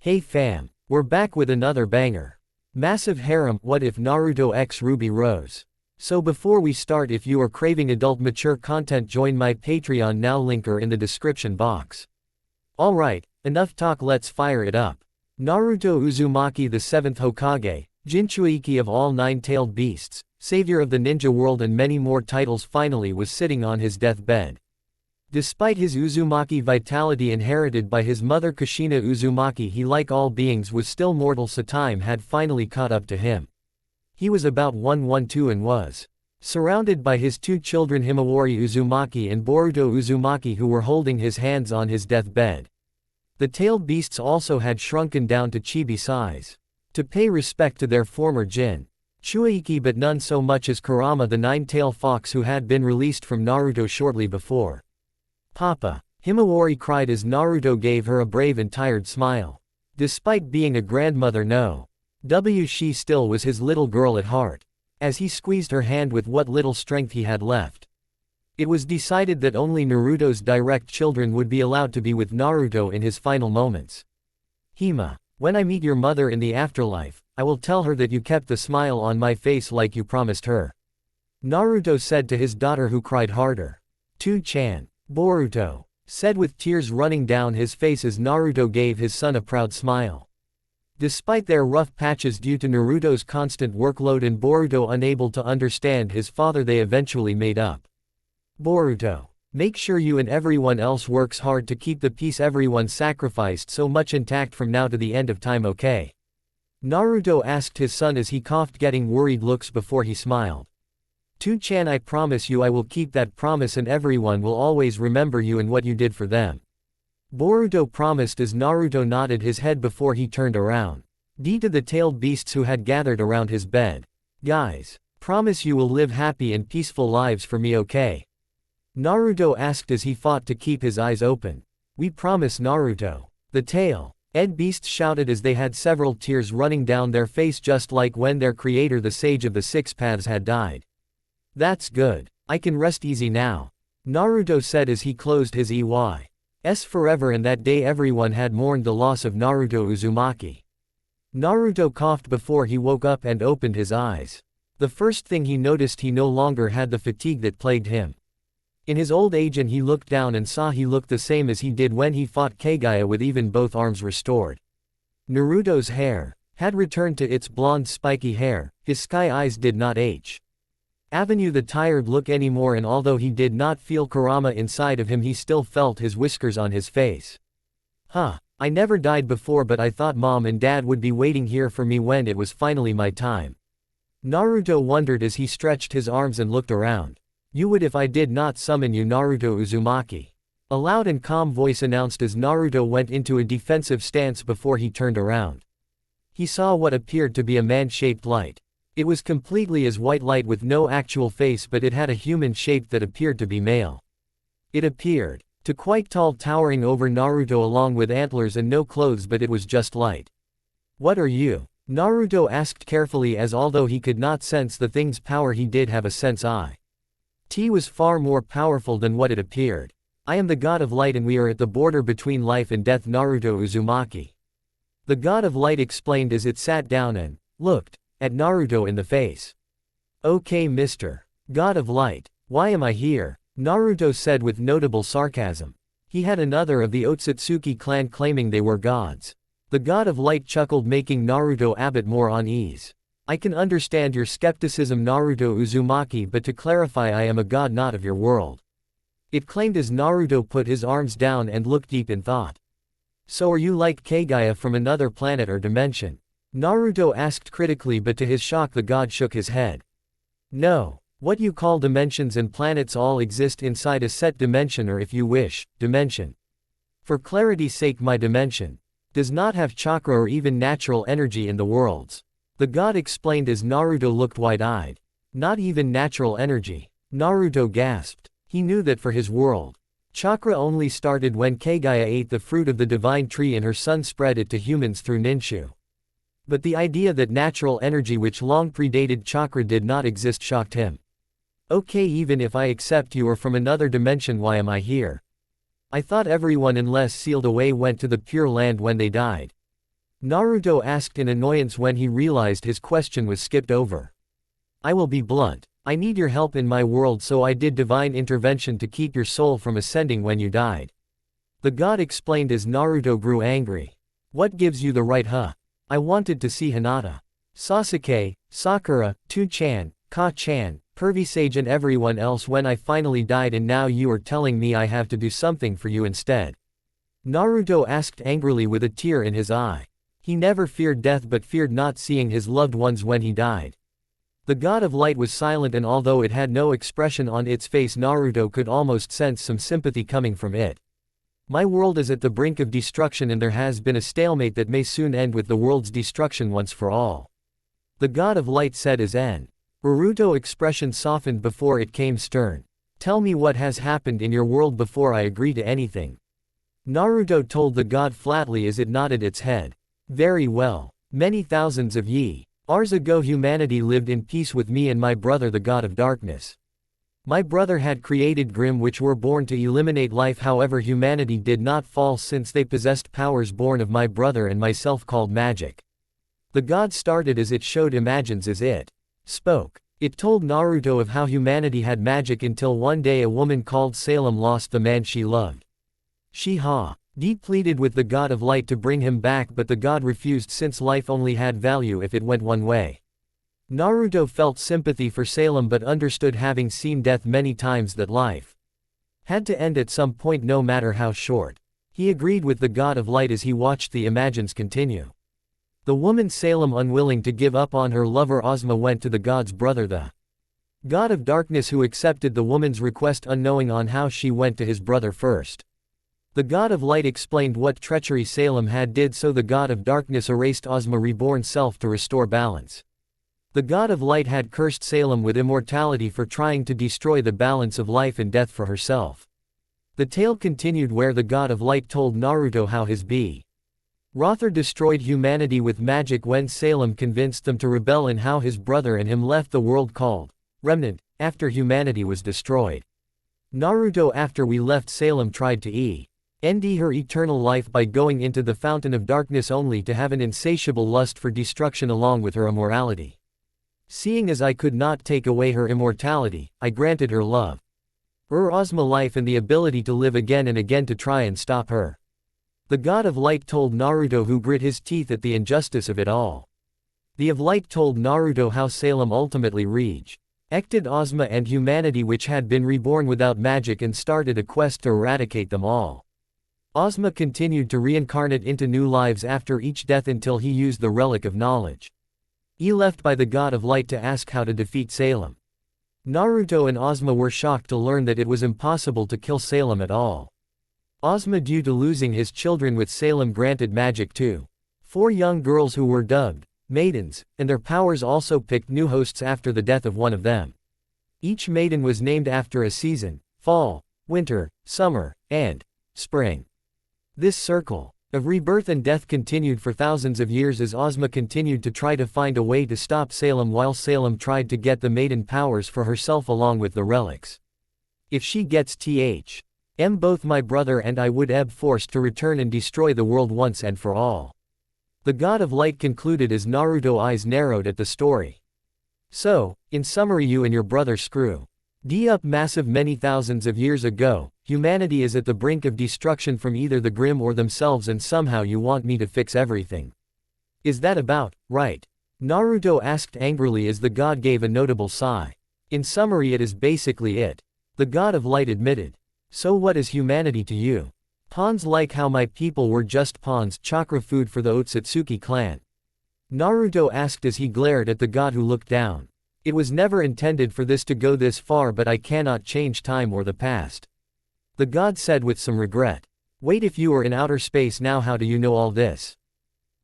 Hey fam, we're back with another banger. Massive harem, what if Naruto x Ruby Rose? So before we start, if you are craving adult mature content, join my Patreon now, linker in the description box. Alright, enough talk, let's fire it up. Naruto Uzumaki, the 7th Hokage, Jinchuiki of all nine-tailed beasts, savior of the ninja world and many more titles, finally was sitting on his deathbed. Despite his Uzumaki vitality inherited by his mother Kushina Uzumaki, he, like all beings, was still mortal, so time had finally caught up to him. He was about 112 and was surrounded by his two children Himawari Uzumaki and Boruto Uzumaki, who were holding his hands on his deathbed. The tailed beasts also had shrunken down to chibi size, to pay respect to their former Jin Chuiki, but none so much as Kurama, the nine-tailed fox who had been released from Naruto shortly before. "Papa," Himawari cried as Naruto gave her a brave and tired smile. Despite being a grandmother, she still was his little girl at heart. As he squeezed her hand with what little strength he had left, it was decided that only Naruto's direct children would be allowed to be with Naruto in his final moments. "Hima, when I meet your mother in the afterlife, I will tell her that you kept the smile on my face like you promised her," Naruto said to his daughter, who cried harder. "To-chan," Boruto said with tears running down his face as Naruto gave his son a proud smile. Despite their rough patches due to Naruto's constant workload and Boruto unable to understand his father, they eventually made up. "Boruto, make sure you and everyone else works hard to keep the peace everyone sacrificed so much intact from now to the end of time, okay?" Naruto asked his son as he coughed, getting worried looks before he smiled. "To-chan, I promise you I will keep that promise and everyone will always remember you and what you did for them," Boruto promised as Naruto nodded his head before he turned around to the tailed beasts who had gathered around his bed. "Guys, promise you will live happy and peaceful lives for me, okay?" Naruto asked as he fought to keep his eyes open. "We promise, Naruto," the tailed beasts shouted as they had several tears running down their face, just like when their creator, the Sage of the Six Paths, had died. "That's good. I can rest easy now," Naruto said as he closed his eyes forever, and that day everyone had mourned the loss of Naruto Uzumaki. Naruto coughed before he woke up and opened his eyes. The first thing he noticed, he no longer had the fatigue that plagued him in his old age, and he looked down and saw he looked the same as he did when he fought Kagaya, with even both arms restored. Naruto's hair had returned to its blonde spiky hair, his sky eyes did not Avenue the tired look anymore, and although he did not feel Kurama inside of him, he still felt his whiskers on his face. I never died before, but I thought mom and dad would be waiting here for me when it was finally my time," Naruto wondered as he stretched his arms and looked around. "You would if I did not summon you, Naruto Uzumaki," a loud and calm voice announced as Naruto went into a defensive stance before he turned around. He saw what appeared to be a man-shaped light. It was completely as white light with no actual face, but it had a human shape that appeared to be male. It appeared to quite tall, towering over Naruto along with antlers and no clothes, but it was just light. "What are you?" Naruto asked carefully, as although he could not sense the thing's power, he did have a sense it was far more powerful than what it appeared. "I am the god of light and we are at the border between life and death, Naruto Uzumaki," the god of light explained as it sat down and looked at Naruto in the face. "Okay, Mr. God of Light, why am I here?" Naruto said with notable sarcasm. He had another of the Otsutsuki clan claiming they were gods. The God of Light chuckled, making Naruto a bit more on ease. "I can understand your skepticism, Naruto Uzumaki, but to clarify, I am a god not of your world," it claimed as Naruto put his arms down and looked deep in thought. "So are you like Kagaya from another planet or dimension?" Naruto asked critically, but to his shock the god shook his head. "No. What you call dimensions and planets all exist inside a set dimension, or if you wish, dimension. For clarity's sake, my dimension does not have chakra or even natural energy in the worlds," the god explained as Naruto looked wide-eyed. "Not even natural energy?" Naruto gasped. He knew that for his world, chakra only started when Kagaya ate the fruit of the divine tree and her son spread it to humans through Ninshu. But the idea that natural energy, which long predated chakra, did not exist shocked him. "Okay, even if I accept you are from another dimension, why am I here? I thought everyone unless sealed away went to the Pure Land when they died." Naruto asked in annoyance when he realized his question was skipped over. I will be blunt. I need your help in my world, so I did divine intervention to keep your soul from ascending when you died. The god explained as Naruto grew angry. What gives you the right, huh? I wanted to see Hinata, Sasuke, Sakura, Tu-chan, Ka-chan, Pervy Sage and everyone else when I finally died, and now you are telling me I have to do something for you instead. Naruto asked angrily with a tear in his eye. He never feared death but feared not seeing his loved ones when he died. The god of light was silent, and although it had no expression on its face, Naruto could almost sense some sympathy coming from it. My world is at the brink of destruction, and there has been a stalemate that may soon end with the world's destruction once for all. The god of light said as Naruto's expression softened before it came stern. Tell me what has happened in your world before I agree to anything. Naruto told the god flatly as it nodded its head. Very well. Many thousands of years ago humanity lived in peace with me and my brother the god of darkness. My brother had created Grimm which were born to eliminate life, however humanity did not fall since they possessed powers born of my brother and myself called magic. The god started as it showed imagines as it spoke. It told Naruto of how humanity had magic until one day a woman called Salem lost the man she loved. She pleaded with the god of light to bring him back, but the god refused since life only had value if it went one way. Naruto felt sympathy for Salem but understood, having seen death many times, that life had to end at some point no matter how short. He agreed with the god of light as he watched the imagines continue. The woman Salem, unwilling to give up on her lover Ozma, went to the god's brother the god of darkness, who accepted the woman's request unknowing on how she went to his brother first. The god of light explained what treachery Salem had did, so the god of darkness erased Ozma reborn self to restore balance. The god of light had cursed Salem with immortality for trying to destroy the balance of life and death for herself. The tale continued where the god of light told Naruto how his brother destroyed humanity with magic when Salem convinced them to rebel, and how his brother and him left the world called Remnant after humanity was destroyed. Naruto, after we left Salem, tried to end her eternal life by going into the fountain of darkness, only to have an insatiable lust for destruction along with her immorality. Seeing as I could not take away her immortality, I granted her love, Ozma life, and the ability to live again and again to try and stop her. The god of light told Naruto, who grit his teeth at the injustice of it all. The of light told Naruto how Salem ultimately rejected Ozma and humanity, which had been reborn without magic, and started a quest to eradicate them all. Ozma continued to reincarnate into new lives after each death until he used the relic of knowledge. He left by the god of light to ask how to defeat Salem. Naruto and Ozma were shocked to learn that it was impossible to kill Salem at all. Ozma, due to losing his children with Salem, granted magic to 4 young girls who were dubbed maidens, and their powers also picked new hosts after the death of one of them. Each maiden was named after a season: fall, winter, summer, and spring. This circle of rebirth and death continued for thousands of years as Ozma continued to try to find a way to stop Salem, while Salem tried to get the maiden powers for herself along with the relics. If she gets both my brother and I would be forced to return and destroy the world once and for all. The god of light concluded as Naruto's eyes narrowed at the story. So, in summary, you and your brother screw up massive many thousands of years ago. Humanity is at the brink of destruction from either the Grimm or themselves, and somehow you want me to fix everything. Is that about right? Naruto asked angrily as the god gave a notable sigh. In summary, it is basically it. The god of light admitted. So what is humanity to you? Pawns, like how my people were just pawns, chakra food for the Otsutsuki clan. Naruto asked as he glared at the god, who looked down. It was never intended for this to go this far, but I cannot change time or the past. The god said with some regret. Wait, if you are in outer space now, how do you know all this?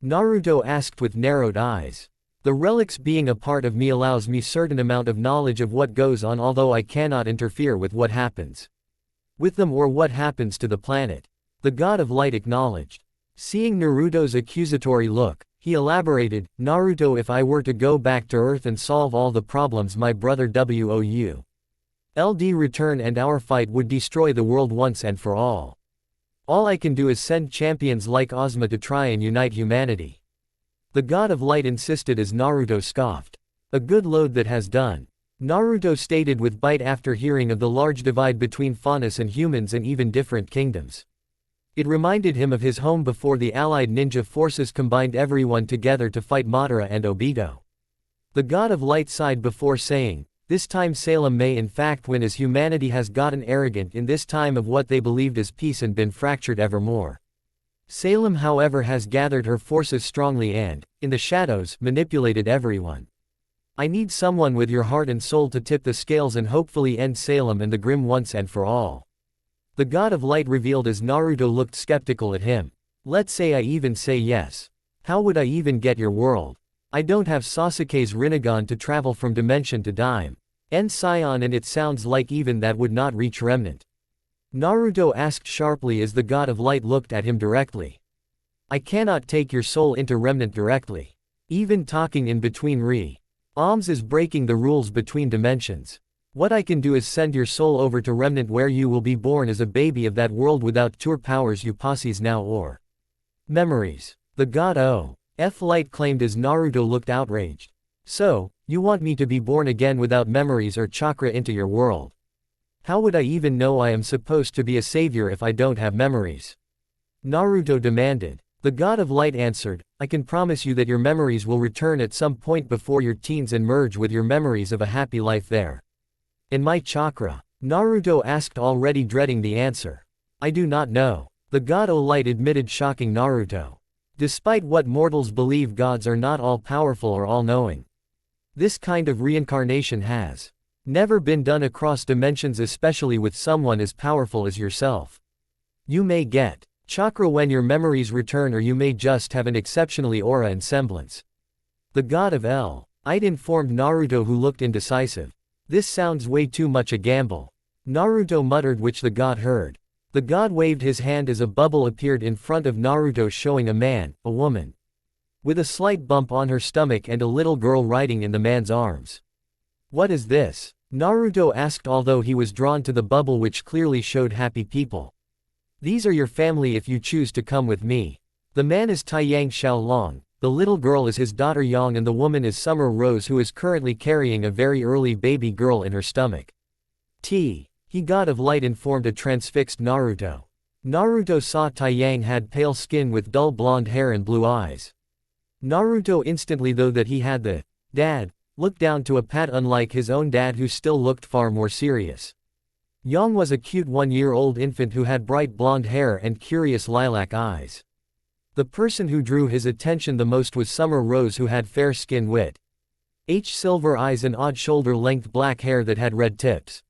Naruto asked with narrowed eyes. The relics being a part of me allows me certain amount of knowledge of what goes on, although I cannot interfere with what happens with them or what happens to the planet. The god of light acknowledged. Seeing Naruto's accusatory look, he elaborated, Naruto, if I were to go back to Earth and solve all the problems my brother would return and our fight would destroy the world once and for all. All I can do is send champions like Ozma to try and unite humanity. The god of light insisted as Naruto scoffed. A good load that has done. Naruto stated with bite after hearing of the large divide between faunus and humans and even different kingdoms. It reminded him of his home before the allied ninja forces combined everyone together to fight Madara and Obito. The god of light sighed before saying, "This time Salem may in fact win, as humanity has gotten arrogant in this time of what they believed as peace and been fractured evermore. Salem however has gathered her forces strongly and, in the shadows, manipulated everyone. I need someone with your heart and soul to tip the scales and hopefully end Salem and the Grim once and for all." The god of light revealed as Naruto looked skeptical at him. "Let's say I even say yes. How would I even get your world? I don't have Sasuke's Rinnegan to travel from dimension to dime. And Scion, and it sounds like even that would not reach Remnant." Naruto asked sharply as the god of light looked at him directly. "I cannot take your soul into Remnant directly. Even talking in between realms is breaking the rules between dimensions. What I can do is send your soul over to Remnant, where you will be born as a baby of that world without your powers you possess now or memories." The god of light claimed as Naruto looked outraged. "So, you want me to be born again without memories or chakra into your world? How would I even know I am supposed to be a savior if I don't have memories?" Naruto demanded. The god of light answered, "I can promise you that your memories will return at some point before your teens and merge with your memories of a happy life there." "In my chakra?" Naruto asked, already dreading the answer. "I do not know." The god of light admitted, shocking Naruto. Despite what mortals believe, gods are not all-powerful or all-knowing. This kind of reincarnation has never been done across dimensions, especially with someone as powerful as yourself. You may get chakra when your memories return, or you may just have an exceptionally aura and semblance. The god of light informed Naruto, who looked indecisive. "This sounds way too much a gamble," Naruto muttered, which the god heard. The god waved his hand as a bubble appeared in front of Naruto, showing a man, a woman, with a slight bump on her stomach and a little girl riding in the man's arms. "What is this?" Naruto asked, although he was drawn to the bubble, which clearly showed happy people. "These are your family if you choose to come with me. The man is Taiyang Xiaolong, the little girl is his daughter Yang, and the woman is Summer Rose, who is currently carrying a very early baby girl in her stomach." He god of light informed a transfixed Naruto. Naruto saw Taiyang had pale skin with dull blonde hair and blue eyes. Naruto instantly thought that he had the dad look down to a pat, unlike his own dad, who still looked far more serious. Yang was a cute 1-year-old infant who had bright blonde hair and curious lilac eyes. The person who drew his attention the most was Summer Rose, who had fair skin with silver eyes and odd shoulder-length black hair that had red tips.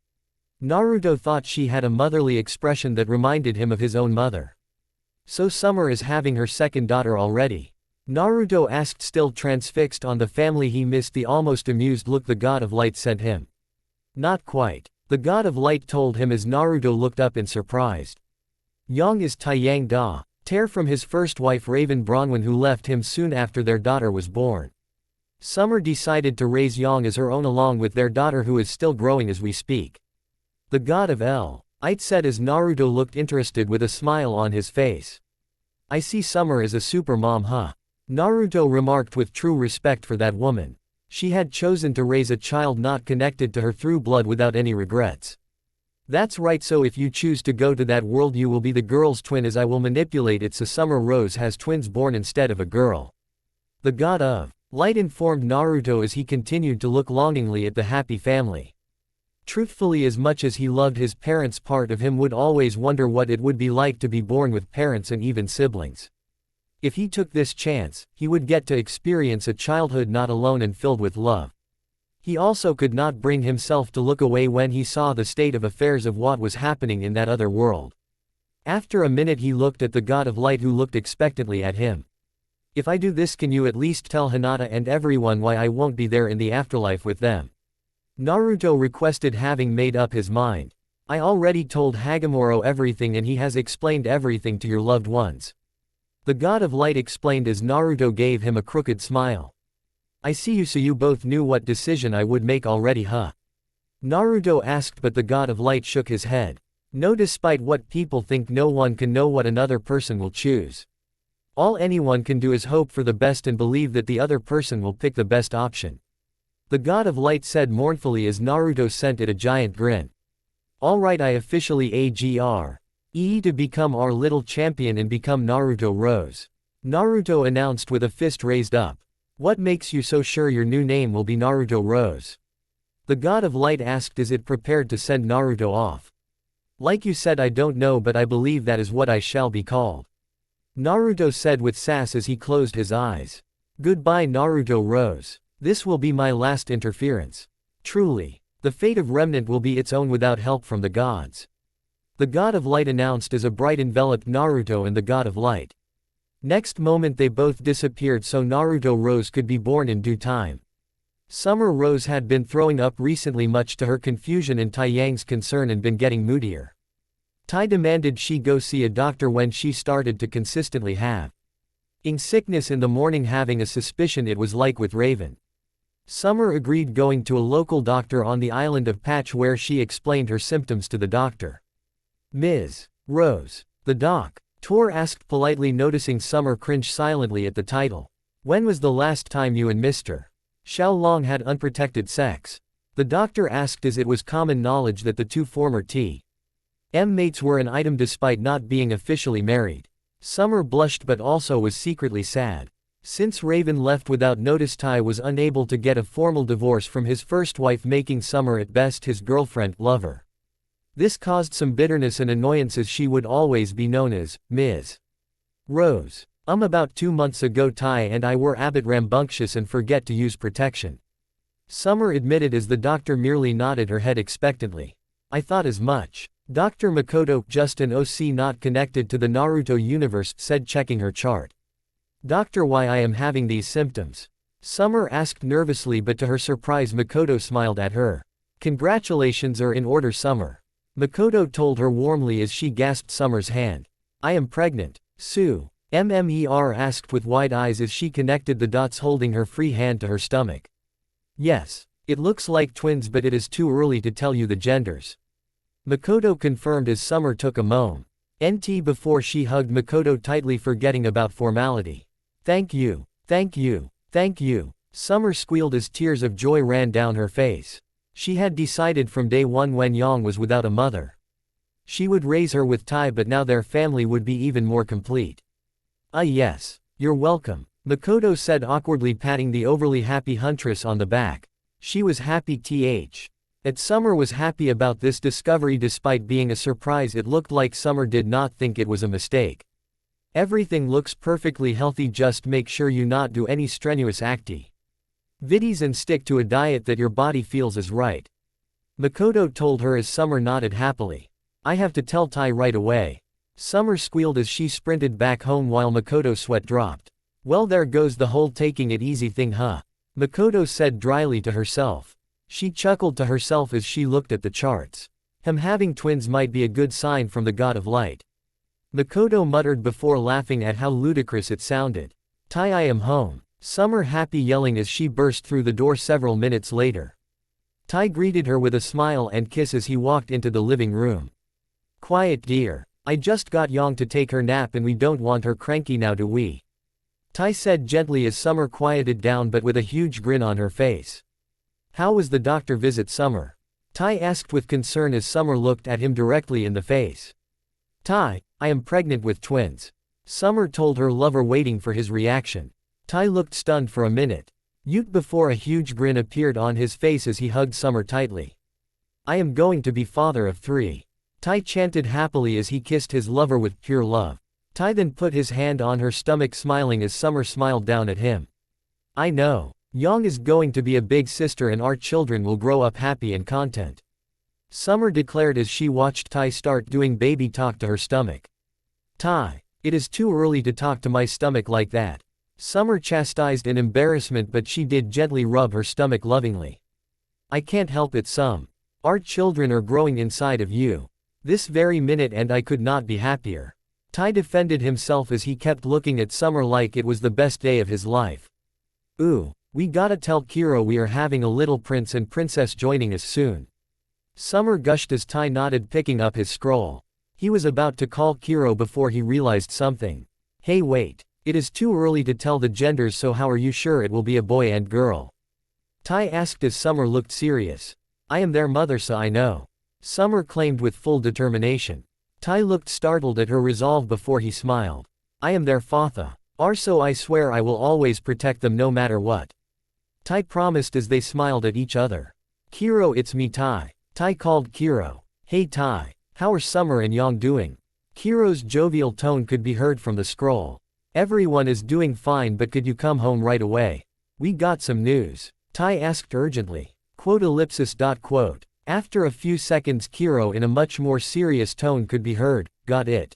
Naruto thought she had a motherly expression that reminded him of his own mother. "So Summer is having her second daughter already?" Naruto asked, still transfixed on the family he missed the almost amused look the god of light sent him. "Not quite," the god of light told him as Naruto looked up in surprise. "Yang is Taiyang Da, Tear from his first wife Raven Bronwyn, who left him soon after their daughter was born. Summer decided to raise Yang as her own along with their daughter, who is still growing as we speak." The god of light said as Naruto looked interested with a smile on his face. "I see Summer is a super mom, huh?" Naruto remarked with true respect for that woman. She had chosen to raise a child not connected to her through blood without any regrets. "That's right, so if you choose to go to that world you will be the girl's twin, as I will manipulate it so Summer Rose has twins born instead of a girl." The god of light informed Naruto as he continued to look longingly at the happy family. Truthfully, as much as he loved his parents, part of him would always wonder what it would be like to be born with parents and even siblings. If he took this chance, he would get to experience a childhood not alone and filled with love. He also could not bring himself to look away when he saw the state of affairs of what was happening in that other world. After a minute he looked at the god of light, who looked expectantly at him. "If I do this, can you at least tell Hinata and everyone why I won't be there in the afterlife with them?" Naruto requested, having made up his mind. "I already told Hagamoro everything, and he has explained everything to your loved ones." The god of light explained as Naruto gave him a crooked smile. "I see you, so you both knew what decision I would make already, huh?" Naruto asked, but the god of light shook his head. "No, despite what people think, no one can know what another person will choose. All anyone can do is hope for the best and believe that the other person will pick the best option. The god of light said mournfully as Naruto sent it a giant grin. Alright, I officially agree to become our little champion and become Naruto Rose. Naruto announced with a fist raised up. What makes you so sure your new name will be Naruto Rose? The god of light asked as it prepared to send Naruto off. Like you said, I don't know, but I believe that is what I shall be called. Naruto said with sass as he closed his eyes. Goodbye Naruto Rose. This will be my last interference. Truly. The fate of Remnant will be its own without help from the gods. The god of light announced as a bright enveloped Naruto and the god of light. Next moment they both disappeared so Naruto Rose could be born in due time. Summer Rose had been throwing up recently much to her confusion and Taiyang's concern and been getting moodier. Tai demanded she go see a doctor when she started to consistently have sickness in the morning, having a suspicion it was like with Raven. Summer agreed, going to a local doctor on the island of Patch where she explained her symptoms to the doctor. Ms. Rose. The doctor asked politely, noticing Summer cringe silently at the title. When was the last time you and Mr. Xiao Long had unprotected sex? The doctor asked as it was common knowledge that the two former T.M. mates were an item despite not being officially married. Summer blushed but also was secretly sad. Since Raven left without notice, Tai was unable to get a formal divorce from his first wife, making Summer at best his girlfriend/lover. This caused some bitterness and annoyance as she would always be known as Ms. Rose. About 2 months ago Tai and I were a bit rambunctious and forget to use protection. Summer admitted as the doctor merely nodded her head expectantly. I thought as much. Dr. Makoto, just an OC not connected to the Naruto universe, said, checking her chart. Doctor, why I am having these symptoms? Summer asked nervously, but to her surprise Makoto smiled at her. Congratulations are in order, Summer. Makoto told her warmly as she gasped Summer's hand. I am pregnant. Sue. Mmer asked with wide eyes as she connected the dots, holding her free hand to her stomach. Yes. It looks like twins, but it is too early to tell you the genders. Makoto confirmed as Summer took a moan. NT before she hugged Makoto tightly, forgetting about formality. Thank you. Thank you. Thank you. Summer squealed as tears of joy ran down her face. She had decided from day one when Yang was without a mother, she would raise her with Tai, but now their family would be even more complete. Yes. You're welcome, Makoto said awkwardly, patting the overly happy huntress on the back. She was happy that Summer was happy about this discovery despite being a surprise. It looked like Summer did not think it was a mistake. Everything looks perfectly healthy, just make sure you not do any strenuous activities and stick to a diet that your body feels is right. Makoto told her as Summer nodded happily. I have to tell Tai right away. Summer squealed as she sprinted back home while Makoto's sweat dropped. Well, there goes the whole taking it easy thing, huh? Makoto said dryly to herself. She chuckled to herself as she looked at the charts. Having twins might be a good sign from the god of light. Makoto muttered before laughing at how ludicrous it sounded. Tai, I am home. Summer happy yelling as she burst through the door several minutes later. Tai greeted her with a smile and kiss as he walked into the living room. Quiet, dear. I just got Yang to take her nap and we don't want her cranky now, do we? Tai said gently as Summer quieted down, but with a huge grin on her face. How was the doctor visit, Summer? Tai asked with concern as Summer looked at him directly in the face. Tai, I am pregnant with twins. Summer told her lover, waiting for his reaction. Tai looked stunned for a minute. Before a huge grin appeared on his face as he hugged Summer tightly. I am going to be father of 3. Tai chanted happily as he kissed his lover with pure love. Tai then put his hand on her stomach, smiling as Summer smiled down at him. I know. Yang is going to be a big sister and our children will grow up happy and content. Summer declared as she watched Tai start doing baby talk to her stomach. Tai, it is too early to talk to my stomach like that. Summer chastised in embarrassment, but she did gently rub her stomach lovingly. I can't help it, our children are growing inside of you. This very minute and I could not be happier. Tai defended himself as he kept looking at Summer like it was the best day of his life. Ooh, we gotta tell Kiro we are having a little prince and princess joining us soon. Summer gushed as Tai nodded, picking up his scroll. He was about to call Kiro before he realized something. Hey, wait. It is too early to tell the genders, so how are you sure it will be a boy and girl? Tai asked as Summer looked serious. I am their mother, so I know. Summer claimed with full determination. Tai looked startled at her resolve before he smiled. I am their father. So I swear I will always protect them no matter what. Tai promised as they smiled at each other. Kiro, it's me, Tai. Tai called Kiro. Hey Tai, how are Summer and Yang doing? Kiro's jovial tone could be heard from the scroll. Everyone is doing fine, but could you come home right away? We got some news. Tai asked urgently. Quote. After a few seconds, Kiro in a much more serious tone could be heard, got it.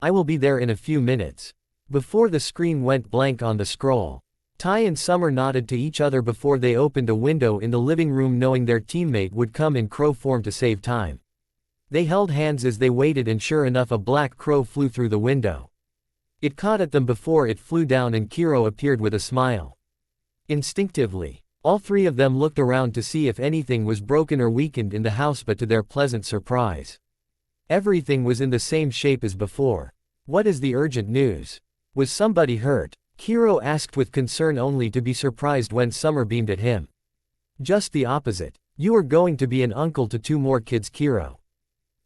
I will be there in a few minutes. Before the screen went blank on the scroll. Tai and Summer nodded to each other before they opened a window in the living room, knowing their teammate would come in crow form to save time. They held hands as they waited, and sure enough, a black crow flew through the window. It caught at them before it flew down, and Kiro appeared with a smile. Instinctively, all three of them looked around to see if anything was broken or weakened in the house, but to their pleasant surprise, everything was in the same shape as before. What is the urgent news? Was somebody hurt? Kiro asked with concern, only to be surprised when Summer beamed at him. Just the opposite. You are going to be an uncle to 2 more kids, Kiro.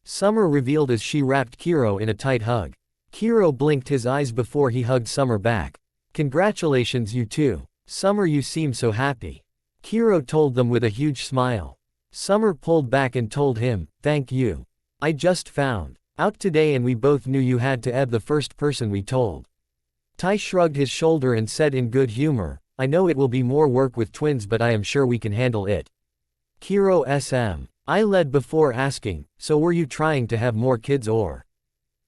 Summer revealed as she wrapped Kiro in a tight hug. Kiro blinked his eyes before he hugged Summer back. Congratulations, you too. Summer, you seem so happy. Kiro told them with a huge smile. Summer pulled back and told him, thank you. I just found out today and we both knew you had to be the first person we told. Tai shrugged his shoulder and said in good humor, I know it will be more work with twins, but I am sure we can handle it. Kiro I led before asking, so were you trying to have more kids or?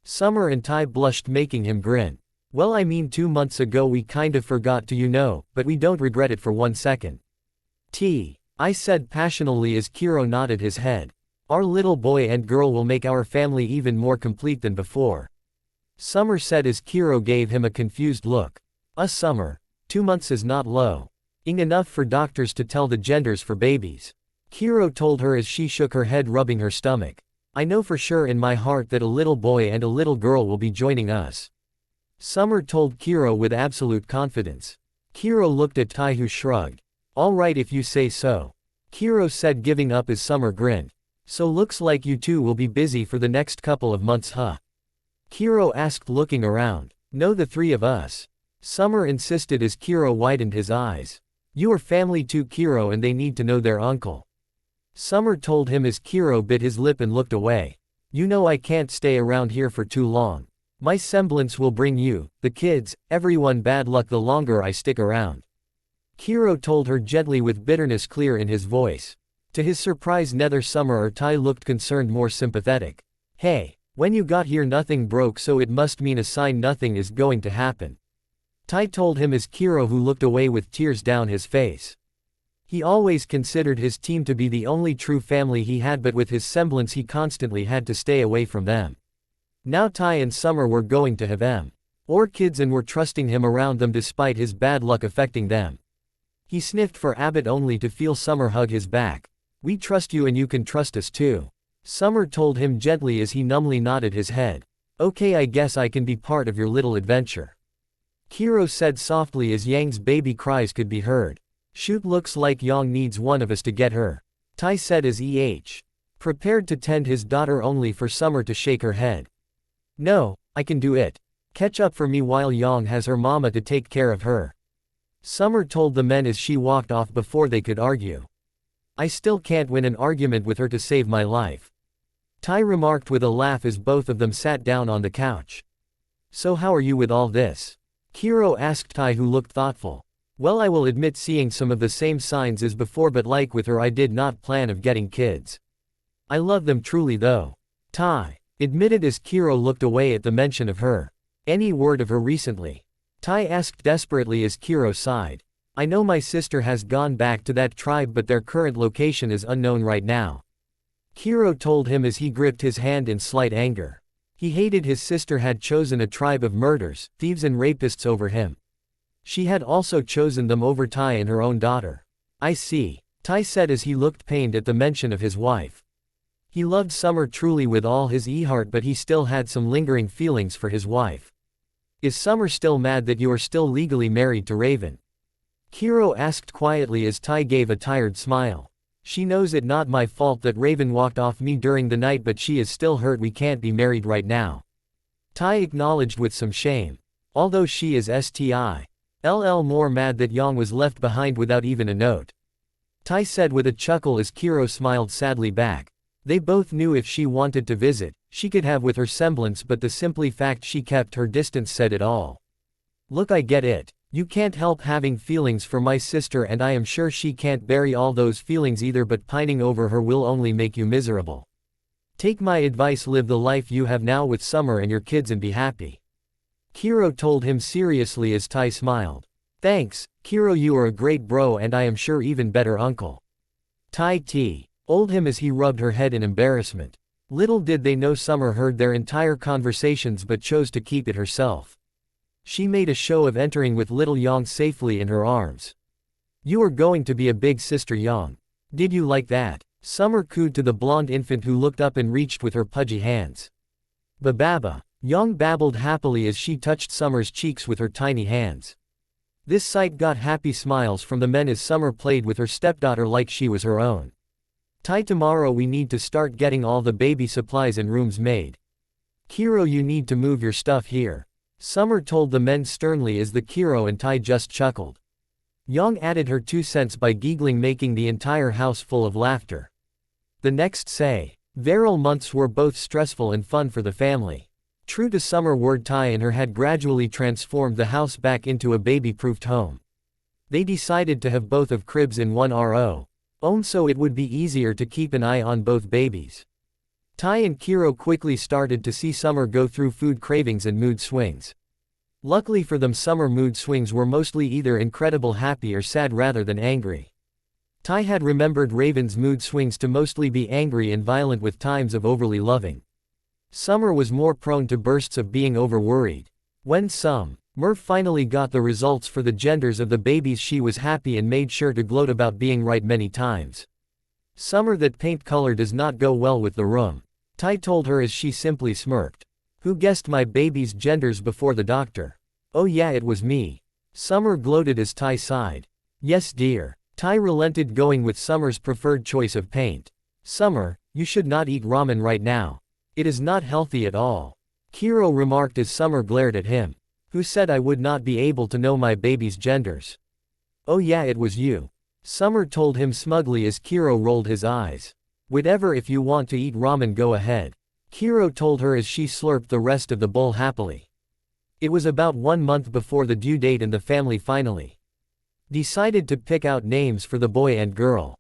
Summer and Tai blushed, making him grin. Well, I mean 2 months ago we kind of forgot to, but we don't regret it for 1 second. I said passionately as Kiro nodded his head. Our little boy and girl will make our family even more complete than before. Summer said as Kiro gave him a confused look. Summer, 2 months is not low. Enough for doctors to tell the genders for babies. Kiro told her as she shook her head, rubbing her stomach. I know for sure in my heart that a little boy and a little girl will be joining us. Summer told Kiro with absolute confidence. Kiro looked at Tai, who shrugged. All right if you say so. Kiro said, giving up as Summer grinned. So looks like you two will be busy for the next couple of months, huh? Kiro asked, looking around. No, the 3 of us. Summer insisted as Kiro widened his eyes. You are family too, Kiro, and they need to know their uncle. Summer told him as Kiro bit his lip and looked away. You know I can't stay around here for too long. My semblance will bring you, the kids, everyone bad luck the longer I stick around. Kiro told her gently with bitterness clear in his voice. To his surprise, neither Summer or Tai looked concerned, more sympathetic. Hey, when you got here nothing broke, so it must mean a sign nothing is going to happen. Tai told him as Kiro, who looked away with tears down his face. He always considered his team to be the only true family he had, but with his semblance he constantly had to stay away from them. Now Tai and Summer were going to have kids and were trusting him around them despite his bad luck affecting them. He sniffed for Abbott only to feel Summer hug his back. We trust you and you can trust us too. Summer told him gently as he numbly nodded his head. Okay, I guess I can be part of your little adventure. Kiro said softly as Yang's baby cries could be heard. Shoot, looks like Yang needs one of us to get her. Tai said as prepared to tend his daughter, only for Summer to shake her head. No, I can do it. Catch up for me while Yang has her mama to take care of her. Summer told the men as she walked off before they could argue. I still can't win an argument with her to save my life. Tai remarked with a laugh as both of them sat down on the couch. So how are you with all this? Kiro asked Tai, who looked thoughtful. Well, I will admit seeing some of the same signs as before, but like with her I did not plan of getting kids. I love them truly though. Tai admitted as Kiro looked away at the mention of her. Any word of her recently? Tai asked desperately as Kiro sighed. I know my sister has gone back to that tribe, but their current location is unknown right now. Kiro told him as he gripped his hand in slight anger. He hated his sister had chosen a tribe of murderers, thieves and rapists over him. She had also chosen them over Tai and her own daughter. I see, Tai said as he looked pained at the mention of his wife. He loved Summer truly with all his heart, but he still had some lingering feelings for his wife. Is Summer still mad that you are still legally married to Raven? Kiro asked quietly as Tai gave a tired smile. She knows it not my fault that Raven walked off me during the night, but she is still hurt we can't be married right now. Tai acknowledged with some shame. Although she is still more mad that Yang was left behind without even a note. Tai said with a chuckle as Kiro smiled sadly back. They both knew if she wanted to visit, she could have with her semblance, but the simply fact she kept her distance said it all. Look, I get it. You can't help having feelings for my sister, and I am sure she can't bury all those feelings either, but pining over her will only make you miserable. Take my advice, live the life you have now with Summer and your kids and be happy. Kiro told him seriously as Tai smiled. Thanks, Kiro, you are a great bro and I am sure even better uncle. Tai told him as he rubbed her head in embarrassment. Little did they know Summer heard their entire conversations but chose to keep it herself. She made a show of entering with little Yang safely in her arms. You are going to be a big sister, Yang. Did you like that? Summer cooed to the blonde infant who looked up and reached with her pudgy hands. Bababa. Yang babbled happily as she touched Summer's cheeks with her tiny hands. This sight got happy smiles from the men as Summer played with her stepdaughter like she was her own. Tai, tomorrow we need to start getting all the baby supplies and rooms made. Kiro, you need to move your stuff here. Summer told the men sternly as the Kiro and Tai just chuckled. Yang added her 2 cents by giggling, making the entire house full of laughter. The next several months were both stressful and fun for the family. True to Summer word, Tai and her had gradually transformed the house back into a baby-proofed home. They decided to have both of cribs in one room, so it would be easier to keep an eye on both babies. Tai and Kiro quickly started to see Summer go through food cravings and mood swings. Luckily for them, Summer mood swings were mostly either incredible happy or sad rather than angry. Tai had remembered Raven's mood swings to mostly be angry and violent with times of overly loving. Summer was more prone to bursts of being over-worried. When Summer finally got the results for the genders of the babies, she was happy and made sure to gloat about being right many times. Summer, that paint color does not go well with the room. Tai told her as she simply smirked. Who guessed my baby's genders before the doctor? Oh yeah, it was me. Summer gloated as Tai sighed. Yes dear. Tai relented, going with Summer's preferred choice of paint. Summer, you should not eat ramen right now. It is not healthy at all. Kiro remarked as Summer glared at him. Who said I would not be able to know my baby's genders? Oh yeah, it was you. Summer told him smugly as Kiro rolled his eyes. Whatever, if you want to eat ramen, go ahead. Kiro told her as she slurped the rest of the bowl happily. It was about 1 month before the due date and the family finally decided to pick out names for the boy and girl.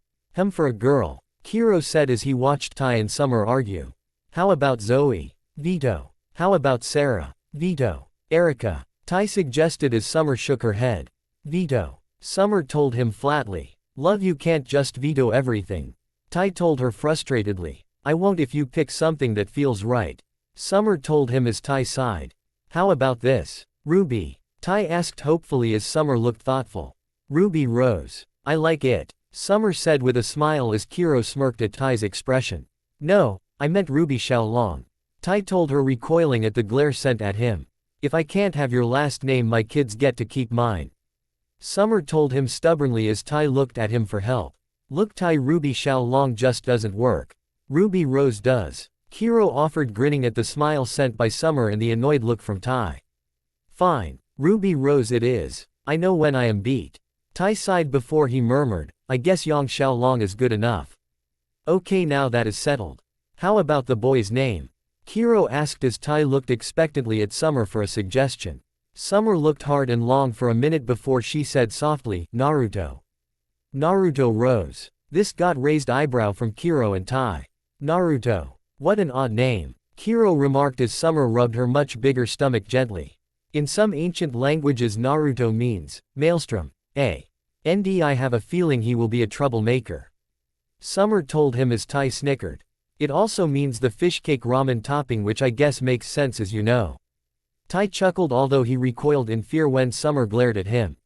For a girl, Kiro said as he watched Tai and Summer argue. How about Zoe? Veto. How about Sarah? Veto. Erica? Tai suggested as Summer shook her head. Veto. Summer told him flatly. Love, you can't just veto everything. Tai told her frustratedly. I won't if you pick something that feels right. Summer told him as Tai sighed. How about this? Ruby? Tai asked hopefully as Summer looked thoughtful. Ruby Rose. I like it. Summer said with a smile as Kiro smirked at Tai's expression. No, I meant Ruby Xiaolong. Tai told her, recoiling at the glare sent at him. If I can't have your last name, my kids get to keep mine. Summer told him stubbornly as Tai looked at him for help. Look Tai, Ruby Xiaolong just doesn't work. Ruby Rose does. Kiro offered, grinning at the smile sent by Summer and the annoyed look from Tai. Fine, Ruby Rose it is. I know when I am beat. Tai sighed before he murmured, I guess Yang Xiaolong is good enough. Okay, now that is settled. How about the boy's name? Kiro asked as Tai looked expectantly at Summer for a suggestion. Summer looked hard and long for a minute before she said softly, Naruto. Naruto Rose. This got raised eyebrow from Kiro and Tai. Naruto. What an odd name. Kiro remarked as Summer rubbed her much bigger stomach gently. In some ancient languages, Naruto means maelstrom. I have a feeling he will be a troublemaker. Summer told him as Tai snickered. It also means the fish cake ramen topping, which I guess makes sense as you know. Tai chuckled, although he recoiled in fear when Summer glared at him.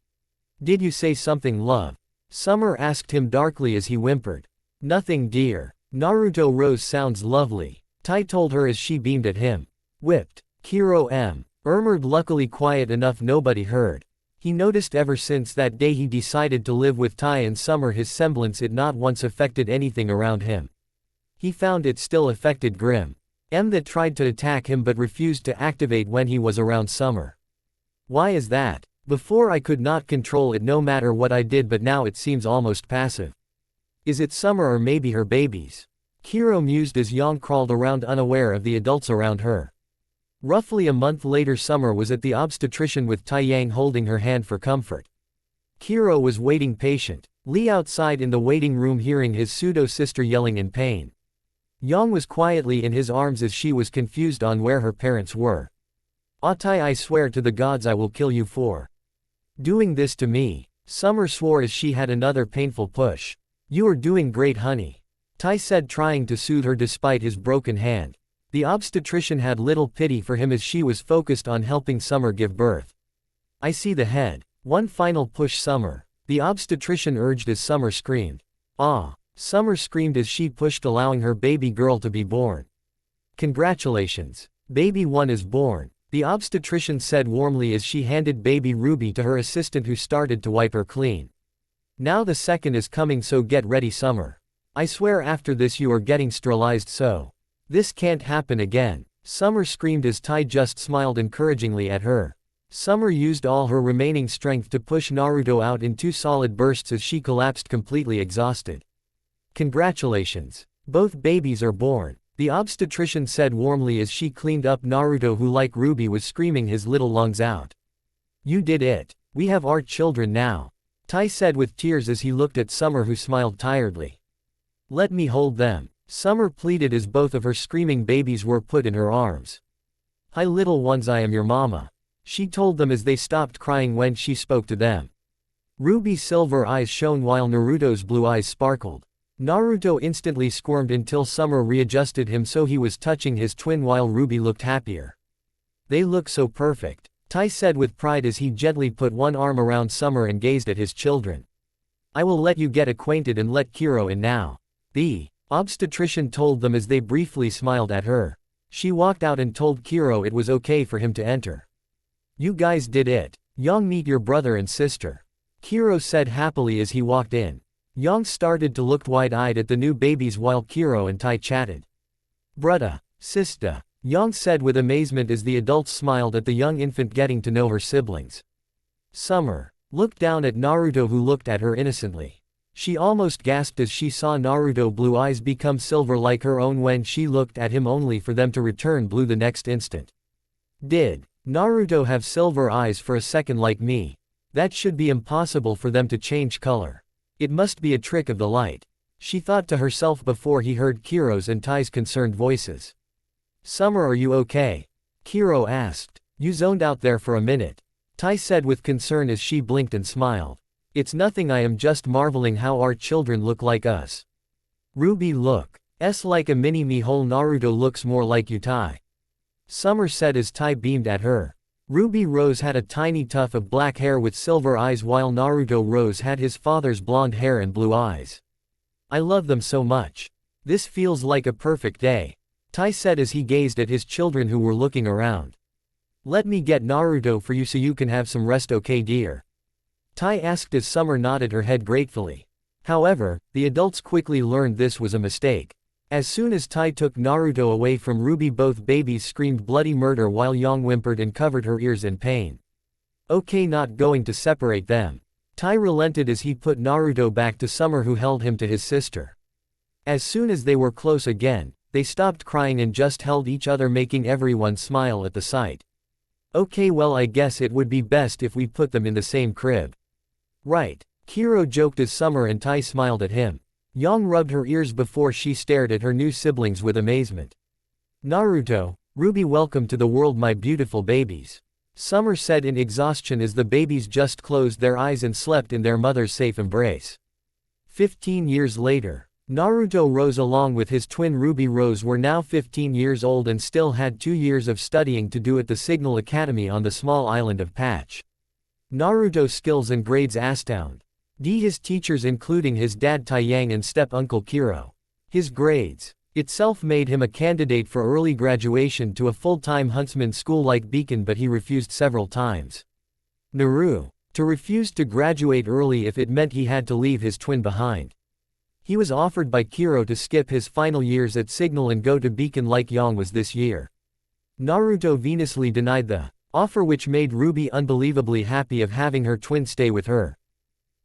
Did you say something, love? Summer asked him darkly as he whimpered. Nothing, dear. Naruto Rose sounds lovely. Tai told her as she beamed at him. Whipped. Kiro Murmured, luckily quiet enough nobody heard. He noticed ever since that day he decided to live with Tai and Summer his semblance it not once affected anything around him. He found it still affected Grim. That tried to attack him but refused to activate when he was around Summer. Why is that? Before I could not control it no matter what I did, but now it seems almost passive. Is it Summer or maybe her babies? Kiro mused as Yang crawled around unaware of the adults around her. Roughly a month later Summer was at the obstetrician with Tai Yang holding her hand for comfort. Kiro was waiting patient. Lee outside in the waiting room hearing his pseudo-sister yelling in pain. Yang was quietly in his arms as she was confused on where her parents were. Tai, I swear to the gods I will kill you for doing this to me. Summer swore as she had another painful push. You are doing great, honey. Tai said, trying to soothe her despite his broken hand. The obstetrician had little pity for him as she was focused on helping Summer give birth. I see the head. One final push, Summer. The obstetrician urged as Summer screamed. Ah! Summer screamed as she pushed, allowing her baby girl to be born. Congratulations. Baby one is born. The obstetrician said warmly as she handed baby Ruby to her assistant who started to wipe her clean. Now the second is coming, so get ready, Summer. I swear after this you are getting sterilized, so this can't happen again. Summer screamed as Tai just smiled encouragingly at her. Summer used all her remaining strength to push Naruto out in 2 solid bursts as she collapsed completely exhausted. Congratulations. Both babies are born. The obstetrician said warmly as she cleaned up Naruto, who like Ruby was screaming his little lungs out. You did it. We have our children now. Tai said with tears as he looked at Summer, who smiled tiredly. Let me hold them. Summer pleaded as both of her screaming babies were put in her arms. Hi little ones, I am your mama. She told them as they stopped crying when she spoke to them. Ruby's silver eyes shone while Naruto's blue eyes sparkled. Naruto instantly squirmed until Summer readjusted him so he was touching his twin while Ruby looked happier. They look so perfect, Tai said with pride as he gently put one arm around Summer and gazed at his children. I will let you get acquainted and let Kiro in now. The obstetrician told them as they briefly smiled at her. She walked out and told Kiro it was okay for him to enter. You guys did it. Yang, meet your brother and sister. Kiro said happily as he walked in. Yang started to look wide-eyed at the new babies while Kiro and Tai chatted. Brudda, sista, Yang said with amazement as the adults smiled at the young infant getting to know her siblings. Summer looked down at Naruto, who looked at her innocently. She almost gasped as she saw Naruto blue eyes become silver like her own when she looked at him, only for them to return blue the next instant. Did Naruto have silver eyes for a second like me? That should be impossible for them to change color. It must be a trick of the light, she thought to herself before he heard Kiro's and Tai's concerned voices. Summer, are you okay? Kiro asked. You zoned out there for a minute, Tai said with concern as she blinked and smiled. It's nothing, I am just marveling how our children look like us. Ruby looks like a mini-me, whole Naruto looks more like you, Tai. Summer said as Tai beamed at her. Ruby Rose had a tiny tuft of black hair with silver eyes while Naruto Rose had his father's blonde hair and blue eyes. I love them so much. This feels like a perfect day, Tai said as he gazed at his children who were looking around. Let me get Naruto for you so you can have some rest, okay dear? Tai asked as Summer nodded her head gratefully. However, the adults quickly learned this was a mistake. As soon as Tai took Naruto away from Ruby, both babies screamed bloody murder while Yang whimpered and covered her ears in pain. Okay, not going to separate them. Tai relented as he put Naruto back to Summer, who held him to his sister. As soon as they were close again, they stopped crying and just held each other, making everyone smile at the sight. Okay, well I guess it would be best if we put them in the same crib. Right, Kiro joked as Summer and Tai smiled at him. Yang rubbed her ears before she stared at her new siblings with amazement. Naruto, Ruby, welcome to the world, my beautiful babies. Summer said in exhaustion as the babies just closed their eyes and slept in their mother's safe embrace. 15 years later, Naruto Rose along with his twin Ruby Rose were now 15 years old and still had 2 years of studying to do at the Signal Academy on the small island of Patch. Naruto's skills and grades astound his teachers, including his dad Tai Yang and step-uncle Kiro. His grades itself made him a candidate for early graduation to a full-time huntsman school like Beacon, but he refused several times. Naruto refused to graduate early if it meant he had to leave his twin behind. He was offered by Kiro to skip his final years at Signal and go to Beacon like Yang was this year. Naruto venously denied the offer, which made Ruby unbelievably happy of having her twin stay with her.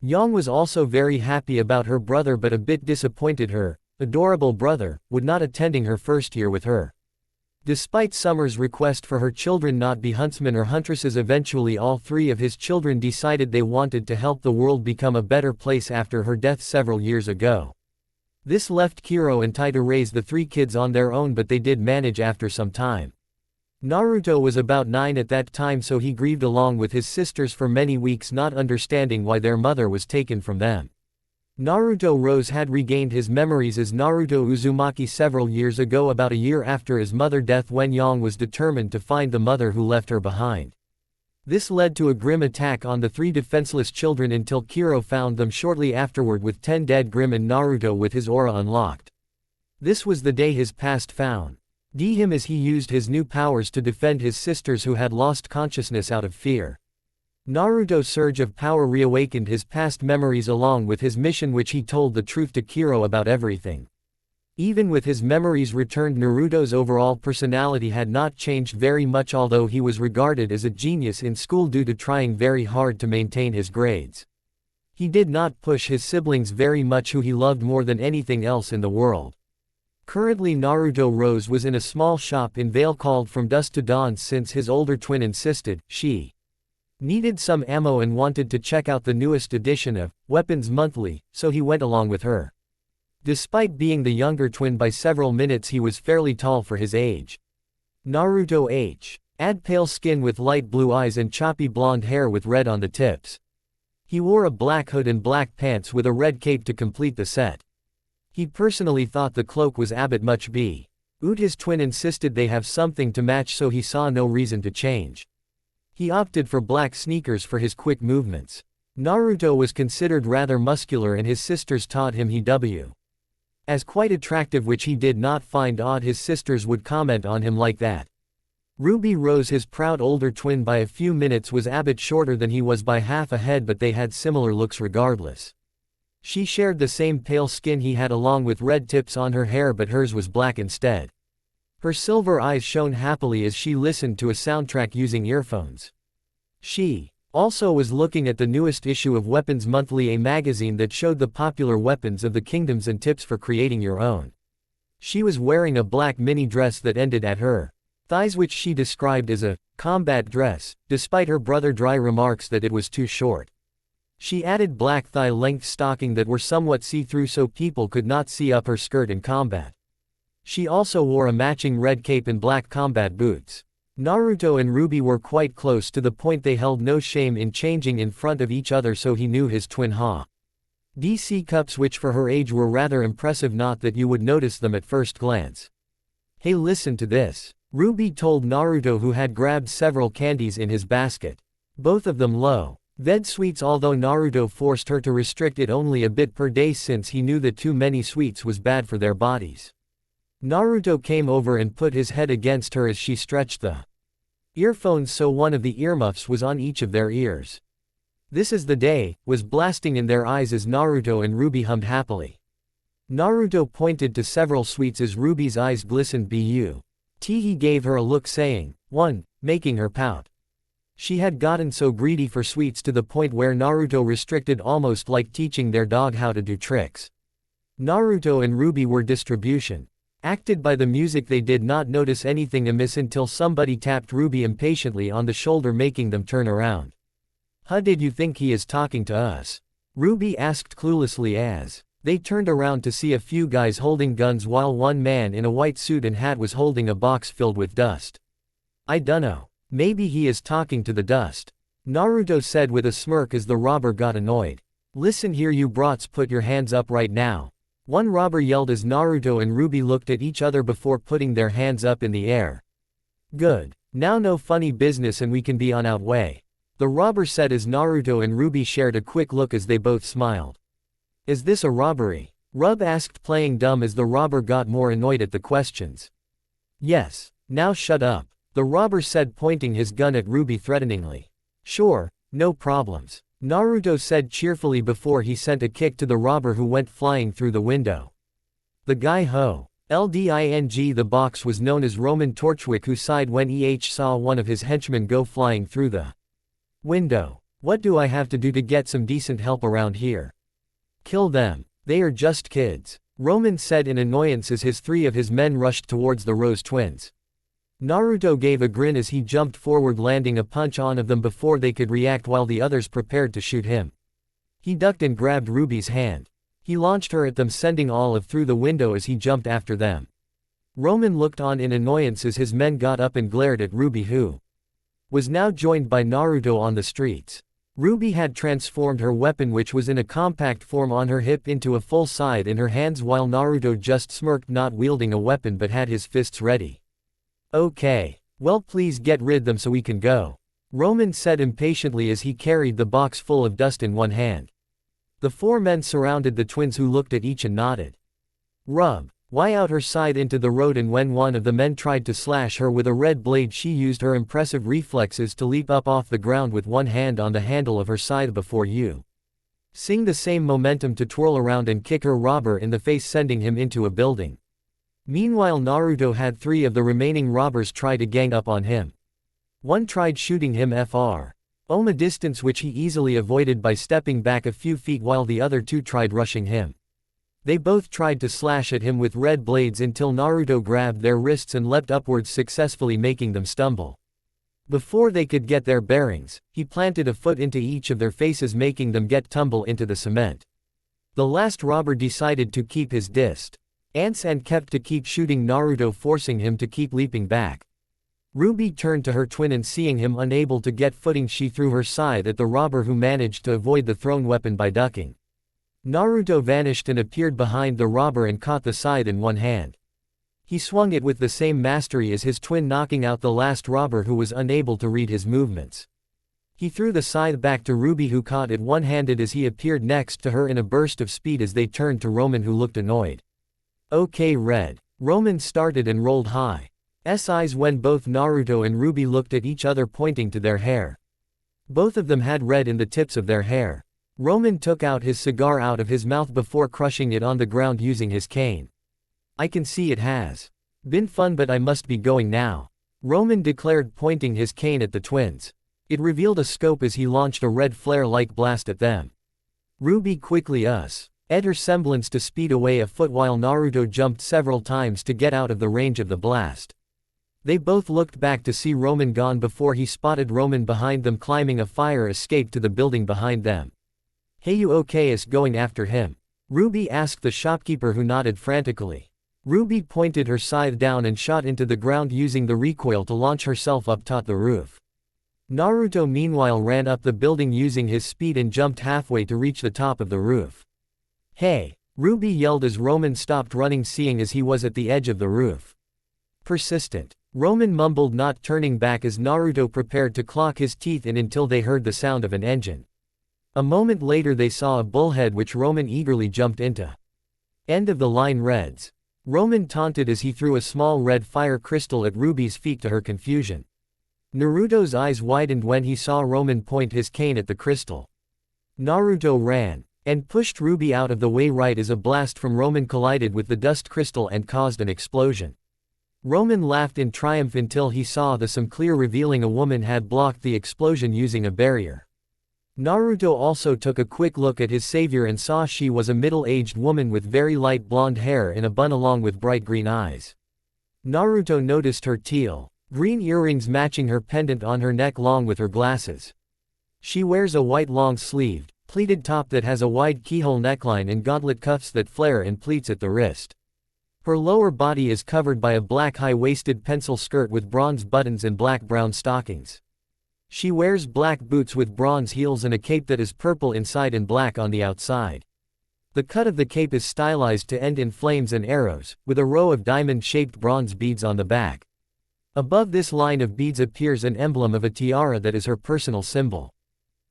Yang was also very happy about her brother but a bit disappointed her adorable brother would not attending her first year with her. Despite Summer's request for her children not be huntsmen or huntresses, eventually all three of his children decided they wanted to help the world become a better place after her death several years ago. This left Kiro and Tai to raise the three kids on their own, but they did manage after some time. Naruto was about 9 at that time, so he grieved along with his sisters for many weeks, not understanding why their mother was taken from them. Naruto Rose had regained his memories as Naruto Uzumaki several years ago, about a year after his mother's death, when Yang was determined to find the mother who left her behind. This led to a grim attack on the three defenseless children until Kiro found them shortly afterward with 10 dead Grim and Naruto with his aura unlocked. This was the day his past found him as he used his new powers to defend his sisters who had lost consciousness out of fear. Naruto's surge of power reawakened his past memories along with his mission, which he told the truth to Kiro about everything. Even with his memories returned, Naruto's overall personality had not changed very much, although he was regarded as a genius in school due to trying very hard to maintain his grades. He did not push his siblings very much, who he loved more than anything else in the world. Currently Naruto Rose was in a small shop in Vale called From Dusk to Dawn, since his older twin insisted she needed some ammo and wanted to check out the newest edition of Weapons Monthly, so he went along with her. Despite being the younger twin by several minutes, he was fairly tall for his age. Naruto had pale skin with light blue eyes and choppy blonde hair with red on the tips. He wore a black hood and black pants with a red cape to complete the set. He personally thought the cloak was a bit much, but his twin insisted they have something to match, so he saw no reason to change. He opted for black sneakers for his quick movements. Naruto was considered rather muscular and his sisters taught him he was as quite attractive, which he did not find odd his sisters would comment on him like that. Ruby Rose, his proud older twin, by a few minutes was a bit shorter than he was by half a head, but they had similar looks regardless. She shared the same pale skin he had along with red tips on her hair, but hers was black instead. Her silver eyes shone happily as she listened to a soundtrack using earphones. She also was looking at the newest issue of Weapons Monthly, a magazine that showed the popular weapons of the kingdoms and tips for creating your own. She was wearing a black mini dress that ended at her thighs, which she described as a combat dress, despite her brother dry remarks that it was too short. She added black thigh-length stocking that were somewhat see-through so people could not see up her skirt in combat. She also wore a matching red cape and black combat boots. Naruto and Ruby were quite close to the point they held no shame in changing in front of each other, so he knew his twin DC cups, which for her age were rather impressive, not that you would notice them at first glance. Hey, listen to this, Ruby told Naruto, who had grabbed several candies in his basket. Both of them low-fat sweets, although Naruto forced her to restrict it only a bit per day since he knew that too many sweets was bad for their bodies. Naruto came over and put his head against her as she stretched the earphones so one of the earmuffs was on each of their ears. This is the day was blasting in their eyes as Naruto and Ruby hummed happily. Naruto pointed to several sweets as Ruby's eyes glistened. He gave her a look saying, "One," making her pout. She had gotten so greedy for sweets to the point where Naruto restricted, almost like teaching their dog how to do tricks. Naruto and Ruby were acted by the music. They did not notice anything amiss until somebody tapped Ruby impatiently on the shoulder, making them turn around. "Huh, did you think he is talking to us?" Ruby asked cluelessly as they turned around to see a few guys holding guns while one man in a white suit and hat was holding a box filled with dust. "I dunno. Maybe he is talking to the dust," Naruto said with a smirk as the robber got annoyed. "Listen here, you brats, put your hands up right now," one robber yelled as Naruto and Ruby looked at each other before putting their hands up in the air. "Good. Now no funny business and we can be on our way," the robber said as Naruto and Ruby shared a quick look as they both smiled. "Is this a robbery?" Rub asked, playing dumb as the robber got more annoyed at the questions. Yes. Now shut up, the robber said, pointing his gun at Ruby threateningly. Sure, no problems, Naruto said cheerfully before he sent a kick to the robber who went flying through the window. The guy ho. LDING. The box was known as Roman Torchwick, who sighed when saw one of his henchmen go flying through the window. What do I have to do to get some decent help around here? Kill them. They are just kids, Roman said in annoyance as three of his men rushed towards the Rose twins. Naruto gave a grin as he jumped forward, landing a punch on of them before they could react while the others prepared to shoot him. He ducked and grabbed Ruby's hand. He launched her at them, sending Olive through the window as he jumped after them. Roman looked on in annoyance as his men got up and glared at Ruby, who was now joined by Naruto on the streets. Ruby had transformed her weapon, which was in a compact form on her hip, into a full scythe in her hands, while Naruto just smirked, not wielding a weapon but had his fists ready. Okay. Well, please get rid of them so we can go, Roman said impatiently as he carried the box full of dust in one hand. The four men surrounded the twins, who looked at each and nodded. Rub. Why out her side into the road, and when one of the men tried to slash her with a red blade, she used her impressive reflexes to leap up off the ground with one hand on the handle of her scythe before using the same momentum to twirl around and kick her robber in the face, sending him into a building. Meanwhile, Naruto had three of the remaining robbers try to gang up on him. One tried shooting him from a distance, which he easily avoided by stepping back a few feet, while the other two tried rushing him. They both tried to slash at him with red blades until Naruto grabbed their wrists and leapt upwards, successfully making them stumble. Before they could get their bearings, he planted a foot into each of their faces, making them get tumble into the cement. The last robber decided to keep his distance and kept to keep shooting Naruto, forcing him to keep leaping back. Ruby turned to her twin, and seeing him unable to get footing, she threw her scythe at the robber, who managed to avoid the thrown weapon by ducking. Naruto vanished and appeared behind the robber and caught the scythe in one hand. He swung it with the same mastery as his twin, knocking out the last robber, who was unable to read his movements. He threw the scythe back to Ruby, who caught it one-handed as he appeared next to her in a burst of speed as they turned to Roman, who looked annoyed. Okay, Red. Roman started and rolled his eyes when both Naruto and Ruby looked at each other, pointing to their hair. Both of them had red in the tips of their hair. Roman took out his cigar out of his mouth before crushing it on the ground using his cane. I can see it has been fun, but I must be going now, Roman declared, pointing his cane at the twins. It revealed a scope as he launched a red flare-like blast at them. Ruby quickly ed her semblance to speed away a foot, while Naruto jumped several times to get out of the range of the blast. They both looked back to see Roman gone before he spotted Roman behind them, climbing a fire escape to the building behind them. Hey, you okay is going after him? Ruby asked the shopkeeper, who nodded frantically. Ruby pointed her scythe down and shot into the ground, using the recoil to launch herself up toward the roof. Naruto meanwhile ran up the building using his speed and jumped halfway to reach the top of the roof. Hey! Ruby yelled as Roman stopped running, seeing as he was at the edge of the roof. Persistent. Roman mumbled, not turning back as Naruto prepared to clock his teeth in until they heard the sound of an engine. A moment later they saw a bullhead, which Roman eagerly jumped into. End of the line, Reds. Roman taunted as he threw a small red fire crystal at Ruby's feet, to her confusion. Naruto's eyes widened when he saw Roman point his cane at the crystal. Naruto ran and pushed Ruby out of the way right as a blast from Roman collided with the dust crystal and caused an explosion. Roman laughed in triumph until he saw some clear, revealing a woman had blocked the explosion using a barrier. Naruto also took a quick look at his savior and saw she was a middle-aged woman with very light blonde hair in a bun along with bright green eyes. Naruto noticed her teal-green earrings matching her pendant on her neck along with her glasses. She wears a white long-sleeved, pleated top that has a wide keyhole neckline and gauntlet cuffs that flare in pleats at the wrist. Her lower body is covered by a black high-waisted pencil skirt with bronze buttons and black-brown stockings. She wears black boots with bronze heels and a cape that is purple inside and black on the outside. The cut of the cape is stylized to end in flames and arrows, with a row of diamond-shaped bronze beads on the back. Above this line of beads appears an emblem of a tiara that is her personal symbol.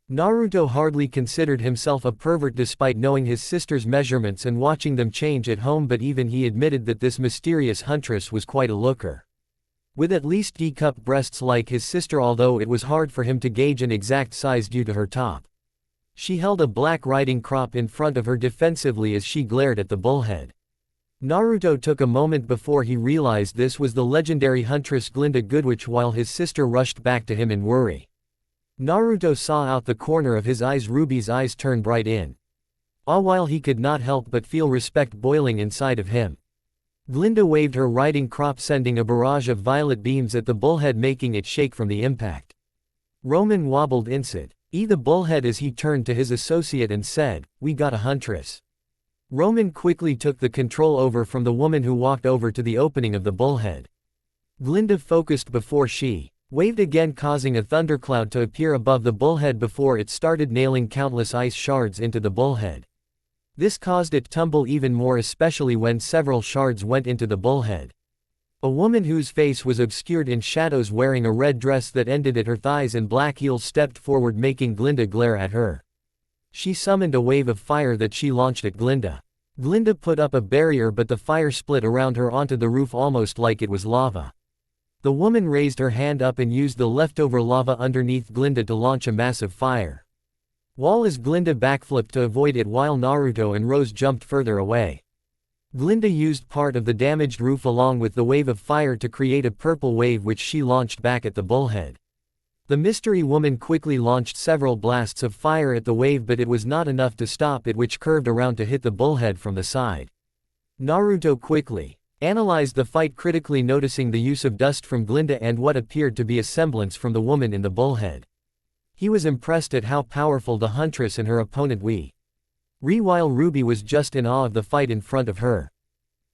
Naruto hardly considered himself a pervert despite knowing his sister's measurements and watching them change at home, but even he admitted that this mysterious huntress was quite a looker. With at least D-cup breasts like his sister, although it was hard for him to gauge an exact size due to her top. She held a black riding crop in front of her defensively as she glared at the bullhead. Naruto took a moment before he realized this was the legendary huntress Glinda Goodwitch, while his sister rushed back to him in worry. Naruto saw out the corner of his eyes Ruby's eyes turn bright in. All while he could not help but feel respect boiling inside of him. Glinda waved her riding crop, sending a barrage of violet beams at the bullhead, making it shake from the impact. Roman wobbled inside the bullhead as he turned to his associate and said, "We got a huntress." Roman quickly took the control over from the woman who walked over to the opening of the bullhead. Glinda focused before she waved again, causing a thundercloud to appear above the bullhead before it started nailing countless ice shards into the bullhead. This caused it tumble even more, especially when several shards went into the bullhead. A woman whose face was obscured in shadows, wearing a red dress that ended at her thighs and black heels, stepped forward, making Glinda glare at her. She summoned a wave of fire that she launched at Glinda. Glinda put up a barrier, but the fire split around her onto the roof almost like it was lava. The woman raised her hand up and used the leftover lava underneath Glinda to launch a massive fire wall as Glinda backflipped to avoid it, while Naruto and Rose jumped further away. Glinda used part of the damaged roof along with the wave of fire to create a purple wave which she launched back at the bullhead. The mystery woman quickly launched several blasts of fire at the wave, but it was not enough to stop it, which curved around to hit the bullhead from the side. Naruto quickly analyzed the fight, critically noticing the use of dust from Glinda and what appeared to be a semblance from the woman in the bullhead. He was impressed at how powerful the huntress and her opponent were, while Ruby was just in awe of the fight in front of her.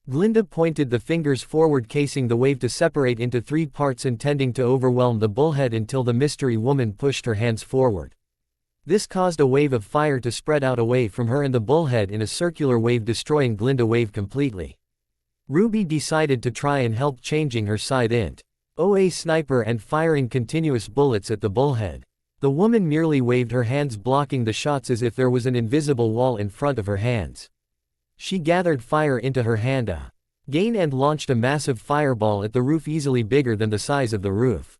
Glinda pointed the fingers forward, casing the wave to separate into 3 parts, intending to overwhelm the bullhead until the mystery woman pushed her hands forward. This caused a wave of fire to spread out away from her and the bullhead in a circular wave, destroying Glinda wave completely. Ruby decided to try and help, changing her side into a sniper and firing continuous bullets at the bullhead. The woman merely waved her hands, blocking the shots as if there was an invisible wall in front of her hands. She gathered fire into her hand again and launched a massive fireball at the roof, easily bigger than the size of the roof.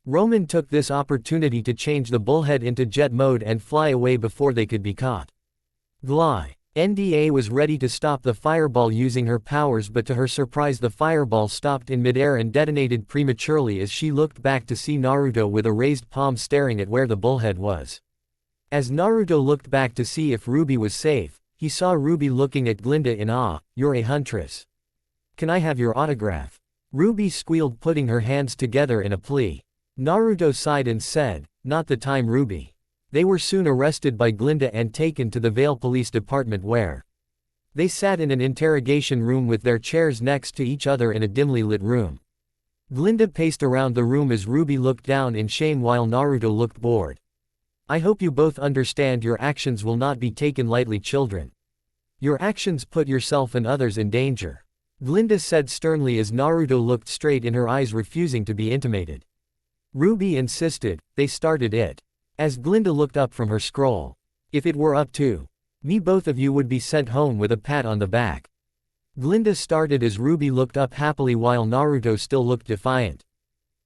Roman took this opportunity to change the bullhead into jet mode and fly away before they could be caught. Glinda was ready to stop the fireball using her powers, but to her surprise the fireball stopped in midair and detonated prematurely as she looked back to see Naruto with a raised palm staring at where the bullhead was. As Naruto looked back to see if Ruby was safe, he saw Ruby looking at Glinda in awe. "You're a huntress. Can I have your autograph?" Ruby squealed, putting her hands together in a plea. Naruto sighed and said, "Not the time, Ruby." They were soon arrested by Glinda and taken to the Vale Police Department, where they sat in an interrogation room with their chairs next to each other in a dimly lit room. Glinda paced around the room as Ruby looked down in shame while Naruto looked bored. "I hope you both understand your actions will not be taken lightly, children. Your actions put yourself and others in danger," Glinda said sternly as Naruto looked straight in her eyes, refusing to be intimidated. Ruby insisted. "They started it." As Glinda looked up from her scroll. "If it were up to me, both of you would be sent home with a pat on the back." Glinda started as Ruby looked up happily while Naruto still looked defiant.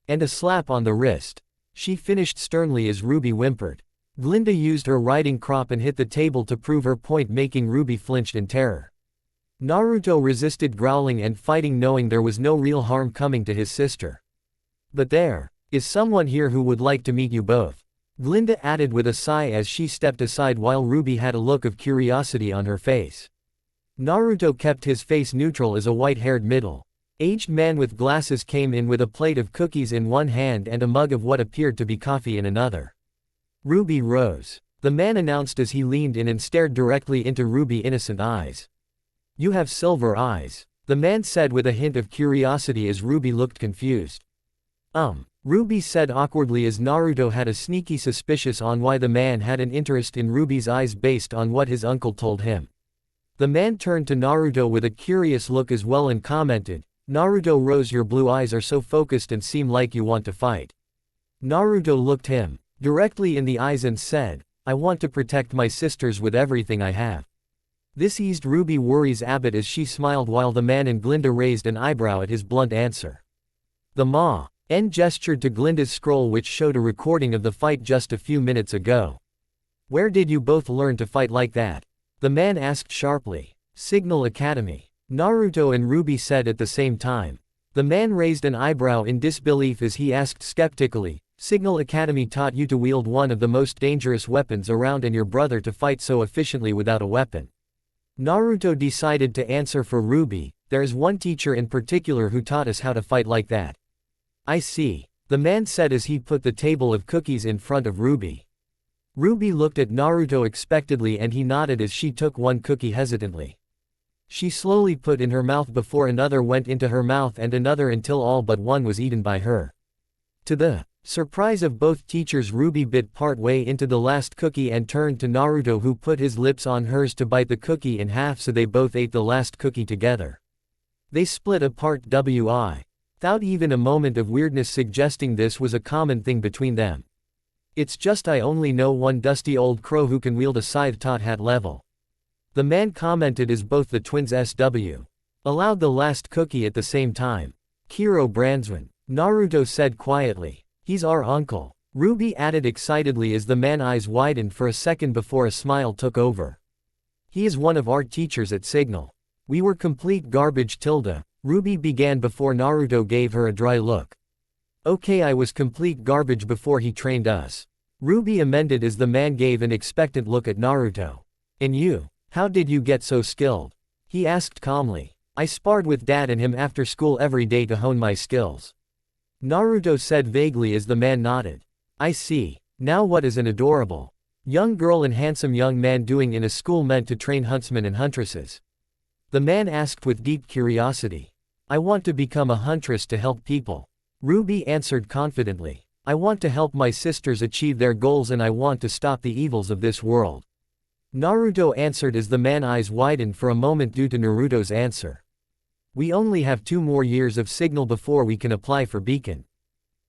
"And a slap on the wrist," she finished sternly as Ruby whimpered. Glinda used her riding crop and hit the table to prove her point, making Ruby flinch in terror. Naruto resisted, growling and fighting, knowing there was no real harm coming to his sister. "But there is someone here who would like to meet you both," Glinda added with a sigh as she stepped aside while Ruby had a look of curiosity on her face. Naruto kept his face neutral as a white-haired middle-aged man with glasses came in with a plate of cookies in one hand and a mug of what appeared to be coffee in another. "Ruby Rose," the man announced as he leaned in and stared directly into Ruby's innocent eyes. "You have silver eyes," the man said with a hint of curiosity as Ruby looked confused. Ruby said awkwardly as Naruto had a sneaky suspicion on why the man had an interest in Ruby's eyes based on what his uncle told him. The man turned to Naruto with a curious look as well and commented, "Naruto Rose, your blue eyes are so focused and seem like you want to fight." Naruto looked him directly in the eyes and said, "I want to protect my sisters with everything I have." This eased Ruby's worries a bit as she smiled while the man and Glinda raised an eyebrow at his blunt answer. The Ma.N gestured to Glinda's scroll which showed a recording of the fight just a few minutes ago. "Where did you both learn to fight like that?" the man asked sharply. "Signal Academy," Naruto and Ruby said at the same time. The man raised an eyebrow in disbelief as he asked skeptically, "Signal Academy taught you to wield one of the most dangerous weapons around and your brother to fight so efficiently without a weapon?" Naruto decided to answer for Ruby. "There is one teacher in particular who taught us how to fight like that." "I see," the man said as he put the table of cookies in front of Ruby. Ruby looked at Naruto expectantly and he nodded as she took one cookie hesitantly. She slowly put in her mouth before another went into her mouth and another until all but one was eaten by her. To the surprise of both teachers, Ruby bit part way into the last cookie and turned to Naruto, who put his lips on hers to bite the cookie in half, so they both ate the last cookie together. They split apart without even a moment of weirdness, suggesting this was a common thing between them. "It's just I only know one dusty old crow who can wield a scythe tot hat level," the man commented as both the twins allowed the last cookie at the same time. "Kiro Bransman," Naruto said quietly. "He's our uncle," Ruby added excitedly as the man's eyes widened for a second before a smile took over. "He is one of our teachers at Signal. We were complete garbage Ruby began before Naruto gave her a dry look. "Okay, I was complete garbage before he trained us," Ruby amended as the man gave an expectant look at Naruto. "And you? How did you get so skilled?" he asked calmly. "I sparred with Dad and him after school every day to hone my skills," Naruto said vaguely as the man nodded. "I see. Now what is an adorable young girl and handsome young man doing in a school meant to train huntsmen and huntresses?" the man asked with deep curiosity. "I want to become a huntress to help people," Ruby answered confidently. "I want to help my sisters achieve their goals and I want to stop the evils of this world," Naruto answered as the man's eyes widened for a moment due to Naruto's answer. "We only have 2 more years of Signal before we can apply for Beacon.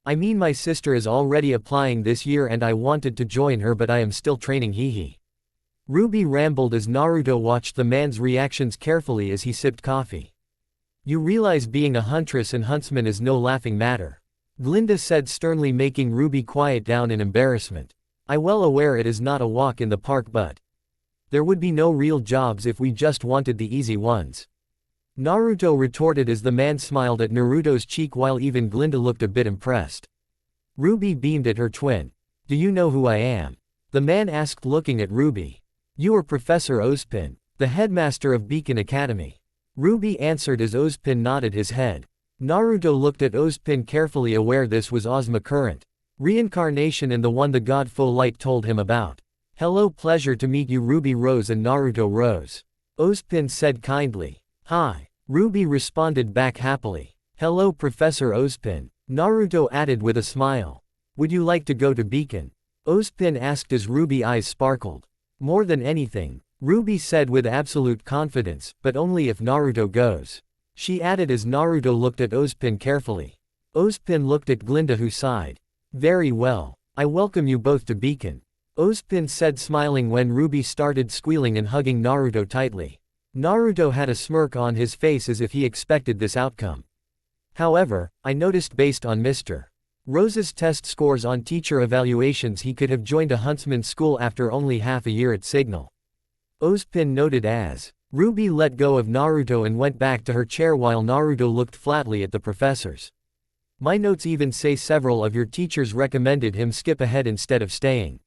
I mean, my sister is already applying this year and I wanted to join her, but I am still training, hehe." Ruby rambled as Naruto watched the man's reactions carefully as he sipped coffee. "You realize being a huntress and huntsman is no laughing matter," Glinda said sternly, making Ruby quiet down in embarrassment. "I'm well aware it is not a walk in the park, but there would be no real jobs if we just wanted the easy ones," Naruto retorted as the man smiled at Naruto's cheek while even Glinda looked a bit impressed. Ruby beamed at her twin. "Do you know who I am?" the man asked, looking at Ruby. "You are Professor Ozpin, the headmaster of Beacon Academy," Ruby answered as Ozpin nodded his head. Naruto looked at Ozpin carefully, aware this was Ozma current reincarnation and the one the god Fo Light told him about. "Hello, pleasure to meet you," Ruby rose and Naruto rose. Ozpin said kindly. "Hi," Ruby responded back happily. "Hello, Professor Ozpin," Naruto added with a smile. "Would you like to go to Beacon?" Ozpin asked as Ruby's eyes sparkled. "More than anything," Ruby said with absolute confidence, "but only if Naruto goes," she added as Naruto looked at Ozpin carefully. Ozpin looked at Glinda, who sighed. "Very well. I welcome you both to Beacon," Ozpin said, smiling when Ruby started squealing and hugging Naruto tightly. Naruto had a smirk on his face as if he expected this outcome. "However, I noticed based on Mr. Rose's test scores on teacher evaluations he could have joined a huntsman's school after only half a year at Signal," Ozpin noted as Ruby let go of Naruto and went back to her chair while Naruto looked flatly at the professors. "My notes even say several of your teachers recommended him skip ahead instead of staying.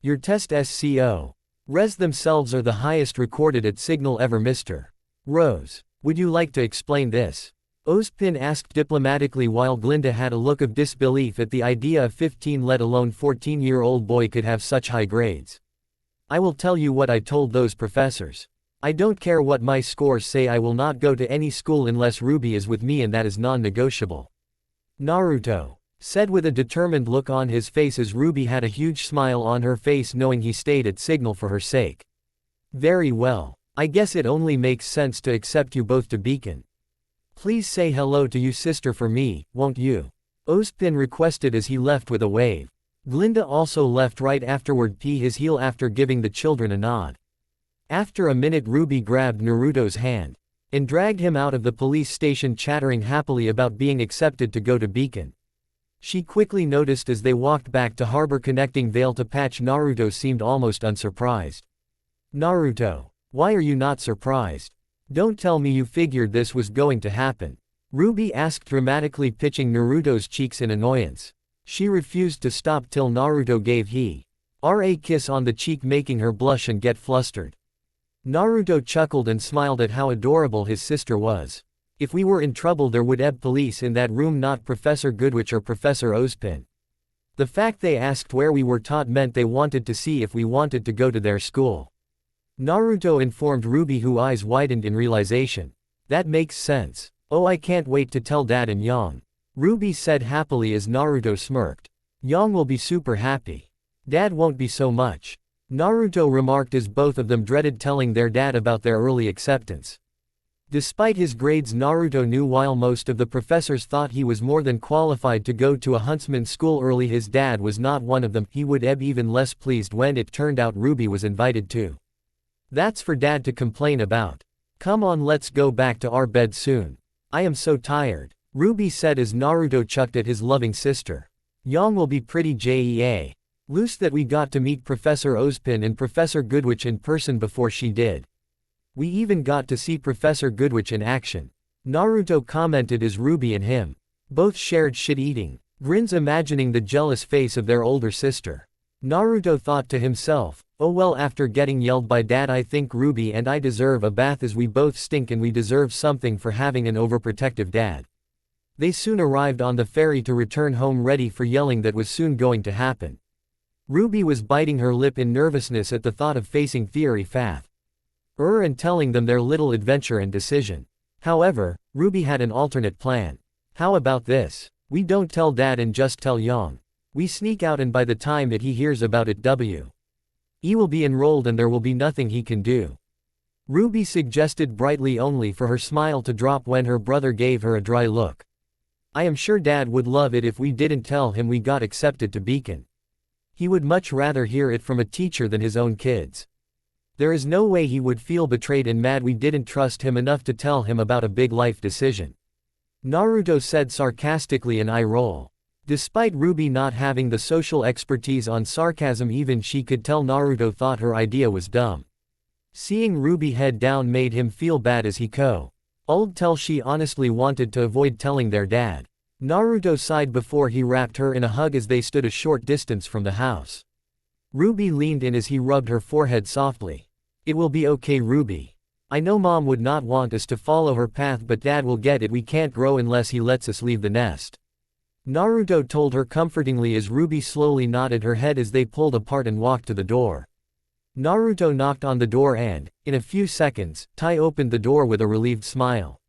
Your test scores themselves are the highest recorded at Signal ever, Mr. Rose. Would you like to explain this?" Ozpin asked diplomatically while Glinda had a look of disbelief at the idea a 15 let alone 14-year-old boy could have such high grades. "I will tell you what I told those professors. I don't care what my scores say, I will not go to any school unless Ruby is with me, and that is non-negotiable," Naruto said with a determined look on his face as Ruby had a huge smile on her face knowing he stayed at Signal for her sake. "Very well. I guess it only makes sense to accept you both to Beacon. Please say hello to your sister for me, won't you?" Ozpin requested as he left with a wave. Glinda also left right afterward his heel after giving the children a nod. After a minute Ruby grabbed Naruto's hand and dragged him out of the police station chattering happily about being accepted to go to Beacon. She quickly noticed as they walked back to harbor connecting Vale to Patch Naruto seemed almost unsurprised. Naruto, why are you not surprised? Don't tell me you figured this was going to happen. Ruby asked dramatically pitching Naruto's cheeks in annoyance. She refused to stop till Naruto gave a kiss on the cheek making her blush and get flustered. Naruto chuckled and smiled at how adorable his sister was. If we were in trouble there would be police in that room, not Professor Goodwitch or Professor Ozpin. The fact they asked where we were taught meant they wanted to see if we wanted to go to their school. Naruto informed Ruby, whose eyes widened in realization. That makes sense. Oh, I can't wait to tell Dad and Yang. Ruby said happily as Naruto smirked. Yang will be super happy. Dad won't be so much. Naruto remarked as both of them dreaded telling their dad about their early acceptance. Despite his grades, Naruto knew while most of the professors thought he was more than qualified to go to a huntsman's school early, his dad was not one of them. He would be even less pleased when it turned out Ruby was invited too. That's for Dad to complain about. Come on, let's go back to our bed soon. I am so tired, Ruby said as Naruto chucked at his loving sister. Yang will be pretty loose that we got to meet Professor Ozpin and Professor Goodwitch in person before she did. We even got to see Professor Goodwitch in action. Naruto commented as Ruby and him both shared shit-eating grins, imagining the jealous face of their older sister. Naruto thought to himself, oh well, after getting yelled by Dad I think Ruby and I deserve a bath as we both stink and we deserve something for having an overprotective dad. They soon arrived on the ferry to return home, ready for yelling that was soon going to happen. Ruby was biting her lip in nervousness at the thought of facing Theory Fath and telling them their little adventure and decision. However, Ruby had an alternate plan. How about this? We don't tell Dad and just tell Yang. We sneak out and by the time that he hears about it he will be enrolled and there will be nothing he can do. Ruby suggested brightly, only for her smile to drop when her brother gave her a dry look. I am sure Dad would love it if we didn't tell him we got accepted to Beacon. He would much rather hear it from a teacher than his own kids. There is no way he would feel betrayed and mad we didn't trust him enough to tell him about a big life decision. Naruto said sarcastically, an eye roll. Despite Ruby not having the social expertise on sarcasm, even she could tell Naruto thought her idea was dumb. Seeing Ruby head down made him feel bad as he could tell she honestly wanted to avoid telling their dad. Naruto sighed before he wrapped her in a hug as they stood a short distance from the house. Ruby leaned in as he rubbed her forehead softly. It will be okay, Ruby. I know Mom would not want us to follow her path, but Dad will get it. We can't grow unless he lets us leave the nest. Naruto told her comfortingly as Ruby slowly nodded her head as they pulled apart and walked to the door. Naruto knocked on the door and, in a few seconds, Tai opened the door with a relieved smile.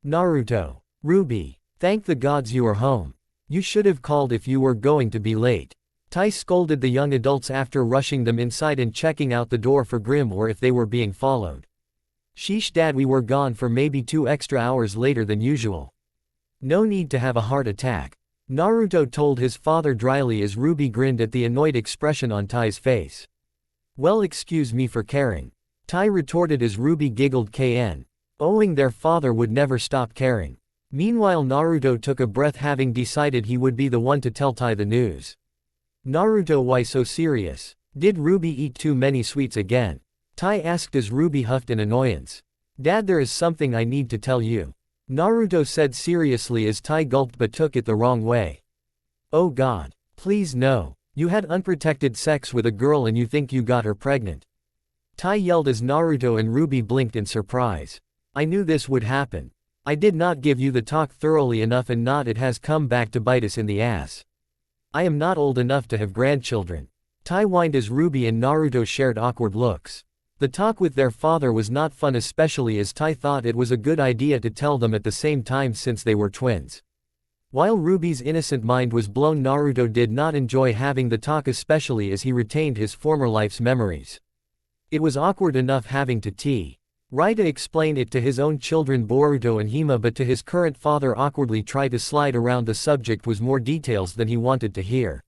Naruto. Ruby. Thank the gods you are home. You should have called if you were going to be late. Tai scolded the young adults after rushing them inside and checking out the door for Grim or if they were being followed. Sheesh Dad, we were gone for maybe 2 extra hours later than usual. No need to have a heart attack. Naruto told his father dryly as Ruby grinned at the annoyed expression on Tai's face. Well, excuse me for caring. Tai retorted as Ruby giggled, owing their father would never stop caring. Meanwhile Naruto took a breath, having decided he would be the one to tell Tai the news. Naruto, why so serious? Did Ruby eat too many sweets again? Tai asked as Ruby huffed in annoyance. Dad, there is something I need to tell you. Naruto said seriously as Tai gulped but took it the wrong way. Oh God. Please no. You had unprotected sex with a girl and you think you got her pregnant. Tai yelled as Naruto and Ruby blinked in surprise. I knew this would happen. I did not give you the talk thoroughly enough and not it has come back to bite us in the ass. I am not old enough to have grandchildren. Tai whined as Ruby and Naruto shared awkward looks. The talk with their father was not fun, especially as Tai thought it was a good idea to tell them at the same time since they were twins. While Ruby's innocent mind was blown, Naruto did not enjoy having the talk, especially as he retained his former life's memories. It was awkward enough having to try to explain it to his own children Boruto and Hima, but to his current father awkwardly try to slide around the subject was more details than he wanted to hear.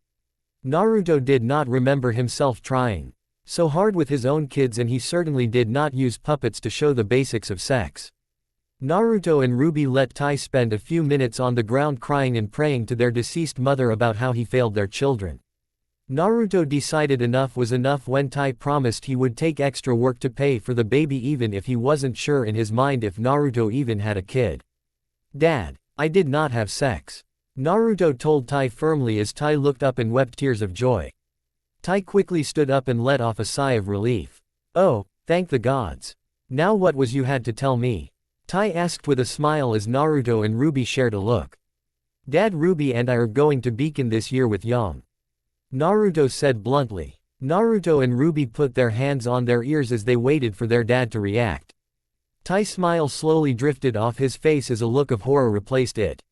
Naruto did not remember himself trying so hard with his own kids, and he certainly did not use puppets to show the basics of sex. Naruto and Ruby let Tai spend a few minutes on the ground crying and praying to their deceased mother about how he failed their children. Naruto decided enough was enough when Tai promised he would take extra work to pay for the baby even if he wasn't sure in his mind if Naruto even had a kid. "Dad, I did not have sex," Naruto told Tai firmly as Tai looked up and wept tears of joy. Tai quickly stood up and let off a sigh of relief. "Oh, thank the gods. Now what was you had to tell me?" Tai asked with a smile as Naruto and Ruby shared a look. "Dad, Ruby and I are going to Beacon this year with Yang," Naruto said bluntly. Naruto and Ruby put their hands on their ears as they waited for their dad to react. Tai's smile slowly drifted off his face as a look of horror replaced it.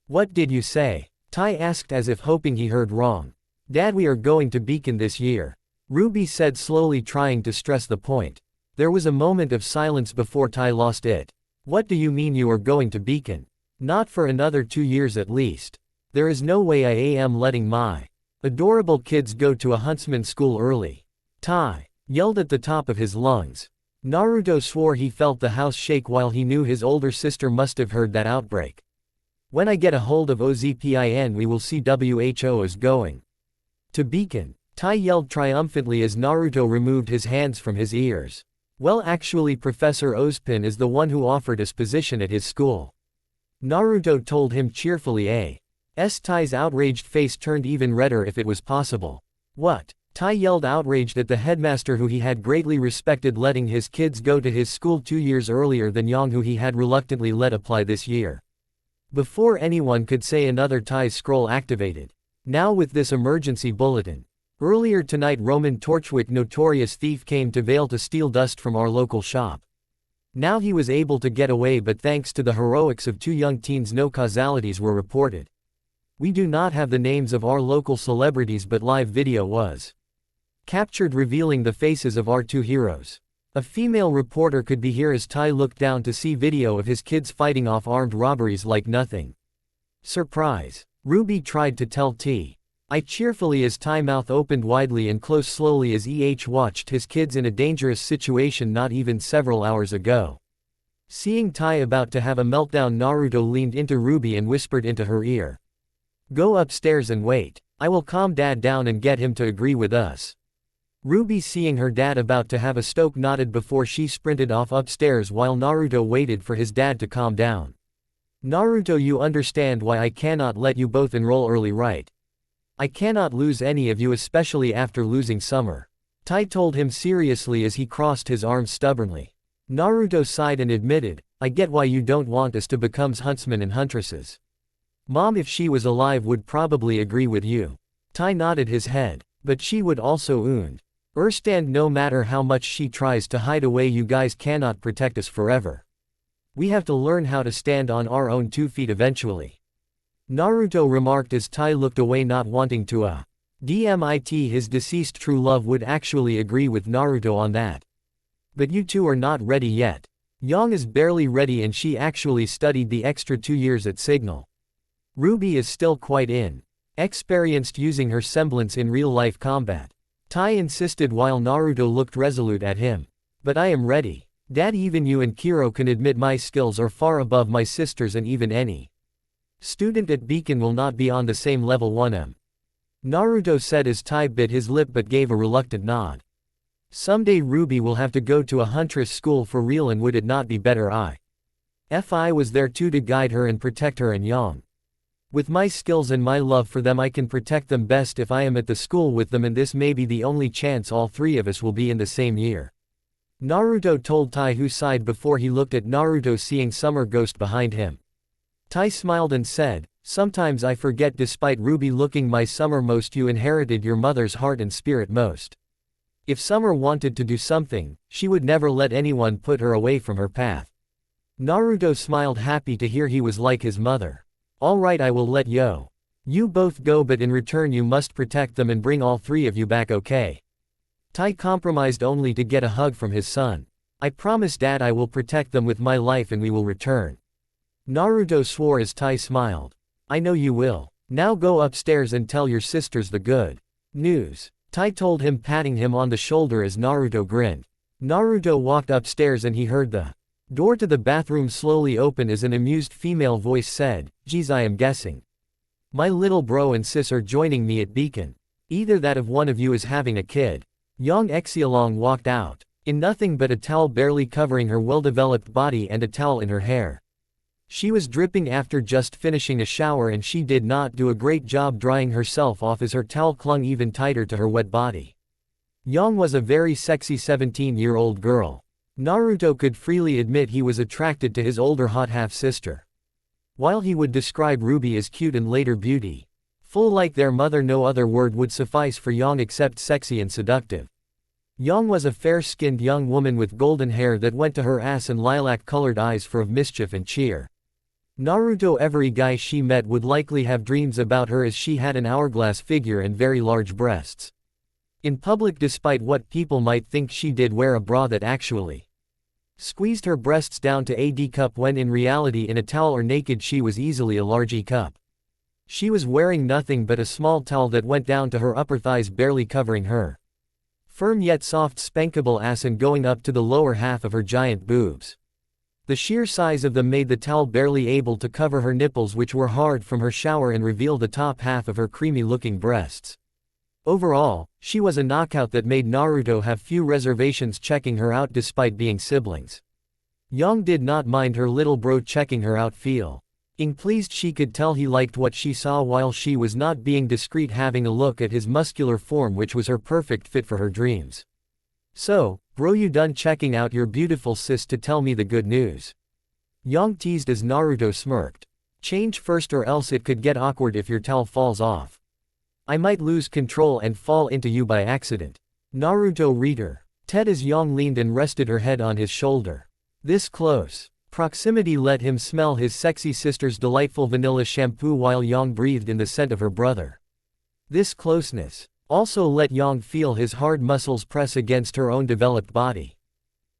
"What did you say?" Tai asked as if hoping he heard wrong. "Dad, we are going to Beacon this year," Ruby said slowly, trying to stress the point. There was a moment of silence before Tai lost it. "What do you mean you are going to Beacon? Not for another 2 years at least. There is no way I am letting my adorable kids go to a huntsman school early," Tai yelled at the top of his lungs. Naruto swore he felt the house shake while he knew his older sister must have heard that outbreak. "When I get a hold of Ozpin we will see who is going to Beacon," Tai yelled triumphantly as Naruto removed his hands from his ears. "Well, actually Professor Ozpin is the one who offered us position at his school," Naruto told him cheerfully. Tai's outraged face turned even redder if it was possible. "What?" Tai yelled, outraged at the headmaster who he had greatly respected letting his kids go to his school 2 years earlier than Yang, who he had reluctantly let apply this year. Before anyone could say another, Tai's scroll activated. Now with this emergency bulletin. Earlier tonight Roman Torchwick, notorious thief, came to Vale to steal dust from our local shop. Now he was able to get away, but thanks to the heroics of 2 young teens no causalities were reported. We do not have the names of our local celebrities, but live video was captured revealing the faces of our 2 heroes. A female reporter could be here as Tai looked down to see video of his kids fighting off armed robberies like nothing. "Surprise," Ruby tried to tell I cheerfully as Tai mouth opened widely and closed slowly as watched his kids in a dangerous situation not even several hours ago. Seeing Tai about to have a meltdown, Naruto leaned into Ruby and whispered into her ear. "Go upstairs and wait. I will calm Dad down and get him to agree with us." Ruby, seeing her dad about to have a stroke, nodded before she sprinted off upstairs while Naruto waited for his dad to calm down. "Naruto, you understand why I cannot let you both enroll early, right? I cannot lose any of you, especially after losing Summer," Tai told him seriously as he crossed his arms stubbornly. Naruto sighed and admitted, "I get why you don't want us to become huntsmen and huntresses. Mom, if she was alive, would probably agree with you." Tai nodded his head. "But she would also understand no matter how much she tries to hide away, you guys cannot protect us forever. We have to learn how to stand on our own 2 feet eventually," Naruto remarked as Tai looked away, not wanting to admit his deceased true love would actually agree with Naruto on that. "But you 2 are not ready yet. Yang is barely ready and she actually studied the extra 2 years at Signal. Ruby is still quite inexperienced using her semblance in real-life combat," Tai insisted while Naruto looked resolute at him. "But I am ready. Dad, even you and Kiro can admit my skills are far above my sisters, and even any student at Beacon will not be on the same level 1M. Naruto said as Tai bit his lip but gave a reluctant nod. "Someday Ruby will have to go to a huntress school for real, and would it not be better if I was there too to guide her and protect her and Yang? With my skills and my love for them, I can protect them best if I am at the school with them, and this may be the only chance all 3 of us will be in the same year," Naruto told Tai, who sighed before he looked at Naruto, seeing Summer Ghost behind him. Tai smiled and said, "Sometimes I forget, despite Ruby looking my Summer most, you inherited your mother's heart and spirit most. If Summer wanted to do something, she would never let anyone put her away from her path." Naruto smiled, happy to hear he was like his mother. "All right, I will let you both go, but in return you must protect them and bring all 3 of you back, okay?" Tai compromised only to get a hug from his son. "I promise, Dad, I will protect them with my life and we will return." Naruto swore as Tai smiled. "I know you will. Now go upstairs and tell your sisters the good News. Tai told him, patting him on the shoulder as Naruto grinned. Naruto walked upstairs and he heard the door to the bathroom slowly open as an amused female voice said, "Geez, I am guessing my little bro and sis are joining me at Beacon. Either that of one of you is having a kid." Yang Xiaolong walked out, in nothing but a towel barely covering her well-developed body and a towel in her hair. She was dripping after just finishing a shower and she did not do a great job drying herself off as her towel clung even tighter to her wet body. Yang was a very sexy 17-year-old girl. Naruto could freely admit he was attracted to his older hot half-sister. While he would describe Ruby as cute and later beauty, full like their mother, no other word would suffice for Yang except sexy and seductive. Yang was a fair-skinned young woman with golden hair that went to her ass and lilac-colored eyes full of mischief and cheer. Naruto, every guy she met would likely have dreams about her as she had an hourglass figure and very large breasts. In public, despite what people might think, she did wear a bra that actually squeezed her breasts down to a D cup when in reality in a towel or naked she was easily a large E cup. She was wearing nothing but a small towel that went down to her upper thighs, barely covering her firm yet soft spankable ass and going up to the lower half of her giant boobs. The sheer size of them made the towel barely able to cover her nipples, which were hard from her shower, and reveal the top half of her creamy-looking breasts. Overall, she was a knockout that made Naruto have few reservations checking her out despite being siblings. Yang did not mind her little bro checking her out, feeling pleased. She could tell he liked what she saw while she was not being discreet, having a look at his muscular form, which was her perfect fit for her dreams. "So, bro, you done checking out your beautiful sis to tell me the good news?" Yang teased as Naruto smirked. "Change first or else it could get awkward if your towel falls off. I might lose control and fall into you by accident." Naruto reader. Ted as Yang leaned and rested her head on his shoulder. This close proximity let him smell his sexy sister's delightful vanilla shampoo while Yang breathed in the scent of her brother. This closeness also let Yang feel his hard muscles press against her own developed body.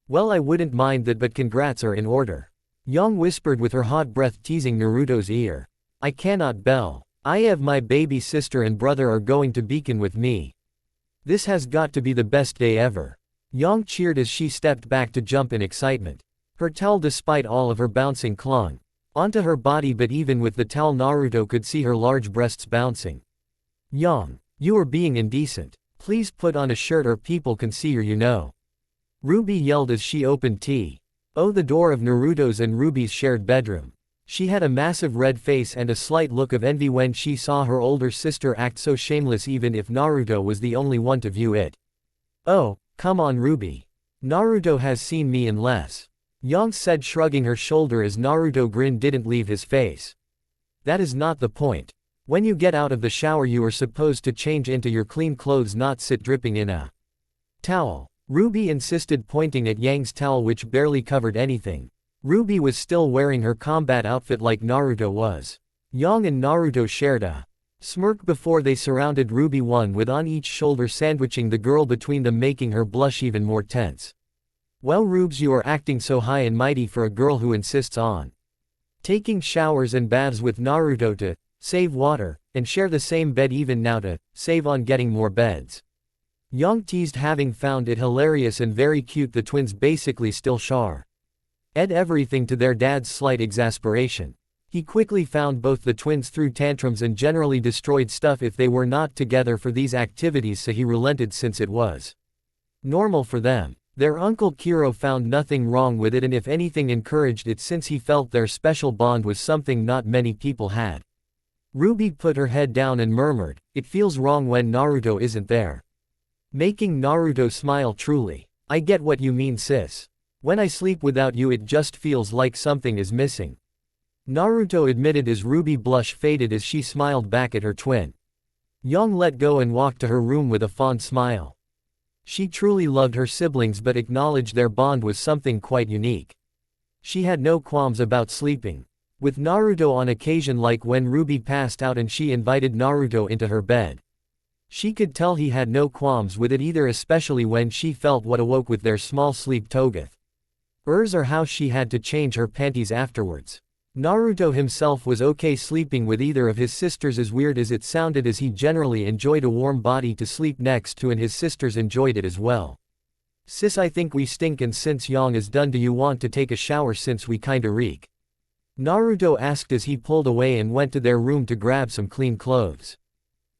"Well, I wouldn't mind that, but congrats are in order," Yang whispered with her hot breath teasing Naruto's ear. "I cannot bell. I have my baby sister and brother are going to Beacon with me. This has got to be the best day ever." Yang cheered as she stepped back to jump in excitement. Her towel, despite all of her bouncing, clung onto her body, but even with the towel Naruto could see her large breasts bouncing. "Yang, you are being indecent. Please put on a shirt or people can see you know." Ruby yelled as she opened the door of Naruto's and Ruby's shared bedroom. She had a massive red face and a slight look of envy when she saw her older sister act so shameless, even if Naruto was the only one to view it. "Oh, come on, Ruby. Naruto has seen me in less," Yang said, shrugging her shoulder as Naruto grin didn't leave his face. "That is not the point. When you get out of the shower you are supposed to change into your clean clothes, not sit dripping in a towel," Ruby insisted, pointing at Yang's towel which barely covered anything. Ruby was still wearing her combat outfit like Naruto was. Yang and Naruto shared a smirk before they surrounded Ruby, one with on each shoulder, sandwiching the girl between them, making her blush even more tense. "Well, Rubes, you are acting so high and mighty for a girl who insists on taking showers and baths with Naruto to save water, and share the same bed even now to save on getting more beds." Yang teased, having found it hilarious and very cute the twins basically still ed everything to their dad's slight exasperation. He quickly found both the twins threw tantrums and generally destroyed stuff if they were not together for these activities, so he relented since it was normal for them. Their uncle Kiro found nothing wrong with it and if anything encouraged it, since he felt their special bond was something not many people had. Ruby put her head down and murmured, "It feels wrong when Naruto isn't there," making Naruto smile. "Truly. I get what you mean, sis. When I sleep without you it just feels like something is missing," Naruto admitted as Ruby blush faded as she smiled back at her twin. Yang let go and walked to her room with a fond smile. She truly loved her siblings but acknowledged their bond was something quite unique. She had no qualms about sleeping with Naruto on occasion, like when Ruby passed out and she invited Naruto into her bed. She could tell he had no qualms with it either, especially when she felt what awoke with their small sleep together. Or how she had to change her panties afterwards. Naruto himself was okay sleeping with either of his sisters, as weird as it sounded, as he generally enjoyed a warm body to sleep next to, and his sisters enjoyed it as well. Sis, I think we stink, and since Yang is done, do you want to take a shower since we kinda reek? Naruto asked as he pulled away and went to their room to grab some clean clothes.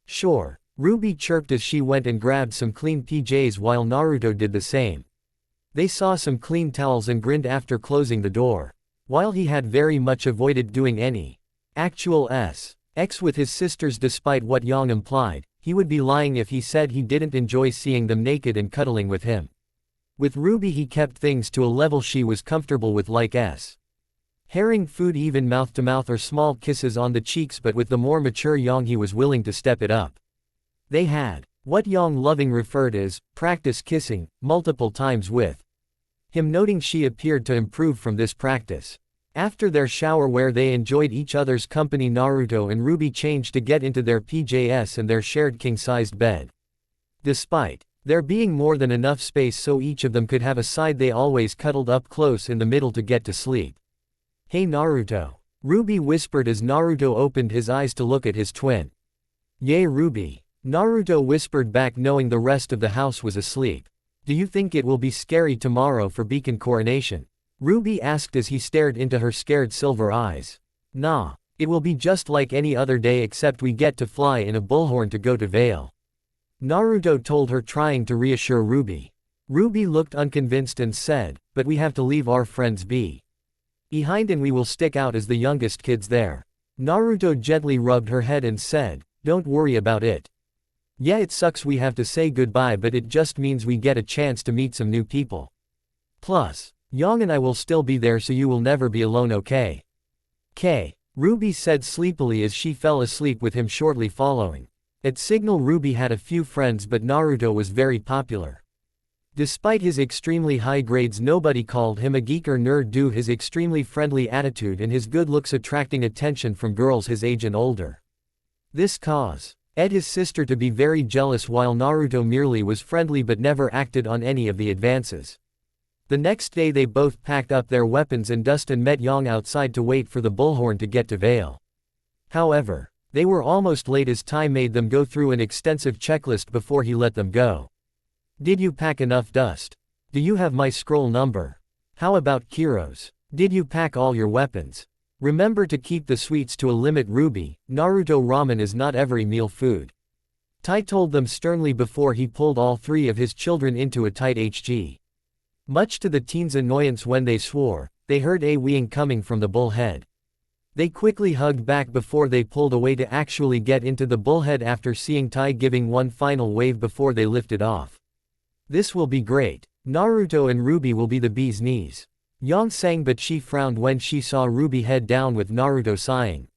Sure, Ruby chirped as she went and grabbed some clean PJs while Naruto did the same. They saw some clean towels and grinned after closing the door. While he had very much avoided doing any actual sex with his sisters despite what Yang implied, he would be lying if he said he didn't enjoy seeing them naked and cuddling with him. With Ruby he kept things to a level she was comfortable with, like herring food, even mouth-to-mouth or small kisses on the cheeks, but with the more mature Yang he was willing to step it up. They had what Yang loving referred as practice kissing multiple times with him, noting she appeared to improve from this practice. After their shower where they enjoyed each other's company, Naruto and Ruby changed to get into their PJs and their shared king-sized bed. Despite there being more than enough space so each of them could have a side, they always cuddled up close in the middle to get to sleep. Hey Naruto, Ruby whispered as Naruto opened his eyes to look at his twin. Yay Ruby, Naruto whispered back, knowing the rest of the house was asleep. Do you think it will be scary tomorrow for Beacon coronation? Ruby asked as he stared into her scared silver eyes. Nah, it will be just like any other day, except we get to fly in a bullhorn to go to Vale. Naruto told her, trying to reassure Ruby. Ruby looked unconvinced and said, but we have to leave our friends behind and we will stick out as the youngest kids there. Naruto gently rubbed her head and said, don't worry about it. Yeah, it sucks we have to say goodbye, but it just means we get a chance to meet some new people. Plus, Yang and I will still be there, so you will never be alone, okay? Ruby said sleepily as she fell asleep with him shortly following. At Signal, Ruby had a few friends, but Naruto was very popular. Despite his extremely high grades, nobody called him a geek or nerd due his extremely friendly attitude and his good looks attracting attention from girls his age and older. This caused his sister to be very jealous, while Naruto merely was friendly but never acted on any of the advances. The next day they both packed up their weapons and Dustin met Yang outside to wait for the bullhorn to get to Vale. However, they were almost late as Tai made them go through an extensive checklist before he let them go. Did you pack enough dust? Do you have my scroll number? How about Kiro's? Did you pack all your weapons? Remember to keep the sweets to a limit, Ruby. Naruto, ramen is not every meal food. Tai told them sternly before he pulled all three of his children into a tight HG. Much to the teens' annoyance when they swore, they heard a weeing coming from the bullhead. They quickly hugged back before they pulled away to actually get into the bullhead after seeing Tai giving one final wave before they lifted off. This will be great. Naruto and Ruby will be the bee's knees. Yang sang, but she frowned when she saw Ruby head down with Naruto sighing.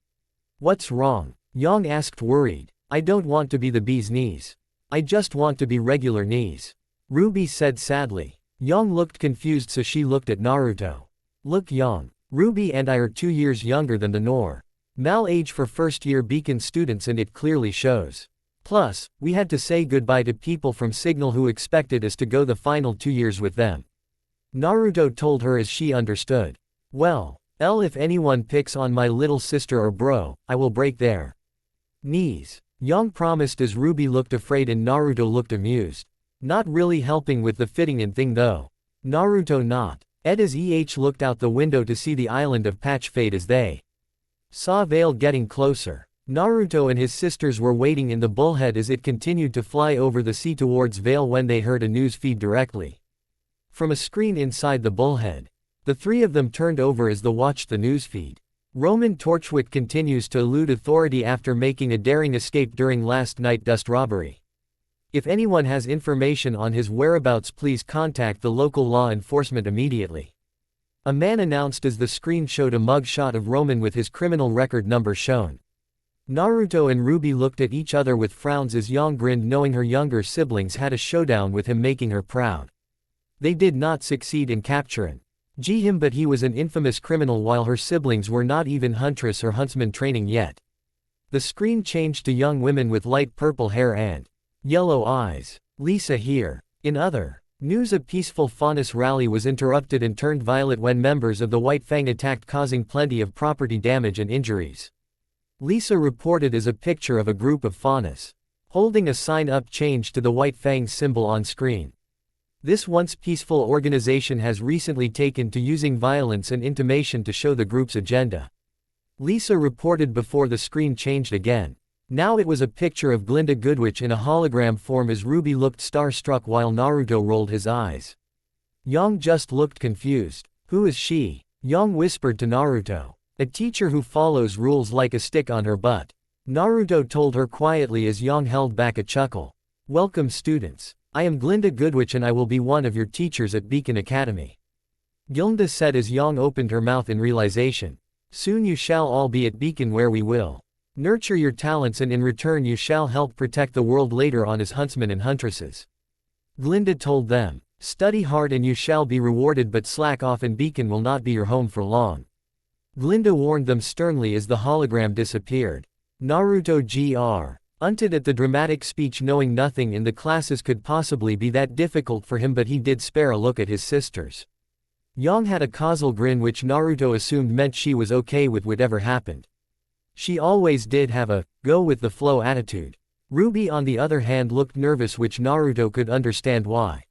What's wrong? Yang asked, worried. I don't want to be the bee's knees. I just want to be regular knees. Ruby said sadly. Yang looked confused, so she looked at Naruto. Look, Yang. Ruby and I are 2 years younger than the normal age for first-year Beacon students, and it clearly shows. Plus, we had to say goodbye to people from Signal who expected us to go the final 2 years with them. Naruto told her as she understood. Well, if anyone picks on my little sister or bro, I will break their knees. Yang promised as Ruby looked afraid and Naruto looked amused. Not really helping with the fitting in thing though. Naruto not. As looked out the window to see the island of Patch fade as they saw Vale getting closer. Naruto and his sisters were waiting in the bullhead as it continued to fly over the sea towards Vale when they heard a news feed directly from a screen inside the bullhead. The three of them turned over as they watched the newsfeed. Roman Torchwick continues to elude authority after making a daring escape during last night's dust robbery. If anyone has information on his whereabouts, please contact the local law enforcement immediately. A man announced as the screen showed a mug shot of Roman with his criminal record number shown. Naruto and Ruby looked at each other with frowns as Yang grinned, knowing her younger siblings had a showdown with him, making her proud. They did not succeed in capturing him, but he was an infamous criminal, while her siblings were not even huntress or huntsman training yet. The screen changed to young women with light purple hair and yellow eyes. Lisa here. In other News: a peaceful Faunus rally was interrupted and turned violent when members of the White Fang attacked, causing plenty of property damage and injuries. Lisa reported as a picture of a group of Faunus holding a sign up changed to the White Fang symbol on screen. This once peaceful organization has recently taken to using violence and intimidation to show the group's agenda. Lisa reported before the screen changed again. Now it was a picture of Glinda Goodwitch in a hologram form as Ruby looked starstruck while Naruto rolled his eyes. Yang just looked confused. Who is she? Yang whispered to Naruto. A teacher who follows rules like a stick on her butt. Naruto told her quietly as Yang held back a chuckle. Welcome students. I am Glinda Goodwitch and I will be one of your teachers at Beacon Academy. Glinda said as Yang opened her mouth in realization. Soon you shall all be at Beacon where we will nurture your talents and in return you shall help protect the world later on as huntsmen and huntresses. Glinda told them. Study hard and you shall be rewarded, but slack off and Beacon will not be your home for long. Glinda warned them sternly as the hologram disappeared. Naruto Gr. Unted at the dramatic speech, knowing nothing in the classes could possibly be that difficult for him, but he did spare a look at his sisters. Yang had a causal grin which Naruto assumed meant she was okay with whatever happened. She always did have a go-with-the-flow attitude. Ruby on the other hand looked nervous, which Naruto could understand why.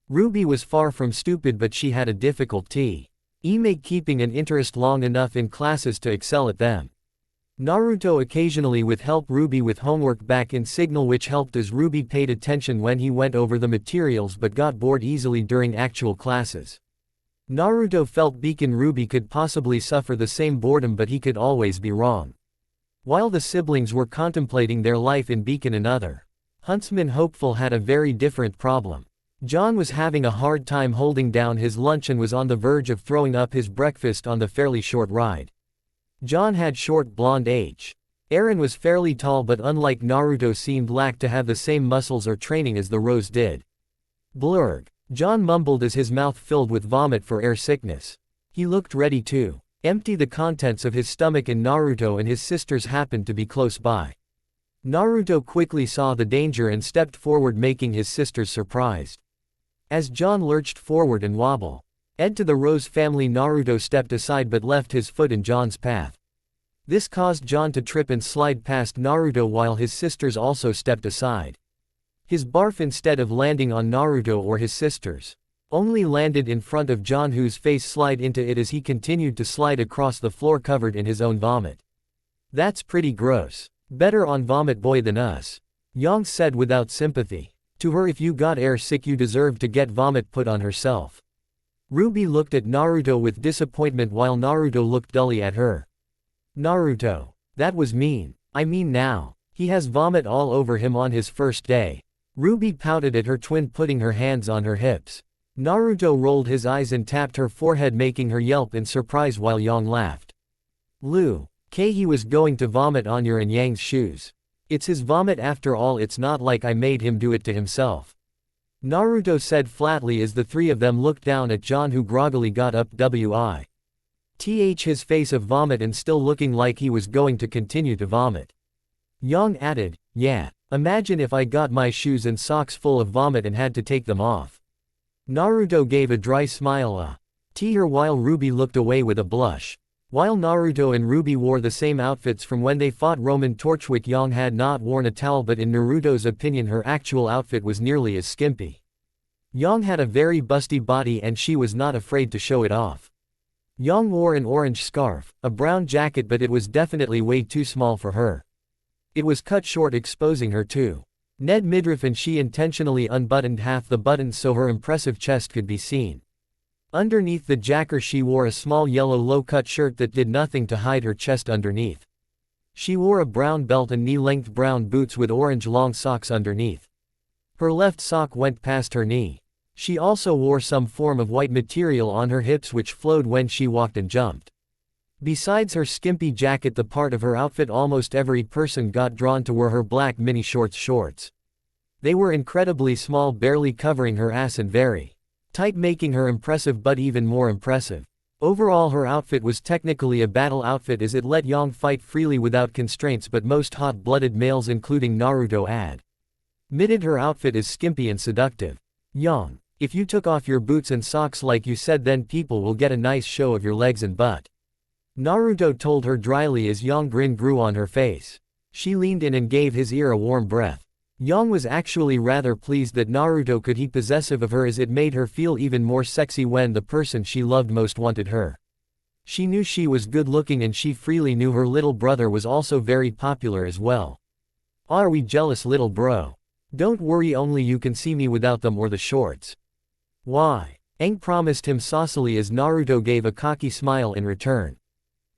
Ruby was far from stupid, but she had a difficulty keeping an interest long enough in classes to excel at them. Naruto occasionally would help Ruby with homework back in Signal, which helped as Ruby paid attention when he went over the materials but got bored easily during actual classes. Naruto felt Beacon Ruby could possibly suffer the same boredom, but he could always be wrong. While the siblings were contemplating their life in Beacon, another huntsman hopeful had a very different problem. John was having a hard time holding down his lunch and was on the verge of throwing up his breakfast on the fairly short ride. John had short blonde hair. Eren was fairly tall, but unlike Naruto seemed lack to have the same muscles or training as the Rose did. Blurg. John mumbled as his mouth filled with vomit for air sickness. He looked ready to empty the contents of his stomach, and Naruto and his sisters happened to be close by. Naruto quickly saw the danger and stepped forward, making his sisters surprised. As John lurched forward and wobbled to the Rose family, Naruto stepped aside but left his foot in John's path. This caused John to trip and slide past Naruto while his sisters also stepped aside. His barf, instead of landing on Naruto or his sisters, only landed in front of John, whose face slid into it as he continued to slide across the floor covered in his own vomit. That's pretty gross. Better on Vomit Boy than us. Yang said without sympathy. To her, if you got air sick you deserve to get vomit put on herself. Ruby looked at Naruto with disappointment while Naruto looked dully at her. Naruto. That was mean. I mean, now he has vomit all over him on his first day. Ruby pouted at her twin, putting her hands on her hips. Naruto rolled his eyes and tapped her forehead, making her yelp in surprise while Yang laughed. Lu. He was going to vomit on your and Yang's shoes. It's his vomit after all, it's not like I made him do it to himself. Naruto said flatly as the three of them looked down at John, who groggily got up his face of vomit and still looking like he was going to continue to vomit. Yang added, yeah, imagine if I got my shoes and socks full of vomit and had to take them off. Naruto gave a dry smile while Ruby looked away with a blush. While Naruto and Ruby wore the same outfits from when they fought Roman Torchwick, Yang had not worn a towel, but in Naruto's opinion her actual outfit was nearly as skimpy. Yang had a very busty body and she was not afraid to show it off. Yang wore an orange scarf, a brown jacket, but it was definitely way too small for her. It was cut short, exposing her to Ned midriff, and she intentionally unbuttoned half the buttons so her impressive chest could be seen. Underneath the jacket she wore a small yellow low-cut shirt that did nothing to hide her chest underneath. She wore a brown belt and knee-length brown boots with orange long socks underneath. Her left sock went past her knee. She also wore some form of white material on her hips which flowed when she walked and jumped. Besides her skimpy jacket, the part of her outfit almost every person got drawn to were her black mini shorts. They were incredibly small, barely covering her ass, and very tight, making her impressive but even more impressive. Overall her outfit was technically a battle outfit as it let Yang fight freely without constraints, but most hot-blooded males including Naruto admitted her outfit is skimpy and seductive. Yang If you took off your boots and socks like you said, then people will get a nice show of your legs and butt. Naruto told her dryly as Yang grin grew on her face. She leaned in and gave his ear a warm breath. Yang was actually rather pleased that Naruto could be possessive of her, as it made her feel even more sexy when the person she loved most wanted her. She knew she was good looking, and she freely knew her little brother was also very popular as well. Are we jealous, little bro? Don't worry, only you can see me without them or the shorts. Why? Aang promised him saucily as Naruto gave a cocky smile in return.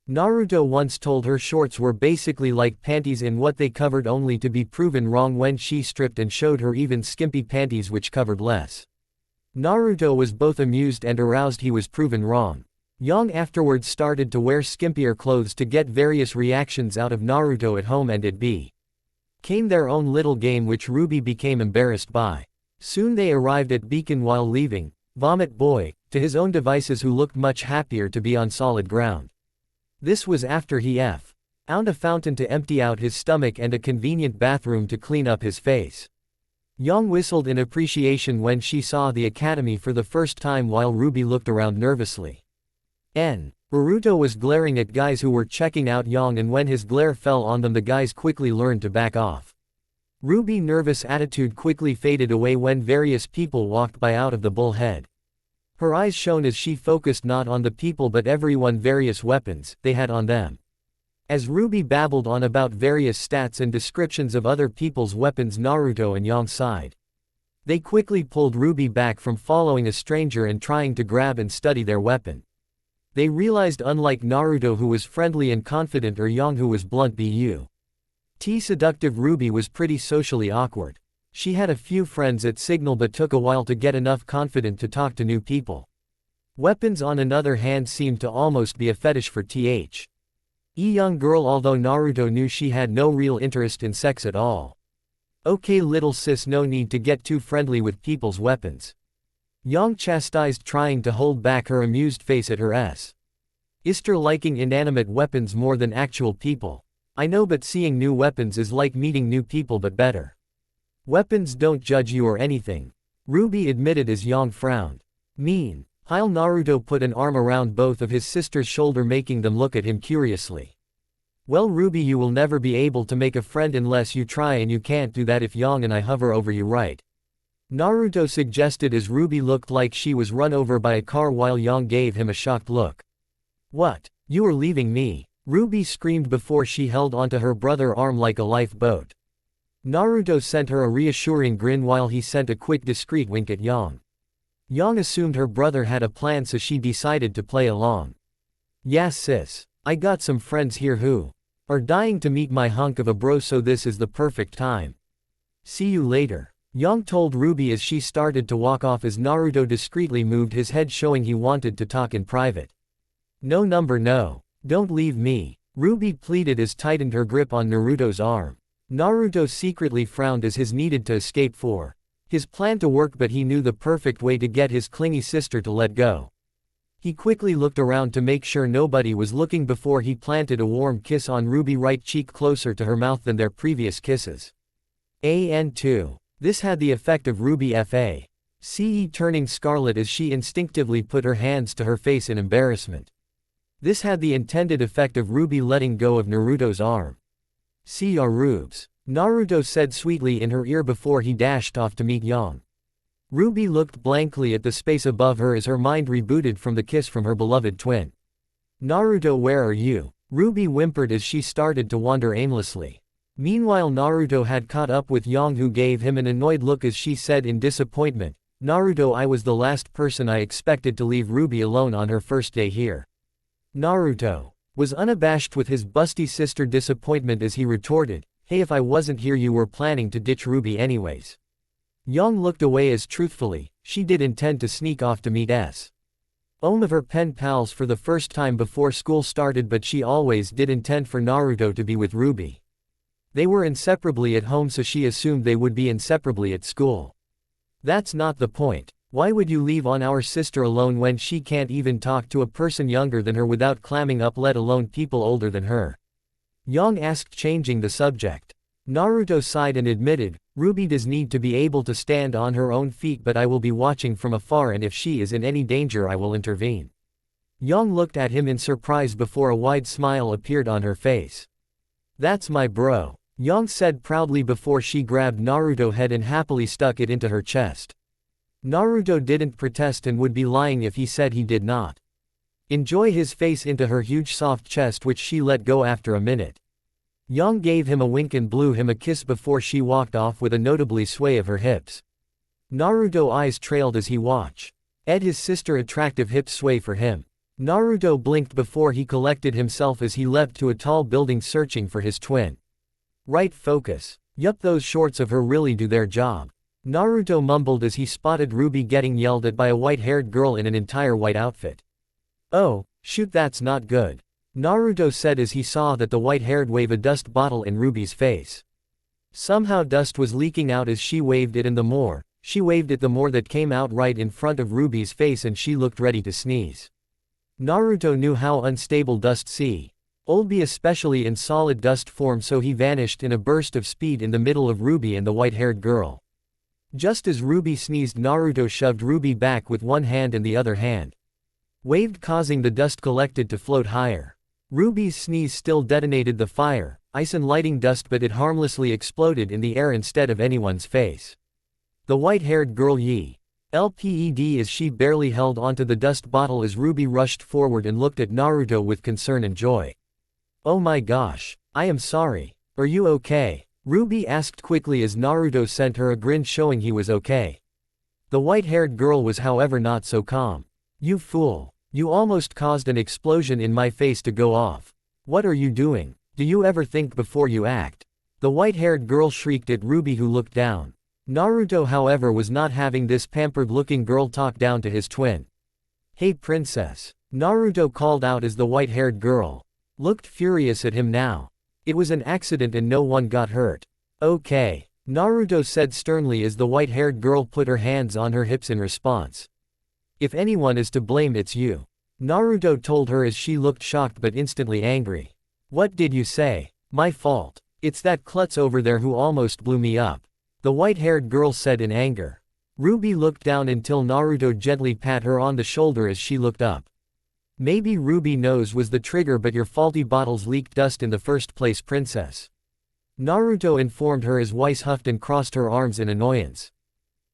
Naruto once told her shorts were basically like panties in what they covered, only to be proven wrong when she stripped and showed her even skimpy panties which covered less. Naruto was both amused and aroused he was proven wrong. Yang afterwards started to wear skimpier clothes to get various reactions out of Naruto at home, and it became their own little game which Ruby became embarrassed by. Soon they arrived at Beacon. While leaving, Vomit Boy, to his own devices, who looked much happier to be on solid ground. This was after he found a fountain to empty out his stomach and a convenient bathroom to clean up his face. Yang whistled in appreciation when she saw the academy for the first time, while Ruby looked around nervously. Naruto was glaring at guys who were checking out Yang, and when his glare fell on them, the guys quickly learned to back off. Ruby's nervous attitude quickly faded away when various people walked by out of the bullhead. Her eyes shone as she focused not on the people but everyone, various weapons they had on them. As Ruby babbled on about various stats and descriptions of other people's weapons, Naruto and Yang sighed. They quickly pulled Ruby back from following a stranger and trying to grab and study their weapon. They realized, unlike Naruto who was friendly and confident, or Yang who was blunt but seductive, Ruby was pretty socially awkward. She had a few friends at Signal but took a while to get enough confident to talk to new people. Weapons, on another hand, seemed to almost be a fetish for the young girl, although Naruto knew she had no real interest in sex at all. Okay little sis, no need to get too friendly with people's weapons. Yang chastised, trying to hold back her amused face at her sister liking inanimate weapons more than actual people. I know, but seeing new weapons is like meeting new people, but better. Weapons don't judge you or anything, Ruby admitted as Yang frowned. Meanwhile, Naruto put an arm around both of his sister's shoulder, making them look at him curiously. Well Ruby, you will never be able to make a friend unless you try, and you can't do that if Yang and I hover over you, right? Naruto suggested as Ruby looked like she was run over by a car, while Yang gave him a shocked look. What? You are leaving me? Ruby screamed before she held onto her brother's arm like a lifeboat. Naruto sent her a reassuring grin while he sent a quick discreet wink at Yang. Yang assumed her brother had a plan, so she decided to play along. Yeah sis, I got some friends here who are dying to meet my hunk of a bro, so this is the perfect time. See you later, Yang told Ruby as she started to walk off, as Naruto discreetly moved his head, showing he wanted to talk in private. No, don't leave me, Ruby pleaded as tightened her grip on Naruto's arm. Naruto secretly frowned as his needed to escape for his plan to work, but he knew the perfect way to get his clingy sister to let go. He quickly looked around to make sure nobody was looking before he planted a warm kiss on Ruby's right cheek, closer to her mouth than their previous kisses. And this had the effect of Ruby face turning scarlet as she instinctively put her hands to her face in embarrassment. This had the intended effect of Ruby letting go of Naruto's arm. See ya Rubes, Naruto said sweetly in her ear before he dashed off to meet Yang. Ruby looked blankly at the space above her as her mind rebooted from the kiss from her beloved twin. Naruto, where are you? Ruby whimpered as she started to wander aimlessly. Meanwhile, Naruto had caught up with Yang, who gave him an annoyed look as she said in disappointment, Naruto, I was the last person I expected to leave Ruby alone on her first day here. Naruto was unabashed with his busty sister disappointment as he retorted, hey, if I wasn't here you were planning to ditch Ruby anyways. Yang looked away as truthfully, she did intend to sneak off to meet of her pen pals for the first time before school started, but she always did intend for Naruto to be with Ruby. They were inseparably at home, so she assumed they would be inseparably at school. That's not the point. Why would you leave on our sister alone when she can't even talk to a person younger than her without clamming up, let alone people older than her? Yang asked, changing the subject. Naruto sighed and admitted, Ruby does need to be able to stand on her own feet, but I will be watching from afar, and if she is in any danger I will intervene. Yang looked at him in surprise before a wide smile appeared on her face. That's my bro, Yang said proudly before she grabbed Naruto's head and happily stuck it into her chest. Naruto didn't protest and would be lying if he said he did not. Enjoy his face into her huge soft chest, which she let go after a minute. Yang gave him a wink and blew him a kiss before she walked off with a notably sway of her hips. Naruto's eyes trailed as he watched his sister attractive hips sway for him. Naruto blinked before he collected himself as he leapt to a tall building searching for his twin. Right focus. Yup, those shorts of her really do their job. Naruto mumbled as he spotted Ruby getting yelled at by a white-haired girl in an entire white outfit. Oh, shoot, that's not good, Naruto said as he saw that the white-haired wave a dust bottle in Ruby's face. Somehow dust was leaking out as she waved it, and the more she waved it, the more that came out right in front of Ruby's face, and she looked ready to sneeze. Naruto knew how unstable dust could be, especially in solid dust form, so he vanished in a burst of speed in the middle of Ruby and the white-haired girl. Just as Ruby sneezed, Naruto shoved Ruby back with one hand and the other hand waved, causing the dust collected to float higher. Ruby's sneeze still detonated the fire, ice and lighting dust, but it harmlessly exploded in the air instead of anyone's face. The white-haired girl yelped as she barely held onto the dust bottle as Ruby rushed forward and looked at Naruto with concern and joy. Oh my gosh, I am sorry. Are you okay? Ruby asked quickly as Naruto sent her a grin showing he was okay. The white-haired girl was however not so calm. You fool. You almost caused an explosion in my face to go off. What are you doing? Do you ever think before you act? The white-haired girl shrieked at Ruby, who looked down. Naruto however was not having this pampered-looking girl talk down to his twin. Hey princess, Naruto called out as the white-haired girl looked furious at him now. It was an accident and no one got hurt. Okay, Naruto said sternly as the white-haired girl put her hands on her hips in response. If anyone is to blame, it's you, Naruto told her as she looked shocked but instantly angry. What did you say? My fault. It's that klutz over there who almost blew me up, the white-haired girl said in anger. Ruby looked down until Naruto gently pat her on the shoulder as she looked up. Maybe Ruby nose was the trigger, but your faulty bottles leaked dust in the first place, princess, Naruto informed her as Weiss huffed and crossed her arms in annoyance.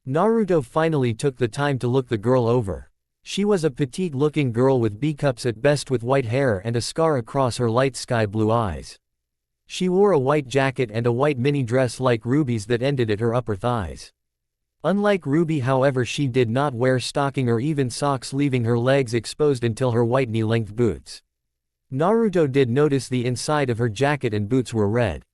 Naruto finally took the time to look the girl over. She was a petite-looking girl with B-cups at best, with white hair and a scar across her light sky blue eyes. She wore a white jacket and a white mini dress like Ruby's that ended at her upper thighs. Unlike Ruby however, she did not wear stocking or even socks, leaving her legs exposed until her white knee-length boots. Naruto did notice the inside of her jacket and boots were red.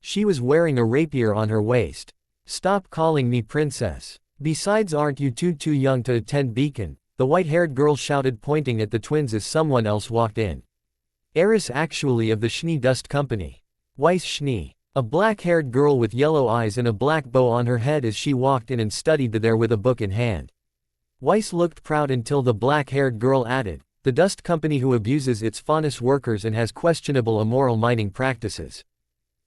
She was wearing a rapier on her waist. Stop calling me princess. Besides, aren't you too young to attend Beacon? The white-haired girl shouted, pointing at the twins as someone else walked in. Heiress actually of the Schnee Dust Company. Weiss Schnee. A black-haired girl with yellow eyes and a black bow on her head as she walked in and studied there with a book in hand. Weiss looked proud until the black-haired girl added, the dust company who abuses its finest workers and has questionable immoral mining practices.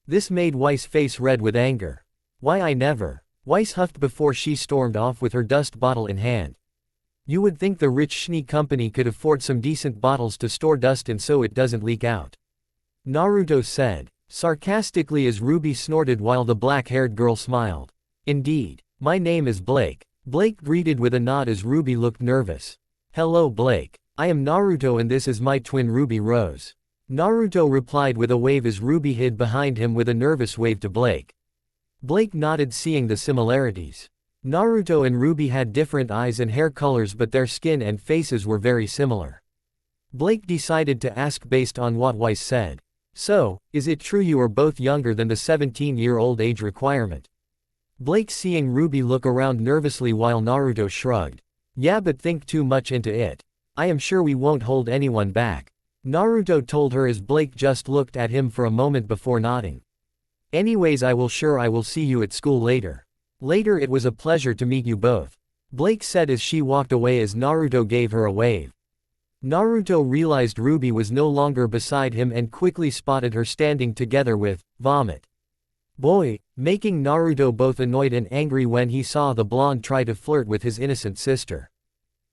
This made Weiss' face red with anger. Why, I never. Weiss huffed before she stormed off with her dust bottle in hand. You would think the rich Schnee company could afford some decent bottles to store dust in so it doesn't leak out, Naruto said sarcastically as Ruby snorted while the black-haired girl smiled. Indeed. My name is Blake. Blake greeted with a nod as Ruby looked nervous. Hello Blake. I am Naruto and this is my twin Ruby Rose, Naruto replied with a wave as Ruby hid behind him with a nervous wave to Blake. Blake nodded, seeing the similarities. Naruto and Ruby had different eyes and hair colors, but their skin and faces were very similar. Blake decided to ask based on what Weiss said. So, is it true you are both younger than the 17-year-old age requirement? Blake, seeing Ruby look around nervously while Naruto shrugged. Yeah, but think too much into it. I am sure we won't hold anyone back, Naruto told her as Blake just looked at him for a moment before nodding. Anyways, I will see you at school later. Later, it was a pleasure to meet you both, Blake said as she walked away as Naruto gave her a wave. Naruto realized Ruby was no longer beside him and quickly spotted her standing together with Vomit. boy, making Naruto both annoyed and angry when he saw the blonde try to flirt with his innocent sister.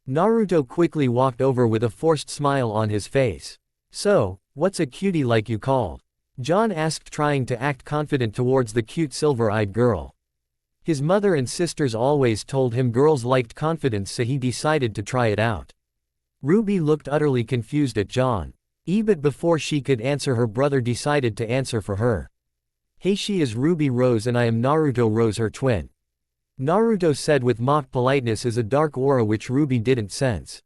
Naruto quickly walked over with a forced smile on his face. So, what's a cutie like you called? John asked, trying to act confident towards the cute silver-eyed girl. His mother and sisters always told him girls liked confidence, so he decided to try it out. Ruby looked utterly confused at John. But before she could answer, her brother decided to answer for her. Hey, she is Ruby Rose and I am Naruto Rose, her twin. Naruto said with mock politeness as a dark aura which Ruby didn't sense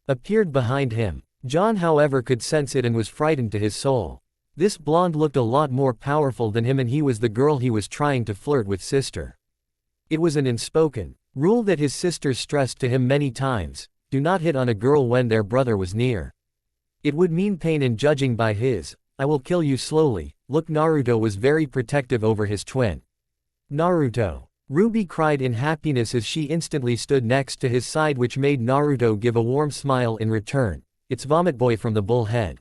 appeared behind him. John, however, could sense it and was frightened to his soul. This blonde looked a lot more powerful than him, and he was the girl he was trying to flirt with sister. It was an unspoken rule that his sisters stressed to him many times: do not hit on a girl when their brother was near. It would mean pain, and judging by his "I will kill you slowly" look, Naruto was very protective over his twin. Naruto. Ruby cried in happiness as she instantly stood next to his side, which made Naruto give a warm smile in return. It's Vomit Boy from the Bullhead.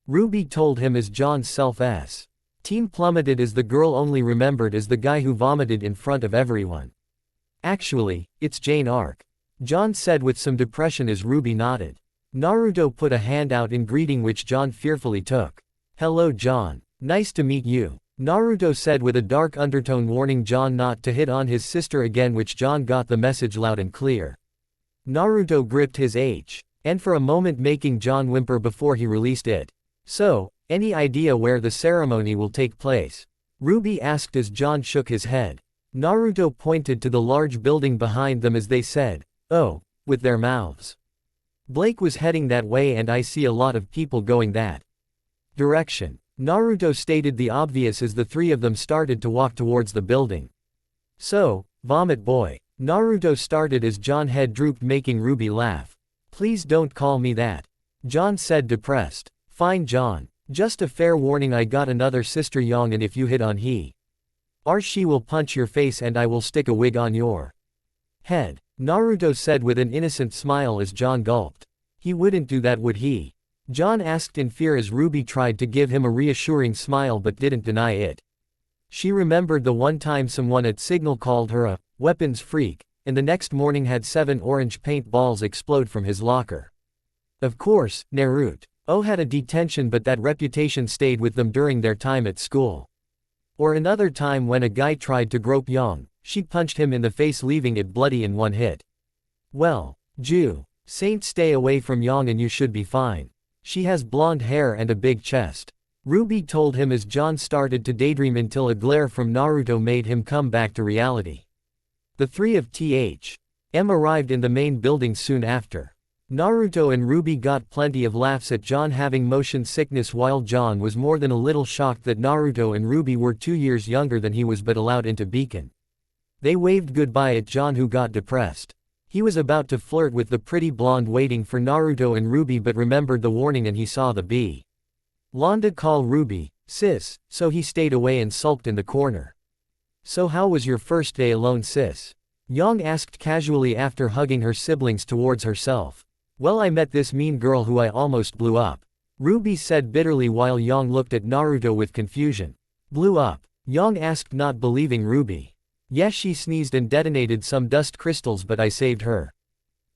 Ruby told him as John's self-s team plummeted as the girl only remembered as the guy who vomited in front of everyone. Actually, it's Jane Arc. John said with some depression as Ruby nodded. Naruto put a hand out in greeting, which John fearfully took. Hello John. Nice to meet you. Naruto said with a dark undertone, warning John not to hit on his sister again, which John got the message loud and clear. Naruto gripped his hand for a moment, making John whimper before he released it. So, any idea where the ceremony will take place? Ruby asked as John shook his head. Naruto pointed to the large building behind them as they said, "Oh," with their mouths. Blake was heading that way and I see a lot of people going that direction. Naruto stated the obvious as the three of them started to walk towards the building. So, Vomit Boy. Naruto started as John's head drooped, making Ruby laugh. Please don't call me that. John said, depressed. Fine John. Just a fair warning, I got another sister Yang, and if you hit on she will punch your face and I will stick a wig on your head. Naruto said with an innocent smile as John gulped. He wouldn't do that, would he? John asked in fear as Ruby tried to give him a reassuring smile but didn't deny it. She remembered the one time someone at Signal called her a weapons freak, and the next morning had 7 orange paint balls explode from his locker. Of course, Naruto had a detention, but that reputation stayed with them during their time at school. Or another time when a guy tried to grope Yang, she punched him in the face, leaving it bloody in one hit. Well, Saint, stay away from Yang and you should be fine. She has blonde hair and a big chest. Ruby told him as John started to daydream until a glare from Naruto made him come back to reality. The three of THM arrived in the main building soon after. Naruto and Ruby got plenty of laughs at John having motion sickness, while John was more than a little shocked that Naruto and Ruby were 2 years younger than he was but allowed into Beacon. They waved goodbye at John, who got depressed. He was about to flirt with the pretty blonde waiting for Naruto and Ruby but remembered the warning and he saw the blonde call Ruby sis, so he stayed away and sulked in the corner. So how was your first day alone, sis? Yang asked casually after hugging her siblings towards herself. Well, I met this mean girl who I almost blew up, Ruby said bitterly while Yang looked at Naruto with confusion. Blew up? Yang asked, not believing Ruby. Yes, she sneezed and detonated some dust crystals, but I saved her,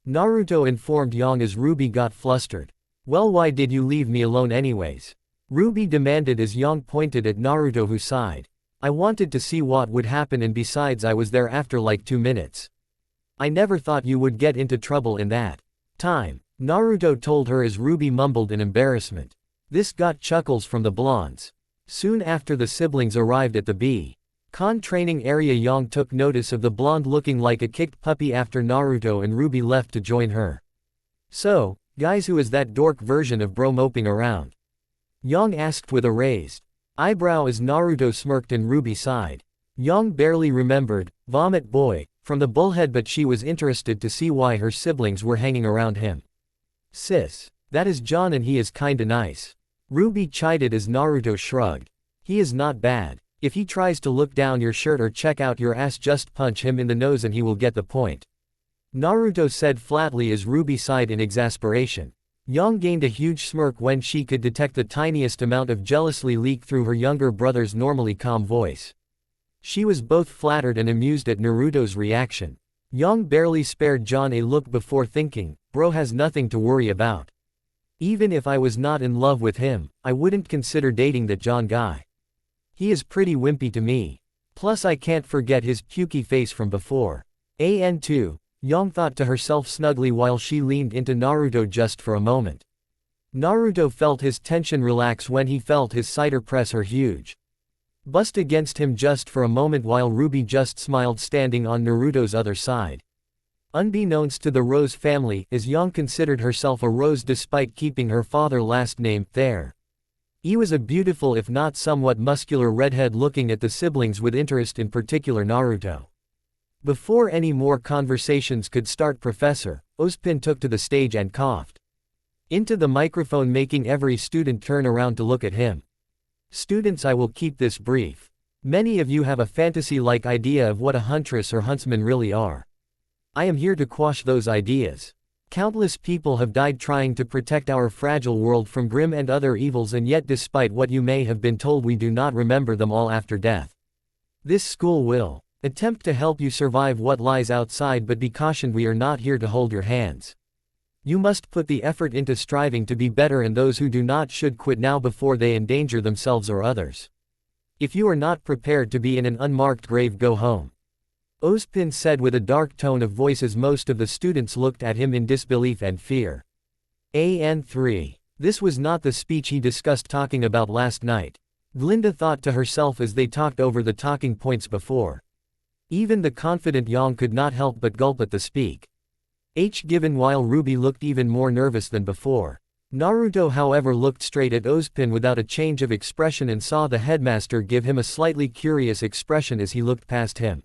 Naruto informed Yang as Ruby got flustered. Well, why did you leave me alone anyways? Ruby demanded as Yang pointed at Naruto, who sighed. I wanted to see what would happen, and besides I was there after like 2 minutes. I never thought you would get into trouble in that time, Naruto told her as Ruby mumbled in embarrassment. This got chuckles from the blondes. Soon after the siblings arrived at the Con training area, Yang took notice of the blonde looking like a kicked puppy after Naruto and Ruby left to join her. So, guys, who is that dork version of bro moping around? Yang asked with a raised eyebrow as Naruto smirked and Ruby sighed. Yang barely remembered Vomit Boy from the Bullhead, but she was interested to see why her siblings were hanging around him. Sis, that is John and he is kinda nice, Ruby chided as Naruto shrugged. He is not bad. If he tries to look down your shirt or check out your ass, just punch him in the nose and he will get the point, Naruto said flatly as Ruby sighed in exasperation. Yang gained a huge smirk when she could detect the tiniest amount of jealousy leak through her younger brother's normally calm voice. She was both flattered and amused at Naruto's reaction. Yang barely spared John a look before thinking, bro has nothing to worry about. Even if I was not in love with him, I wouldn't consider dating that John guy. He is pretty wimpy to me. Plus I can't forget his pukey face from before. An2, Yang thought to herself snugly while she leaned into Naruto just for a moment. Naruto felt his tension relax when he felt his cider press her huge bust against him just for a moment while Ruby just smiled standing on Naruto's other side. Unbeknownst to the Rose family, Yang considered herself a Rose despite keeping her father's last name there. He was a beautiful if not somewhat muscular redhead looking at the siblings with interest, in particular Naruto. Before any more conversations could start, Professor Ozpin took to the stage and coughed into the microphone, making every student turn around to look at him. Students, I will keep this brief. Many of you have a fantasy-like idea of what a huntress or huntsman really are. I am here to quash those ideas. Countless people have died trying to protect our fragile world from grim and other evils, and yet despite what you may have been told, we do not remember them all after death. This school will attempt to help you survive what lies outside, but be cautioned, we are not here to hold your hands. You must put the effort into striving to be better, and those who do not should quit now before they endanger themselves or others. If you are not prepared to be in an unmarked grave, go home. Ozpin said with a dark tone of voice as most of the students looked at him in disbelief and fear. An3. This was not the speech he discussed talking about last night. Glinda thought to herself as they talked over the talking points before. Even the confident Yang could not help but gulp at the speak. Given while Ruby looked even more nervous than before. Naruto however looked straight at Ozpin without a change of expression and saw the headmaster give him a slightly curious expression as he looked past him.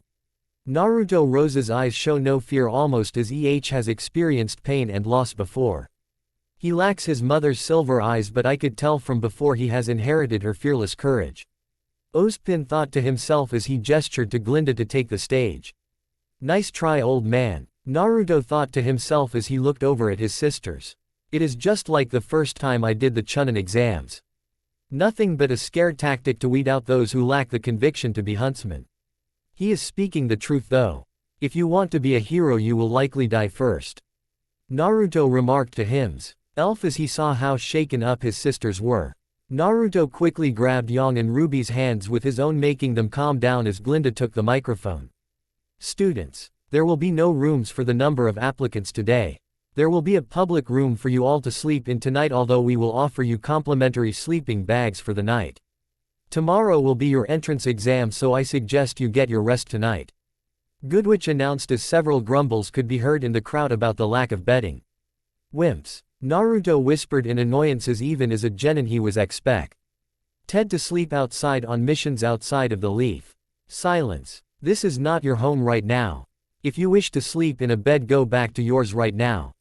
Naruto Rose's eyes show no fear, almost as has experienced pain and loss before. He lacks his mother's silver eyes, but I could tell from before he has inherited her fearless courage. Ozpin thought to himself as he gestured to Glinda to take the stage. Nice try, old man. Naruto thought to himself as he looked over at his sisters. It is just like the first time I did the Chunin exams. Nothing but a scare tactic to weed out those who lack the conviction to be huntsmen. He is speaking the truth though. If you want to be a hero, you will likely die first. Naruto remarked to himself as he saw how shaken up his sisters were. Naruto quickly grabbed Yang and Ruby's hands with his own, making them calm down as Glinda took the microphone. Students. There will be no rooms for the number of applicants today. There will be a public room for you all to sleep in tonight, although we will offer you complimentary sleeping bags for the night. Tomorrow will be your entrance exam, so I suggest you get your rest tonight. Goodwitch announced as several grumbles could be heard in the crowd about the lack of bedding. Wimps. Naruto whispered in annoyance as even as a genin he was expect Ted to sleep outside on missions outside of the leaf. Silence. This is not your home right now. If you wish to sleep in a bed, go back to yours right now.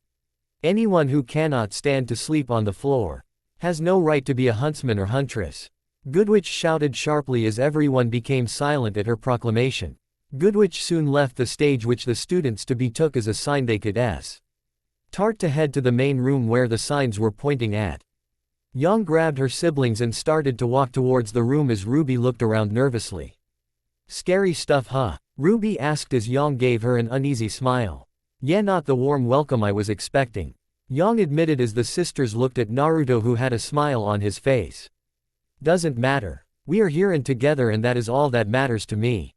Anyone who cannot stand to sleep on the floor has no right to be a huntsman or huntress. Goodwitch shouted sharply as everyone became silent at her proclamation. Goodwitch soon left the stage, which the students to be took as a sign they could start to head to the main room where the signs were pointing at. Yang grabbed her siblings and started to walk towards the room as Ruby looked around nervously. Scary stuff, huh? Ruby asked as Yang gave her an uneasy smile. Yeah, not the warm welcome I was expecting. Yang admitted as the sisters looked at Naruto, who had a smile on his face. Doesn't matter. We are here and together, and that is all that matters to me.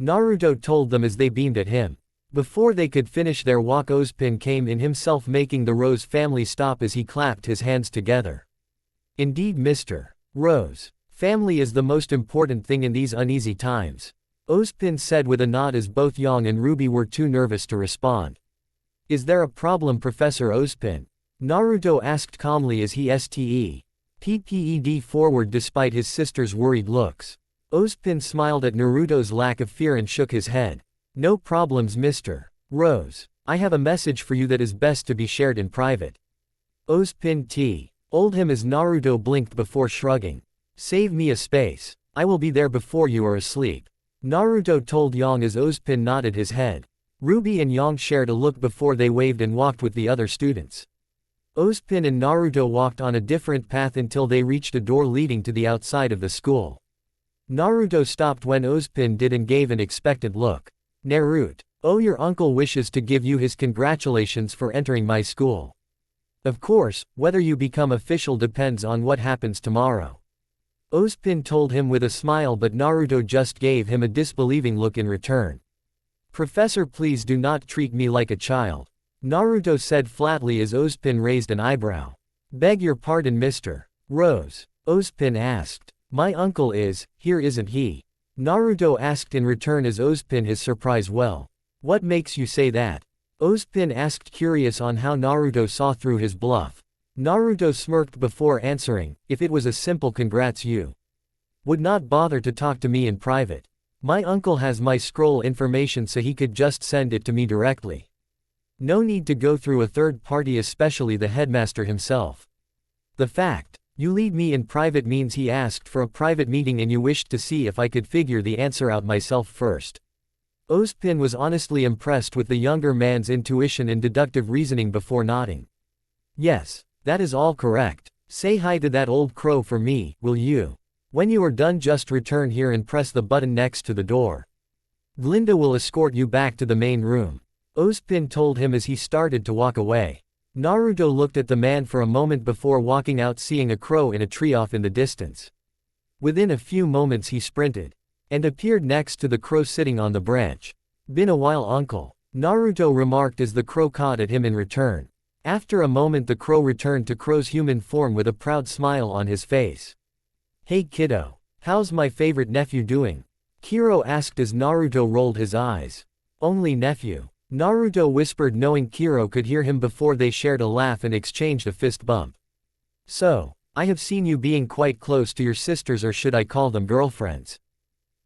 Naruto told them as they beamed at him. Before they could finish their walk, Ozpin came in himself, making the Rose family stop as he clapped his hands together. Indeed, Mr. Rose. Family is the most important thing in these uneasy times. Ozpin said with a nod as both Yang and Ruby were too nervous to respond. Is there a problem, Professor Ozpin? Naruto asked calmly as he stepped forward despite his sister's worried looks. Ozpin smiled at Naruto's lack of fear and shook his head. No problems, Mr. Rose. I have a message for you that is best to be shared in private. Ozpin told him as Naruto blinked before shrugging. Save me a space. I will be there before you are asleep. Naruto told Yang as Ozpin nodded his head. Ruby and Yang shared a look before they waved and walked with the other students. Ozpin and Naruto walked on a different path until they reached a door leading to the outside of the school. Naruto stopped when Ozpin did and gave an expectant look. Naruto. Oh, your uncle wishes to give you his congratulations for entering my school. Of course, whether you become official depends on what happens tomorrow. Ozpin told him with a smile, but Naruto just gave him a disbelieving look in return. Professor, please do not treat me like a child, Naruto said flatly as Ozpin raised an eyebrow. Beg your pardon, Mr. Rose? Ozpin asked. My uncle is, here isn't he? Naruto asked in return as Ozpin his surprise. Well, what makes you say that? Ozpin asked, curious on how Naruto saw through his bluff. Naruto smirked before answering, if it was a simple congrats you would not bother to talk to me in private. My uncle has my scroll information so he could just send it to me directly. No need to go through a third party, especially the headmaster himself. The fact you lead me in private means he asked for a private meeting and you wished to see if I could figure the answer out myself first. Ozpin was honestly impressed with the younger man's intuition and deductive reasoning before nodding. Yes, that is all correct. Say hi to that old crow for me, will you? When you are done, just return here and press the button next to the door. Glinda will escort you back to the main room, Ozpin told him as he started to walk away. Naruto looked at the man for a moment before walking out, seeing a crow in a tree off in the distance. Within a few moments he sprinted and appeared next to the crow sitting on the branch. Been a while, uncle, Naruto remarked as the crow cawed at him in return. After a moment the crow returned to crow's human form with a proud smile on his face. Hey kiddo, how's my favorite nephew doing? Kiro asked as Naruto rolled his eyes. Only nephew, Naruto whispered, knowing Kiro could hear him before they shared a laugh and exchanged a fist bump. So, I have seen you being quite close to your sisters, or should I call them girlfriends?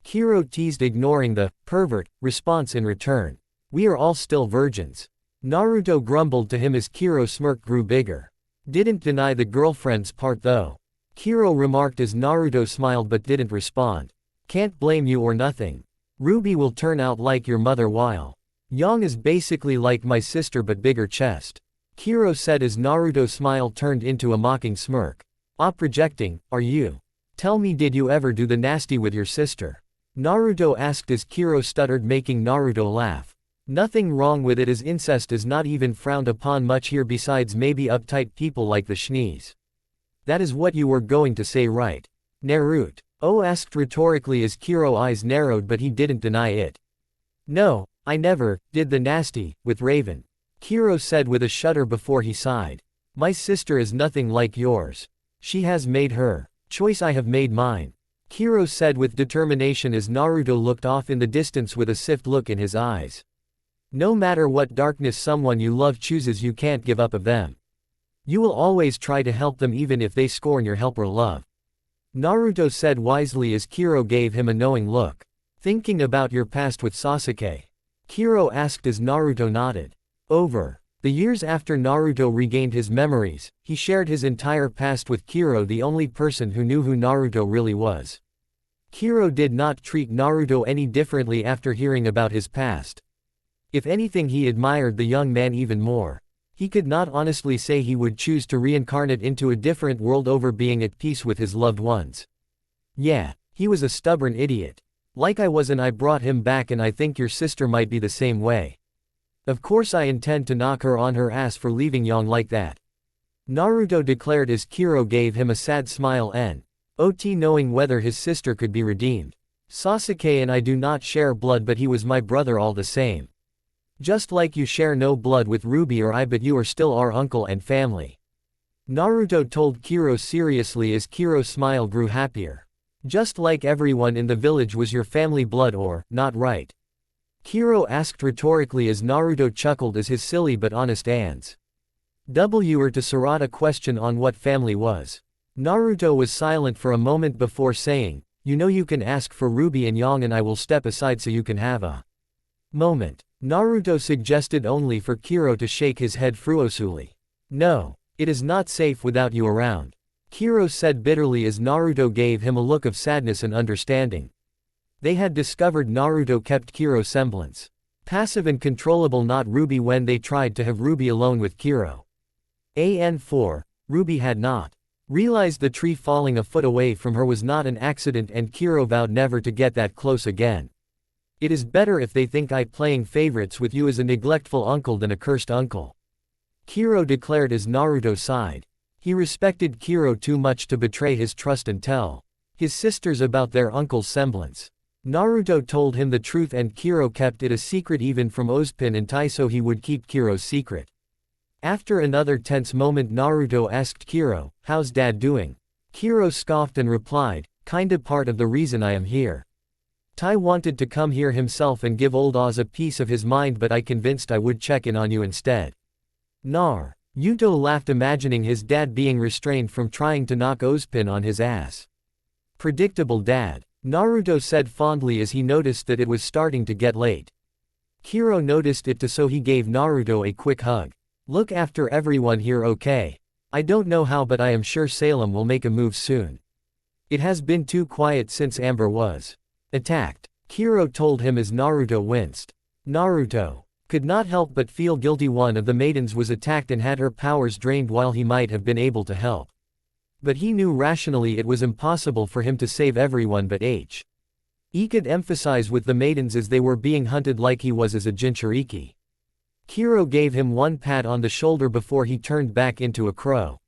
Kiro teased, ignoring the pervert response in return. We are all still virgins, Naruto grumbled to him as Kiro's smirk grew bigger. Didn't deny the girlfriends part though, Kiro remarked as Naruto smiled but didn't respond. Can't blame you or nothing. Ruby will turn out like your mother, while Yang is basically like my sister but bigger chest, Kiro said as Naruto's smile turned into a mocking smirk. Ah, projecting, are you? Tell me, did you ever do the nasty with your sister? Naruto asked as Kiro stuttered, making Naruto laugh. Nothing wrong with it, as incest is not even frowned upon much here, besides maybe uptight people like the Shnees. That is what you were going to say, right? Naruto asked rhetorically as Kiro's eyes narrowed, but he didn't deny it. No, I never did the nasty with Raven, Kiro said with a shudder before he sighed. My sister is nothing like yours. She has made her choice, I have made mine, Kiro said with determination as Naruto looked off in the distance with a sift look in his eyes. No matter what darkness someone you love chooses, you can't give up of them. You will always try to help them even if they scorn your help or love, Naruto said wisely as Kiro gave him a knowing look. Thinking about your past with Sasuke? Kiro asked as Naruto nodded. Over the years after Naruto regained his memories, he shared his entire past with Kiro, the only person who knew who Naruto really was. Kiro did not treat Naruto any differently after hearing about his past. If anything, he admired the young man even more. He could not honestly say he would choose to reincarnate into a different world over being at peace with his loved ones. Yeah, he was a stubborn idiot. Like I was, and I brought him back, and I think your sister might be the same way. Of course I intend to knock her on her ass for leaving Yang like that, Naruto declared as Kiro gave him a sad smile and knowing whether his sister could be redeemed. Sasuke and I do not share blood, but he was my brother all the same. Just like you share no blood with Ruby or I, but you are still our uncle and family, Naruto told Kiro seriously as Kiro's smile grew happier. Just like everyone in the village was your family blood, or not, right? Kiro asked rhetorically as Naruto chuckled as his silly but honest answer to Sarada question on what family was. Naruto was silent for a moment before saying, you know, you can ask for Ruby and Yang and I will step aside so you can have a moment. Naruto suggested, only for Kiro to shake his head furiously. No, it is not safe without you around, Kiro said bitterly as Naruto gave him a look of sadness and understanding. They had discovered Naruto kept Kiro's semblance passive and controllable, not Ruby, when they tried to have Ruby alone with Kiro. An 4, Ruby had not Realized the tree falling a foot away from her was not an accident, and Kiro vowed never to get that close again. It is better if they think I playing favorites with you as a neglectful uncle than a cursed uncle. Kiro declared as Naruto sighed. He respected Kiro too much to betray his trust and tell his sisters about their uncle's semblance. Naruto told him the truth, and Kiro kept it a secret even from Ozpin and Tai, so he would keep Kiro's secret. After another tense moment, Naruto asked Kiro, "How's Dad doing?" Kiro scoffed and replied, "Kinda part of the reason I am here. Tai wanted to come here himself and give old Oz a piece of his mind, but I convinced I would check in on you instead." Yuto laughed, imagining his dad being restrained from trying to knock Ozpin on his ass. Predictable dad, Naruto said fondly as he noticed that it was starting to get late. Kiro noticed it too, so he gave Naruto a quick hug. "Look after everyone here, okay? I don't know how, but I am sure Salem will make a move soon. It has been too quiet since Amber was attacked," Kiro told him as Naruto winced. Naruto could not help but feel guilty. One of the maidens was attacked and had her powers drained while he might have been able to help. But he knew rationally it was impossible for him to save everyone but he could emphasize with the maidens as they were being hunted like he was as a Jinchuriki. Kiro gave him one pat on the shoulder before he turned back into a crow.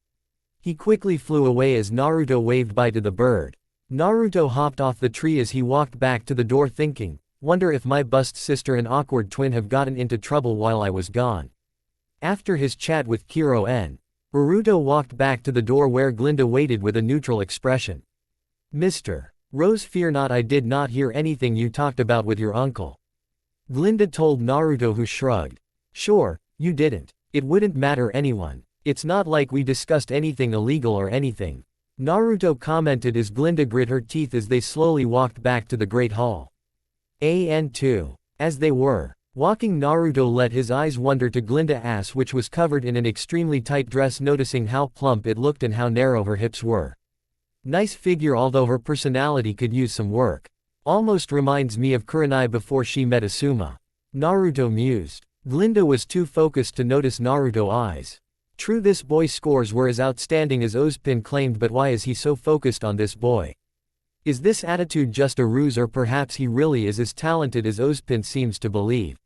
He quickly flew away as Naruto waved bye to the bird. Naruto hopped off the tree as he walked back to the door, thinking, "Wonder if my bust sister and awkward twin have gotten into trouble while I was gone." After his chat with Kiro and Naruto walked back to the door where Glinda waited with a neutral expression. "Mr. Rose, fear not, I did not hear anything you talked about with your uncle," Glinda told Naruto, who shrugged. "Sure, you didn't. It wouldn't matter anyone. It's not like we discussed anything illegal or anything," Naruto commented as Glinda grit her teeth as they slowly walked back to the Great Hall. And 2. As they were walking, Naruto let his eyes wander to Glinda's ass, which was covered in an extremely tight dress, noticing how plump it looked and how narrow her hips were. Nice figure, although her personality could use some work. Almost reminds me of Kurenai before she met Asuma, Naruto mused. Glinda was too focused to notice Naruto's eyes. True, this boy's scores were as outstanding as Ozpin claimed, but why is he so focused on this boy? Is this attitude just a ruse, or perhaps he really is as talented as Ozpin seems to believe?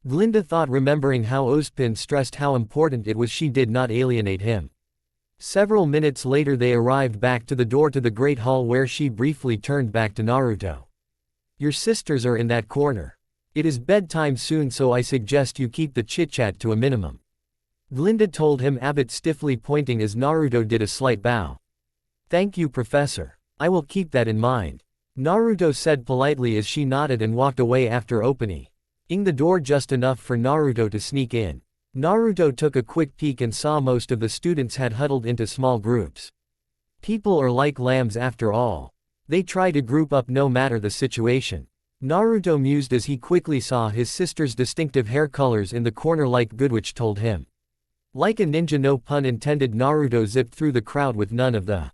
Glinda thought, remembering how Ozpin stressed how important it was she did not alienate him. Several minutes later they arrived back to the door to the Great Hall, where she briefly turned back to Naruto. "Your sisters are in that corner. It is bedtime soon, so I suggest you keep the chit-chat to a minimum," Glinda told him, a bit stiffly pointing as Naruto did a slight bow. "Thank you, Professor. I will keep that in mind," Naruto said politely as she nodded and walked away after opening the door just enough for Naruto to sneak in. Naruto took a quick peek and saw most of the students had huddled into small groups. People are like lambs after all. They try to group up no matter the situation, Naruto mused as he quickly saw his sister's distinctive hair colors in the corner like Goodwitch told him. Like a ninja, no pun intended, Naruto zipped through the crowd with none of the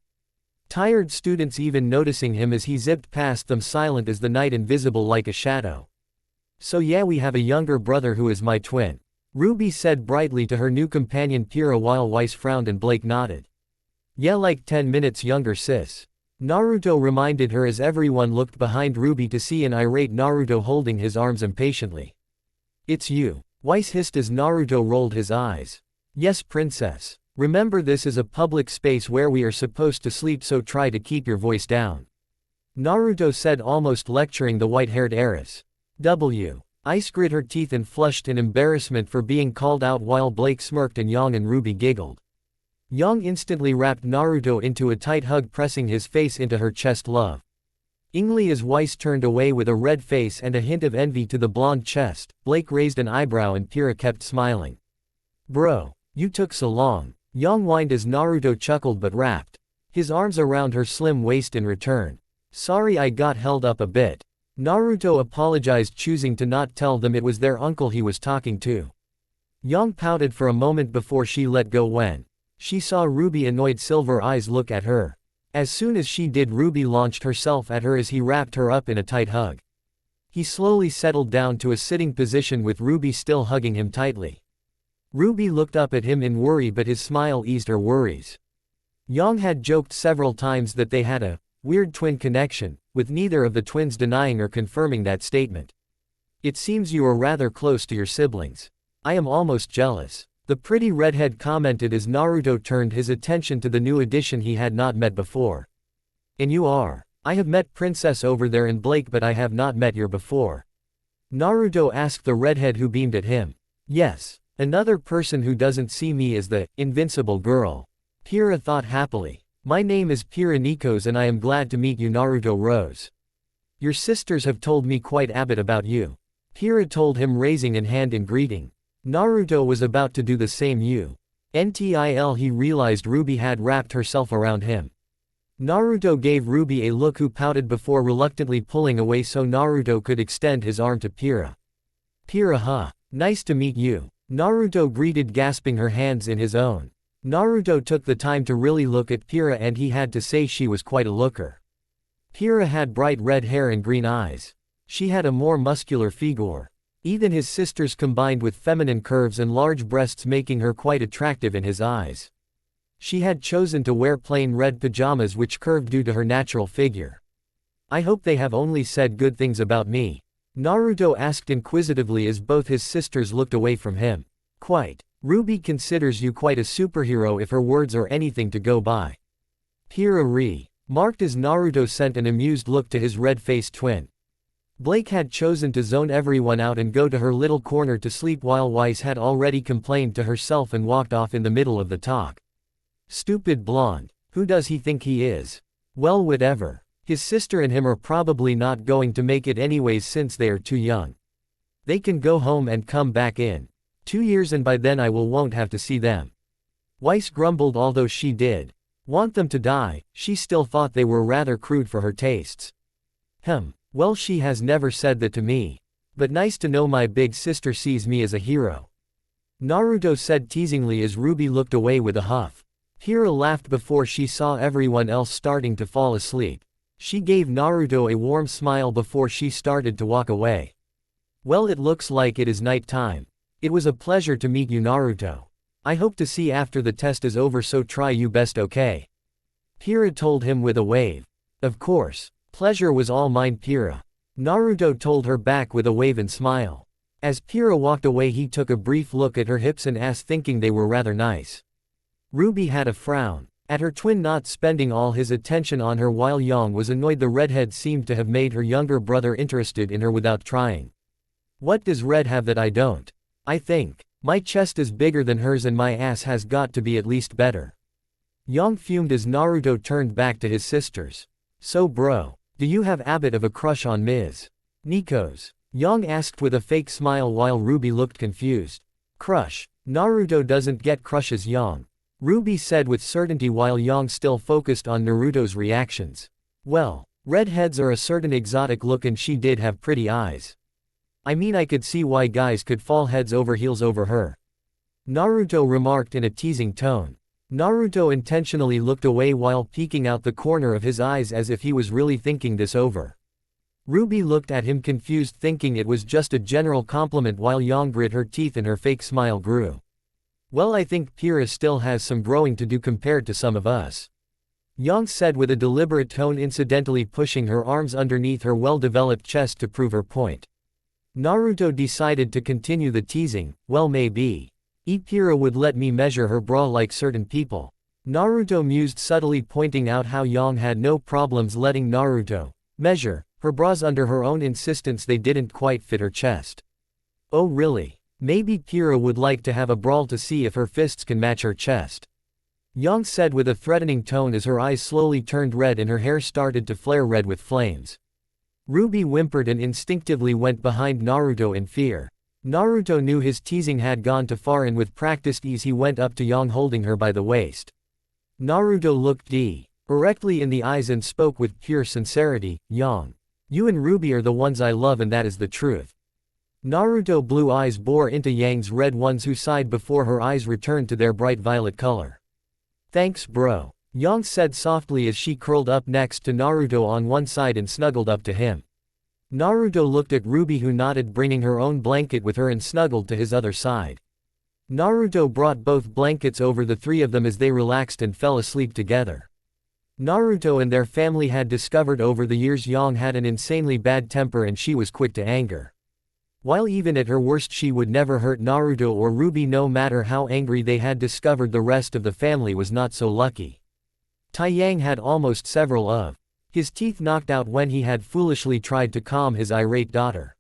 tired students even noticing him as he zipped past them, silent as the night, invisible like a shadow. "So yeah, we have a younger brother who is my twin," Ruby said brightly to her new companion Pyrrha, while Weiss frowned and Blake nodded. "Yeah, like 10 minutes younger, sis," Naruto reminded her as everyone looked behind Ruby to see an irate Naruto holding his arms impatiently. "It's you," Weiss hissed as Naruto rolled his eyes. "Yes, princess. Remember, this is a public space where we are supposed to sleep, so try to keep your voice down," Naruto said, almost lecturing the white-haired heiress. Ice grit her teeth and flushed in embarrassment for being called out, while Blake smirked and Yang and Ruby giggled. Yang instantly wrapped Naruto into a tight hug, pressing his face into her chest. "Love." Ingly as Weiss turned away with a red face and a hint of envy to the blonde chest, Blake raised an eyebrow and Pyrrha kept smiling. "Bro, you took so long," Yang whined as Naruto chuckled but wrapped his arms around her slim waist in return. "Sorry I got held up a bit," Naruto apologized, choosing to not tell them it was their uncle he was talking to. Yang pouted for a moment before she let go when she saw Ruby's annoyed silver eyes look at her. As soon as she did, Ruby launched herself at her as he wrapped her up in a tight hug. He slowly settled down to a sitting position with Ruby still hugging him tightly. Ruby looked up at him in worry, but his smile eased her worries. Yang had joked several times that they had a weird twin connection, with neither of the twins denying or confirming that statement. It seems you are rather close to your siblings. I am almost jealous. The pretty redhead commented as Naruto turned his attention to the new addition he had not met before. And you are? I have met Princess over there in Blake, but I have not met your before. Naruto asked the redhead, who beamed at him. Yes. Another person who doesn't see me as the invincible girl. Pira thought happily. My name is Pira Nikos and I am glad to meet you, Naruto Rose. Your sisters have told me quite a bit about you. Pira told him, raising an hand in greeting. Naruto was about to do the same. Until he realized Ruby had wrapped herself around him. Naruto gave Ruby a look, who pouted before reluctantly pulling away so Naruto could extend his arm to Pira. Pira, huh? Nice to meet you. Naruto greeted, gasping her hands in his own. Naruto took the time to really look at Pira, and he had to say she was quite a looker. Pira had bright red hair and green eyes. She had a more muscular figure. Even his sisters combined with feminine curves and large breasts, making her quite attractive in his eyes. She had chosen to wear plain red pajamas which curved due to her natural figure. I hope they have only said good things about me. Naruto asked inquisitively as both his sisters looked away from him. Quite. Ruby considers you quite a superhero, if her words are anything to go by. Pira marked as Naruto sent an amused look to his red-faced twin. Blake had chosen to zone everyone out and go to her little corner to sleep, while Weiss had already complained to herself and walked off in the middle of the talk. Stupid blonde. Who does he think he is? Well, whatever. His sister and him are probably not going to make it anyways since they are too young. They can go home and come back in 2 years, and by then I won't have to see them. Weiss grumbled. Although she did want them to die, she still thought they were rather crude for her tastes. Well, she has never said that to me. But nice to know my big sister sees me as a hero. Naruto said teasingly as Ruby looked away with a huff. Pira laughed before she saw everyone else starting to fall asleep. She gave Naruto a warm smile before she started to walk away. Well, it looks like it is night time. It was a pleasure to meet you, Naruto. I hope to see after the test is over, so try you best, okay? Pira told him with a wave. Of course. Pleasure was all mine, Pira. Naruto told her back with a wave and smile. As Pira walked away, he took a brief look at her hips and ass, thinking they were rather nice. Ruby had a frown at her twin not spending all his attention on her, while Yang was annoyed the redhead seemed to have made her younger brother interested in her without trying. What does Red have that I don't? I think my chest is bigger than hers and my ass has got to be at least better. Yang fumed as Naruto turned back to his sisters. So bro, do you have a bit of a crush on Ms. Nikos? Yang asked with a fake smile while Ruby looked confused. Crush? Naruto doesn't get crushes, Yang. Ruby said with certainty while Yang still focused on Naruto's reactions. Well, redheads are a certain exotic look and she did have pretty eyes. I mean, I could see why guys could fall heads over heels over her. Naruto remarked in a teasing tone. Naruto intentionally looked away while peeking out the corner of his eyes as if he was really thinking this over. Ruby looked at him confused, thinking it was just a general compliment, while Yang grit her teeth and her fake smile grew. Well, I think Pira still has some growing to do compared to some of us. Yang said with a deliberate tone, incidentally pushing her arms underneath her well-developed chest to prove her point. Naruto decided to continue the teasing. Well, maybe Pira would let me measure her bra like certain people. Naruto mused, subtly pointing out how Yang had no problems letting Naruto measure her bras under her own insistence they didn't quite fit her chest. Oh really? Maybe Pira would like to have a brawl to see if her fists can match her chest. Yang said with a threatening tone as her eyes slowly turned red and her hair started to flare red with flames. Ruby whimpered and instinctively went behind Naruto in fear. Naruto knew his teasing had gone too far, and with practiced ease he went up to Yang, holding her by the waist. Naruto looked directly in the eyes and spoke with pure sincerity. Yang, you and Ruby are the ones I love, and that is the truth. Naruto blue eyes bore into Yang's red ones, who sighed before her eyes returned to their bright violet color. Thanks bro, Yang said softly as she curled up next to Naruto on one side and snuggled up to him. Naruto looked at Ruby, who nodded, bringing her own blanket with her and snuggled to his other side. Naruto brought both blankets over the three of them as they relaxed and fell asleep together. Naruto and their family had discovered over the years Yang had an insanely bad temper and she was quick to anger. While even at her worst she would never hurt Naruto or Ruby, no matter how angry they had discovered the rest of the family was not so lucky. Taiyang had almost several of his teeth knocked out when he had foolishly tried to calm his irate daughter.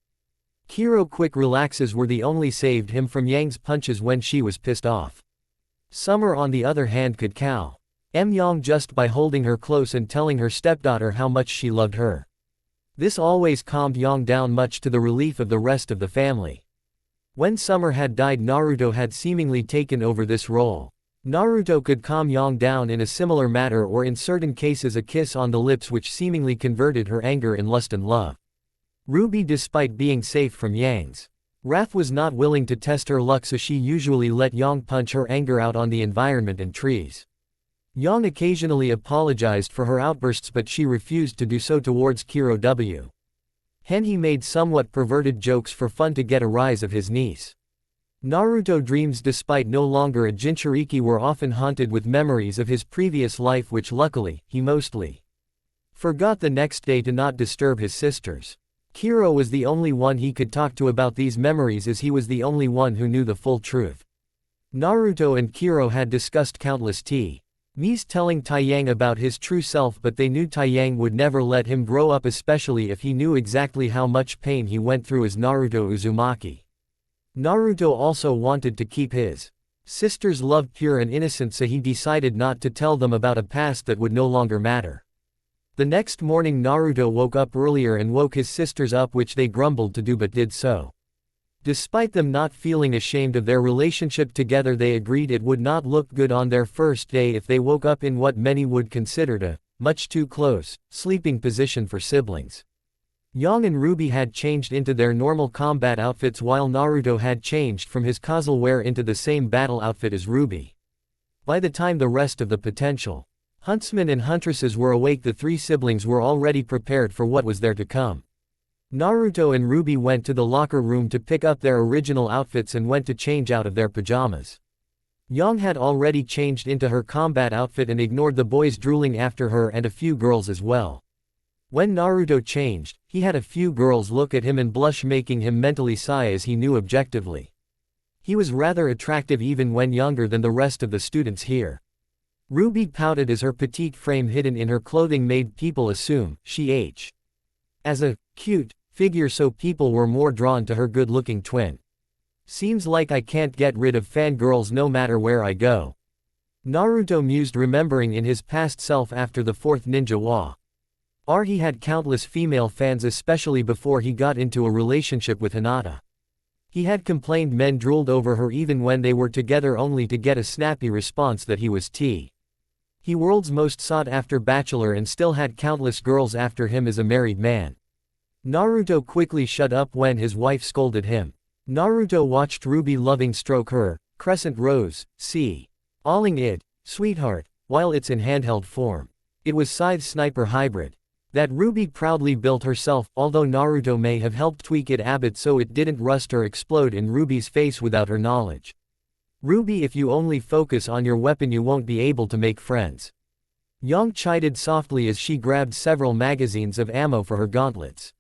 Kiro's quick relaxes were the only saved him from Yang's punches when she was pissed off. Summer on the other hand could cow Yang just by holding her close and telling her stepdaughter how much she loved her. This always calmed Yang down, much to the relief of the rest of the family. When Summer had died, Naruto had seemingly taken over this role. Naruto could calm Yang down in a similar manner, or in certain cases a kiss on the lips, which seemingly converted her anger in lust and love. Ruby, despite being safe from Yang's wrath, was not willing to test her luck, so she usually let Yang punch her anger out on the environment and trees. Yang occasionally apologized for her outbursts, but she refused to do so towards Kiro W. He made somewhat perverted jokes for fun to get a rise of his niece. Naruto dreams, despite no longer a Jinchuriki, were often haunted with memories of his previous life, which luckily, he mostly forgot the next day to not disturb his sisters. Kiro was the only one he could talk to about these memories, as he was the only one who knew the full truth. Naruto and Kiro had discussed countless T's telling Taiyang about his true self, but they knew Taiyang would never let him grow up, especially if he knew exactly how much pain he went through as Naruto Uzumaki. Naruto also wanted to keep his sister's love pure and innocent, so he decided not to tell them about a past that would no longer matter. The next morning Naruto woke up earlier and woke his sisters up, which they grumbled to do but did so. Despite them not feeling ashamed of their relationship together, they agreed it would not look good on their first day if they woke up in what many would consider a much too close sleeping position for siblings. Yang and Ruby had changed into their normal combat outfits, while Naruto had changed from his casual wear into the same battle outfit as Ruby. By the time the rest of the potential huntsmen and huntresses were awake, the three siblings were already prepared for what was there to come. Naruto and Ruby went to the locker room to pick up their original outfits and went to change out of their pajamas. Yang had already changed into her combat outfit and ignored the boys drooling after her and a few girls as well. When Naruto changed, he had a few girls look at him and blush, making him mentally sigh, as he knew objectively he was rather attractive even when younger than the rest of the students here. Ruby pouted as her petite frame hidden in her clothing made people assume she as a cute figure, so people were more drawn to her good-looking twin. Seems like I can't get rid of fangirls no matter where I go. Naruto mused, remembering in his past self after the fourth ninja war. He had countless female fans, especially before he got into a relationship with Hinata. He had complained men drooled over her even when they were together, only to get a snappy response that he was he world's most sought-after bachelor and still had countless girls after him as a married man. Naruto quickly shut up when his wife scolded him. Naruto watched Ruby loving stroke her crescent rose, calling it sweetheart, while it's in handheld form. It was Scythe Sniper Hybrid that Ruby proudly built herself, although Naruto may have helped tweak it a bit so it didn't rust or explode in Ruby's face without her knowledge. Ruby, if you only focus on your weapon you won't be able to make friends. Yang chided softly as she grabbed several magazines of ammo for her gauntlets.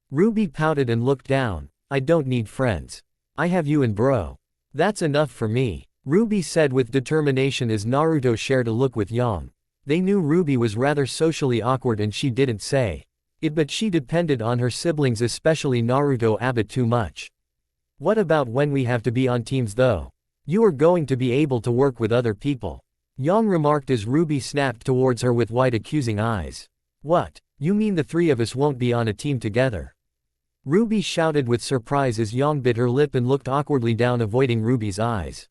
Ruby pouted and looked down. I don't need friends. I have you and bro. That's enough for me, Ruby said with determination as Naruto shared a look with Yang. They knew Ruby was rather socially awkward and she didn't say it, but she depended on her siblings, especially Naruto, a bit too much. What about when we have to be on teams though? You are going to be able to work with other people, Yang remarked as Ruby snapped towards her with wide accusing eyes. What? You mean the three of us won't be on a team together? Ruby shouted with surprise as Yang bit her lip and looked awkwardly down, avoiding Ruby's eyes.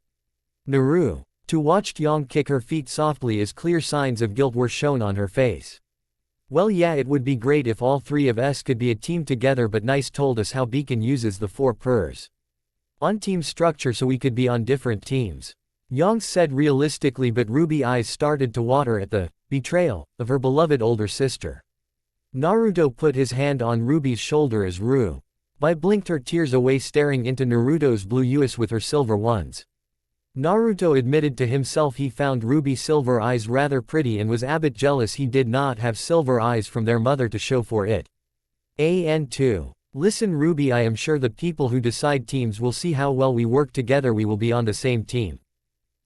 Naru. To watched Yang kick her feet softly as clear signs of guilt were shown on her face. Well, yeah, it would be great if all three of us could be a team together, but Nice told us how Beacon uses the 4 pers on team structure so we could be on different teams. Yang said realistically, but Ruby's eyes started to water at the betrayal of her beloved older sister. Naruto put his hand on Ruby's shoulder as Ruby blinked her tears away, staring into Naruto's blue eyes with her silver ones. Naruto admitted to himself he found Ruby Silver Eyes rather pretty and was a bit jealous he did not have silver eyes from their mother to show for it. And 2. Listen Ruby, I am sure the people who decide teams will see how well we work together, we will be on the same team.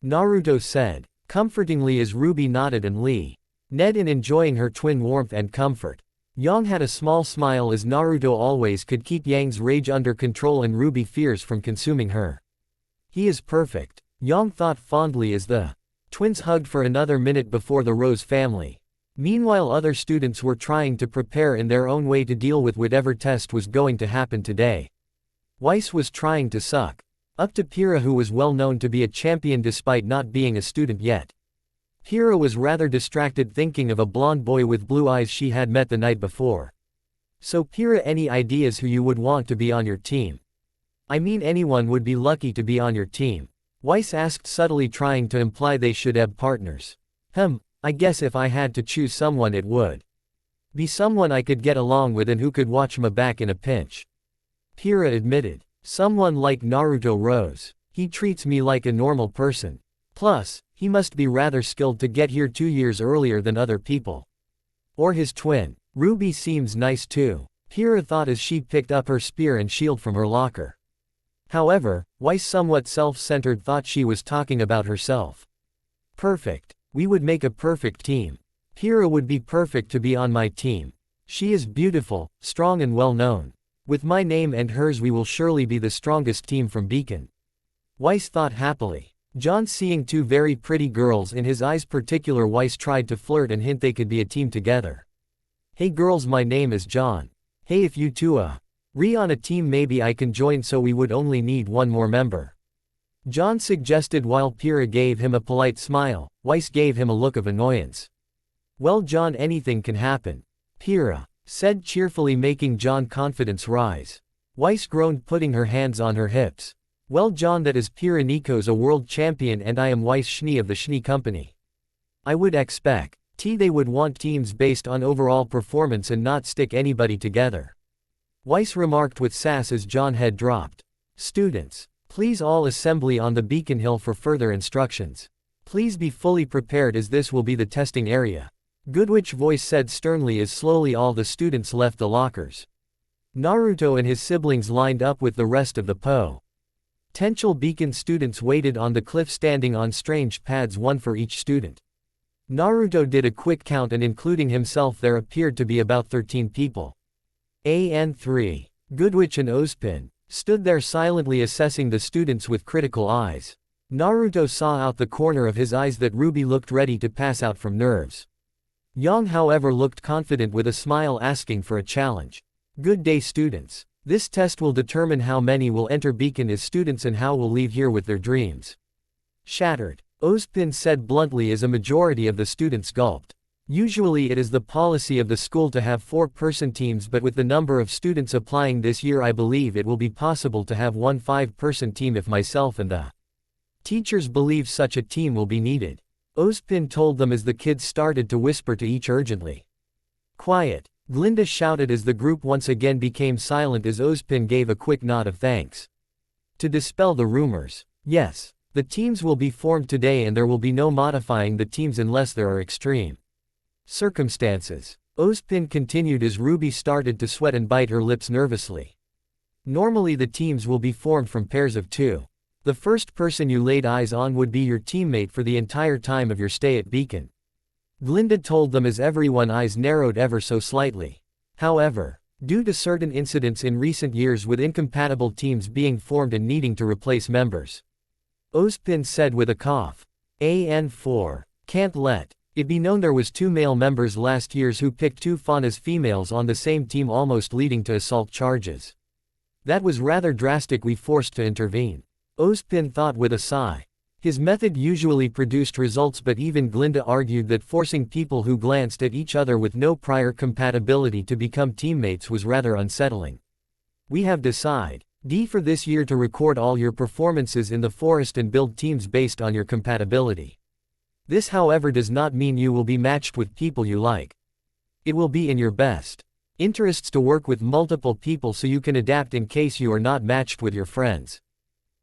Naruto said, comfortingly as Ruby nodded and Lee Ned in enjoying her twin warmth and comfort. Yang had a small smile as Naruto always could keep Yang's rage under control and Ruby fears from consuming her. He is perfect, Yang thought fondly as the twins hugged for another minute before the Rose family. Meanwhile, other students were trying to prepare in their own way to deal with whatever test was going to happen today. Weiss was trying to suck up to Pyrrha, who was well known to be a champion despite not being a student yet. Pyrrha was rather distracted thinking of a blonde boy with blue eyes she had met the night before. So Pyrrha, any ideas who you would want to be on your team? I mean, anyone would be lucky to be on your team. Weiss asked subtly, trying to imply they should have partners. I guess if I had to choose someone it would be someone I could get along with and who could watch my back in a pinch. Pyrrha admitted. Someone like Naruto Rose. He treats me like a normal person. Plus, he must be rather skilled to get here 2 years earlier than other people. Or his twin. Ruby seems nice too, Pyrrha thought as she picked up her spear and shield from her locker. However, Weiss, somewhat self-centered, thought she was talking about herself. Perfect. We would make a perfect team. Pyrrha would be perfect to be on my team. She is beautiful, strong and well known. With my name and hers we will surely be the strongest team from Beacon. Weiss thought happily. John, seeing 2 very pretty girls in his eyes, particular Weiss tried to flirt and hint they could be a team together. Hey girls, my name is John. Hey, if you two re on a team maybe I can join, so we would only need 1 more member. John suggested while Pyrrha gave him a polite smile. Weiss gave him a look of annoyance. Well John, anything can happen, Pyrrha said cheerfully, making John's confidence rise. Weiss groaned, putting her hands on her hips. Well John, that is Pyrrha. Nico's a world champion and I am Weiss Schnee of the Schnee Company. I would expect they would want teams based on overall performance and not stick anybody together, Weiss remarked with sass as John's head dropped. Students, please all assembly on the Beacon Hill for further instructions. Please be fully prepared as this will be the testing area, Goodwitch voice said sternly as slowly all the students left the lockers. Naruto and his siblings lined up with the rest of the potential Beacon students waited on the cliff, standing on strange pads, 1 for each student. Naruto did a quick count and including himself there appeared to be about 13 people. And 3. Goodwitch and Ozpin stood there silently assessing the students with critical eyes. Naruto saw out the corner of his eyes that Ruby looked ready to pass out from nerves. Yang, however, looked confident with a smile, asking for a challenge. Good day students. This test will determine how many will enter Beacon as students and how will leave here with their dreams shattered, Ozpin said bluntly as a majority of the students gulped. Usually it is the policy of the school to have 4-person teams, but with the number of students applying this year I believe it will be possible to have 1 5-person team if myself and the teachers believe such a team will be needed, Ozpin told them as the kids started to whisper to each urgently. Quiet, Glinda shouted as the group once again became silent as Ozpin gave a quick nod of thanks. To dispel the rumors. Yes, the teams will be formed today and there will be no modifying the teams unless there are extreme circumstances, Ozpin continued as Ruby started to sweat and bite her lips nervously. Normally the teams will be formed from pairs of 2. The first person you laid eyes on would be your teammate for the entire time of your stay at Beacon, Glinda told them as everyone's eyes narrowed ever so slightly. However, due to certain incidents in recent years with incompatible teams being formed and needing to replace members, Ozpin said with a cough. And 4. Can't let it be known there was 2 male members last year's who picked 2 Faunas females on the same team, almost leading to assault charges. That was rather drastic, we forced to intervene, Ozpin thought with a sigh. His method usually produced results, but even Glinda argued that forcing people who glanced at each other with no prior compatibility to become teammates was rather unsettling. We have decided for this year to record all your performances in the forest and build teams based on your compatibility. This, however, does not mean you will be matched with people you like. It will be in your best interests to work with multiple people so you can adapt in case you are not matched with your friends.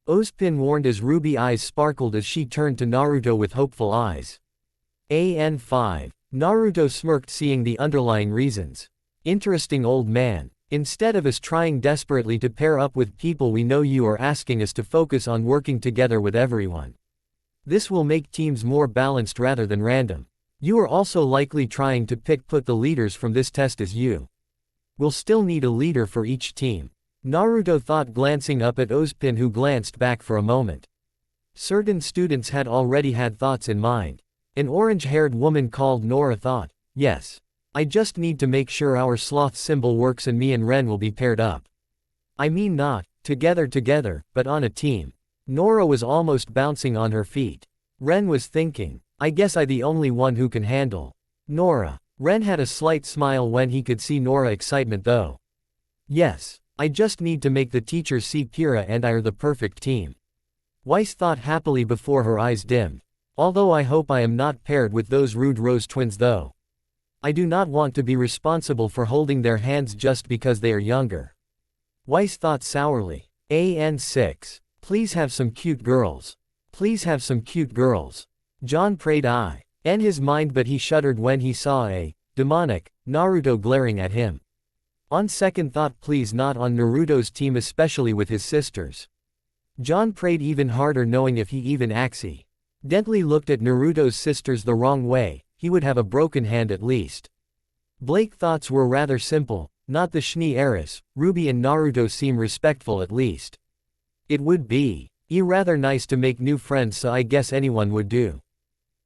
Ozpin warned as Ruby eyes sparkled as she turned to Naruto with hopeful eyes. AN5. Naruto smirked seeing the underlying reasons. Interesting old man. Instead of us trying desperately to pair up with people we know, you are asking us to focus on working together with everyone. This will make teams more balanced rather than random. You are also likely trying to put the leaders from this test as you. We'll still need a leader for each team. Naruto thought, glancing up at Ozpin, who glanced back for a moment. Certain students had already had thoughts in mind. An orange-haired woman called Nora thought, yes. I just need to make sure our sloth symbol works and me and Ren will be paired up. I mean not together, but on a team. Nora was almost bouncing on her feet. Ren was thinking, I guess I the only one who can handle Nora. Ren had a slight smile when he could see Nora's excitement though. Yes, I just need to make the teachers see Pyrrha and I are the perfect team. Weiss thought happily before her eyes dimmed. Although I hope I am not paired with those rude Rose twins though. I do not want to be responsible for holding their hands just because they are younger. Weiss thought sourly. AN6. Please have some cute girls. Please have some cute girls. John prayed in his mind, but he shuddered when he saw a demonic Naruto glaring at him. On second thought, please not on Naruto's team, especially with his sisters. John prayed even harder, knowing if he even accidentally looked at Naruto's sisters the wrong way, he would have a broken hand at least. Blake's thoughts were rather simple, not the Schnee heiress. Ruby and Naruto seem respectful at least. It would be rather nice to make new friends, so I guess anyone would do.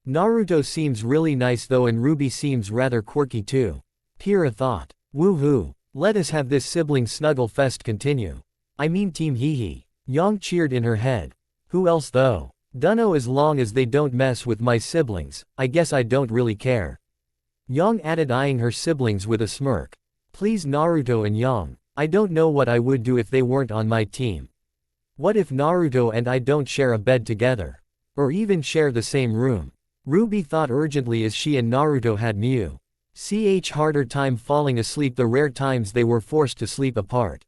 Naruto seems really nice though, and Ruby seems rather quirky too. Pyrrha thought. Woohoo. Let us have this sibling snuggle fest continue. I mean team hee. Yang cheered in her head. Who else though? Dunno, as long as they don't mess with my siblings, I guess I don't really care. Yang added, eyeing her siblings with a smirk. Please Naruto and Yang, I don't know what I would do if they weren't on my team. What if Naruto and I don't share a bed together? Or even share the same room? Ruby thought urgently as she and Naruto had harder time falling asleep the rare times they were forced to sleep apart.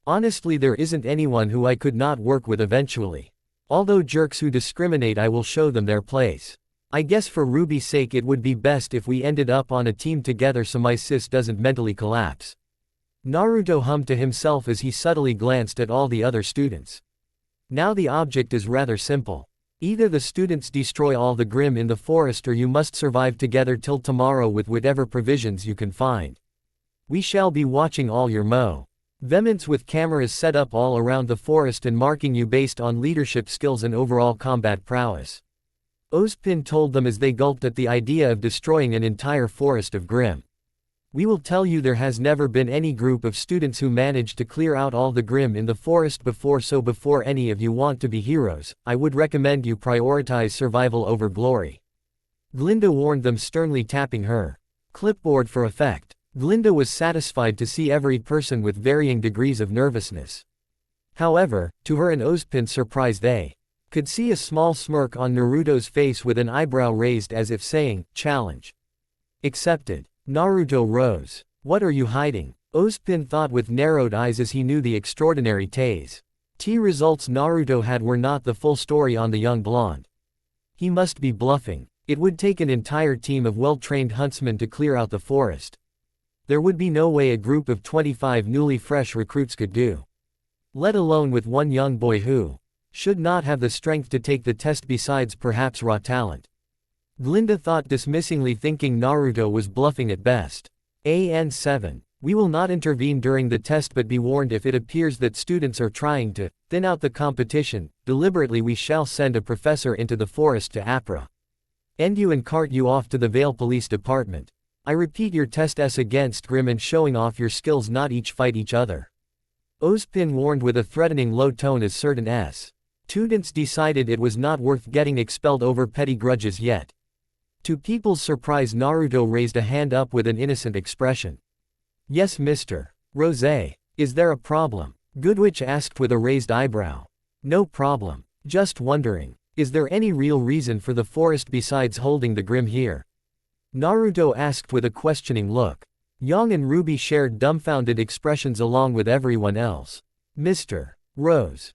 Honestly, there isn't anyone who I could not work with eventually. Although jerks who discriminate, I will show them their place. I guess for Ruby's sake it would be best if we ended up on a team together so my sis doesn't mentally collapse. Naruto hummed to himself as he subtly glanced at all the other students. Now the object is rather simple. Either the students destroy all the Grimm in the forest, or you must survive together till tomorrow with whatever provisions you can find. We shall be watching all your movements with cameras set up all around the forest and marking you based on leadership skills and overall combat prowess. Ozpin told them as they gulped at the idea of destroying an entire forest of Grimm. We will tell you there has never been any group of students who managed to clear out all the Grimm in the forest before, so before any of you want to be heroes, I would recommend you prioritize survival over glory. Glinda warned them, sternly tapping her clipboard for effect. Glinda was satisfied to see every person with varying degrees of nervousness. However, to her and Ozpin's surprise, they could see a small smirk on Naruto's face with an eyebrow raised as if saying, challenge accepted. Naruto rose. What are you hiding? Ozpin thought with narrowed eyes as he knew the extraordinary results Naruto had were not the full story on the young blonde. He must be bluffing. It would take an entire team of well-trained huntsmen to clear out the forest. There would be no way a group of 25 newly fresh recruits could do. Let alone with one young boy who should not have the strength to take the test, besides perhaps raw talent. Glinda thought dismissingly, thinking Naruto was bluffing at best. AN7. We will not intervene during the test, but be warned if it appears that students are trying to thin out the competition, deliberately we shall send a professor into the forest to apprehend you and cart you off to the Vale Police Department. I repeat, your test is against Grimm and showing off your skills, not each fight each other. Ozpin warned with a threatening low tone as certain students decided it was not worth getting expelled over petty grudges yet. To people's surprise, Naruto raised a hand up with an innocent expression. Yes, Mr. Rose. Is there a problem? Goodwitch asked with a raised eyebrow. No problem. Just wondering. Is there any real reason for the forest besides holding the Grimm here? Naruto asked with a questioning look. Yang and Ruby shared dumbfounded expressions along with everyone else. Mr. Rose.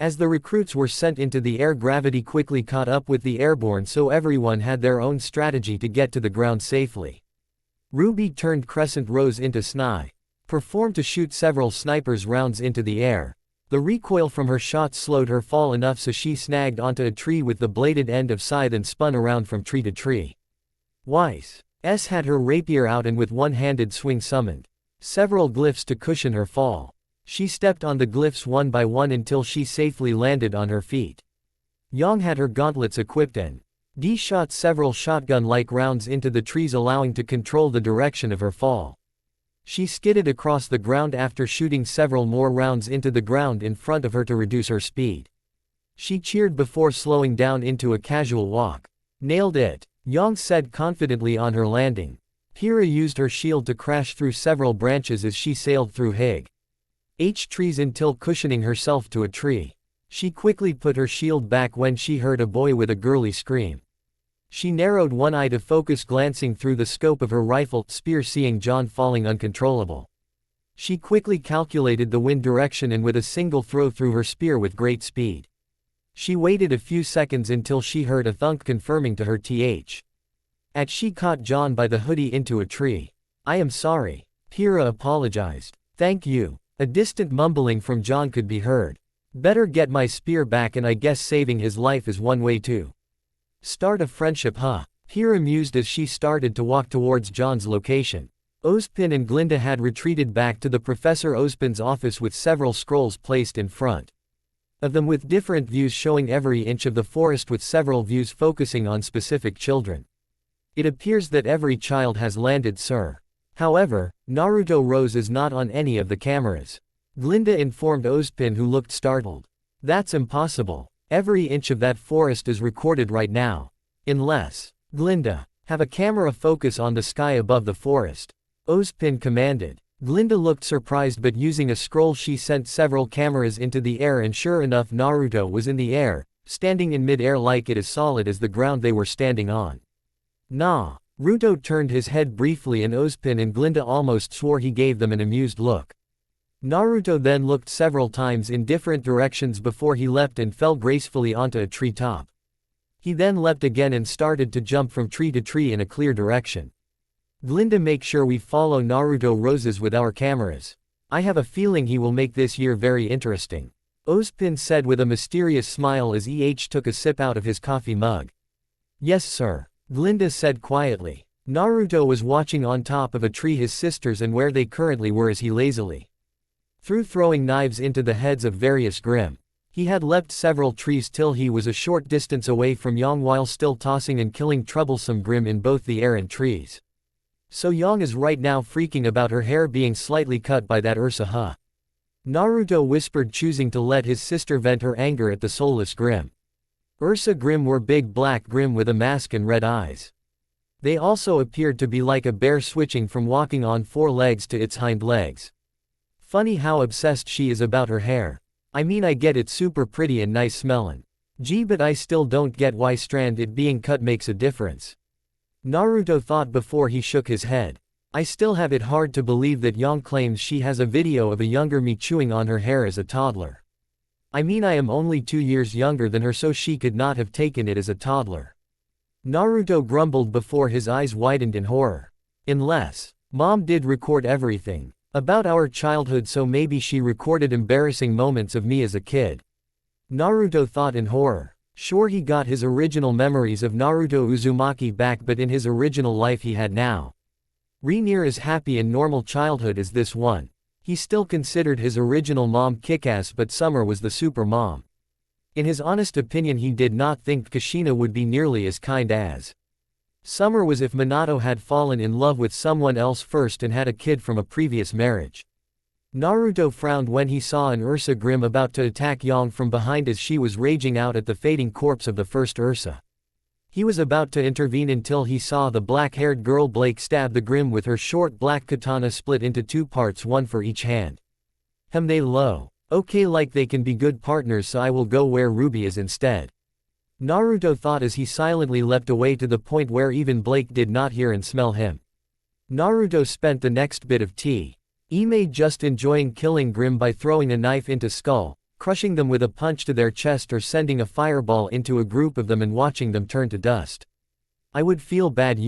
As the recruits were sent into the air, gravity quickly caught up with the airborne, so everyone had their own strategy to get to the ground safely. Ruby turned Crescent Rose into Sni. Performed to shoot several snipers rounds into the air. The recoil from her shots slowed her fall enough so she snagged onto a tree with the bladed end of scythe and spun around from tree to tree. Weiss S had her rapier out and with one-handed swing summoned several glyphs to cushion her fall. She stepped on the glyphs one by one until she safely landed on her feet. Yang had her gauntlets equipped and D shot several shotgun-like rounds into the trees, allowing to control the direction of her fall. She skidded across the ground after shooting several more rounds into the ground in front of her to reduce her speed. She cheered before slowing down into a casual walk. Nailed it, Yang said confidently on her landing. Hira used her shield to crash through several branches as she sailed through trees until cushioning herself to a tree. She quickly put her shield back when she heard a boy with a girly scream. She narrowed one eye to focus, glancing through the scope of her rifle spear, seeing John falling uncontrollable. She quickly calculated the wind direction and with a single throw threw her spear with great speed. She waited a few seconds until she heard a thunk, confirming to her she caught John by the hoodie into a tree. "I am sorry." Hira apologized. "Thank you." A distant mumbling from John could be heard. "Better get my spear back, and I guess saving his life is one way to start a friendship, huh?" Hira mused as she started to walk towards John's location. Ozpin and Glinda had retreated back to the Professor Ozpin's office with several scrolls placed in front of them with different views showing every inch of the forest, with several views focusing on specific children. "It appears that every child has landed, sir. However, Naruto Rose is not on any of the cameras," Glinda informed Ozpin, who looked startled. "That's impossible. Every inch of that forest is recorded right now. Unless, Glinda, have a camera focus on the sky above the forest," Ozpin commanded. Glinda looked surprised, but using a scroll she sent several cameras into the air, and sure enough Naruto was in the air, standing in mid-air like it as solid as the ground they were standing on. Naruto turned his head briefly, and Ozpin and Glinda almost swore he gave them an amused look. Naruto then looked several times in different directions before he leapt and fell gracefully onto a tree top. He then leapt again and started to jump from tree to tree in a clear direction. "Glinda, make sure we follow Naruto Roses with our cameras. I have a feeling he will make this year very interesting," Ozpin said with a mysterious smile as took a sip out of his coffee mug. "Yes, sir," Glinda said quietly. Naruto was watching on top of a tree his sisters and where they currently were as he lazily throwing knives into the heads of various grim. He had leapt several trees till he was a short distance away from Yang while still tossing and killing troublesome Grim in both the air and trees. So Yang is right now freaking about her hair being slightly cut by that Ursa, huh? Naruto whispered, choosing to let his sister vent her anger at the soulless Grim. Ursa Grim were big black Grim with a mask and red eyes. They also appeared to be like a bear switching from walking on four legs to its hind legs. Funny how obsessed she is about her hair. I mean, I get it, super pretty and nice smellin'. Gee, but I still don't get why strand it being cut makes a difference. Naruto thought before he shook his head. I still have it hard to believe that Yang claims she has a video of a younger me chewing on her hair as a toddler. I mean, I am only 2 years younger than her, so she could not have taken it as a toddler. Naruto grumbled before his eyes widened in horror. Unless Mom did record everything about our childhood, so maybe she recorded embarrassing moments of me as a kid. Naruto thought in horror. Sure, he got his original memories of Naruto Uzumaki back, but in his original life he had now near as happy and normal childhood as this one. He still considered his original mom kick-ass, but Summer was the super mom. In his honest opinion, he did not think Kushina would be nearly as kind as Summer was if Minato had fallen in love with someone else first and had a kid from a previous marriage. Naruto frowned when he saw an Ursa Grim about to attack Yang from behind as she was raging out at the fading corpse of the first Ursa. He was about to intervene until he saw the black-haired girl Blake stab the Grim with her short black katana split into 2 parts, one for each hand. They low. Okay, like they can be good partners, so I will go where Ruby is instead. Naruto thought as he silently leapt away to the point where even Blake did not hear and smell him. Naruto spent the next bit of Ime just enjoying killing Grim by throwing a knife into Skull, crushing them with a punch to their chest, or sending a fireball into a group of them and watching them turn to dust. I would feel bad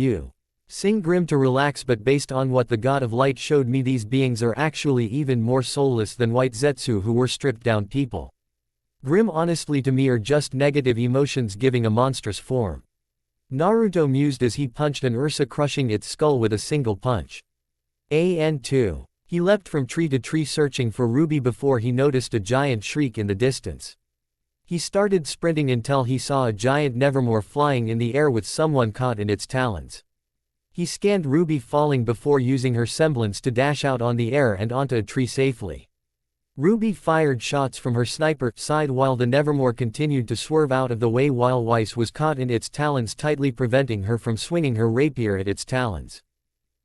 sing Grim to relax, but based on what the God of Light showed me, these beings are actually even more soulless than White Zetsu, who were stripped down people. Grim honestly to me are just negative emotions giving a monstrous form. Naruto mused as he punched an Ursa, crushing its skull with a single punch. And 2. He leapt from tree to tree searching for Ruby before he noticed a giant shriek in the distance. He started sprinting until he saw a giant Nevermore flying in the air with someone caught in its talons. He scanned Ruby falling before using her semblance to dash out on the air and onto a tree safely. Ruby fired shots from her sniper side while the Nevermore continued to swerve out of the way while Weiss was caught in its talons, tightly preventing her from swinging her rapier at its talons.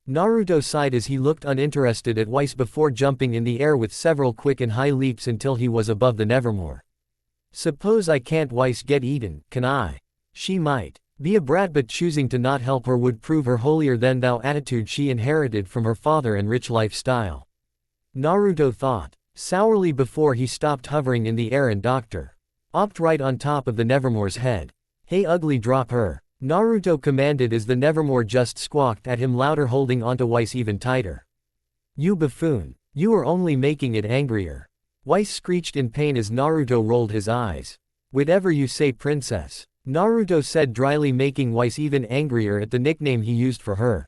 Naruto sighed as he looked uninterested at Weiss before jumping in the air with several quick and high leaps until he was above the Nevermore. Suppose I can't Weiss get eaten, can I? She might be a brat, but choosing to not help her would prove her holier-than-thou attitude she inherited from her father and rich lifestyle. Naruto thought sourly before he stopped hovering in the air and opt right on top of the Nevermore's head. Hey ugly, drop her, Naruto commanded as the Nevermore just squawked at him louder, holding onto Weiss even tighter. You buffoon. You are only making it angrier. Weiss screeched in pain as Naruto rolled his eyes. Whatever you say, princess, Naruto said dryly, making Weiss even angrier at the nickname he used for her.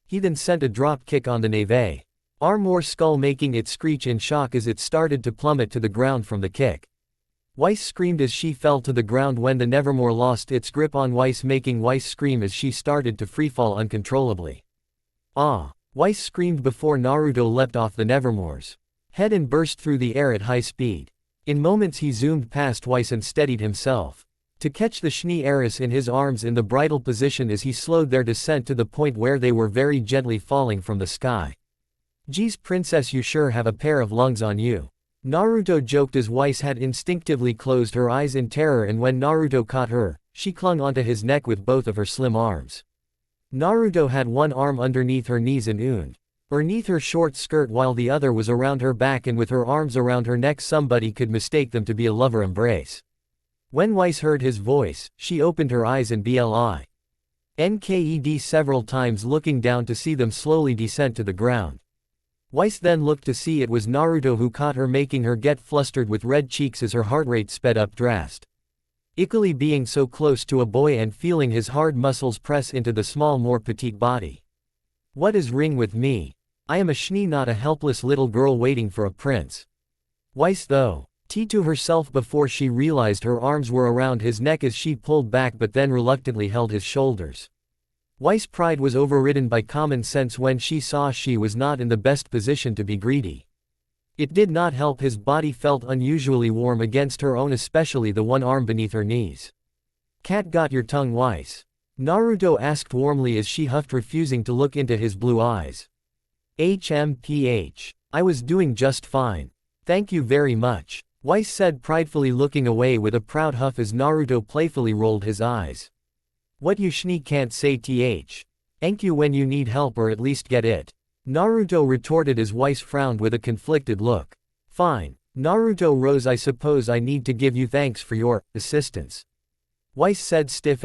He then sent a drop kick on the Neve Armor skull, making it screech in shock as it started to plummet to the ground from the kick. Weiss screamed as she fell to the ground when the Nevermore lost its grip on Weiss, making Weiss scream as she started to freefall uncontrollably. Ah! Weiss screamed before Naruto leapt off the Nevermore's head and burst through the air at high speed. In moments he zoomed past Weiss and steadied himself to catch the Schnee heiress in his arms in the bridle position as he slowed their descent to the point where they were very gently falling from the sky. Geez princess, you sure have a pair of lungs on you, Naruto joked as Weiss had instinctively closed her eyes in terror, and when Naruto caught her, she clung onto his neck with both of her slim arms. Naruto had one arm underneath her knees and underneath her short skirt while the other was around her back, and with her arms around her neck somebody could mistake them to be a lover embrace. When Weiss heard his voice, she opened her eyes and blinked several times, looking down to see them slowly descend to the ground. Weiss then looked to see it was Naruto who caught her, making her get flustered with red cheeks as her heart rate sped up drastically, being so close to a boy and feeling his hard muscles press into the small, more petite body. What is wrong with me? I am a Schnee, not a helpless little girl waiting for a prince. Weiss though To herself before she realized her arms were around his neck as she pulled back but then reluctantly held his shoulders. Weiss' pride was overridden by common sense when she saw she was not in the best position to be greedy. It did not help his body felt unusually warm against her own, especially the one arm beneath her knees. "Cat got your tongue, Weiss?" Naruto asked warmly as she huffed, refusing to look into his blue eyes. I was doing just fine. Thank you very much," Weiss said pridefully, looking away with a proud huff as Naruto playfully rolled his eyes. "What you shni can't say thank you when you need help, or at least get it," Naruto retorted as Weiss frowned with a conflicted look. "Fine." Naruto rose. "I suppose I need to give you thanks for your assistance," Weiss said stiff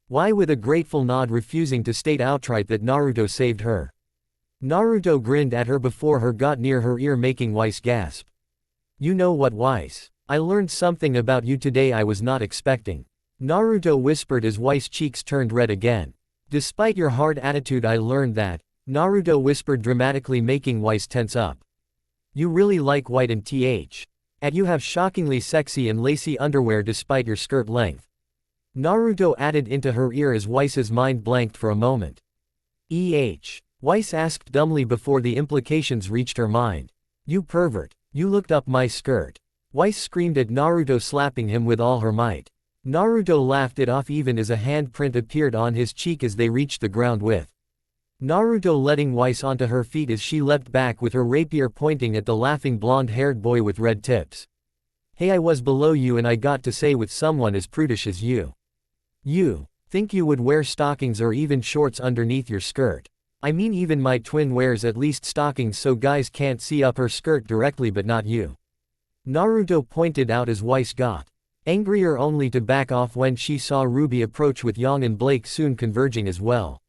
Why with a grateful nod, refusing to state outright that Naruto saved her. Naruto grinned at her before her got near her ear, making Weiss gasp. "You know what, Weiss? I learned something about you today I was not expecting," Naruto whispered as Weiss' cheeks turned red again. "Despite your hard attitude, I learned that," Naruto whispered dramatically, making Weiss tense up. "You really like white and you have shockingly sexy and lacy underwear despite your skirt length," Naruto added into her ear as Weiss's mind blanked for a moment. Weiss asked dumbly before the implications reached her mind. "You pervert. You looked up my skirt," Weiss screamed at Naruto, slapping him with all her might. Naruto laughed it off even as a handprint appeared on his cheek as they reached the ground, with Naruto letting Weiss onto her feet as she leapt back with her rapier pointing at the laughing blonde-haired boy with red tips. "Hey, I was below you and I got to say with someone as prudish as you. You think you would wear stockings or even shorts underneath your skirt? I mean, even my twin wears at least stockings so guys can't see up her skirt directly, but not you," Naruto pointed out as Weiss got angrier, only to back off when she saw Ruby approach with Yang and Blake soon converging as well.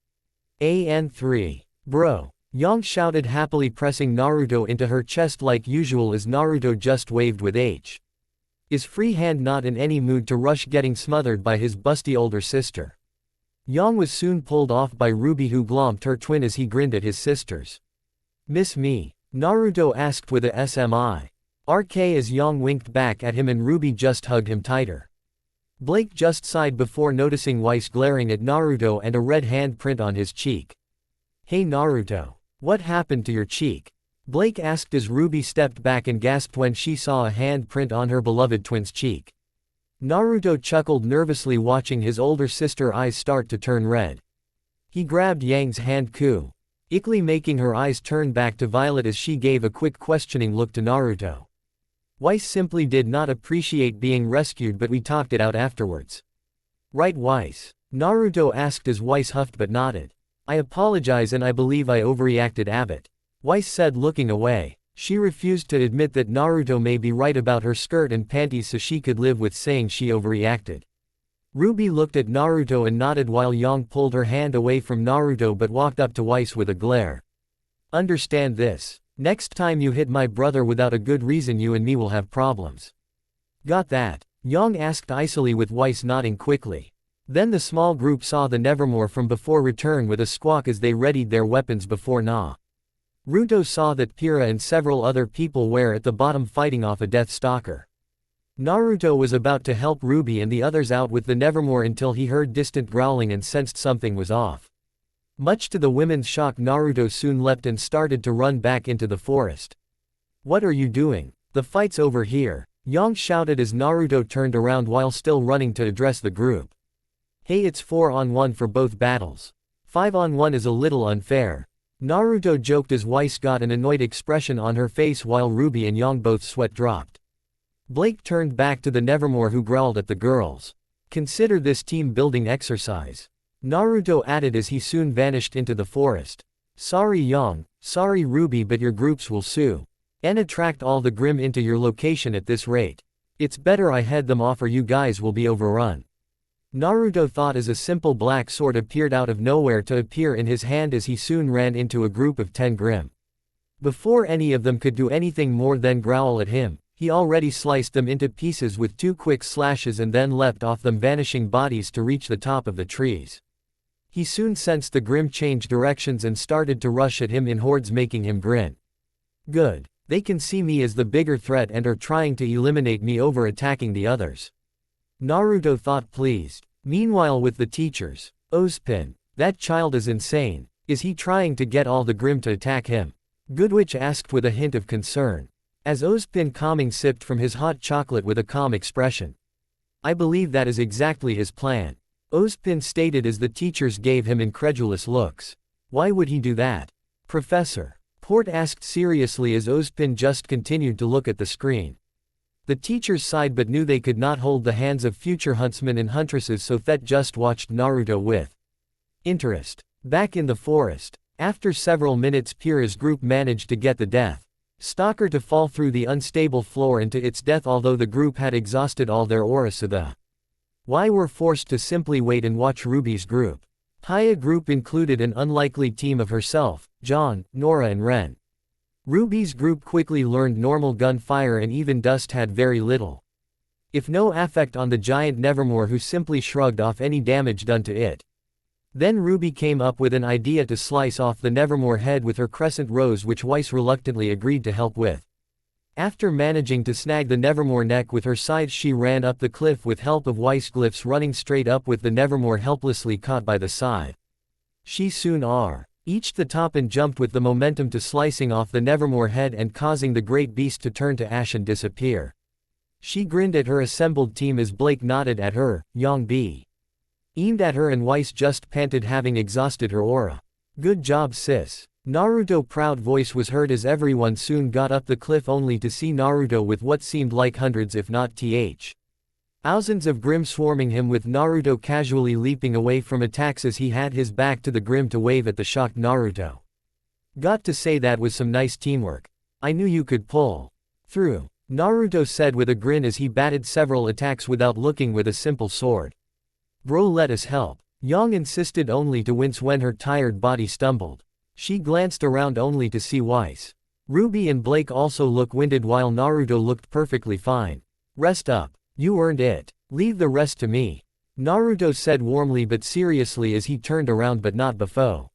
"AN3. Bro," Yang shouted happily, pressing Naruto into her chest like usual as Naruto just waved with his free hand, not in any mood to rush getting smothered by his busty older sister. Yang was soon pulled off by Ruby, who glomped her twin as he grinned at his sisters. "Miss me?" Naruto asked with a SMI. As Yang winked back at him and Ruby just hugged him tighter. Blake just sighed before noticing Weiss glaring at Naruto and a red handprint on his cheek. "Hey Naruto. What happened to your cheek?" Blake asked as Ruby stepped back and gasped when she saw a handprint on her beloved twin's cheek. Naruto chuckled nervously, watching his older sister's eyes start to turn red. He grabbed Yang's hand quickly, making her eyes turn back to violet as she gave a quick questioning look to Naruto. Weiss simply did not appreciate being rescued, but we talked it out afterwards. "Right, Weiss?" Naruto asked as Weiss huffed but nodded. "I apologize and I believe I overreacted a bit," Weiss said, looking away. She refused to admit that Naruto may be right about her skirt and panties, so she could live with saying she overreacted. Ruby looked at Naruto and nodded while Yang pulled her hand away from Naruto but walked up to Weiss with a glare. "Understand this. Next time you hit my brother without a good reason, you and me will have problems. Got that?" Yang asked icily with Weiss nodding quickly. Then the small group saw the Nevermore from before return with a squawk as they readied their weapons before Naruto saw that Pira and several other people were at the bottom fighting off a Death Stalker. Naruto was about to help Ruby and the others out with the Nevermore until he heard distant growling and sensed something was off. Much to the women's shock, Naruto soon leapt and started to run back into the forest. "What are you doing? The fight's over here," Yang shouted as Naruto turned around while still running to address the group. "Hey, it's 4-on-1 for both battles. 5-on-1 is a little unfair," Naruto joked as Weiss got an annoyed expression on her face while Ruby and Yang both sweat dropped. Blake turned back to the Nevermore, who growled at the girls. "Consider this team-building exercise," Naruto added as he soon vanished into the forest. "Sorry Yang, sorry Ruby, but your groups will and attract all the Grim into your location at this rate. It's better I head them off or you guys will be overrun," Naruto thought as a simple black sword appeared out of nowhere to appear in his hand as he soon ran into a group of 10 Grim. Before any of them could do anything more than growl at him, he already sliced them into pieces with 2 quick slashes and then leapt off them, vanishing bodies to reach the top of the trees. He soon sensed the Grim change directions and started to rush at him in hordes, making him grin. "Good. They can see me as the bigger threat and are trying to eliminate me over attacking the others. Naruto thought pleased. Meanwhile with the teachers, Ozpin, that child is insane. Is he trying to get all the Grimm to attack him? Goodwitch asked with a hint of concern. As Ozpin calming sipped from his hot chocolate with a calm expression. I believe that is exactly his plan. Ozpin stated as the teachers gave him incredulous looks. Why would he do that? Professor. Port asked seriously as Ozpin just continued to look at the screen. The teachers sighed but knew they could not hold the hands of future huntsmen and huntresses, so Thet just watched Naruto with interest. Back in the forest, after several minutes Pira's group managed to get the Death Stalker to fall through the unstable floor into its death, although the group had exhausted all their aura, so the Y were forced to simply wait and watch Ruby's group. Haya group included an unlikely team of herself, John, Nora and Ren. Ruby's group quickly learned normal gunfire and even dust had very little, if no effect on the giant Nevermore, who simply shrugged off any damage done to it. Then Ruby came up with an idea to slice off the Nevermore head with her crescent rose, which Weiss reluctantly agreed to help with. After managing to snag the Nevermore neck with her scythe, she ran up the cliff with help of Weiss glyphs, running straight up with the Nevermore helplessly caught by the scythe. She soon reached the top and jumped with the momentum to slicing off the Nevermore head and causing the great beast to turn to ash and disappear. She grinned at her assembled team as Blake nodded at her, Yang B aimed at her and Weiss just panted, having exhausted her aura. Good job sis. Naruto's proud voice was heard as everyone soon got up the cliff, only to see Naruto with what seemed like hundreds if not thousands of Grimm swarming him, with Naruto casually leaping away from attacks as he had his back to the Grimm to wave at the shocked Naruto. Got to say that was some nice teamwork. I knew you could pull through, Naruto said with a grin as he batted several attacks without looking with a simple sword. Bro, let us help. Yang insisted, only to wince when her tired body stumbled. She glanced around only to see Weiss, Ruby and Blake also look winded while Naruto looked perfectly fine. Rest up. You earned it. Leave the rest to me, Naruto said warmly but seriously as he turned around, but not before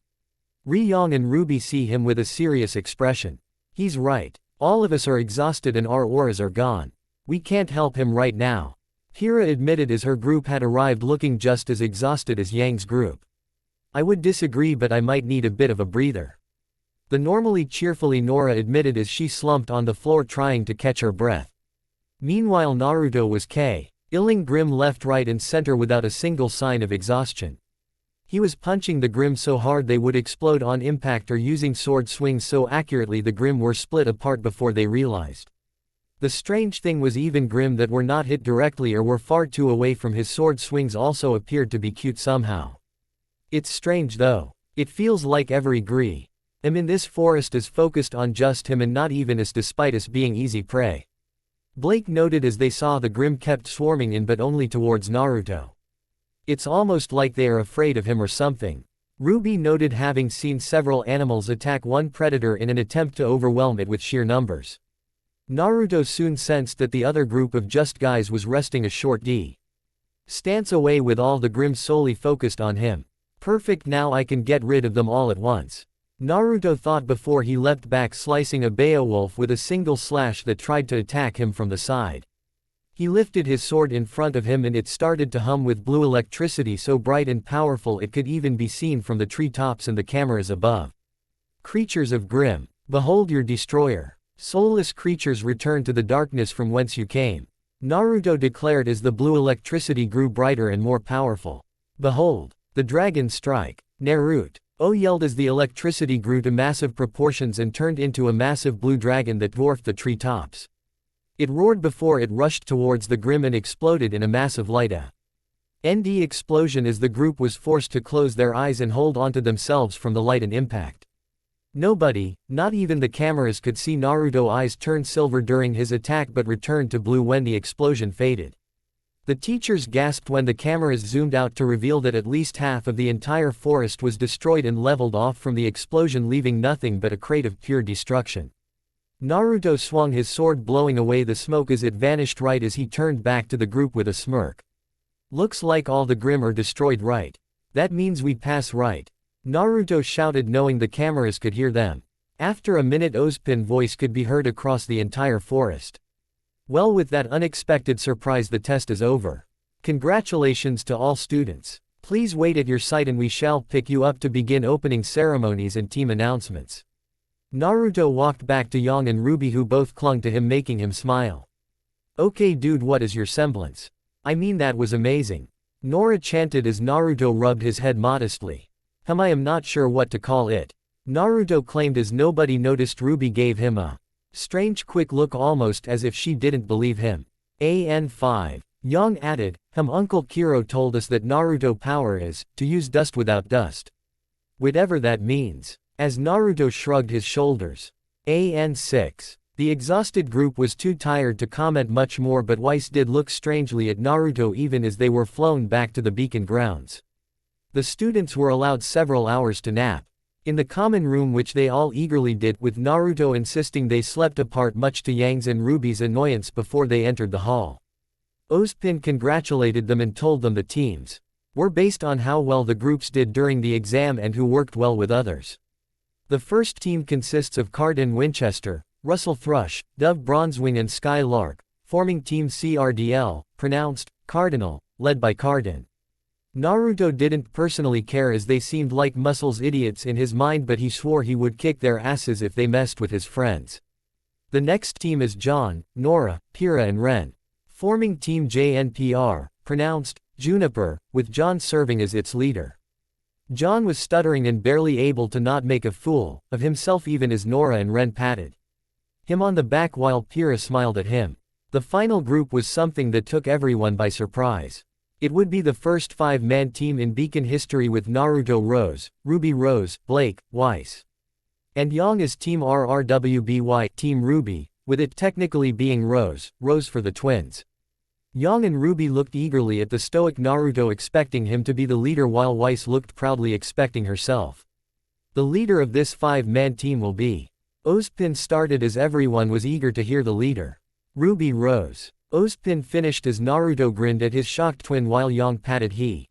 Yang and Ruby see him with a serious expression. He's right. All of us are exhausted and our auras are gone. We can't help him right now, Hira admitted as her group had arrived looking just as exhausted as Yang's group. I would disagree, but I might need a bit of a breather, the normally cheerfully Nora admitted as she slumped on the floor trying to catch her breath. Meanwhile Naruto was killing Grimm left, right and center without a single sign of exhaustion. He was punching the Grimm so hard they would explode on impact, or using sword swings so accurately the Grimm were split apart before they realized. The strange thing was, even Grimm that were not hit directly or were far too away from his sword swings also appeared to be cute somehow. It's strange though. It feels like every Grimm in this forest is focused on just him and not even us, despite us being easy prey, Blake noted as they saw the Grimm kept swarming in, but only towards Naruto. It's almost like they are afraid of him or something, Ruby noted, having seen several animals attack one predator in an attempt to overwhelm it with sheer numbers. Naruto soon sensed that the other group of just guys was resting a short distance away, with all the Grimm solely focused on him. Perfect, now I can get rid of them all at once, Naruto thought before he leapt back, slicing a Beowulf with a single slash that tried to attack him from the side. He lifted his sword in front of him and it started to hum with blue electricity so bright and powerful it could even be seen from the treetops and the cameras above. Creatures of Grimm, behold your destroyer. Soulless creatures, return to the darkness from whence you came, Naruto declared as the blue electricity grew brighter and more powerful. Behold, the dragon strike, Naruto yelled as the electricity grew to massive proportions and turned into a massive blue dragon that dwarfed the treetops. It roared before it rushed towards the Grimm and exploded in a massive light ND explosion as the group was forced to close their eyes and hold onto themselves from the light and impact. Nobody, not even the cameras, could see Naruto's eyes turn silver during his attack but returned to blue when the explosion faded. The teachers gasped when the cameras zoomed out to reveal that at least half of the entire forest was destroyed and leveled off from the explosion, leaving nothing but a crate of pure destruction. Naruto swung his sword, blowing away the smoke as it vanished right as he turned back to the group with a smirk. Looks like all the Grimm are destroyed, right? That means we pass, right? Naruto shouted, knowing the cameras could hear them. After a minute Ozpin's voice could be heard across the entire forest. Well, with that unexpected surprise, the test is over. Congratulations to all students. Please wait at your site and we shall pick you up to begin opening ceremonies and team announcements. Naruto walked back to Yang and Ruby, who both clung to him, making him smile. Okay dude, what is your semblance? I mean, that was amazing. Nora chanted as Naruto rubbed his head modestly. I am not sure what to call it. Naruto claimed as nobody noticed. Ruby gave him a strange quick look, almost as if she didn't believe him. AN5. Yang added, Uncle Kiro told us that Naruto power is to use dust without dust. Whatever that means. As Naruto shrugged his shoulders. AN6. The exhausted group was too tired to comment much more, but Weiss did look strangely at Naruto even as they were flown back to the beacon grounds. The students were allowed several hours to nap in the common room, which they all eagerly did, with Naruto insisting they slept apart, much to Yang's and Ruby's annoyance before they entered the hall. Ozpin congratulated them and told them the teams were based on how well the groups did during the exam and who worked well with others. The first team consists of Cardin Winchester, Russell Thrush, Dove Bronzewing and Skylark, forming Team CRDL, pronounced Cardinal, led by Cardin. Naruto didn't personally care, as they seemed like muscles idiots in his mind, but he swore he would kick their asses if they messed with his friends. The next team is John, Nora, Pyrrha and Ren, forming Team JNPR, pronounced Juniper, with John serving as its leader. John was stuttering and barely able to not make a fool of himself, even as Nora and Ren patted him on the back while Pyrrha smiled at him. The final group was something that took everyone by surprise. It would be the first five-man team in Beacon history, with Naruto Rose, Ruby Rose, Blake, Weiss, and Yang as Team RRWBY, Team Ruby, with it technically being Rose for the twins. Yang and Ruby looked eagerly at the stoic Naruto, expecting him to be the leader, while Weiss looked proudly expecting herself. The leader of this five-man team will be Ozpin started, as everyone was eager to hear the leader. Ruby Rose. Ozpin finished as Naruto grinned at his shocked twin while Yang patted he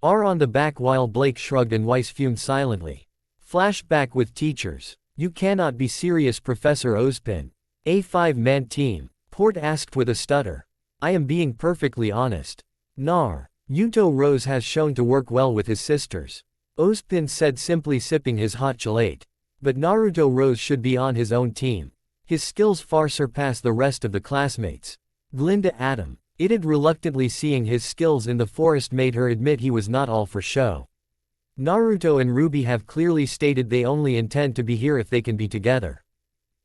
R on the back while Blake shrugged and Weiss fumed silently. Flashback with teachers. You cannot be serious, Professor Ozpin. A five-man team? Port asked with a stutter. I am being perfectly honest. Yuto Rose has shown to work well with his sisters. Ozpin said, simply sipping his hot chelate. But Naruto Rose should be on his own team. His skills far surpass the rest of the classmates. Glinda admitted reluctantly, seeing his skills in the forest made her admit he was not all for show. Naruto and Ruby have clearly stated they only intend to be here if they can be together.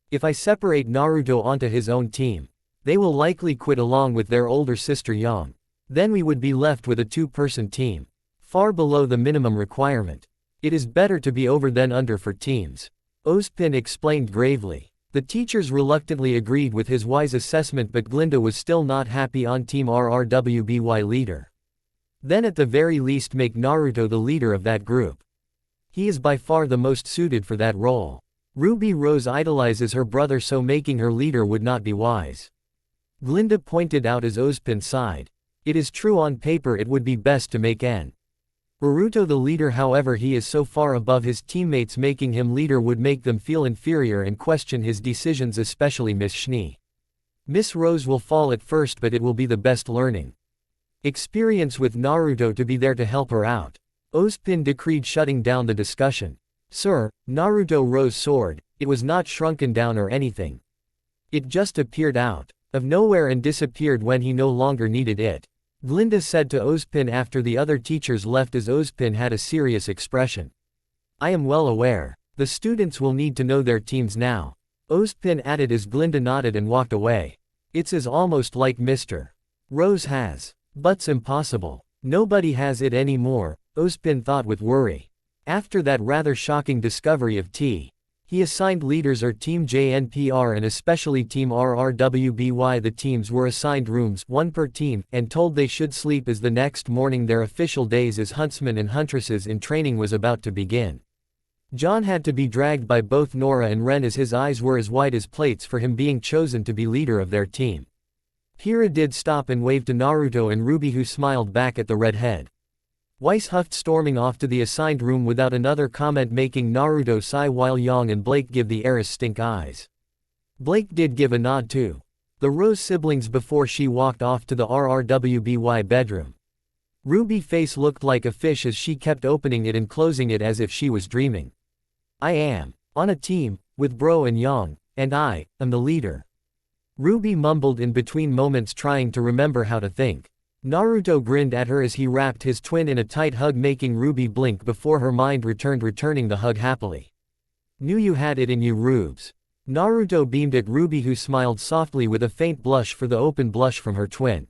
If I separate Naruto onto his own team, they will likely quit along with their older sister Yang. Then we would be left with a two-person team, far below the minimum requirement. It is better to be over than under for teams. Ozpin explained gravely. The teachers reluctantly agreed with his wise assessment, but Glinda was still not happy on Team RRWBY leader. Then at the very least make Naruto the leader of that group. He is by far the most suited for that role. Ruby Rose idolizes her brother, so making her leader would not be wise. Glinda pointed out as Ozpin sighed. It is true, on paper it would be best to make Naruto the leader, however he is so far above his teammates, making him leader would make them feel inferior and question his decisions, especially Miss Schnee. Miss Rose will fall at first, but it will be the best learning experience with Naruto to be there to help her out. Ozpin decreed, shutting down the discussion. Sir, Naruto Rose soared. It was not shrunken down or anything. It just appeared out of nowhere and disappeared when he no longer needed it. Glinda said to Ozpin after the other teachers left, as Ozpin had a serious expression. I am well aware. The students will need to know their teams now. Ozpin added as Glinda nodded and walked away. It's as almost like Mr. Rose has. But's impossible. Nobody has it anymore, Ozpin thought with worry. After that rather shocking discovery of he assigned leaders are Team JNPR and especially Team RRWBY. The teams were assigned rooms, one per team, and told they should sleep, as the next morning their official days as huntsmen and huntresses in training was about to begin. John had to be dragged by both Nora and Ren, as his eyes were as wide as plates for him being chosen to be leader of their team. Pyrrha did stop and waved to Naruto and Ruby, who smiled back at the redhead. Weiss huffed, storming off to the assigned room without another comment, making Naruto sigh while Yang and Blake give the heiress stink eyes. Blake did give a nod to the Rose siblings before she walked off to the RRWBY bedroom. Ruby's face looked like a fish as she kept opening it and closing it as if she was dreaming. I am on a team with Bro and Yang, and I am the leader. Ruby mumbled in between moments, trying to remember how to think. Naruto grinned at her as he wrapped his twin in a tight hug, making Ruby blink before her mind returned, returning the hug happily. Knew you had it in you, Rubes. Naruto beamed at Ruby, who smiled softly with a faint blush for the open blush from her twin.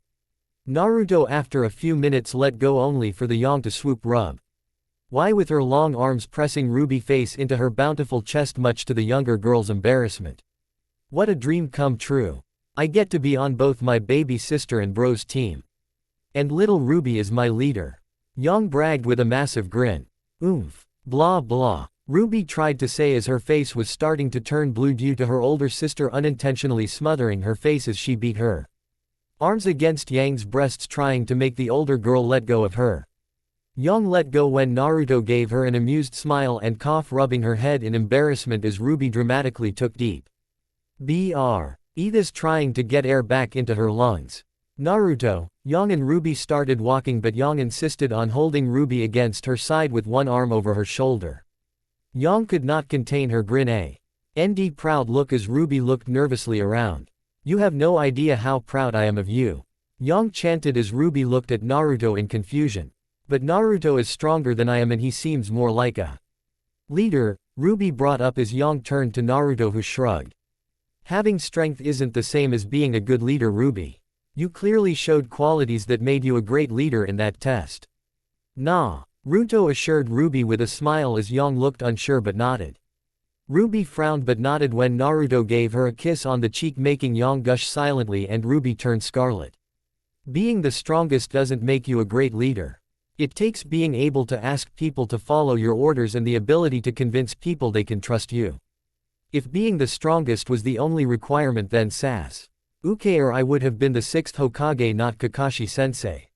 Naruto after a few minutes let go, only for the Yang to swoop rub. Why, with her long arms pressing Ruby's face into her bountiful chest, much to the younger girl's embarrassment. What a dream come true. I get to be on both my baby sister and Bro's team. And little Ruby is my leader. Yang bragged with a massive grin. Oomph. Blah blah. Ruby tried to say as her face was starting to turn blue due to her older sister unintentionally smothering her face as she beat her arms against Yang's breasts, trying to make the older girl let go of her. Yang let go when Naruto gave her an amused smile and cough, rubbing her head in embarrassment as Ruby dramatically took deep breaths, trying to get air back into her lungs. Naruto, Yang and Ruby started walking, but Yang insisted on holding Ruby against her side with one arm over her shoulder. Yang could not contain her grin, and proud look as Ruby looked nervously around. You have no idea how proud I am of you. Yang chanted as Ruby looked at Naruto in confusion. But Naruto is stronger than I am, and he seems more like a leader, Ruby brought up as Yang turned to Naruto, who shrugged. Having strength isn't the same as being a good leader, Ruby. You clearly showed qualities that made you a great leader in that test. Nah, Naruto assured Ruby with a smile as Yang looked unsure but nodded. Ruby frowned but nodded when Naruto gave her a kiss on the cheek, making Yang gush silently and Ruby turned scarlet. Being the strongest doesn't make you a great leader. It takes being able to ask people to follow your orders and the ability to convince people they can trust you. If being the strongest was the only requirement, then I would have been the 6th Hokage, not Kakashi-sensei.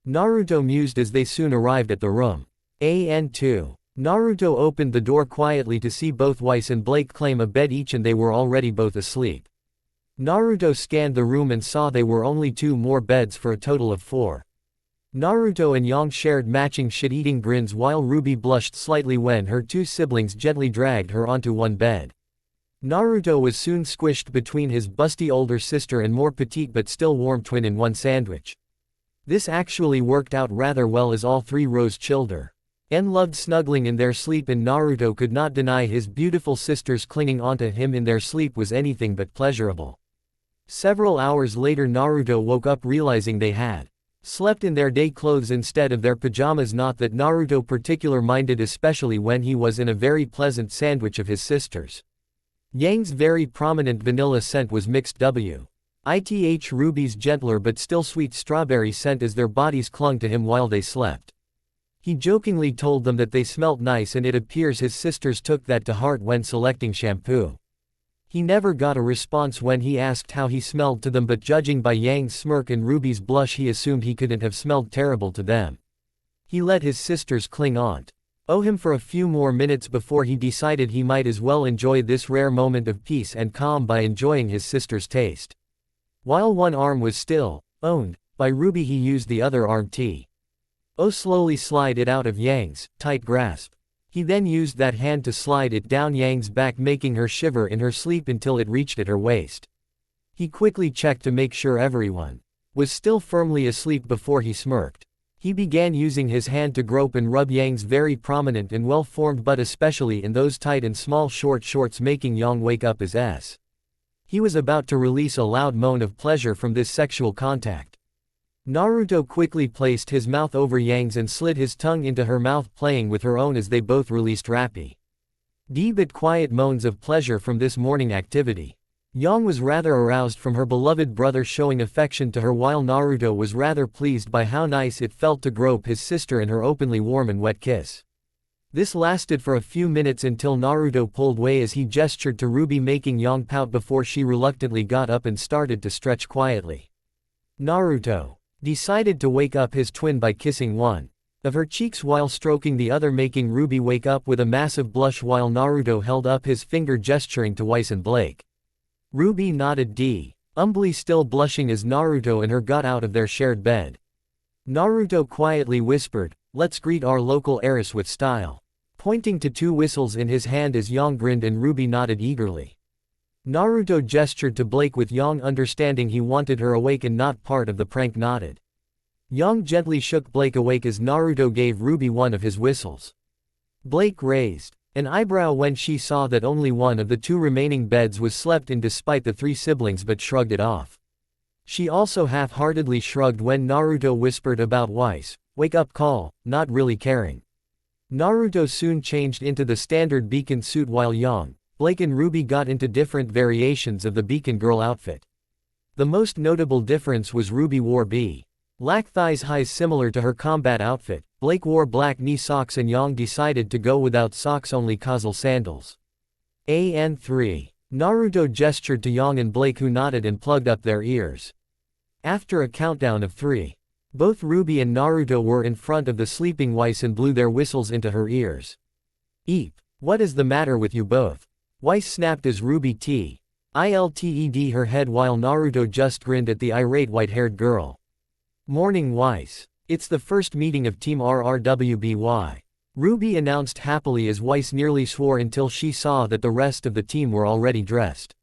Naruto mused as they soon arrived at the room. AN2. Naruto opened the door quietly to see both Weiss and Blake claim a bed each, and they were already both asleep. Naruto scanned the room and saw they were only 2 more beds for a total of 4. Naruto and Yang shared matching shit-eating grins while Ruby blushed slightly when her 2 siblings gently dragged her onto one bed. Naruto was soon squished between his busty older sister and more petite but still warm twin in one sandwich. This actually worked out rather well as all 3 rose children and loved snuggling in their sleep, and Naruto could not deny his beautiful sisters clinging onto him in their sleep was anything but pleasurable. Several hours later, Naruto woke up realizing they had slept in their day clothes instead of their pajamas, not that Naruto particular minded, especially when he was in a very pleasant sandwich of his sisters. Yang's very prominent vanilla scent was mixed with Ruby's gentler but still sweet strawberry scent as their bodies clung to him while they slept. He jokingly told them that they smelt nice, and it appears his sisters took that to heart when selecting shampoo. He never got a response when he asked how he smelled to them, but judging by Yang's smirk and Ruby's blush, he assumed he couldn't have smelled terrible to them. He let his sisters cling on to him for a few more minutes before he decided he might as well enjoy this rare moment of peace and calm by enjoying his sister's taste. While one arm was still owned by Ruby, he used the other arm to slowly slide it out of Yang's tight grasp. He then used that hand to slide it down Yang's back, making her shiver in her sleep until it reached at her waist. He quickly checked to make sure everyone was still firmly asleep before he smirked. He began using his hand to grope and rub Yang's very prominent and well-formed butt, especially in those tight and small short shorts, making Yang wake up as he was about to release a loud moan of pleasure from this sexual contact. Naruto quickly placed his mouth over Yang's and slid his tongue into her mouth, playing with her own as they both released rapid but quiet moans of pleasure from this morning activity. Yang was rather aroused from her beloved brother showing affection to her, while Naruto was rather pleased by how nice it felt to grope his sister in her openly warm and wet kiss. This lasted for a few minutes until Naruto pulled away as he gestured to Ruby, making Yang pout before she reluctantly got up and started to stretch quietly. Naruto decided to wake up his twin by kissing one of her cheeks while stroking the other, making Ruby wake up with a massive blush while Naruto held up his finger gesturing to Weiss and Blake. Ruby nodded humbly, still blushing as Naruto and her got out of their shared bed. Naruto quietly whispered, "Let's greet our local heiress with style," pointing to 2 whistles in his hand as Yang grinned and Ruby nodded eagerly. Naruto gestured to Blake with Yang, understanding he wanted her awake and not part of the prank, nodded. Yang gently shook Blake awake as Naruto gave Ruby one of his whistles. Blake raised an eyebrow when she saw that only one of the 2 remaining beds was slept in despite the 3 siblings, but shrugged it off. She also half-heartedly shrugged when Naruto whispered about Weiss' wake-up call, not really caring. Naruto soon changed into the standard beacon suit while Yang, Blake and Ruby got into different variations of the beacon girl outfit. The most notable difference was Ruby wore black thighs highs similar to her combat outfit, Blake wore black knee socks and Yang decided to go without socks, only casual sandals. And 3. Naruto gestured to Yang and Blake, who nodded and plugged up their ears. After a countdown of 3, both Ruby and Naruto were in front of the sleeping Weiss and blew their whistles into her ears. "Eep. What is the matter with you both?" Weiss snapped as Ruby tilted her head while Naruto just grinned at the irate white-haired girl. "Morning, Weiss. It's the first meeting of Team RRWBY," Ruby announced happily as Weiss nearly swore until she saw that the rest of the team were already dressed.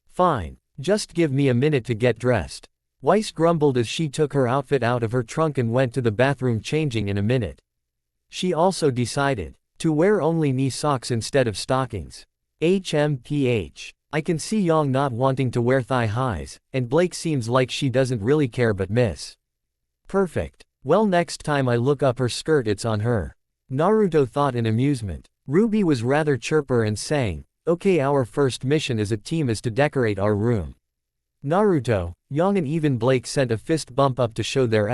"Fine. Just give me a minute to get dressed," Weiss grumbled as she took her outfit out of her trunk and went to the bathroom, changing in a minute. She also decided to wear only knee socks instead of stockings. I can see Yang not wanting to wear thigh highs, and Blake seems like she doesn't really care, but miss. Perfect. Well, next time I look up her skirt it's on her, Naruto thought in amusement. Ruby was rather chirper and sang, "Okay, our first mission as a team is to decorate our room." Naruto, Yang and even Blake sent a fist bump up to show their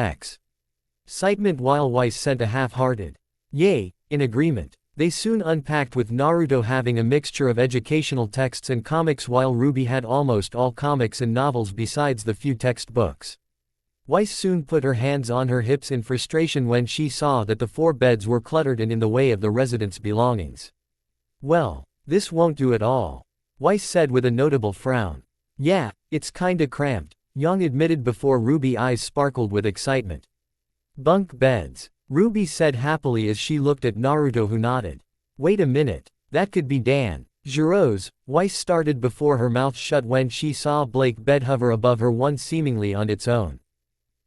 excitement while Weiss sent a half-hearted yay in agreement. They soon unpacked with Naruto having a mixture of educational texts and comics while Ruby had almost all comics and novels besides the few textbooks. Weiss soon put her hands on her hips in frustration when she saw that the 4 beds were cluttered and in the way of the residents' belongings. "Well, this won't do at all," Weiss said with a notable frown. "Yeah, it's kinda cramped," Yang admitted before Ruby's eyes sparkled with excitement. "Bunk beds," Ruby said happily as she looked at Naruto, who nodded. "Wait a minute, that could be Dan Jiro's," Weiss started before her mouth shut when she saw Blake's bed hover above her, one seemingly on its own.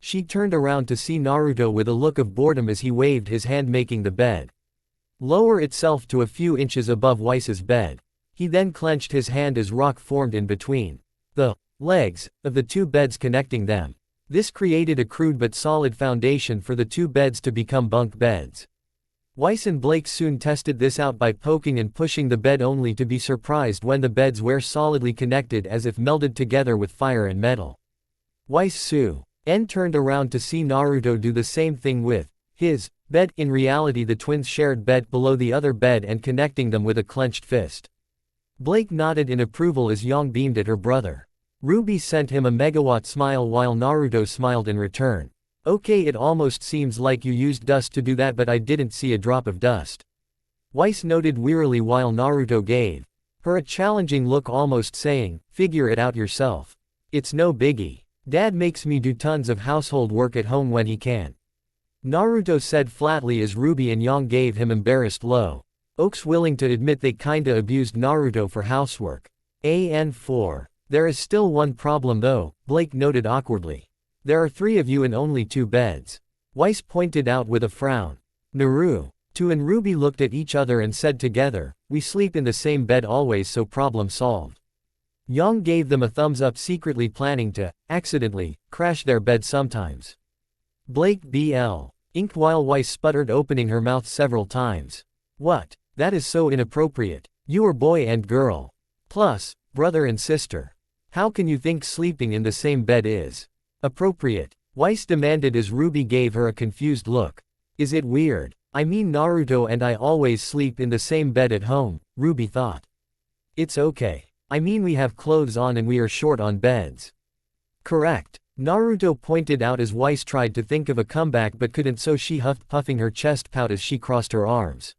She turned around to see Naruto with a look of boredom as he waved his hand, making the bed lower itself to a few inches above Weiss's bed. He then clenched his hand as rock formed in between the legs of the 2 beds connecting them. This created a crude but solid foundation for the 2 beds to become bunk beds. Weiss and Blake soon tested this out by poking and pushing the bed, only to be surprised when the beds were solidly connected as if melded together with fire and metal. Weiss turned around to see Naruto do the same thing with his bed. In reality, the twins shared bed below the other bed and connecting them with a clenched fist. Blake nodded in approval as Yang beamed at her brother. Ruby sent him a megawatt smile while Naruto smiled in return. "Okay, it almost seems like you used dust to do that, but I didn't see a drop of dust," Weiss noted wearily while Naruto gave her a challenging look, almost saying, "Figure it out yourself. It's no biggie. Dad makes me do tons of household work at home when he can," Naruto said flatly as Ruby and Yang gave him embarrassed looks, willing to admit they kinda abused Naruto for housework. And 4. "There is still one problem though," Blake noted awkwardly. "There are 3 of you and only 2 beds," Weiss pointed out with a frown. Naruto and Ruby looked at each other and said together, "We sleep in the same bed always, so problem solved." Yang gave them a thumbs up, secretly planning to accidentally crash their bed sometimes. Blake inked while Weiss sputtered, opening her mouth several times. "What? That is so inappropriate. You are boy and girl. Plus, brother and sister. How can you think sleeping in the same bed is appropriate?" Weiss demanded as Ruby gave her a confused look. "Is it weird? I mean, Naruto and I always sleep in the same bed at home," Ruby thought. "It's okay. I mean, we have clothes on and we are short on beds." "Correct," Naruto pointed out as Weiss tried to think of a comeback but couldn't, so she huffed, puffing her chest pout as she crossed her arms.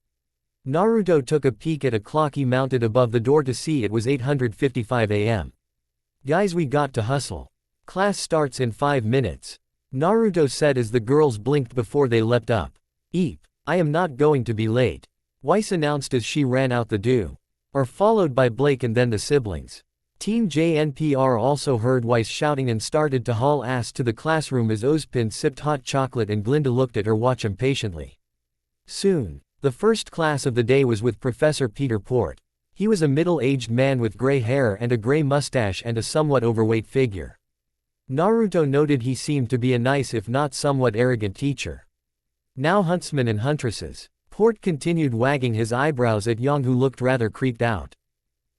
Naruto took a peek at a clock he mounted above the door to see it was 8:55 a.m. Guys, we got to hustle. Class starts in 5 minutes. Naruto said as the girls blinked before they leapt up. Eep, I am not going to be late, Weiss announced as she ran out the door, followed by Blake and then the siblings. Team JNPR also heard Weiss shouting and started to haul ass to the classroom as Ozpin sipped hot chocolate and Glinda looked at her watch impatiently. Soon, the first class of the day was with Professor Peter Port. He was a middle-aged man with gray hair and a gray mustache and a somewhat overweight figure. Naruto noted he seemed to be a nice if not somewhat arrogant teacher. Now huntsmen and huntresses. Port continued wagging his eyebrows at Yang, who looked rather creeped out.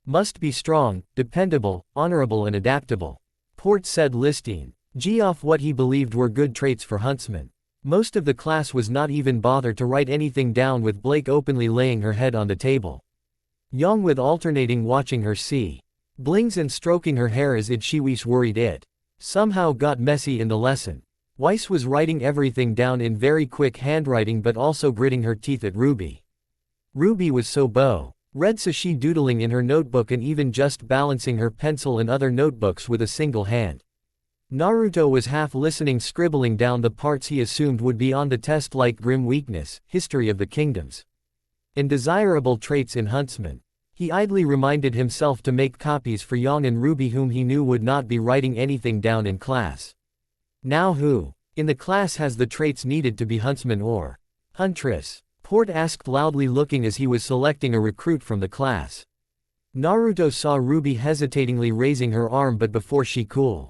Must be strong, dependable, honorable and adaptable, Port said, listing off what he believed were good traits for huntsmen. Most of the class was not even bothered to write anything down, with Blake openly laying her head on the table. Yang with alternating watching her see blings and stroking her hair as if she was worried it somehow got messy in the lesson. Weiss was writing everything down in very quick handwriting but also gritting her teeth at Ruby. Ruby was so red, so she doodling in her notebook and even just balancing her pencil and other notebooks with a single hand. Naruto was half listening, scribbling down the parts he assumed would be on the test, like grim weakness, history of the kingdoms, and desirable traits in huntsmen. He idly reminded himself to make copies for Yang and Ruby, whom he knew would not be writing anything down in class. Now who in the class has the traits needed to be huntsman or huntress? Port asked loudly, looking as he was selecting a recruit from the class. Naruto saw Ruby hesitatingly raising her arm, but before she could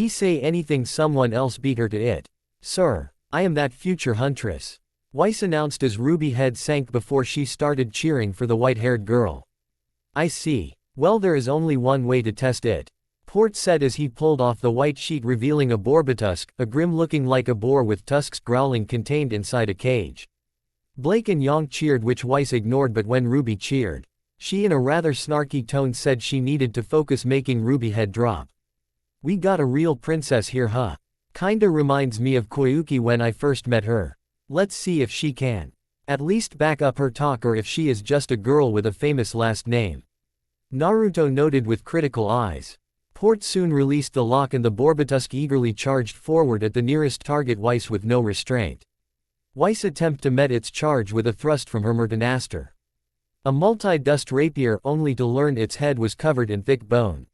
say anything, someone else beat her to it. Sir, I am that future huntress, Weiss announced as Ruby's head sank before she started cheering for the white-haired girl. I see. Well, there is only one way to test it, Port said as he pulled off the white sheet, revealing a borbatusk, a grim looking like a boar with tusks growling, contained inside a cage. Blake and Yang cheered, which Weiss ignored, but when Ruby cheered, she in a rather snarky tone said she needed to focus, making Ruby's head drop. We got a real princess here, huh? Kinda reminds me of Koyuki when I first met her. Let's see if she can at least back up her talk, or if she is just a girl with a famous last name, Naruto noted with critical eyes. Port soon released the lock and the borbatusk eagerly charged forward at the nearest target, Weiss, with no restraint. Weiss' attempt to met its charge with a thrust from her Murdenaster, a multi-dust rapier, only to learn its head was covered in thick bone,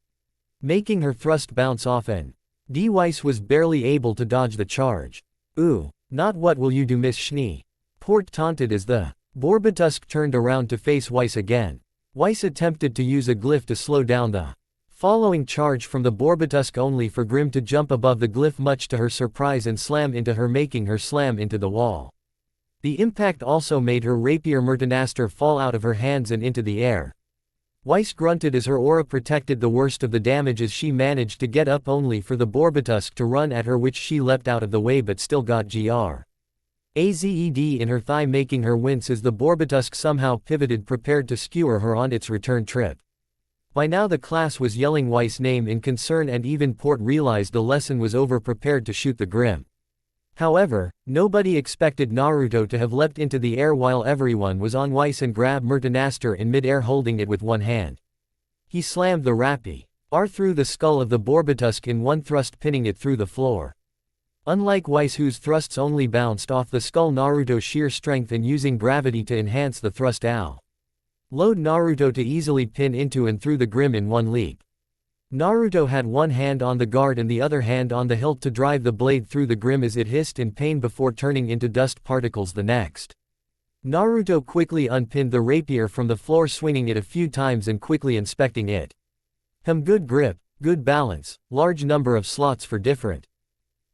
making her thrust bounce off, and Weiss was barely able to dodge the charge. Ooh, not what will you do, Miss Schnee? Port taunted as the borbatusk turned around to face Weiss again. Weiss attempted to use a glyph to slow down the following charge from the borbatusk, only for Grim to jump above the glyph much to her surprise and slam into her, making her slam into the wall. The impact also made her rapier Murdenaster fall out of her hands and into the air. Weiss grunted as her aura protected the worst of the damage as she managed to get up, only for the borbatusk to run at her, which she leapt out of the way but still got Azed in her thigh, making her wince as the borbatusk somehow pivoted, prepared to skewer her on its return trip. By now the class was yelling Weiss' name in concern, and even Port realized the lesson was over, prepared to shoot the Grim. However, nobody expected Naruto to have leapt into the air while everyone was on Weiss and grabbed Murdenaster in mid-air, holding it with one hand. He slammed the rapier through the skull of the borbatusk in one thrust, pinning it through the floor. Unlike Weiss, whose thrusts only bounced off the skull, Naruto's sheer strength and using gravity to enhance the thrust allowed Naruto to easily pin into and through the Grim in one leap. Naruto had one hand on the guard and the other hand on the hilt to drive the blade through the Grim as it hissed in pain before turning into dust particles the next. Naruto quickly unpinned the rapier from the floor, swinging it a few times and quickly inspecting it. Good grip, good balance, large number of slots for different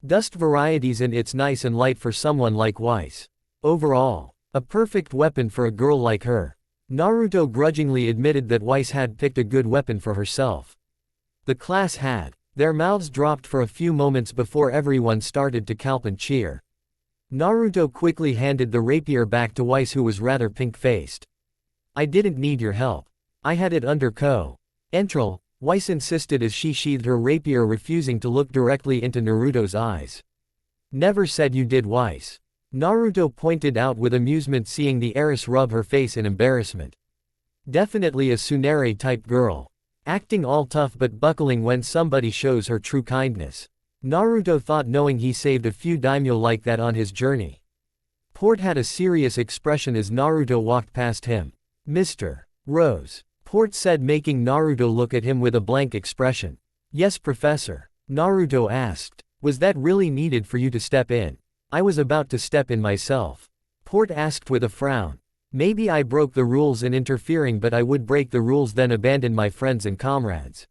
dust varieties, and it's nice and light for someone like Weiss. Overall, a perfect weapon for a girl like her. Naruto grudgingly admitted that Weiss had picked a good weapon for herself. The class had their mouths dropped for a few moments before everyone started to clap and cheer. Naruto quickly handed the rapier back to Weiss, who was rather pink-faced. I didn't need your help. I had it under control. Weiss insisted as she sheathed her rapier, refusing to look directly into Naruto's eyes. Never said you did, Weiss. Naruto pointed out with amusement, seeing the heiress rub her face in embarrassment. Definitely a tsundere-type girl. Acting all tough but buckling when somebody shows her true kindness. Naruto thought, knowing he saved a few daimyo like that on his journey. Port had a serious expression as Naruto walked past him. Mr. Rose. Port said, making Naruto look at him with a blank expression. Yes, Professor. Naruto asked. Was that really needed for you to step in? I was about to step in myself. Port asked with a frown. Maybe I broke the rules in interfering, but I would break the rules then abandon my friends and comrades.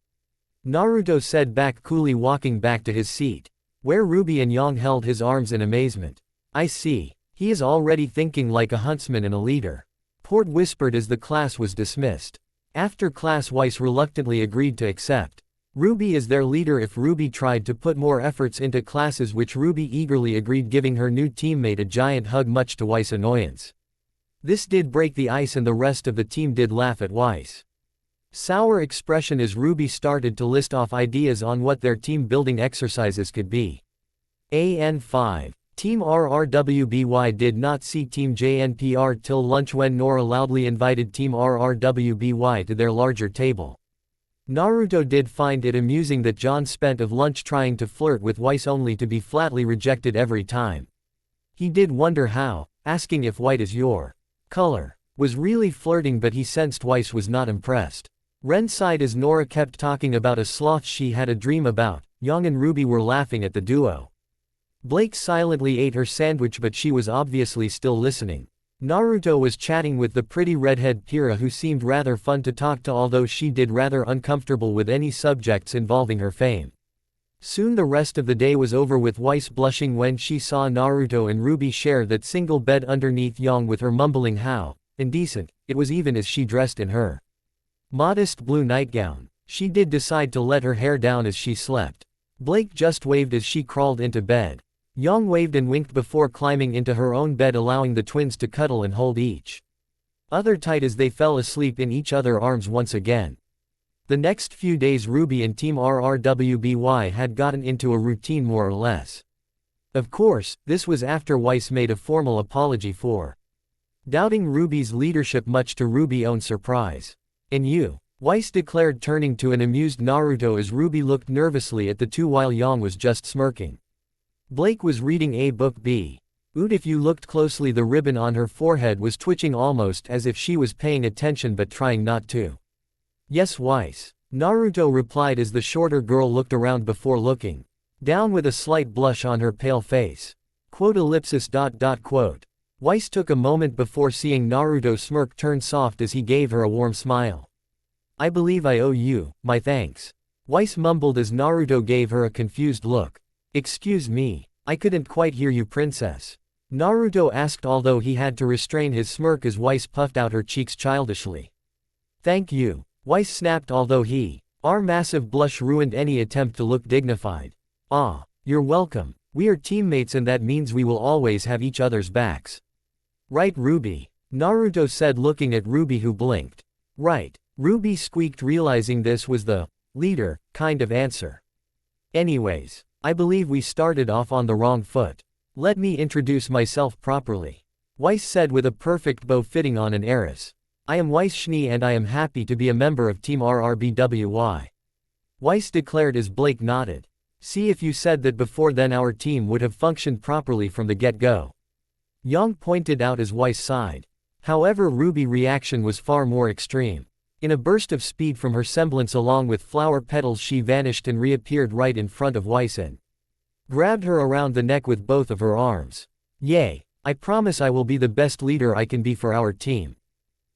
Naruto said back, coolly walking back to his seat, where Ruby and Yang held his arms in amazement. I see. He is already thinking like a huntsman and a leader. Port whispered as the class was dismissed. After class, Weiss reluctantly agreed to accept. Ruby is their leader. If Ruby tried to put more efforts into classes, which Ruby eagerly agreed, giving her new teammate a giant hug, much to Weiss' annoyance. This did break the ice and the rest of the team did laugh at Weiss' sour expression as Ruby started to list off ideas on what their team building exercises could be. AN5. Team RRWBY did not see Team JNPR till lunch when Nora loudly invited Team RRWBY to their larger table. Naruto did find it amusing that John spent of lunch trying to flirt with Weiss only to be flatly rejected every time. He did wonder how, asking if white is your color, was really flirting, but he sensed Weiss was not impressed. Ren sighed as Nora kept talking about a sloth she had a dream about. Yang and Ruby were laughing at the duo. Blake silently ate her sandwich, but she was obviously still listening. Naruto was chatting with the pretty redhead Pyrrha, who seemed rather fun to talk to, although she did rather uncomfortable with any subjects involving her fame. Soon the rest of the day was over, with Weiss blushing when she saw Naruto and Ruby share that single bed underneath Yang, with her mumbling how indecent it was, even as she dressed in her modest blue nightgown. She did decide to let her hair down as she slept. Blake just waved as she crawled into bed. Yang waved and winked before climbing into her own bed, allowing the twins to cuddle and hold each other tight as they fell asleep in each other's arms once again. The next few days, Ruby and Team RRWBY had gotten into a routine, more or less. Of course, this was after Weiss made a formal apology for doubting Ruby's leadership, much to Ruby's own surprise. And you, Weiss declared, turning to an amused Naruto as Ruby looked nervously at the two while Yang was just smirking. Blake was reading a book. If you looked closely, the ribbon on her forehead was twitching, almost as if she was paying attention but trying not to. Yes, Weiss. Naruto replied as the shorter girl looked around before looking down with a slight blush on her pale face. Weiss took a moment before seeing Naruto's smirk turn soft as he gave her a warm smile. I believe I owe you my thanks. Weiss mumbled as Naruto gave her a confused look. Excuse me, I couldn't quite hear you, princess. Naruto asked, although he had to restrain his smirk as Weiss puffed out her cheeks childishly. Thank you, Weiss snapped, although her massive blush ruined any attempt to look dignified. Ah, you're welcome. We are teammates and that means we will always have each other's backs. Right, Ruby? Naruto said, looking at Ruby, who blinked. Right, Ruby squeaked, realizing this was the leader kind of answer. Anyways, I believe we started off on the wrong foot. Let me introduce myself properly. Weiss said with a perfect bow fitting on an heiress. I am Weiss Schnee and I am happy to be a member of Team RRBWY. Weiss declared as Blake nodded. See, if you said that before, then our team would have functioned properly from the get-go. Yang pointed out as Weiss sighed. However, Ruby's reaction was far more extreme. In a burst of speed from her semblance along with flower petals, she vanished and reappeared right in front of Weiss and grabbed her around the neck with both of her arms. Yay! I promise I will be the best leader I can be for our team.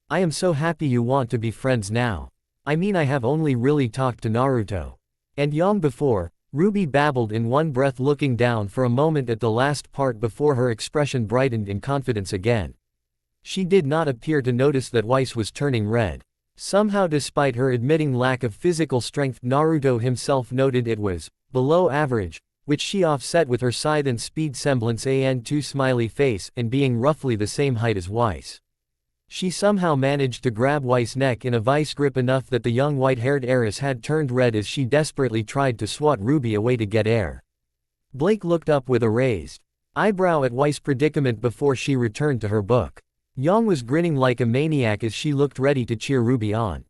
I am so happy you want to be friends now. I mean, I have only really talked to Naruto and Yang before, Ruby babbled in one breath, looking down for a moment at the last part before her expression brightened in confidence again. She did not appear to notice that Weiss was turning red. Somehow, despite her admitting lack of physical strength, Naruto himself noted it was below average, which she offset with her scythe and speed semblance and two smiley face and being roughly the same height as Weiss. She somehow managed to grab Weiss' neck in a vice grip enough that the young white-haired heiress had turned red as she desperately tried to swat Ruby away to get air. Blake looked up with a raised eyebrow at Weiss' predicament before she returned to her book. Yang was grinning like a maniac as she looked ready to cheer Ruby on.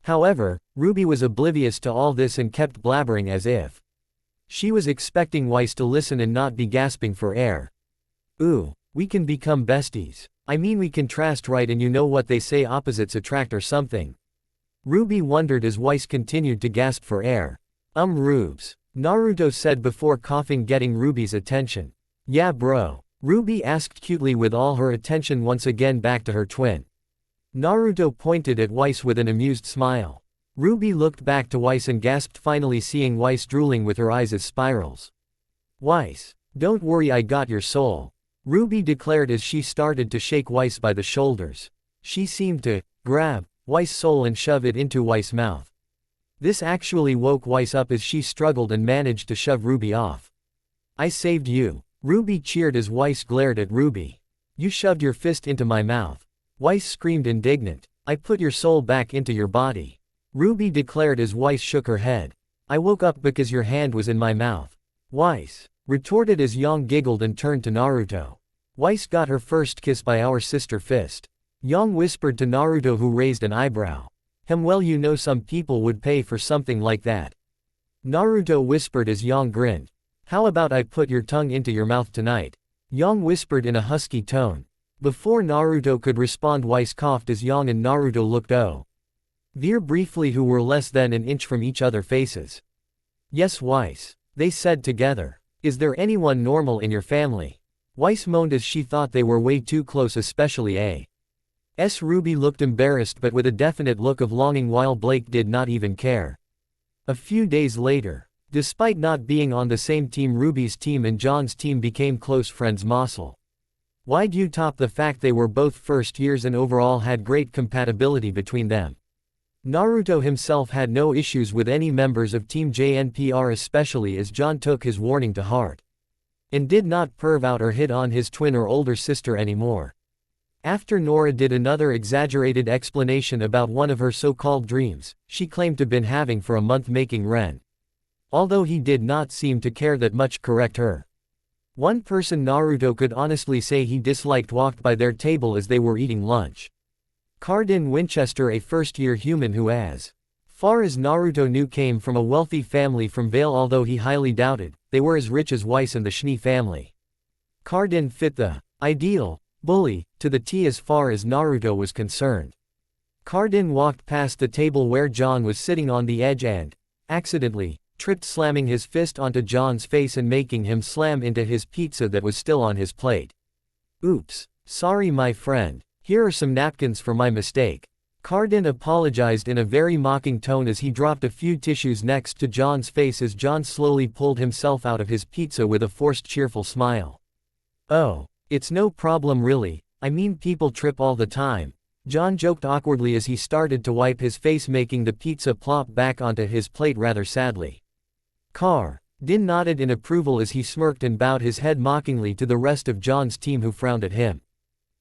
However, Ruby was oblivious to all this and kept blabbering as if she was expecting Weiss to listen and not be gasping for air. "Ooh, we can become besties. I mean we contrast, right, and you know what they say, opposites attract or something." Ruby wondered as Weiss continued to gasp for air. Rubes," Naruto said before coughing, getting Ruby's attention. "Yeah bro," Ruby asked cutely with all her attention once again back to her twin. Naruto pointed at Weiss with an amused smile. Ruby looked back to Weiss and gasped, finally seeing Weiss drooling with her eyes as spirals. "Weiss, don't worry, I got your soul," Ruby declared as she started to shake Weiss by the shoulders. She seemed to grab Weiss' soul and shove it into Weiss' mouth. This actually woke Weiss up as she struggled and managed to shove Ruby off. "I saved you," Ruby cheered as Weiss glared at Ruby. "You shoved your fist into my mouth," Weiss screamed indignant. "I put your soul back into your body," Ruby declared as Weiss shook her head. "I woke up because your hand was in my mouth," Weiss retorted as Yang giggled and turned to Naruto. "Weiss got her first kiss by our sister Fist," Yang whispered to Naruto, who raised an eyebrow. Well, you know, some people would pay for something like that," Naruto whispered as Yang grinned. "How about I put your tongue into your mouth tonight?" Yang whispered in a husky tone. Before Naruto could respond, Weiss coughed as Yang and Naruto looked over briefly, who were less than an inch from each other's faces. "Yes Weiss," they said together. "Is there anyone normal in your family?" Weiss moaned as she thought they were way too close, especially A.S. Ruby looked embarrassed but with a definite look of longing, while Blake did not even care. A few days later, despite not being on the same team, Ruby's team and John's team became close friends. Mossel. Why'd you top the fact they were both first years and overall had great compatibility between them? Naruto himself had no issues with any members of Team JNPR, especially as John took his warning to heart and did not perv out or hit on his twin or older sister anymore. After Nora did another exaggerated explanation about one of her so-called dreams she claimed to been having for a month, making Ren, although he did not seem to care that much, correct her. One person Naruto could honestly say he disliked walked by their table as they were eating lunch. Cardin Winchester, a first-year human who, as far as Naruto knew, came from a wealthy family from Vale, although he highly doubted they were as rich as Weiss and the Schnee family. Cardin fit the ideal bully to the T as far as Naruto was concerned. Cardin walked past the table where John was sitting on the edge and accidentally tripped, slamming his fist onto John's face and making him slam into his pizza that was still on his plate. "Oops, sorry my friend. Here are some napkins for my mistake." Cardin apologized in a very mocking tone as he dropped a few tissues next to John's face as John slowly pulled himself out of his pizza with a forced cheerful smile. "Oh, it's no problem really, I mean people trip all the time," John joked awkwardly as he started to wipe his face, making the pizza plop back onto his plate rather sadly. Din nodded in approval as he smirked and bowed his head mockingly to the rest of John's team, who frowned at him.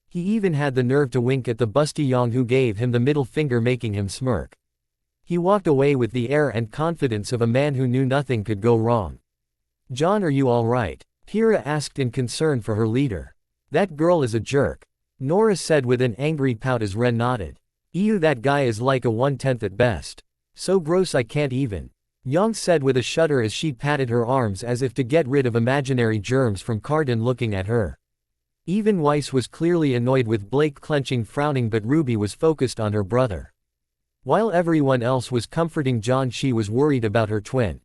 He even had the nerve to wink at the busty Yang, who gave him the middle finger, making him smirk. He walked away with the air and confidence of a man who knew nothing could go wrong. "John, are you alright?" Hira asked in concern for her leader. "That girl is a jerk," Nora said with an angry pout as Ren nodded. "Ew, that guy is like a 1/10 at best. So gross I can't even," Yang said with a shudder as she patted her arms as if to get rid of imaginary germs from Cardin looking at her. Even Weiss was clearly annoyed with Blake clenching, frowning, but Ruby was focused on her brother. While everyone else was comforting John, she was worried about her twin.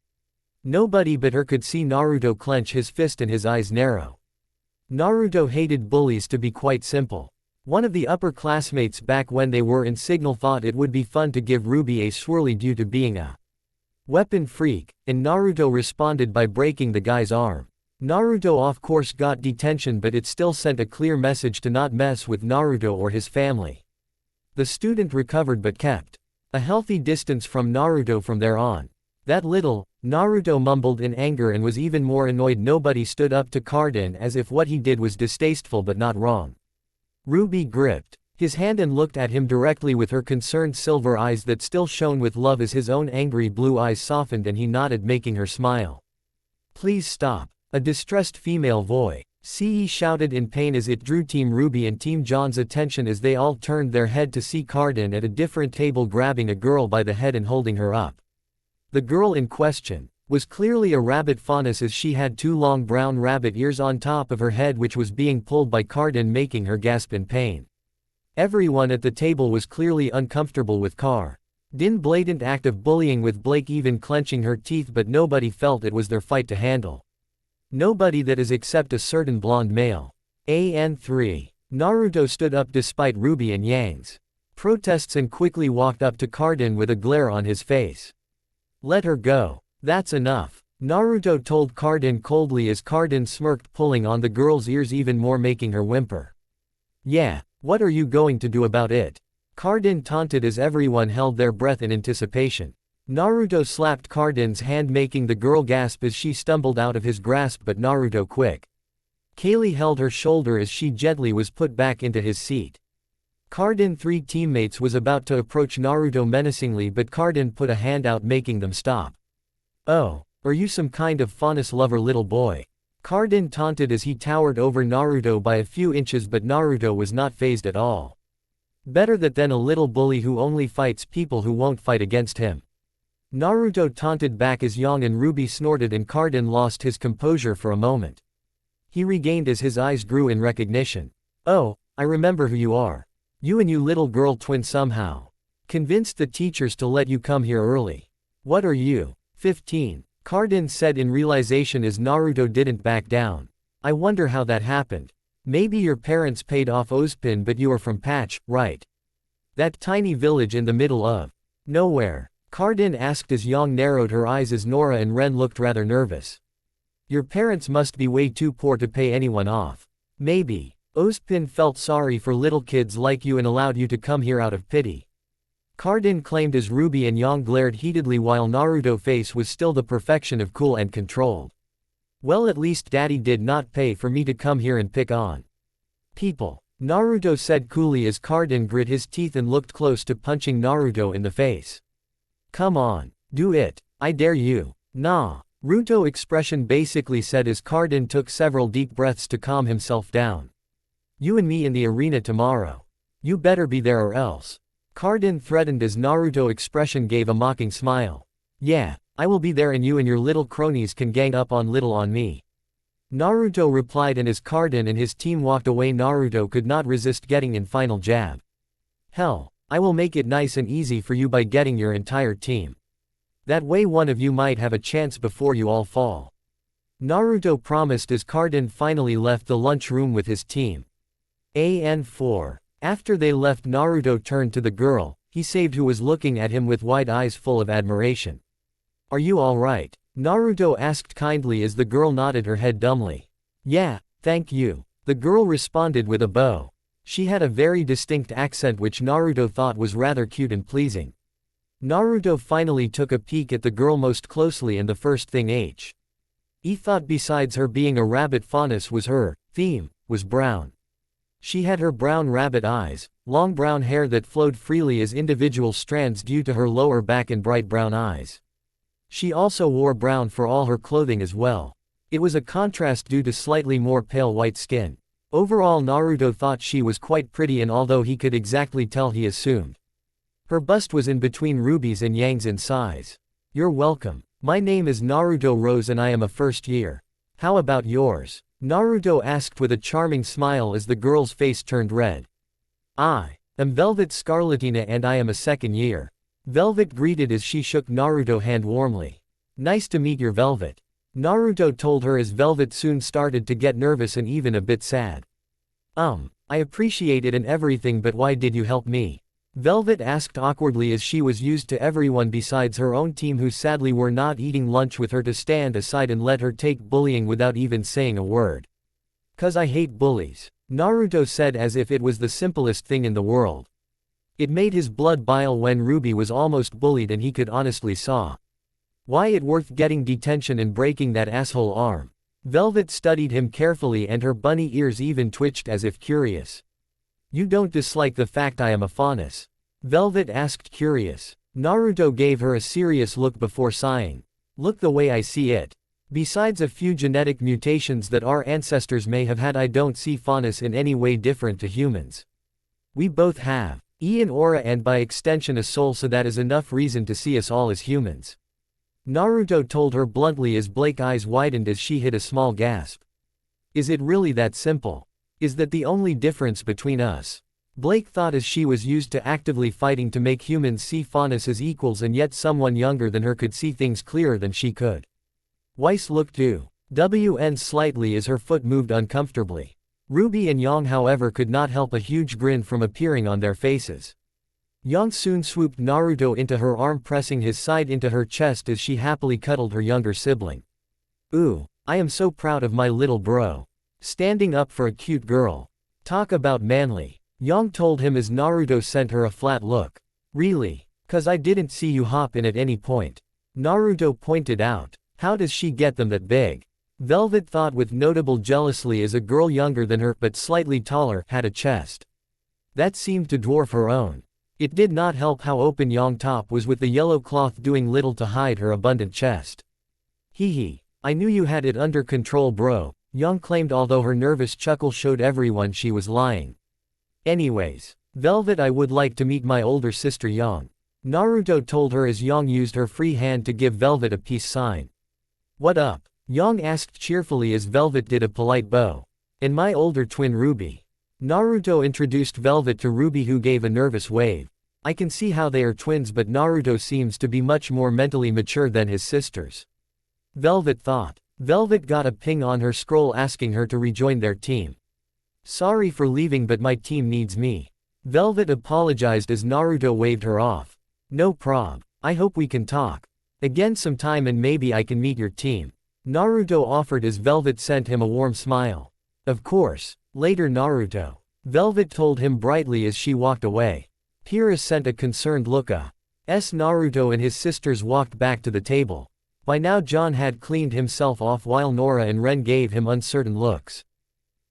Nobody but her could see Naruto clench his fist and his eyes narrow. Naruto hated bullies, to be quite simple. One of the upper classmates back when they were in Signal thought it would be fun to give Ruby a swirly due to being a weapon freak, and Naruto responded by breaking the guy's arm. Naruto of course got detention, but it still sent a clear message to not mess with Naruto or his family. The student recovered but kept a healthy distance from Naruto from there on. "That little," Naruto mumbled in anger and was even more annoyed nobody stood up to Cardin, as if what he did was distasteful but not wrong. Ruby gripped his hand and looked at him directly with her concerned silver eyes that still shone with love as his own angry blue eyes softened and he nodded, making her smile. Please stop. A distressed female voice shouted in pain as it drew Team Ruby and Team John's attention as they all turned their head to see Cardin at a different table grabbing a girl by the head and holding her up. The girl in question was clearly a rabbit faunus as she had two long brown rabbit ears on top of her head which was being pulled by Cardin, making her gasp in pain. Everyone at the table was clearly uncomfortable with Cardin's blatant act of bullying, with Blake even clenching her teeth, but nobody felt it was their fight to handle. Nobody, that is, except a certain blonde male. AN3. Naruto stood up despite Ruby and Yang's protests and quickly walked up to Cardin with a glare on his face. Let her go. That's enough. Naruto told Cardin coldly as Cardin smirked, pulling on the girl's ears even more, making her whimper. Yeah, what are you going to do about it? Cardin taunted as everyone held their breath in anticipation. Naruto slapped Cardin's hand, making the girl gasp as she stumbled out of his grasp, but Naruto Kaylee held her shoulder as she gently was put back into his seat. Cardin's three teammates was about to approach Naruto menacingly, but Cardin put a hand out, making them stop. Oh, are you some kind of faunus lover, little boy? Cardin taunted as he towered over Naruto by a few inches, but Naruto was not fazed at all. Better that than a little bully who only fights people who won't fight against him. Naruto taunted back as Yang and Ruby snorted, and Cardin lost his composure for a moment. He regained as his eyes grew in recognition. Oh, I remember who you are. You and you little girl twin somehow convinced the teachers to let you come here early. What are you? 15. Cardin said in realization as Naruto didn't back down. I wonder how that happened. Maybe your parents paid off Ozpin, but you are from Patch, right? That tiny village in the middle of nowhere. Cardin asked as Yang narrowed her eyes as Nora and Ren looked rather nervous. Your parents must be way too poor to pay anyone off. Maybe Ozpin felt sorry for little kids like you and allowed you to come here out of pity. Cardin claimed as Ruby and Yang glared heatedly while Naruto's face was still the perfection of cool and controlled. Well, at least Daddy did not pay for me to come here and pick on people, Naruto said coolly as Cardin grit his teeth and looked close to punching Naruto in the face. Come on, do it, I dare you. Nah. Naruto's expression basically said as Cardin took several deep breaths to calm himself down. You and me in the arena tomorrow. You better be there or else. Cardin threatened as Naruto's expression gave a mocking smile. Yeah, I will be there, and you and your little cronies can gang up on me. Naruto replied, and as Cardin and his team walked away, Naruto could not resist getting in final jab. Hell, I will make it nice and easy for you by getting your entire team. That way one of you might have a chance before you all fall. Naruto promised as Cardin finally left the lunchroom with his team. AN4. After they left, Naruto turned to the girl he saved, who was looking at him with wide eyes full of admiration. Are you alright? Naruto asked kindly as the girl nodded her head dumbly. Yeah, thank you. The girl responded with a bow. She had a very distinct accent which Naruto thought was rather cute and pleasing. Naruto finally took a peek at the girl most closely, and the first thing he thought, besides her being a rabbit faunus, was her theme was brown. She had her brown rabbit eyes, long brown hair that flowed freely as individual strands due to her lower back, and bright brown eyes. She also wore brown for all her clothing as well. It was a contrast due to slightly more pale white skin. Overall, Naruto thought she was quite pretty, and although he could exactly tell, he assumed her bust was in between Ruby's and Yang's in size. You're welcome. My name is Naruto Rose and I am a first year. How about yours? Naruto asked with a charming smile as the girl's face turned red. I am Velvet Scarlatina and I am a second year. Velvet greeted as she shook Naruto's hand warmly. Nice to meet you, Velvet. Naruto told her as Velvet soon started to get nervous and even a bit sad. I appreciate it and everything, but why did you help me? Velvet asked awkwardly as she was used to everyone besides her own team who sadly were not eating lunch with her to stand aside and let her take bullying without even saying a word. "'Cause I hate bullies," Naruto said as if it was the simplest thing in the world. It made his blood boil when Ruby was almost bullied and he could honestly saw why it worth getting detention and breaking that asshole arm. Velvet studied him carefully and her bunny ears even twitched as if curious. You don't dislike the fact I am a faunus? Velvet asked curious. Naruto gave her a serious look before sighing. Look the way I see it. Besides a few genetic mutations that our ancestors may have had, I don't see faunus in any way different to humans. We both have an aura and by extension a soul, so that is enough reason to see us all as humans. Naruto told her bluntly as Blake's eyes widened as she hit a small gasp. Is it really that simple? Is that the only difference between us? Blake thought as she was used to actively fighting to make humans see faunus as equals, and yet someone younger than her could see things clearer than she could. Weiss looked WN slightly as her foot moved uncomfortably. Ruby and Yang, however, could not help a huge grin from appearing on their faces. Yang soon swooped Naruto into her arm, pressing his side into her chest as she happily cuddled her younger sibling. Ooh, I am so proud of my little bro. Standing up for a cute girl. Talk about manly. Yang told him as Naruto sent her a flat look. Really? 'Cause I didn't see you hop in at any point. Naruto pointed out. How does she get them that big? Velvet thought with notable jealousy as a girl younger than her, but slightly taller, had a chest that seemed to dwarf her own. It did not help how open Yang top was, with the yellow cloth doing little to hide her abundant chest. Hee, I knew you had it under control, bro, Yang claimed, although her nervous chuckle showed everyone she was lying. Anyways, Velvet, I would like to meet my older sister Yang. Naruto told her as Yang used her free hand to give Velvet a peace sign. What up? Yang asked cheerfully as Velvet did a polite bow. And my older twin Ruby. Naruto introduced Velvet to Ruby, who gave a nervous wave. I can see how they are twins, but Naruto seems to be much more mentally mature than his sisters. Velvet thought. Velvet got a ping on her scroll asking her to rejoin their team. Sorry for leaving, but my team needs me. Velvet apologized as Naruto waved her off. No prob. I hope we can talk again sometime and maybe I can meet your team. Naruto offered as Velvet sent him a warm smile. Of course. Later, Naruto. Velvet told him brightly as she walked away. Pyrrha sent a concerned look as Naruto and his sisters walked back to the table. By now John had cleaned himself off while Nora and Ren gave him uncertain looks.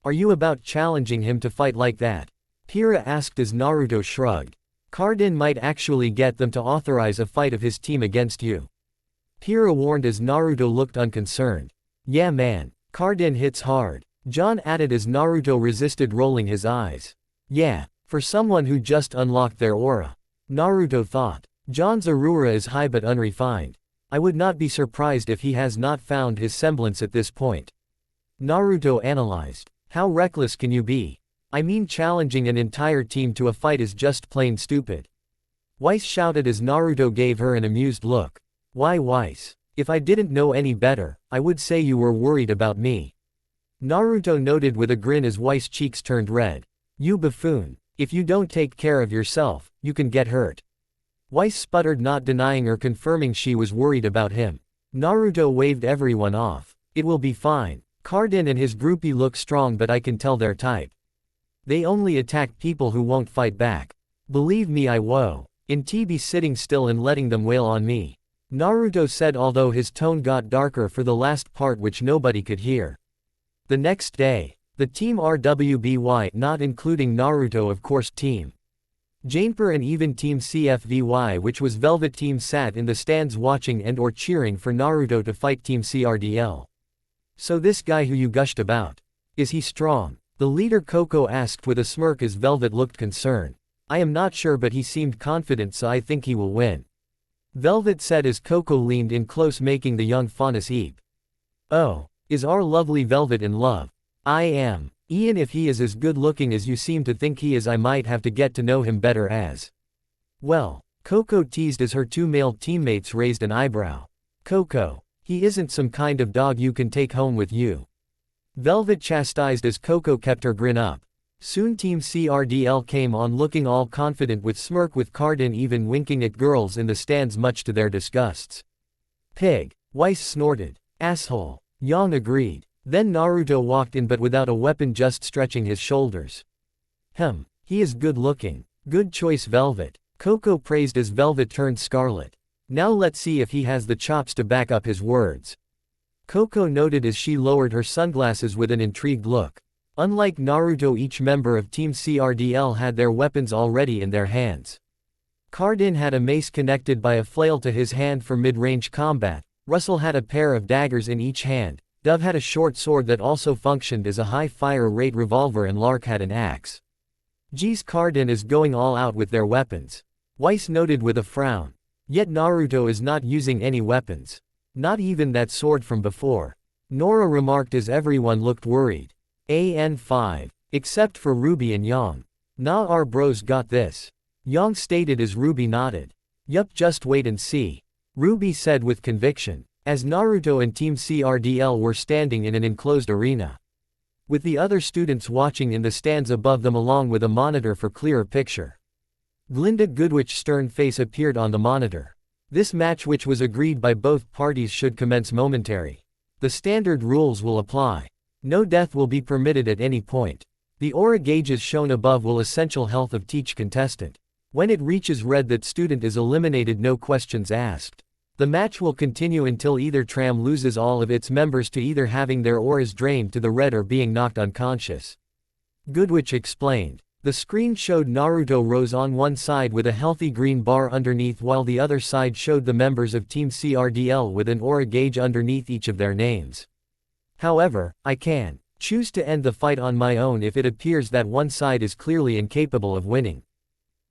Are you about challenging him to fight like that? Pyrrha asked as Naruto shrugged. Cardin might actually get them to authorize a fight of his team against you. Pyrrha warned as Naruto looked unconcerned. Yeah man, Cardin hits hard. John added as Naruto resisted, rolling his eyes. Yeah, for someone who just unlocked their aura. Naruto thought. John's aura is high but unrefined. I would not be surprised if he has not found his semblance at this point. Naruto analyzed. How reckless can you be? I mean, challenging an entire team to a fight is just plain stupid. Weiss shouted as Naruto gave her an amused look. Why Weiss? If I didn't know any better, I would say you were worried about me. Naruto noted with a grin as Weiss' cheeks turned red. You buffoon. If you don't take care of yourself, you can get hurt. Weiss sputtered, not denying or confirming she was worried about him. Naruto waved everyone off. It will be fine. Cardin and his groupie look strong, but I can tell their type. They only attack people who won't fight back. Believe me, I won't be sitting still and letting them wail on me. Naruto said, although his tone got darker for the last part which nobody could hear. The next day, the Team RWBY, not including Naruto of course, Team Janeper and even Team CFVY, which was Velvet Team, sat in the stands watching and or cheering for Naruto to fight Team CRDL. So this guy who you gushed about, is he strong? The leader Coco asked with a smirk as Velvet looked concerned. I am not sure, but he seemed confident, so I think he will win. Velvet said as Coco leaned in close, making the young faunus eep. Oh, is our lovely Velvet in love? I am. Ian, if he is as good looking as you seem to think he is, I might have to get to know him better as well. Coco teased as her two male teammates raised an eyebrow. Coco, he isn't some kind of dog you can take home with you. Velvet chastised as Coco kept her grin up. Soon Team CRDL came on looking all confident with smirk, with Cardin even winking at girls in the stands much to their disgusts. Pig. Weiss snorted. Asshole. Yang agreed. Then Naruto walked in, but without a weapon, just stretching his shoulders. He is good looking. Good choice, Velvet. Coco praised as Velvet turned scarlet. Now let's see if he has the chops to back up his words. Coco noted as she lowered her sunglasses with an intrigued look. Unlike Naruto, each member of Team CRDL had their weapons already in their hands. Cardin had a mace connected by a flail to his hand for mid-range combat, Russell had a pair of daggers in each hand, Dove had a short sword that also functioned as a high fire rate revolver, and Lark had an axe. Geez, Cardin is going all out with their weapons. Weiss noted with a frown. Yet Naruto is not using any weapons. Not even that sword from before. Nora remarked as everyone looked worried. AN5. Except for Ruby and Yang. Nah, our bros got this. Yang stated as Ruby nodded. Yup, just wait and see. Ruby said with conviction. As Naruto and Team CRDL were standing in an enclosed arena, with the other students watching in the stands above them along with a monitor for clearer picture. Glinda Goodwich's stern face appeared on the monitor. This match, which was agreed by both parties, should commence momentarily. The standard rules will apply. No death will be permitted at any point. The aura gauges shown above will essential health of each contestant. When it reaches red, that student is eliminated, no questions asked. The match will continue until either tram loses all of its members to either having their auras drained to the red or being knocked unconscious. Goodwich explained. The screen showed Naruto rose on one side with a healthy green bar underneath, while the other side showed the members of Team CRDL with an aura gauge underneath each of their names. However, I can choose to end the fight on my own if it appears that one side is clearly incapable of winning.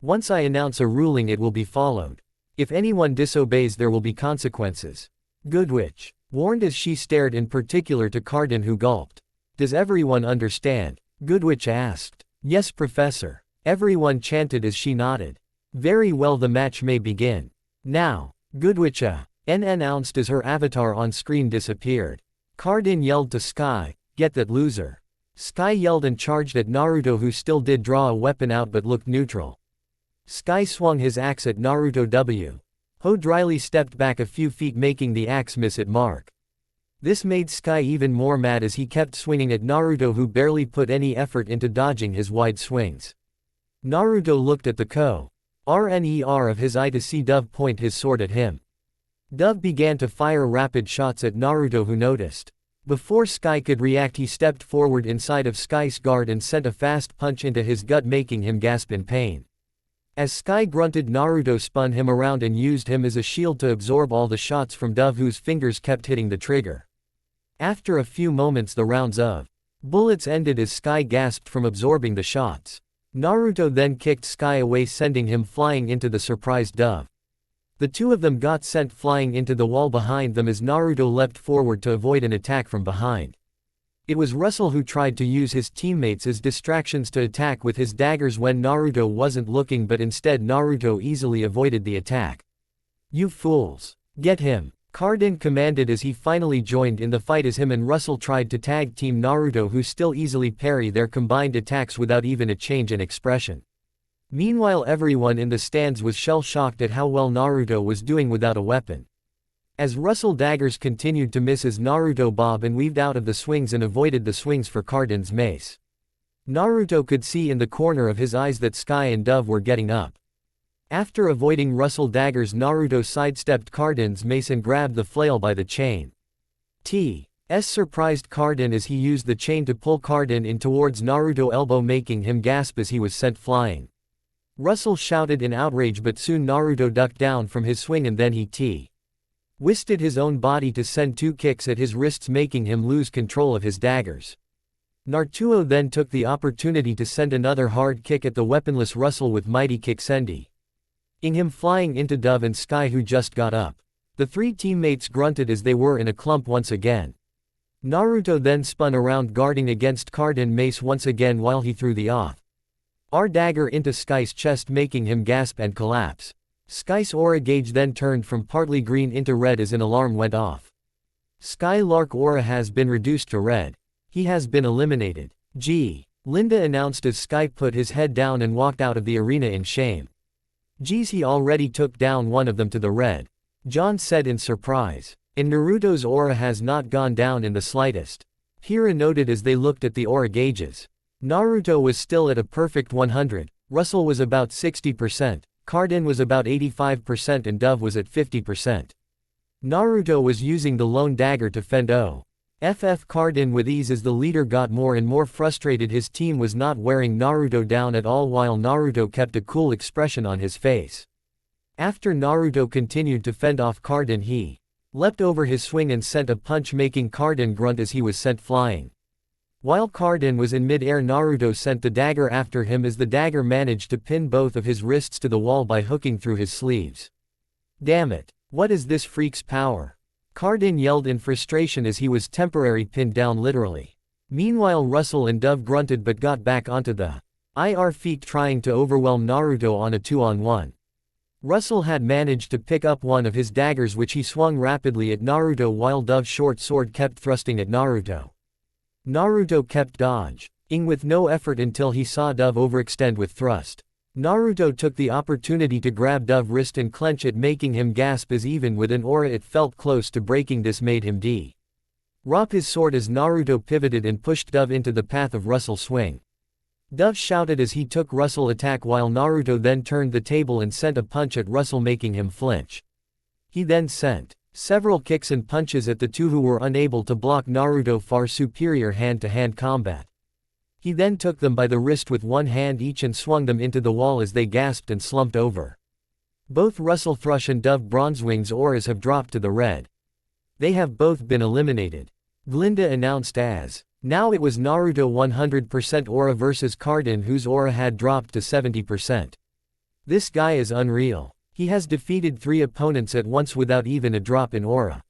Once I announce a ruling, it will be followed. If anyone disobeys, there will be consequences. Goodwich warned as she stared in particular to Cardin, who gulped. Does everyone understand? Goodwich asked. Yes, Professor. Everyone chanted as she nodded. Very well, the match may begin. Now. Goodwich announced as her avatar on screen disappeared. Cardin yelled to Sky, get that loser. Sky yelled and charged at Naruto, who still did draw a weapon out but looked neutral. Sky swung his axe at Naruto W. Ho dryly stepped back a few feet, making the axe miss at Mark. This made Sky even more mad as he kept swinging at Naruto, who barely put any effort into dodging his wide swings. Naruto looked at the corner of his eye to see Dove point his sword at him. Dove began to fire rapid shots at Naruto, who noticed. Before Sky could react, he stepped forward inside of Sky's guard and sent a fast punch into his gut, making him gasp in pain. As Sky grunted, Naruto spun him around and used him as a shield to absorb all the shots from Dove, whose fingers kept hitting the trigger. After a few moments, the rounds of bullets ended as Sky gasped from absorbing the shots. Naruto then kicked Sky away, sending him flying into the surprised Dove. The two of them got sent flying into the wall behind them as Naruto leapt forward to avoid an attack from behind. It was Russell who tried to use his teammates as distractions to attack with his daggers when Naruto wasn't looking, but instead Naruto easily avoided the attack. You fools! Get him! Cardin commanded as he finally joined in the fight as him and Russell tried to tag team Naruto, who still easily parry their combined attacks without even a change in expression. Meanwhile, everyone in the stands was shell-shocked at how well Naruto was doing without a weapon. As Russell daggers continued to miss as Naruto bobbed and weaved out of the swings and avoided the swings for Cardin's mace. Naruto could see in the corner of his eyes that Sky and Dove were getting up. After avoiding Russell daggers, Naruto sidestepped Cardin's mace and grabbed the flail by the chain. T.S. surprised Cardin as he used the chain to pull Cardin in towards Naruto elbow, making him gasp as he was sent flying. Russell shouted in outrage, but soon Naruto ducked down from his swing and then he twisted his own body to send two kicks at his wrists, making him lose control of his daggers. Naruto then took the opportunity to send another hard kick at the weaponless Russell with mighty kick, sending him flying into Dove and Sky, who just got up. The three teammates grunted as they were in a clump once again. Naruto then spun around, guarding against Cardin mace once again while he threw the off-air dagger into Sky's chest, making him gasp and collapse. Sky's aura gauge then turned from partly green into red as an alarm went off. Sky Lark aura has been reduced to red. He has been eliminated. Linda announced as Sky put his head down and walked out of the arena in shame. Geez, he already took down one of them to the red. John said in surprise. And Naruto's aura has not gone down in the slightest. Hira noted as they looked at the aura gauges. Naruto was still at a perfect 100, Russell was about 60%, Cardin was about 85% and Dove was at 50%. Naruto was using the lone dagger to fend Cardin with ease. As the leader got more and more frustrated, his team was not wearing Naruto down at all, while Naruto kept a cool expression on his face. After Naruto continued to fend off Cardin, he leapt over his swing and sent a punch, making Cardin grunt as he was sent flying. While Cardin was in mid-air, Naruto sent the dagger after him, as the dagger managed to pin both of his wrists to the wall by hooking through his sleeves. Damn it! What is this freak's power? Cardin yelled in frustration as he was temporarily pinned down, literally. Meanwhile, Russell and Dove grunted but got back onto the feet, trying to overwhelm Naruto on a 2-on-1. Russell had managed to pick up one of his daggers, which he swung rapidly at Naruto, while Dove's short sword kept thrusting at Naruto. Naruto kept dodging with no effort until he saw Dove overextend with thrust. Naruto took the opportunity to grab Dove's wrist and clench it, making him gasp, as even with an aura it felt close to breaking. This made him drop his sword as Naruto pivoted and pushed Dove into the path of Russell's swing. Dove shouted as he took Russell's attack, while Naruto then turned the table and sent a punch at Russell, making him flinch. He then sent several kicks and punches at the two, who were unable to block Naruto's far superior hand-to-hand combat. He then took them by the wrist with one hand each and swung them into the wall as they gasped and slumped over. Both Russell Thrush and Dove Bronzewing's auras have dropped to the red. They have both been eliminated, Glinda announced as now it was Naruto 100% aura versus Cardin, whose aura had dropped to 70%. This guy is unreal. He has defeated 3 opponents at once without even a drop in aura.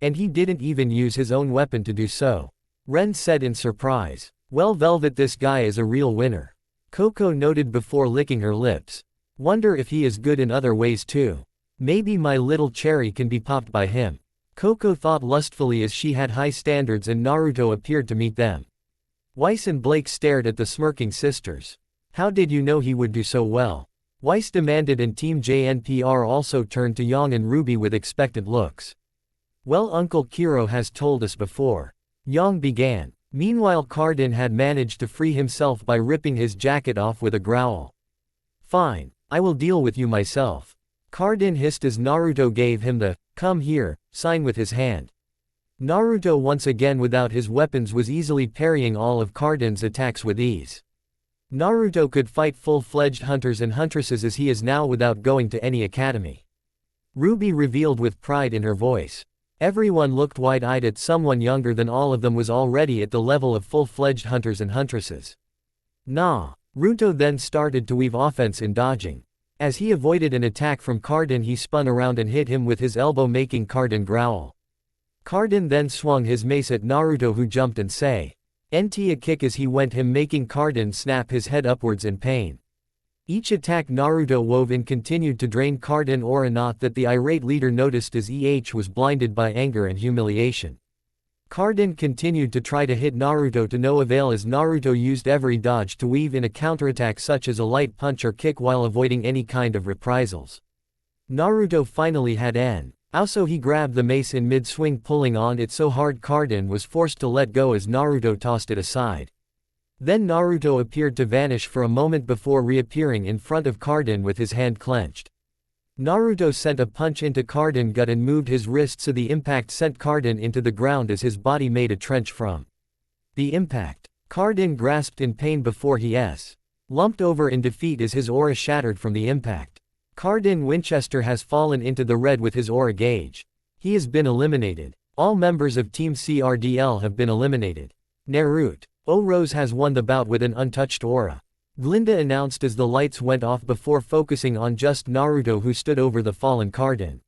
And he didn't even use his own weapon to do so. Ren said in surprise. Well, Velvet, this guy is a real winner. Coco noted before licking her lips. Wonder if he is good in other ways too. Maybe my little cherry can be popped by him. Coco thought lustfully as she had high standards and Naruto appeared to meet them. Weiss and Blake stared at the smirking sisters. How did you know he would do so well? Weiss demanded, and Team JNPR also turned to Yang and Ruby with expectant looks. Well, Uncle Kiro has told us before. Yang began. Meanwhile, Cardin had managed to free himself by ripping his jacket off with a growl. Fine, I will deal with you myself. Cardin hissed as Naruto gave him the "come here" sign with his hand. Naruto, once again without his weapons, was easily parrying all of Cardin's attacks with ease. Naruto could fight full-fledged hunters and huntresses as he is now without going to any academy. Ruby revealed with pride in her voice. Everyone looked wide-eyed at someone younger than all of them was already at the level of full-fledged hunters and huntresses. Naruto then started to weave offense in dodging. As he avoided an attack from Cardin, he spun around and hit him with his elbow, making Cardin growl. Cardin then swung his mace at Naruto, who jumped and say "NT" a kick as he went him, making Cardin snap his head upwards in pain. Each attack Naruto wove in continued to drain Cardin aura, not that the irate leader noticed, as was blinded by anger and humiliation. Cardin continued to try to hit Naruto to no avail as Naruto used every dodge to weave in a counterattack such as a light punch or kick while avoiding any kind of reprisals. Naruto finally had an also he grabbed the mace in mid-swing, pulling on it so hard Cardin was forced to let go as Naruto tossed it aside. Then Naruto appeared to vanish for a moment before reappearing in front of Cardin with his hand clenched. Naruto sent a punch into Cardin's gut and moved his wrist so the impact sent Cardin into the ground as his body made a trench from the impact. Cardin grasped in pain before he lumped over in defeat as his aura shattered from the impact. Cardin Winchester has fallen into the red with his aura gauge. He has been eliminated. All members of Team CRDL have been eliminated. Naruto Rose has won the bout with an untouched aura. Glinda announced as the lights went off before focusing on just Naruto, who stood over the fallen Cardin.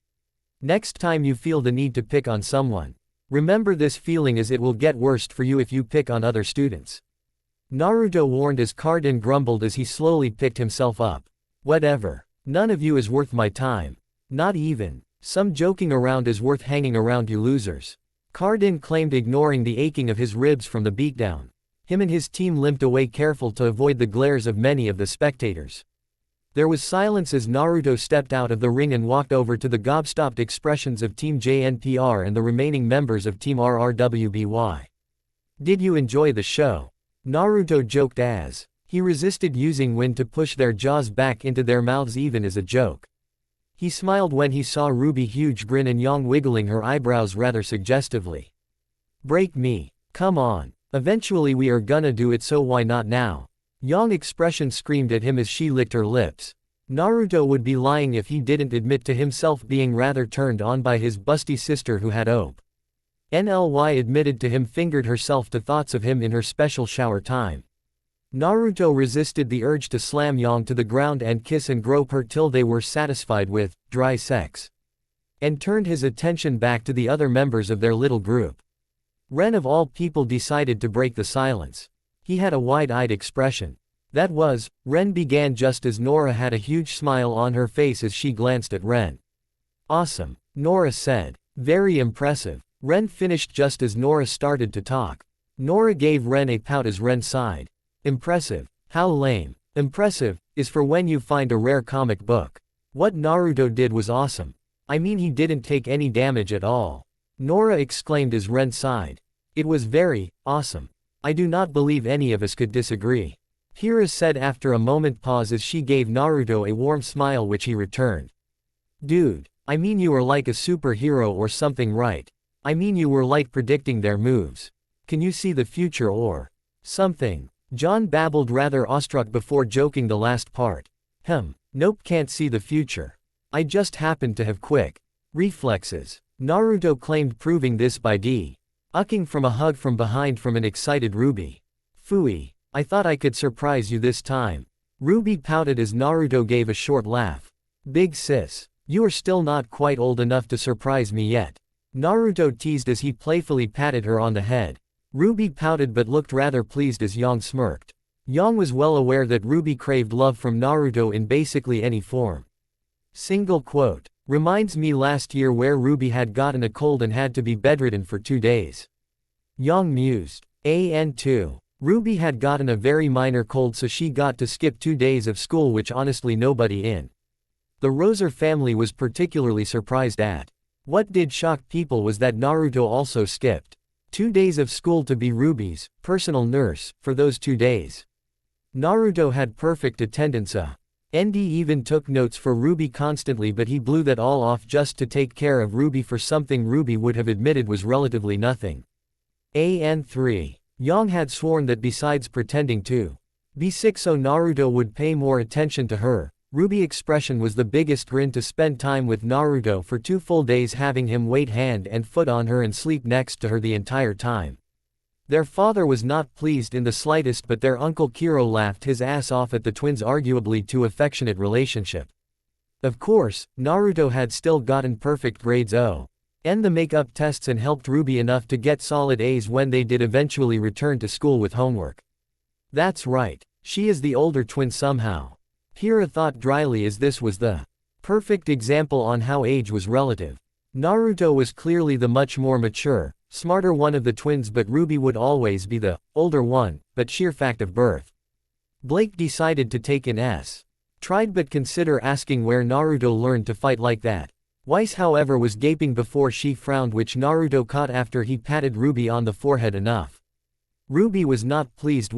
Next time you feel the need to pick on someone, remember this feeling, as it will get worse for you if you pick on other students. Naruto warned as Cardin grumbled as he slowly picked himself up. Whatever. None of you is worth my time. Not even some joking around is worth hanging around, you losers. Cardin claimed, ignoring the aching of his ribs from the beatdown. Him and his team limped away, careful to avoid the glares of many of the spectators. There was silence as Naruto stepped out of the ring and walked over to the gobstopped expressions of Team JNPR and the remaining members of Team RRWBY. Did you enjoy the show? Naruto joked as he resisted using wind to push their jaws back into their mouths, even as a joke. He smiled when he saw Ruby's huge grin and Yang wiggling her eyebrows rather suggestively. Break me. Come on. Eventually we are gonna do it, so why not now? Yang expression screamed at him as she licked her lips. Naruto would be lying if he didn't admit to himself being rather turned on by his busty sister who had OP. NLY admitted to him fingered herself to thoughts of him in her special shower time. Naruto resisted the urge to slam Yang to the ground and kiss and grope her till they were satisfied with dry sex. And turned his attention back to the other members of their little group. Ren of all people decided to break the silence. He had a wide-eyed expression. That was, Ren began just as Nora had a huge smile on her face as she glanced at Ren. Awesome, Nora said. Very impressive. Ren finished just as Nora started to talk. Nora gave Ren a pout as Ren sighed. Impressive. How lame. Impressive is for when you find a rare comic book. What Naruto did was awesome. I mean, he didn't take any damage at all. Nora exclaimed as Ren sighed. It was very awesome. I do not believe any of us could disagree. Hira said after a moment pause as she gave Naruto a warm smile which he returned. Dude, I mean you are like a superhero or something, right? I mean you were like predicting their moves. Can you see the future or something? John babbled rather awestruck before joking the last part. Nope, can't see the future. I just happen to have quick reflexes. Naruto claimed, proving this by ucking from a hug from behind from an excited Ruby. Phooey, I thought I could surprise you this time. Ruby pouted as Naruto gave a short laugh. Big sis, you are still not quite old enough to surprise me yet. Naruto teased as he playfully patted her on the head. Ruby pouted but looked rather pleased as Yang smirked. Yang was well aware that Ruby craved love from Naruto in basically any form. Single quote. Reminds me last year where Ruby had gotten a cold and had to be bedridden for 2 days. Yang mused. And2. Ruby had gotten a very minor cold, so she got to skip 2 days of school, which honestly nobody in the Roser family was particularly surprised at. What did shock people was that Naruto also skipped 2 days of school to be Ruby's personal nurse for those 2 days. Naruto had perfect attendance. ND even took notes for Ruby constantly, but he blew that all off just to take care of Ruby for something Ruby would have admitted was relatively nothing. And3. Yang had sworn that besides pretending to be sick so Naruto would pay more attention to her, Ruby's expression was the biggest grin to spend time with Naruto for 2 full days, having him wait hand and foot on her and sleep next to her the entire time. Their father was not pleased in the slightest, but their uncle Kiro laughed his ass off at the twins' arguably too affectionate relationship. Of course, Naruto had still gotten perfect grades and the makeup tests and helped Ruby enough to get solid A's when they did eventually return to school with homework. That's right, she is the older twin somehow. Hira thought dryly, as this was the perfect example on how age was relative. Naruto was clearly the much more mature, smarter one of the twins, but Ruby would always be the older one, but sheer fact of birth. Blake decided to take an S. Tried but consider asking where Naruto learned to fight like that. Weiss however was gaping before she frowned, which Naruto caught after he patted Ruby on the forehead enough. Ruby was not pleased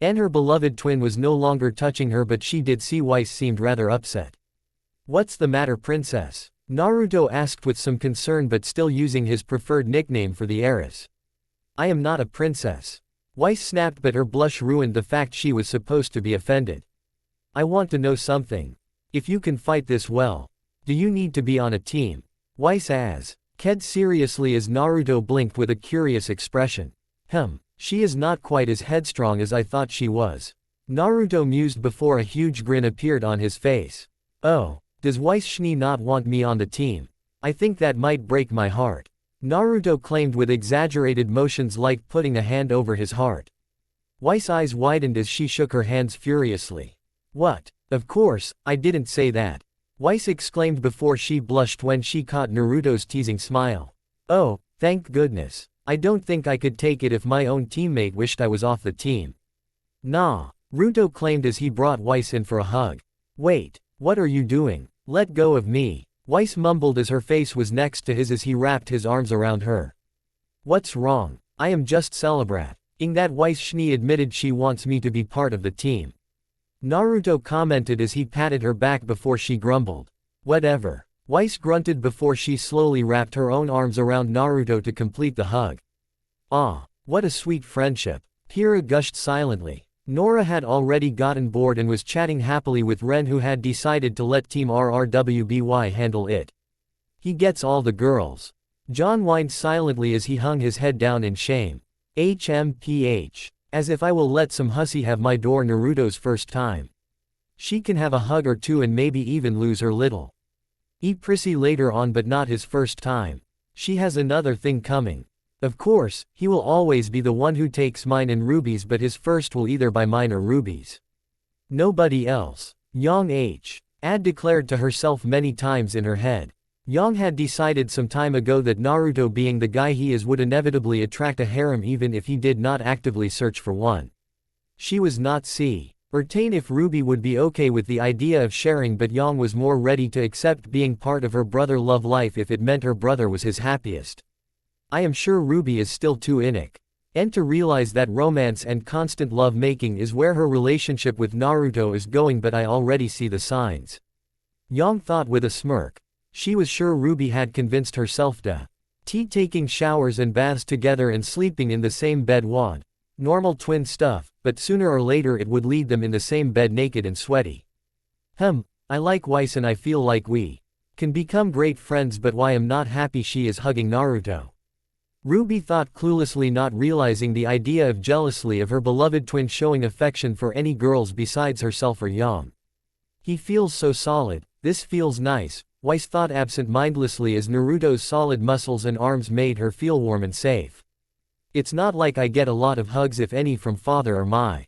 and her beloved twin was no longer touching her, but she did see Weiss seemed rather upset. What's the matter, princess? Naruto asked with some concern, but still using his preferred nickname for the heiress. I am not a princess. Weiss snapped, but her blush ruined the fact she was supposed to be offended. I want to know something. If you can fight this well, do you need to be on a team? Weiss asked seriously as Naruto blinked with a curious expression. She is not quite as headstrong as I thought she was. Naruto mused before a huge grin appeared on his face. Oh, does Weiss not want me on the team? I think that might break my heart. Naruto claimed with exaggerated motions like putting a hand over his heart. Weiss' eyes widened as she shook her hands furiously. What? Of course, I didn't say that. Weiss exclaimed before she blushed when she caught Naruto's teasing smile. Oh, thank goodness. I don't think I could take it if my own teammate wished I was off the team. Nah, Naruto claimed as he brought Weiss in for a hug. Wait, what are you doing? Let go of me. Weiss mumbled as her face was next to his as he wrapped his arms around her. What's wrong? I am just celebrating that Weiss admitted she wants me to be part of the team. Naruto commented as he patted her back before she grumbled. Whatever. Weiss grunted before she slowly wrapped her own arms around Naruto to complete the hug. Ah, what a sweet friendship. Kira gushed silently. Nora had already gotten bored and was chatting happily with Ren, who had decided to let Team RRWBY handle it. He gets all the girls. John whined silently as he hung his head down in shame. HMPH. As if I will let some hussy have my door Naruto's first time. She can have a hug or two and maybe even lose her little prissy later on, but not his first time. She has another thing coming. Of course, he will always be the one who takes mine and Ruby's, but his first will either buy mine or Ruby's. Nobody else. Yang H. Ad declared to herself many times in her head. Yang had decided some time ago that Naruto, being the guy he is, would inevitably attract a harem even if he did not actively search for one. She was not certain if Ruby would be okay with the idea of sharing, but Yang was more ready to accept being part of her brother love life if it meant her brother was his happiest. I am sure Ruby is still too innocent to realize that romance and constant love making is where her relationship with Naruto is going, but I already see the signs. Yang thought with a smirk. She was sure Ruby had convinced herself to taking showers and baths together and sleeping in the same bed was normal twin stuff, but sooner or later it would lead them in the same bed naked and sweaty. I like Weiss and I feel like we can become great friends, but why I'm not happy she is hugging Naruto. Ruby thought cluelessly, not realizing the idea of jealously of her beloved twin showing affection for any girls besides herself or Yang. He feels so solid, this feels nice, Weiss thought absent-mindedly as Naruto's solid muscles and arms made her feel warm and safe. It's not like I get a lot of hugs, if any, from father or my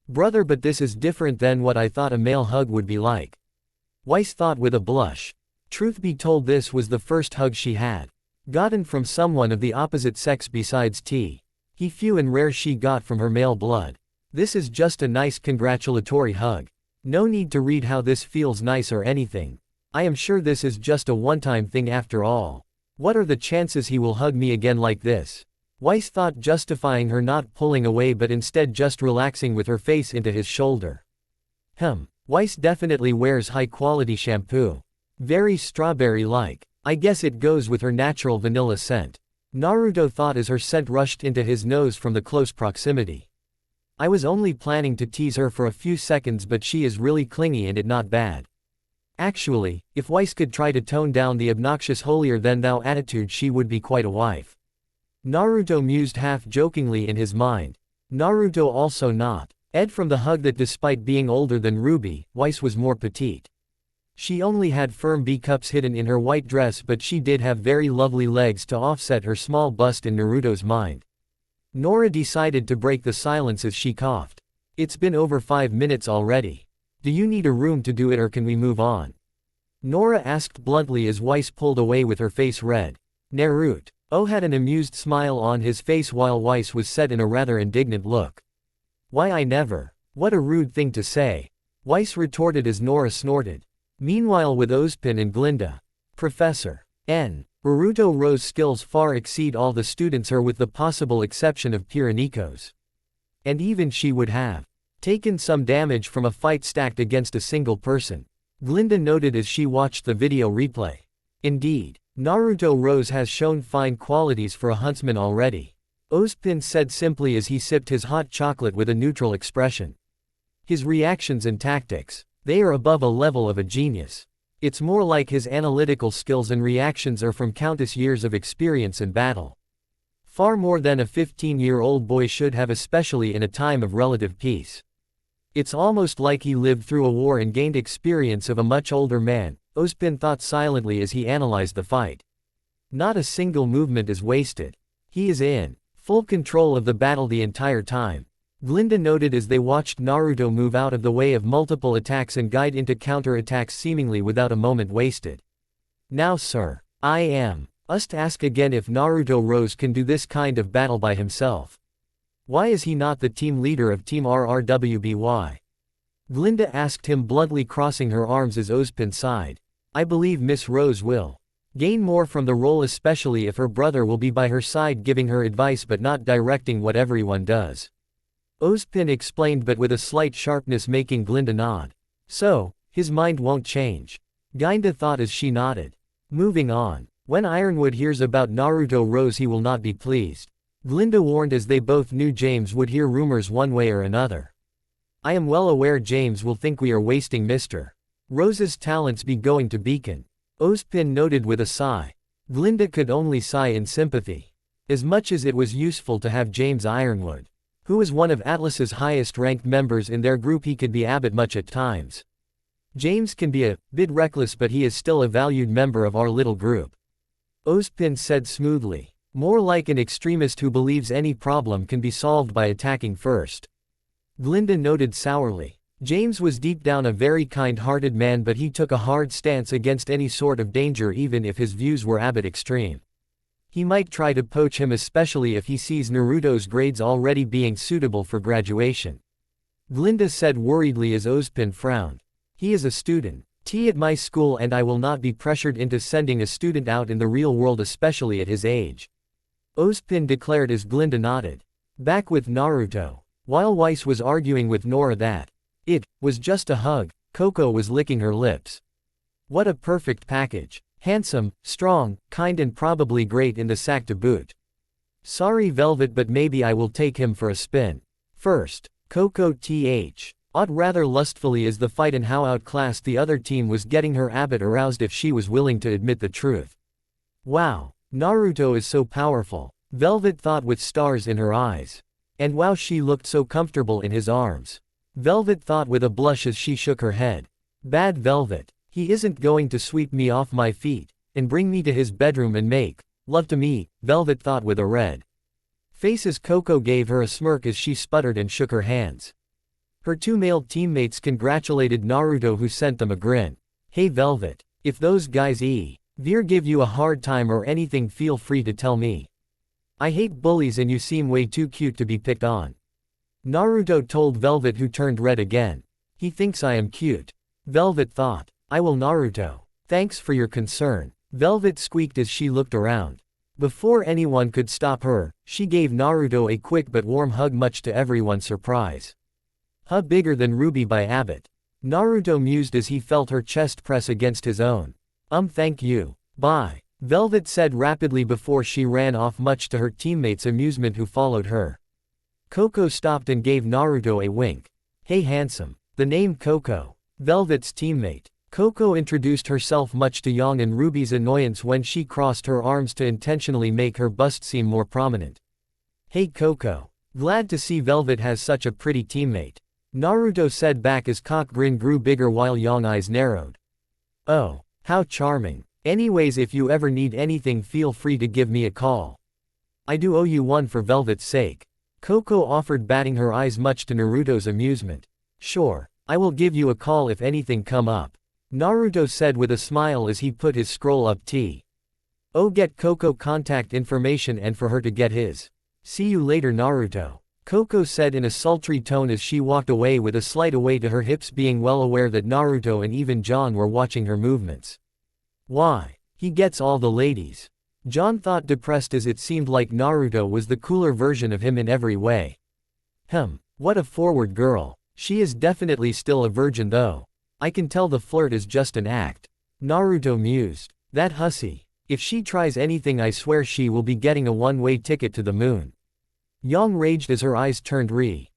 brother, but this is different than what I thought a male hug would be like. Weiss thought with a blush. Truth be told, this was the first hug she had gotten from someone of the opposite sex besides he few and rare she got from her male blood. This is just a nice congratulatory hug. No need to read how this feels nice or anything. I am sure this is just a one-time thing after all. What are the chances he will hug me again like this? Weiss thought, justifying her not pulling away but instead just relaxing with her face into his shoulder. Weiss definitely wears high-quality shampoo. Very strawberry-like. I guess it goes with her natural vanilla scent. Naruto thought as her scent rushed into his nose from the close proximity. I was only planning to tease her for a few seconds, but she is really clingy and it not bad. Actually, if Weiss could try to tone down the obnoxious holier-than-thou attitude, she would be quite a wife. Naruto mused half-jokingly in his mind. Naruto also not from the hug that despite being older than Ruby, Weiss was more petite. She only had firm B cups hidden in her white dress, but she did have very lovely legs to offset her small bust in Naruto's mind. Nora decided to break the silence as she coughed. It's been over 5 minutes already. Do you need a room to do it or can we move on? Nora asked bluntly as Weiss pulled away with her face red. Naruto had an amused smile on his face while Weiss was set in a rather indignant look. Why, I never. What a rude thing to say. Weiss retorted as Nora snorted. Meanwhile, with Ozpin and Glinda, Professor Naruto Rose skills far exceed all the students here, with the possible exception of Piraniko's. And even she would have taken some damage from a fight stacked against a single person, Glinda noted as she watched the video replay. Indeed, Naruto Rose has shown fine qualities for a huntsman already, Ozpin said simply as he sipped his hot chocolate with a neutral expression. His reactions and tactics, they are above a level of a genius. It's more like his analytical skills and reactions are from countless years of experience in battle. Far more than a 15-year-old boy should have, especially in a time of relative peace. It's almost like he lived through a war and gained experience of a much older man, Ozpin thought silently as he analyzed the fight. Not a single movement is wasted. He is in full control of the battle the entire time, Glinda noted as they watched Naruto move out of the way of multiple attacks and guide into counter-attacks seemingly without a moment wasted. Now sir, I am must ask again if Naruto Rose can do this kind of battle by himself. Why is he not the team leader of Team RRWBY? Glinda asked him bluntly, crossing her arms as Ozpin sighed. I believe Miss Rose will gain more from the role, especially if her brother will be by her side giving her advice but not directing what everyone does. Ozpin explained, but with a slight sharpness, making Glinda nod. So, his mind won't change, Glinda thought as she nodded. Moving on. When Ironwood hears about Naruto Rose he will not be pleased. Glinda warned as they both knew James would hear rumors one way or another. I am well aware James will think we are wasting Mr. Rose's talents be going to Beacon. Ozpin noted with a sigh. Glinda could only sigh in sympathy. As much as it was useful to have James Ironwood, who was one of Atlas's highest-ranked members in their group, he could be a bit much at times. James can be a bit reckless, but he is still a valued member of our little group. Ozpin said smoothly. More like an extremist who believes any problem can be solved by attacking first. Glinda noted sourly. James was deep down a very kind-hearted man, but he took a hard stance against any sort of danger even if his views were a bit extreme. He might try to poach him, especially if he sees Naruto's grades already being suitable for graduation. Glinda said worriedly as Ozpin frowned. He is a student at my school, and I will not be pressured into sending a student out in the real world, especially at his age. Ozpin declared as Glinda nodded. Back with Naruto. While Weiss was arguing with Nora that it was just a hug, Coco was licking her lips. What a perfect package. Handsome, strong, kind, and probably great in the sack to boot. Sorry Velvet, but maybe I will take him for a spin. First, Coco awed rather lustfully as the fight and how outclassed the other team was getting her a bit aroused if she was willing to admit the truth. Wow, Naruto is so powerful, Velvet thought with stars in her eyes. And wow, she looked so comfortable in his arms. Velvet thought with a blush as she shook her head. Bad Velvet. He isn't going to sweep me off my feet and bring me to his bedroom and make love to me, Velvet thought with a red face as Coco gave her a smirk as she sputtered and shook her hands. Her two male teammates congratulated Naruto, who sent them a grin. Hey Velvet, if those guys Veer give you a hard time or anything, feel free to tell me. I hate bullies and you seem way too cute to be picked on. Naruto told Velvet, who turned red again. He thinks I am cute. Velvet thought. I will, Naruto. Thanks for your concern. Velvet squeaked as she looked around. Before anyone could stop her, she gave Naruto a quick but warm hug, much to everyone's surprise. Bigger than Ruby by Abbott. Naruto mused as he felt her chest press against his own. Thank you. Bye. Velvet said rapidly before she ran off, much to her teammates' amusement who followed her. Coco stopped and gave Naruto a wink. Hey handsome. The name Coco. Velvet's teammate. Coco introduced herself, much to Yang and Ruby's annoyance when she crossed her arms to intentionally make her bust seem more prominent. Hey Coco. Glad to see Velvet has such a pretty teammate. Naruto said back as cock grin grew bigger while Yang eyes narrowed. Oh, how charming. Anyways, if you ever need anything, feel free to give me a call. I do owe you one for Velvet's sake. Coco offered, batting her eyes much to Naruto's amusement. Sure, I will give you a call if anything come up. Naruto said with a smile as he put his scroll up get Coco contact information and for her to get his. See you later Naruto. Coco said in a sultry tone as she walked away with a slight away to her hips, being well aware that Naruto and even John were watching her movements. Why? He gets all the ladies. John thought, depressed, as it seemed like Naruto was the cooler version of him in every way. What a forward girl. She is definitely still a virgin though. I can tell the flirt is just an act. Naruto mused. That hussy. If she tries anything, I swear she will be getting a one-way ticket to the moon. Yang raged as her eyes turned red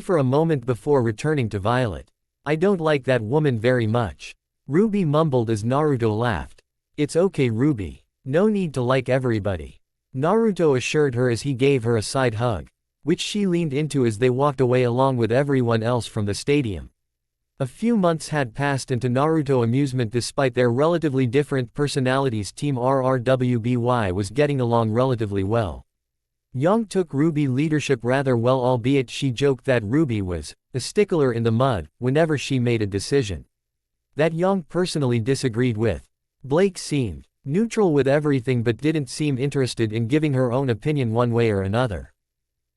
for a moment before returning to violet. I don't like that woman very much. Ruby mumbled as Naruto laughed. It's okay Ruby. No need to like everybody. Naruto assured her as he gave her a side hug, which she leaned into as they walked away along with everyone else from the stadium. A few months had passed, and to Naruto's amusement, despite their relatively different personalities, Team RRWBY was getting along relatively well. Yang took Ruby leadership rather well, albeit she joked that Ruby was a stickler in the mud whenever she made a decision that Yang personally disagreed with. Blake seemed neutral with everything but didn't seem interested in giving her own opinion one way or another.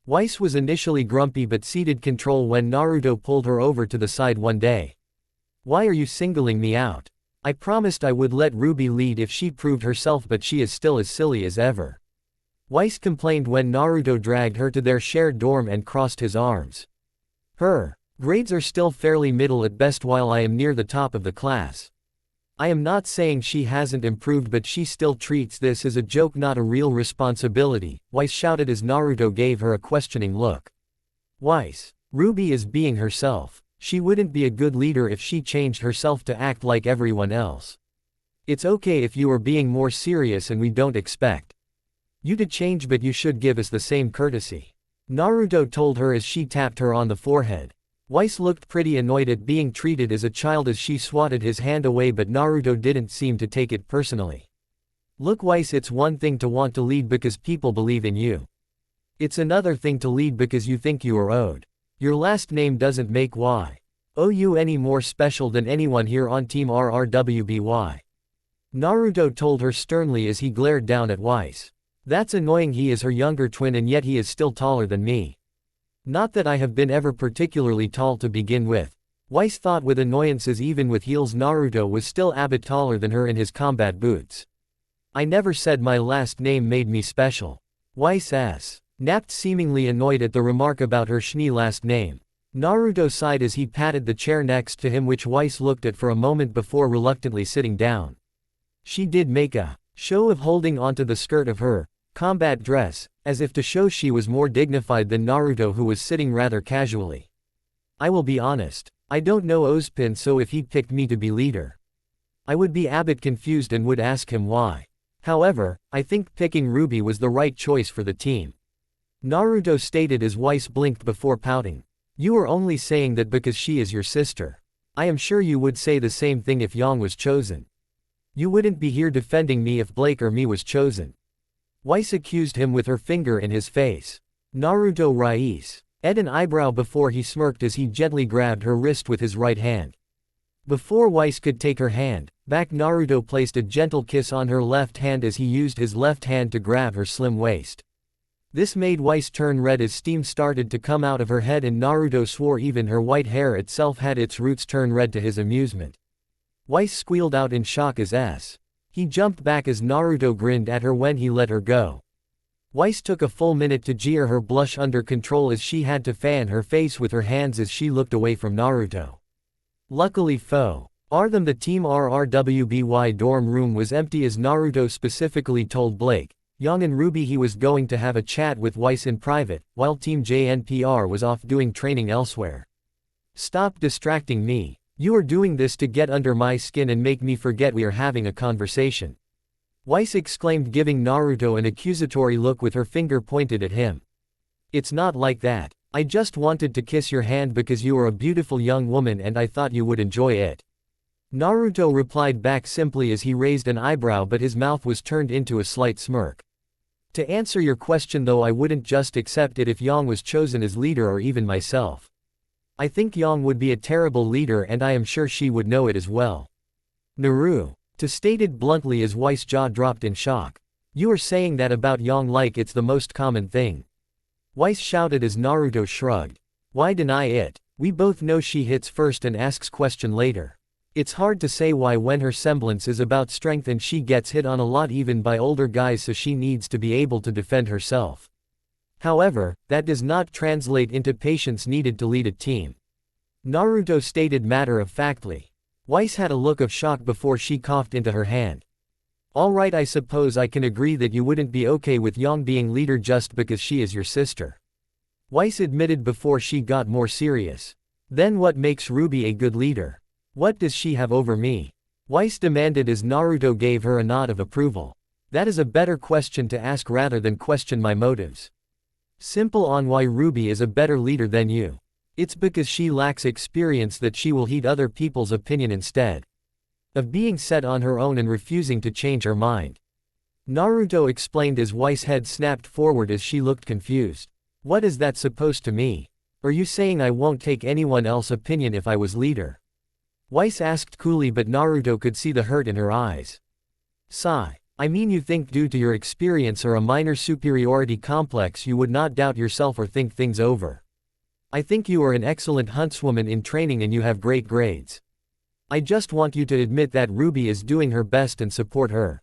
Weiss was initially grumpy but ceded control when Naruto pulled her over to the side one day. Why are you singling me out? I promised I would let Ruby lead if she proved herself, but she is still as silly as ever. Weiss complained when Naruto dragged her to their shared dorm and crossed his arms. Her grades are still fairly middle at best while I am near the top of the class. I am not saying she hasn't improved, but she still treats this as a joke, not a real responsibility, Weiss shouted as Naruto gave her a questioning look. Weiss, Ruby is being herself. She wouldn't be a good leader if she changed herself to act like everyone else. It's okay if you are being more serious and we don't expect you to change, but you should give us the same courtesy, Naruto told her as she tapped her on the forehead. Weiss looked pretty annoyed at being treated as a child as she swatted his hand away, but Naruto didn't seem to take it personally. Look Weiss, it's one thing to want to lead because people believe in you. It's another thing to lead because you think you are owed. Your last name doesn't make you any more special than anyone here on Team RRWBY. Naruto told her sternly as he glared down at Weiss. That's annoying, he is her younger twin and yet he is still taller than me. Not that I have been ever particularly tall to begin with. Weiss thought with annoyance as even with heels Naruto was still a bit taller than her in his combat boots. I never said my last name made me special. Weiss snapped, seemingly annoyed at the remark about her Schnee last name. Naruto sighed as he patted the chair next to him, which Weiss looked at for a moment before reluctantly sitting down. She did make a show of holding onto the skirt of her combat dress, as if to show she was more dignified than Naruto, who was sitting rather casually. I will be honest, I don't know Ozpin, so if he picked me to be leader, I would be a bit confused and would ask him why. However, I think picking Ruby was the right choice for the team, Naruto stated as Weiss blinked before pouting. You are only saying that because she is your sister. I am sure you would say the same thing if Yang was chosen. You wouldn't be here defending me if Blake or me was chosen. Weiss accused him with her finger in his face. Naruto raised an eyebrow before he smirked as he gently grabbed her wrist with his right hand. Before Weiss could take her hand back, Naruto placed a gentle kiss on her left hand as he used his left hand to grab her slim waist. This made Weiss turn red as steam started to come out of her head, and Naruto swore even her white hair itself had its roots turn red to his amusement. Weiss squealed out in shock as he jumped back as Naruto grinned at her when he let her go. Weiss took a full minute to jeer her blush under control as she had to fan her face with her hands as she looked away from Naruto. Luckily the Team RRWBY dorm room was empty as Naruto specifically told Blake, Yang and Ruby he was going to have a chat with Weiss in private, while Team JNPR was off doing training elsewhere. Stop distracting me. You are doing this to get under my skin and make me forget we are having a conversation, Weiss exclaimed, giving Naruto an accusatory look with her finger pointed at him. It's not like that. I just wanted to kiss your hand because you are a beautiful young woman and I thought you would enjoy it, Naruto replied back simply as he raised an eyebrow, but his mouth was turned into a slight smirk. To answer your question though, I wouldn't just accept it if Yang was chosen as leader or even myself. I think Yang would be a terrible leader and I am sure she would know it as well, Naruto stated bluntly as Weiss' jaw dropped in shock. You are saying that about Yang like it's the most common thing, Weiss shouted as Naruto shrugged. Why deny it? We both know she hits first and asks question later. It's hard to say why when her semblance is about strength and she gets hit on a lot even by older guys, so she needs to be able to defend herself. However, that does not translate into patience needed to lead a team, Naruto stated matter-of-factly. Weiss had a look of shock before she coughed into her hand. Alright, I suppose I can agree that you wouldn't be okay with Yang being leader just because she is your sister, Weiss admitted before she got more serious. Then what makes Ruby a good leader? What does she have over me? Weiss demanded as Naruto gave her a nod of approval. That is a better question to ask rather than question my motives. Simple on why Ruby is a better leader than you. It's because she lacks experience that she will heed other people's opinion instead of being set on her own and refusing to change her mind, Naruto explained as Weiss' head snapped forward as she looked confused. What is that supposed to mean? Are you saying I won't take anyone else's opinion if I was leader? Weiss asked coolly, but Naruto could see the hurt in her eyes. Sigh. I mean, you think due to your experience or a minor superiority complex you would not doubt yourself or think things over. I think you are an excellent huntswoman in training and you have great grades. I just want you to admit that Ruby is doing her best and support her,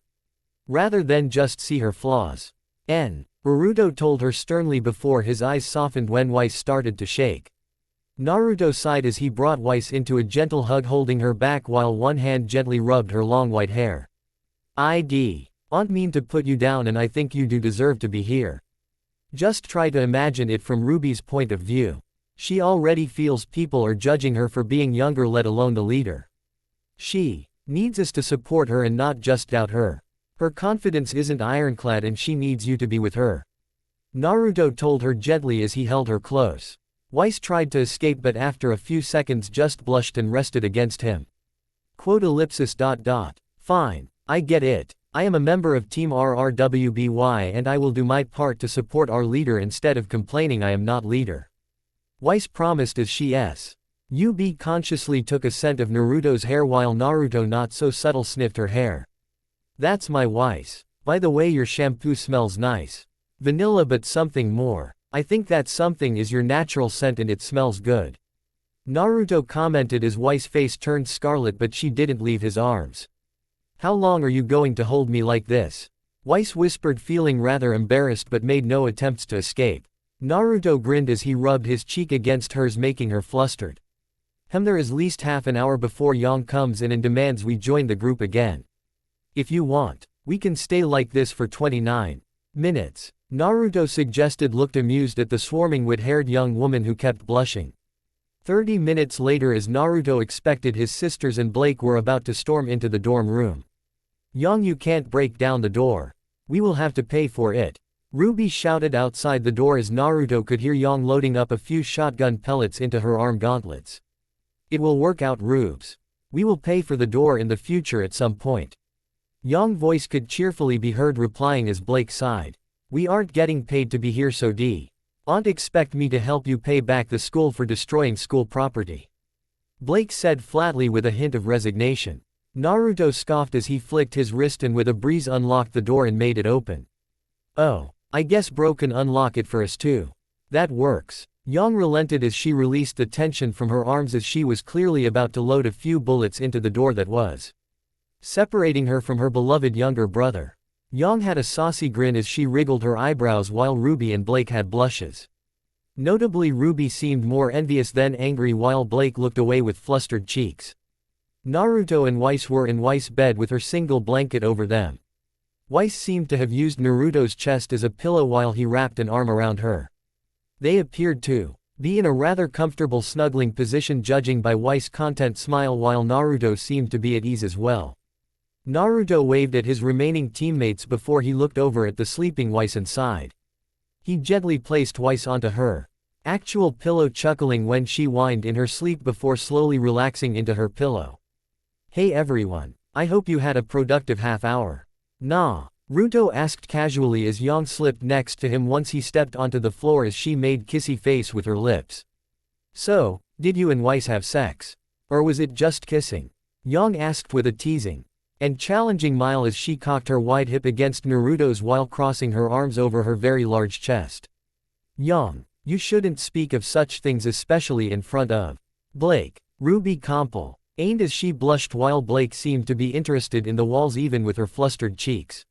rather than just see her flaws. Naruto told her sternly before his eyes softened when Weiss started to shake. Naruto sighed as he brought Weiss into a gentle hug, holding her back while one hand gently rubbed her long white hair. Aunt mean to put you down, and I think you do deserve to be here. Just try to imagine it from Ruby's point of view. She already feels people are judging her for being younger, let alone the leader. She needs us to support her and not just doubt her. Her confidence isn't ironclad and she needs you to be with her. Naruto told her gently as he held her close. Weiss tried to escape, but after a few seconds just blushed and rested against him. Fine, I get it. I am a member of Team RRWBY and I will do my part to support our leader instead of complaining I am not leader. Weiss promised as she UB consciously took a scent of Naruto's hair while Naruto not so subtle sniffed her hair. That's my Weiss. By the way, your shampoo smells nice. Vanilla, but something more. I think that something is your natural scent and it smells good. Naruto commented as Weiss' face turned scarlet, but she didn't leave his arms. How long are you going to hold me like this? Weiss whispered, feeling rather embarrassed but made no attempts to escape. Naruto grinned as he rubbed his cheek against hers, making her flustered. There is at least half an hour before Yang comes in and demands we join the group again. If you want, we can stay like this for 29 minutes. Naruto suggested, looked amused at the swarming wit-haired young woman who kept blushing. 30 minutes later, as Naruto expected, his sisters and Blake were about to storm into the dorm room. Yang, you can't break down the door. We will have to pay for it. Ruby shouted outside the door as Naruto could hear Yang loading up a few shotgun pellets into her arm gauntlets. It will work out, Rubes. We will pay for the door in the future at some point. Yang's voice could cheerfully be heard replying as Blake sighed. We aren't getting paid to be here, so Aunt expect me to help you pay back the school for destroying school property. Blake said flatly with a hint of resignation. Naruto scoffed as he flicked his wrist and with a breeze unlocked the door and made it open. Oh, I guess bro can unlock it for us too. That works. Yang relented as she released the tension from her arms as she was clearly about to load a few bullets into the door that was separating her from her beloved younger brother. Yang had a saucy grin as she wriggled her eyebrows while Ruby and Blake had blushes. Notably, Ruby seemed more envious than angry while Blake looked away with flustered cheeks. Naruto and Weiss were in Weiss' bed with her single blanket over them. Weiss seemed to have used Naruto's chest as a pillow while he wrapped an arm around her. They appeared to be in a rather comfortable snuggling position, judging by Weiss' content smile, while Naruto seemed to be at ease as well. Naruto waved at his remaining teammates before he looked over at the sleeping Weiss and sighed. He gently placed Weiss onto her actual pillow, chuckling when she whined in her sleep before slowly relaxing into her pillow. Hey everyone, I hope you had a productive half hour. Nah, Ruto asked casually as Yang slipped next to him once he stepped onto the floor as she made kissy face with her lips. So, did you and Weiss have sex? Or was it just kissing? Yang asked with a teasing and challenging smile as she cocked her wide hip against Naruto's while crossing her arms over her very large chest. Yang, you shouldn't speak of such things, especially in front of Blake. Ruby complained as she blushed while Blake seemed to be interested in the walls even with her flustered cheeks.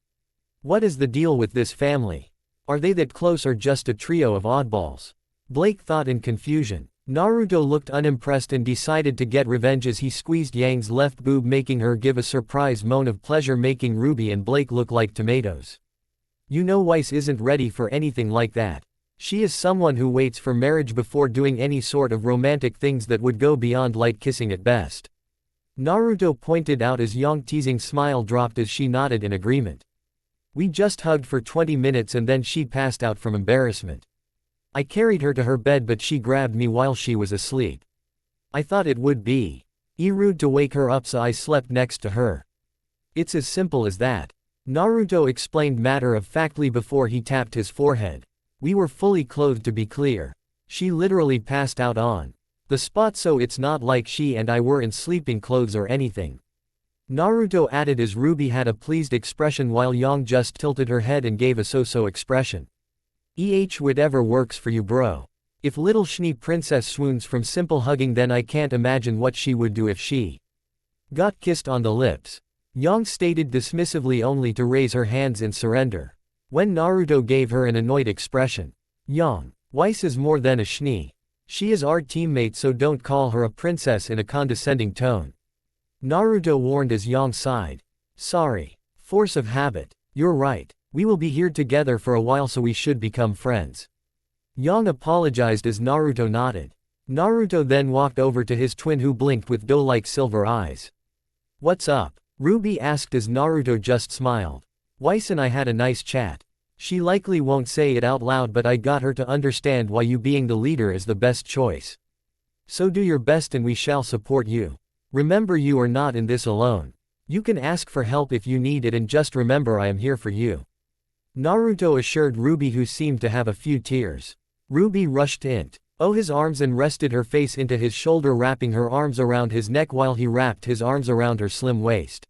What is the deal with this family? Are they that close or just a trio of oddballs? Blake thought in confusion. Naruto looked unimpressed and decided to get revenge as he squeezed Yang's left boob, making her give a surprised moan of pleasure, making Ruby and Blake look like tomatoes. You know Weiss isn't ready for anything like that. She is someone who waits for marriage before doing any sort of romantic things that would go beyond light kissing at best. Naruto pointed out as Yang's teasing smile dropped as she nodded in agreement. We just hugged for 20 minutes and then she passed out from embarrassment. I carried her to her bed but she grabbed me while she was asleep. I thought it would be rude to wake her up, so I slept next to her. It's as simple as that. Naruto explained matter-of-factly before he tapped his forehead. We were fully clothed, to be clear. She literally passed out on the spot, so it's not like she and I were in sleeping clothes or anything. Naruto added as Ruby had a pleased expression while Yang just tilted her head and gave a so-so expression. Whatever works for you, bro. If little Schnee princess swoons from simple hugging, then I can't imagine what she would do if she got kissed on the lips. Yang stated dismissively, only to raise her hands in surrender when Naruto gave her an annoyed expression. Yang, Weiss is more than a Schnee. She is our teammate, so don't call her a princess in a condescending tone. Naruto warned as Yang sighed. Sorry. Force of habit. You're right. We will be here together for a while, so we should become friends. Yang apologized as Naruto nodded. Naruto then walked over to his twin, who blinked with doe-like silver eyes. What's up? Ruby asked as Naruto just smiled. Weiss and I had a nice chat. She likely won't say it out loud, but I got her to understand why you being the leader is the best choice. So do your best and we shall support you. Remember, you are not in this alone. You can ask for help if you need it, and just remember I am here for you. Naruto assured Ruby, who seemed to have a few tears. Ruby rushed his arms and rested her face into his shoulder, wrapping her arms around his neck while he wrapped his arms around her slim waist.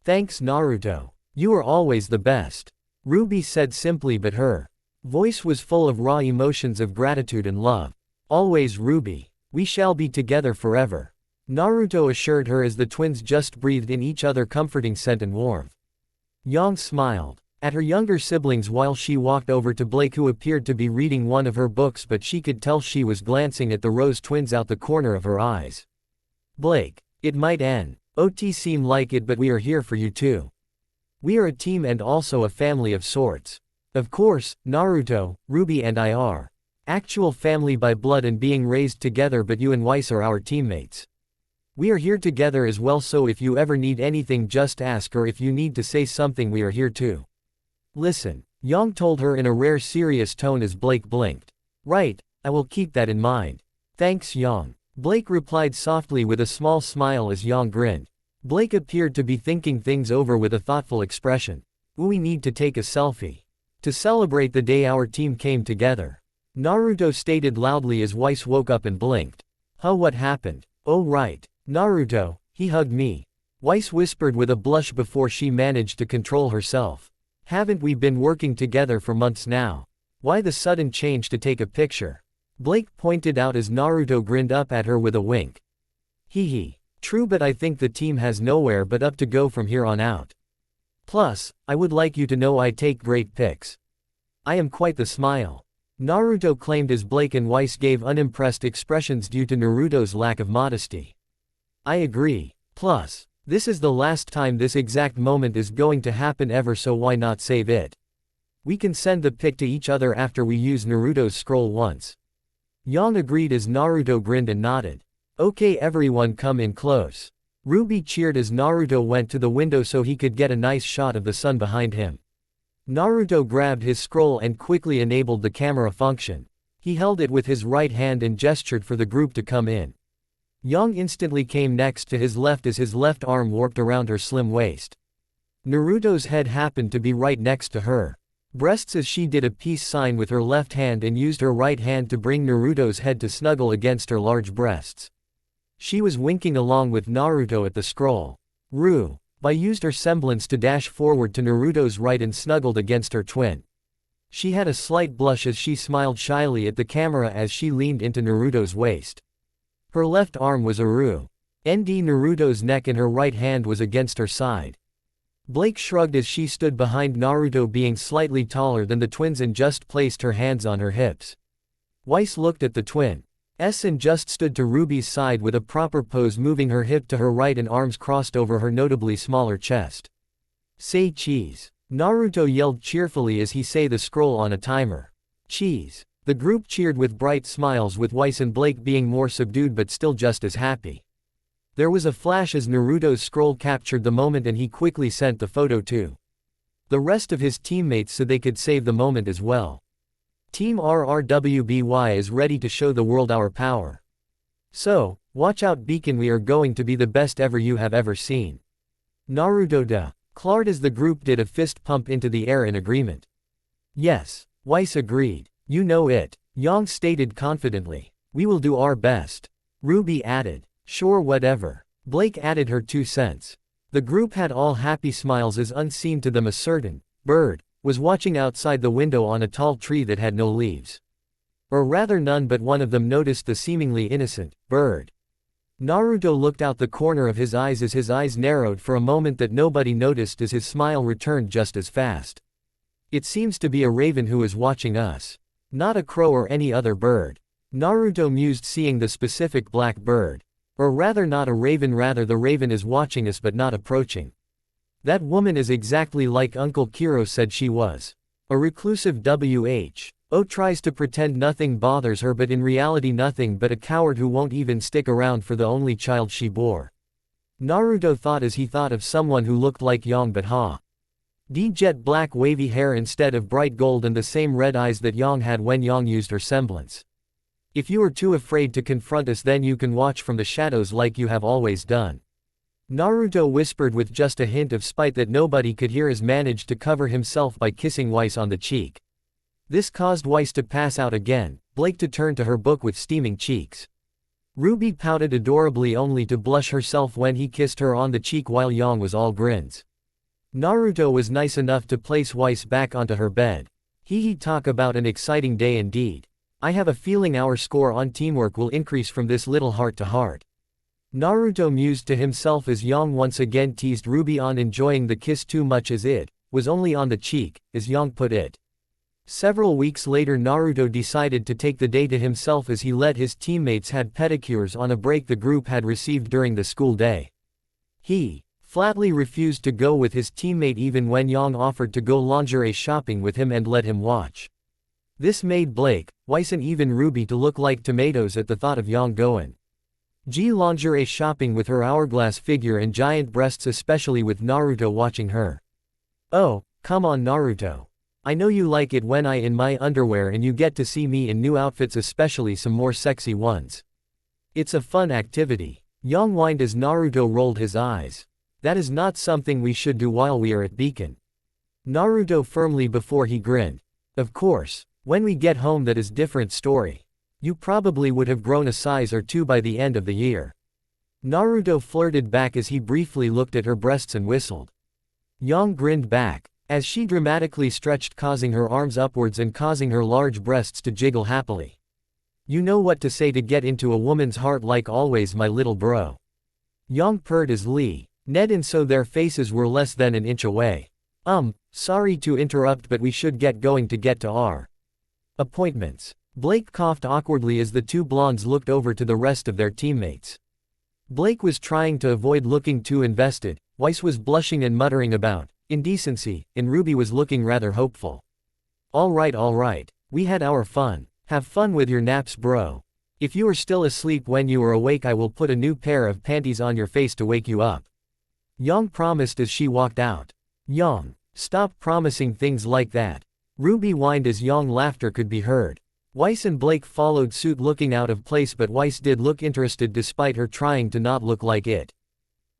Thanks, Naruto. You are always the best. Ruby said simply, but her voice was full of raw emotions of gratitude and love. Always, Ruby. We shall be together forever. Naruto assured her as the twins just breathed in each other comforting scent and warmth. Yang smiled at her younger siblings while she walked over to Blake, who appeared to be reading one of her books, but she could tell she was glancing at the Rose twins out the corner of her eyes. Blake, it might not seem like it, but we are here for you too. We are a team and also a family of sorts. Of course, Naruto, Ruby and I are actual family by blood and being raised together, but you and Weiss are our teammates. We are here together as well, so if you ever need anything just ask, or if you need to say something, we are here too. Listen, Yang told her in a rare serious tone as Blake blinked. Right, I will keep that in mind. Thanks, Yang. Blake replied softly with a small smile as Yang grinned. Blake appeared to be thinking things over with a thoughtful expression. We need to take a selfie. To celebrate the day our team came together. Naruto stated loudly as Weiss woke up and blinked. What happened? Oh right, Naruto, he hugged me. Weiss whispered with a blush before she managed to control herself. Haven't we been working together for months now? Why the sudden change to take a picture? Blake pointed out as Naruto grinned up at her with a wink. Hee. True, but I think the team has nowhere but up to go from here on out. Plus, I would like you to know I take great pics. I am quite the smile. Naruto claimed as Blake and Weiss gave unimpressed expressions due to Naruto's lack of modesty. I agree. Plus, this is the last time this exact moment is going to happen ever, so why not save it? We can send the pic to each other after we use Naruto's scroll once. Yang agreed as Naruto grinned and nodded. Okay, everyone come in close. Ruby cheered as Naruto went to the window so he could get a nice shot of the sun behind him. Naruto grabbed his scroll and quickly enabled the camera function. He held it with his right hand and gestured for the group to come in. Yang instantly came next to his left as his left arm warped around her slim waist. Naruto's head happened to be right next to her breasts as she did a peace sign with her left hand and used her right hand to bring Naruto's head to snuggle against her large breasts. She was winking along with Naruto at the scroll. Bai used her semblance to dash forward to Naruto's right and snuggled against her twin. She had a slight blush as she smiled shyly at the camera as she leaned into Naruto's waist. Her left arm was Naruto's neck and her right hand was against her side. Blake shrugged as she stood behind Naruto, being slightly taller than the twins, and just placed her hands on her hips. Weiss looked at the twins and just stood to Ruby's side with a proper pose, moving her hip to her right and arms crossed over her notably smaller chest. Say cheese. Naruto yelled cheerfully as he say the scroll on a timer. Cheese. The group cheered with bright smiles, with Weiss and Blake being more subdued but still just as happy. There was a flash as Naruto's scroll captured the moment and he quickly sent the photo to the rest of his teammates so they could save the moment as well. Team RRWBY is ready to show the world our power. So, watch out Beacon, we are going to be the best ever you have ever seen. Naruto declared as the group did a fist pump into the air in agreement. Yes, Weiss agreed. You know it, Yang stated confidently. We will do our best. Ruby added. Sure, whatever. Blake added her 2 cents. The group had all happy smiles as unseen to them a certain bird was watching outside the window on a tall tree that had no leaves. Or rather none, but one of them noticed the seemingly innocent bird. Naruto looked out the corner of his eyes as his eyes narrowed for a moment that nobody noticed as his smile returned just as fast. It seems to be a raven who is watching us. Not a crow or any other bird. Naruto mused, seeing the specific black bird. Or rather, not a raven, rather the raven is watching us but not approaching. That woman is exactly like Uncle Kiro said she was. A reclusive who tries to pretend nothing bothers her, but in reality nothing but a coward who won't even stick around for the only child she bore. Naruto thought as he thought of someone who looked like Yang but jet black wavy hair instead of bright gold and the same red eyes that Yang had when Yang used her semblance. If you are too afraid to confront us, then you can watch from the shadows like you have always done. Naruto whispered with just a hint of spite that nobody could hear, as managed to cover himself by kissing Weiss on the cheek. This caused Weiss to pass out again, Blake to turn to her book with steaming cheeks. Ruby pouted adorably only to blush herself when he kissed her on the cheek while Yang was all grins. Naruto was nice enough to place Weiss back onto her bed. Talk about an exciting day indeed. I have a feeling our score on teamwork will increase from this little heart-to-heart. Naruto mused to himself as Yang once again teased Ruby on enjoying the kiss too much, as it was only on the cheek, as Yang put it. Several weeks later, Naruto decided to take the day to himself as he let his teammates had pedicures on a break the group had received during the school day. He flatly refused to go with his teammate even when Yang offered to go lingerie shopping with him and let him watch. This made Blake, Weiss and even Ruby to look like tomatoes at the thought of Yang going lingerie shopping with her hourglass figure and giant breasts, especially with Naruto watching her. Oh, come on Naruto. I know you like it when I in my underwear and you get to see me in new outfits, especially some more sexy ones. It's a fun activity. Yang whined as Naruto rolled his eyes. That is not something we should do while we are at Beacon. Naruto firmly before he grinned. Of course, when we get home that is different story. You probably would have grown a size or two by the end of the year. Naruto flirted back as he briefly looked at her breasts and whistled. Yang grinned back, as she dramatically stretched, causing her arms upwards and causing her large breasts to jiggle happily. You know what to say to get into a woman's heart like always, my little bro. Yang purred as Lee, Ned and so their faces were less than an inch away. Sorry to interrupt, but we should get going to get to our appointments. Blake coughed awkwardly as the two blondes looked over to the rest of their teammates. Blake was trying to avoid looking too invested, Weiss was blushing and muttering about indecency, and Ruby was looking rather hopeful. All right, we had our fun. Have fun with your naps, bro. If you are still asleep when you are awake, I will put a new pair of panties on your face to wake you up. Yang promised as she walked out. Yang, stop promising things like that. Ruby whined as Yang laughter could be heard. Weiss and Blake followed suit, looking out of place, but Weiss did look interested despite her trying to not look like it.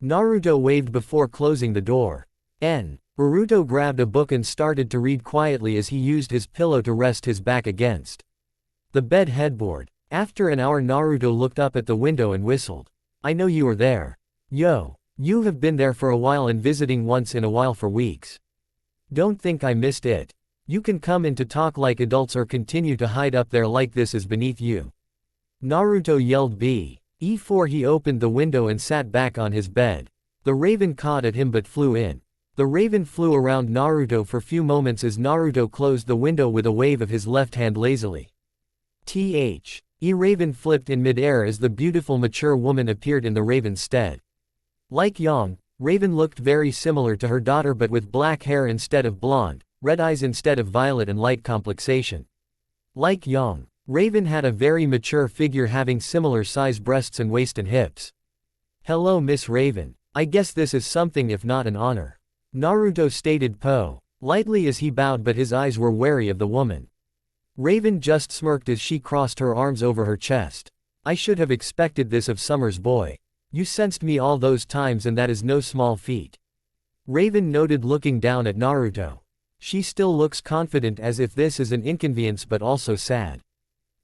Naruto waved before closing the door. Naruto grabbed a book and started to read quietly as he used his pillow to rest his back against the bed headboard. After an hour, Naruto looked up at the window and whistled. I know you are there. Yo, you have been there for a while and visiting once in a while for weeks. Don't think I missed it. You can come in to talk like adults or continue to hide up there like this is beneath you. Naruto yelled before he opened the window and sat back on his bed. The raven caught at him but flew in. The raven flew around Naruto for few moments as Naruto closed the window with a wave of his left hand lazily. Raven flipped in midair as the beautiful mature woman appeared in the raven's stead. Like Yang, Raven looked very similar to her daughter but with black hair instead of blonde, red eyes instead of violet and light complexation. Like Yang, Raven had a very mature figure having similar size breasts and waist and hips. Hello Miss Raven, I guess this is something if not an honor. Naruto stated lightly as he bowed, but his eyes were wary of the woman. Raven just smirked as she crossed her arms over her chest. I should have expected this of Summer's boy. You sensed me all those times and that is no small feat. Raven noted, looking down at Naruto. She still looks confident, as if this is an inconvenience but also sad.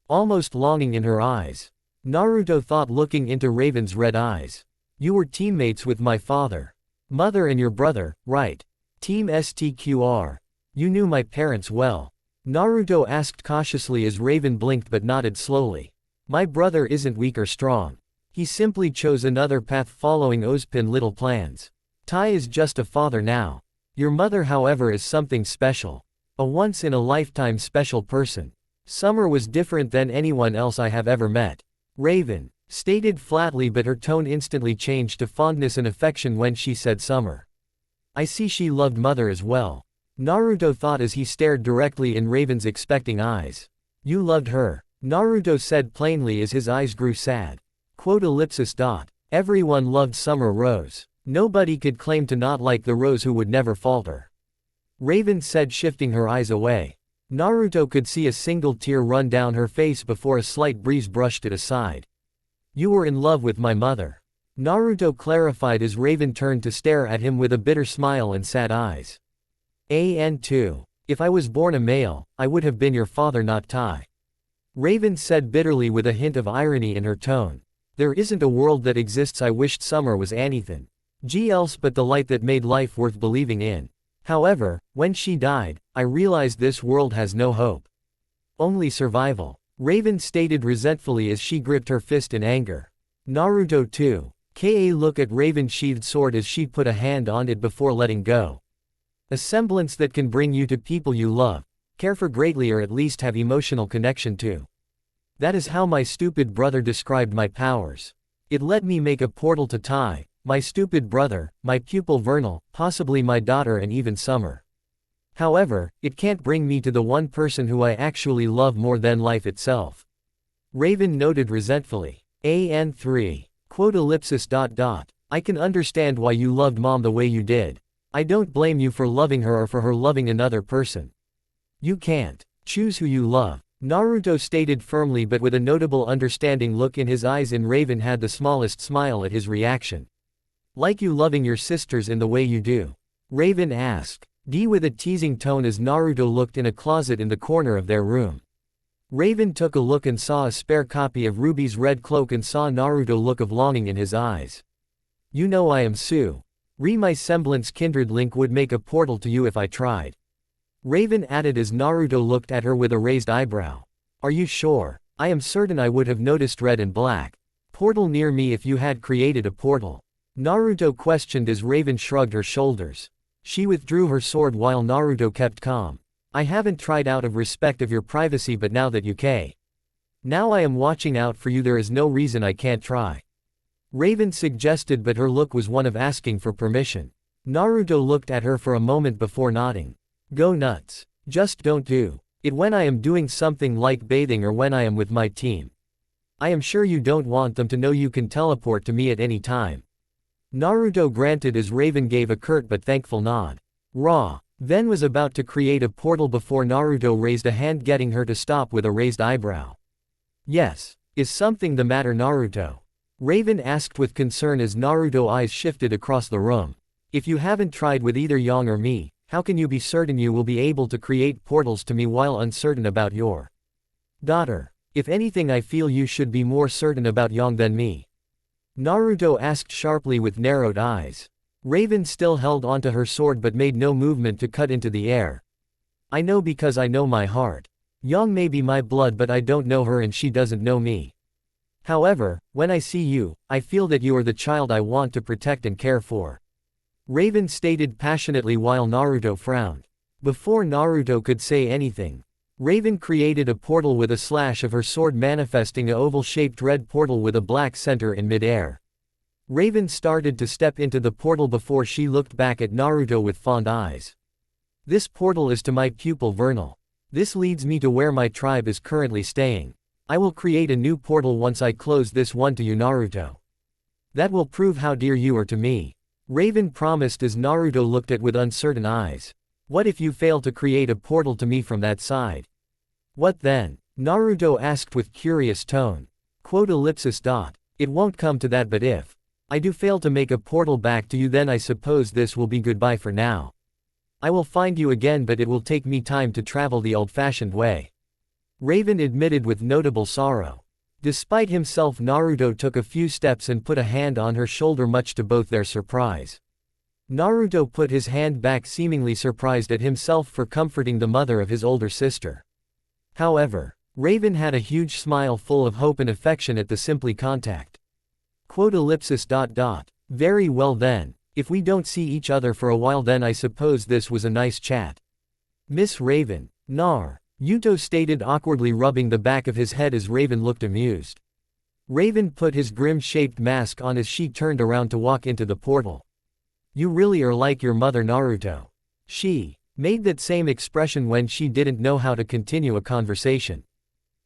Almost longing in her eyes. Naruto thought, looking into Raven's red eyes. You were teammates with my father. Mother and your brother, right? Team STQR. You knew my parents well. Naruto asked cautiously as Raven blinked but nodded slowly. My brother isn't weak or strong. He simply chose another path following Ozpin little plans. Tai is just a father now. Your mother, however, is something special. A once-in-a-lifetime special person. Summer was different than anyone else I have ever met. Raven stated flatly, but her tone instantly changed to fondness and affection when she said Summer. I see she loved Mother as well. Naruto thought as he stared directly in Raven's expecting eyes. You loved her, Naruto said plainly as his eyes grew sad. Quote ellipsis dot. Everyone loved Summer Rose. Nobody could claim to not like the Rose who would never falter. Raven said, shifting her eyes away. Naruto could see a single tear run down her face before a slight breeze brushed it aside. You were in love with my mother, Naruto clarified as Raven turned to stare at him with a bitter smile and sad eyes. And 2. If I was born a male, I would have been your father, not Tai. Raven said bitterly with a hint of irony in her tone. There isn't a world that exists I wished Summer was anything else but the light that made life worth believing in. However, when she died, I realized this world has no hope. Only survival, Raven stated resentfully as she gripped her fist in anger. Naruto too. Ka look at Raven's sheathed sword as she put a hand on it before letting go. A semblance that can bring you to people you love, care for greatly, or at least have emotional connection to. That is how my stupid brother described my powers. It let me make a portal to Tai, my stupid brother, my pupil Vernal, possibly my daughter, and even Summer. However, it can't bring me to the one person who I actually love more than life itself. Raven noted resentfully. And 3. Quote ellipsis dot dot. I can understand why you loved Mom the way you did. I don't blame you for loving her or for her loving another person. You can't choose who you love, Naruto stated firmly, but with a notable understanding look in his eyes, and Raven had the smallest smile at his reaction. Like you loving your sisters in the way you do? Raven asked. With a teasing tone as Naruto looked in a closet in the corner of their room. Raven took a look and saw a spare copy of Ruby's red cloak and saw Naruto look of longing in his eyes. You know I am Su. My semblance kindred link would make a portal to you if I tried. Raven added as Naruto looked at her with a raised eyebrow. Are you sure? I am certain I would have noticed red and black portal near me if you had created a portal. Naruto questioned as Raven shrugged her shoulders. She withdrew her sword while Naruto kept calm. I haven't tried out of respect of your privacy, but now that you now I am watching out for you, there is no reason I can't try. Raven suggested, but her look was one of asking for permission. Naruto looked at her for a moment before nodding. Go nuts. Just don't do it when I am doing something like bathing or when I am with my team. I am sure you don't want them to know you can teleport to me at any time. Naruto granted as Raven gave a curt but thankful nod. Then was about to create a portal before Naruto raised a hand, getting her to stop with a raised eyebrow. Yes. Is something the matter, Naruto? Raven asked with concern as Naruto's eyes shifted across the room. If you haven't tried with either Yang or me, how can you be certain you will be able to create portals to me while uncertain about your daughter? If anything, I feel you should be more certain about Yang than me. Naruto asked sharply with narrowed eyes. Raven still held onto her sword but made no movement to cut into the air. I know because I know my heart. Yang may be my blood, but I don't know her and she doesn't know me. However, when I see you, I feel that you are the child I want to protect and care for. Raven stated passionately while Naruto frowned. Before Naruto could say anything, Raven created a portal with a slash of her sword, manifesting an oval-shaped red portal with a black center in mid-air. Raven started to step into the portal before she looked back at Naruto with fond eyes. This portal is to my pupil Vernal. This leads me to where my tribe is currently staying. I will create a new portal once I close this one to you, Naruto. That will prove how dear you are to me. Raven promised as Naruto looked at with uncertain eyes. What if you fail to create a portal to me from that side? What then? Naruto asked with curious tone. Quote ellipsis dot. It won't come to that, but if I do fail to make a portal back to you, then I suppose this will be goodbye for now. I will find you again, but it will take me time to travel the old-fashioned way. Raven admitted with notable sorrow. Despite himself, Naruto took a few steps and put a hand on her shoulder, much to both their surprise. Naruto put his hand back, seemingly surprised at himself for comforting the mother of his older sister. However, Raven had a huge smile full of hope and affection at the simply contact. Quote ellipsis dot dot. Very well then, if we don't see each other for a while, then I suppose this was a nice chat. Miss Raven. Yuto stated, awkwardly rubbing the back of his head as Raven looked amused. Raven put his grim-shaped mask on as she turned around to walk into the portal. You really are like your mother Naruto. She made that same expression when she didn't know how to continue a conversation.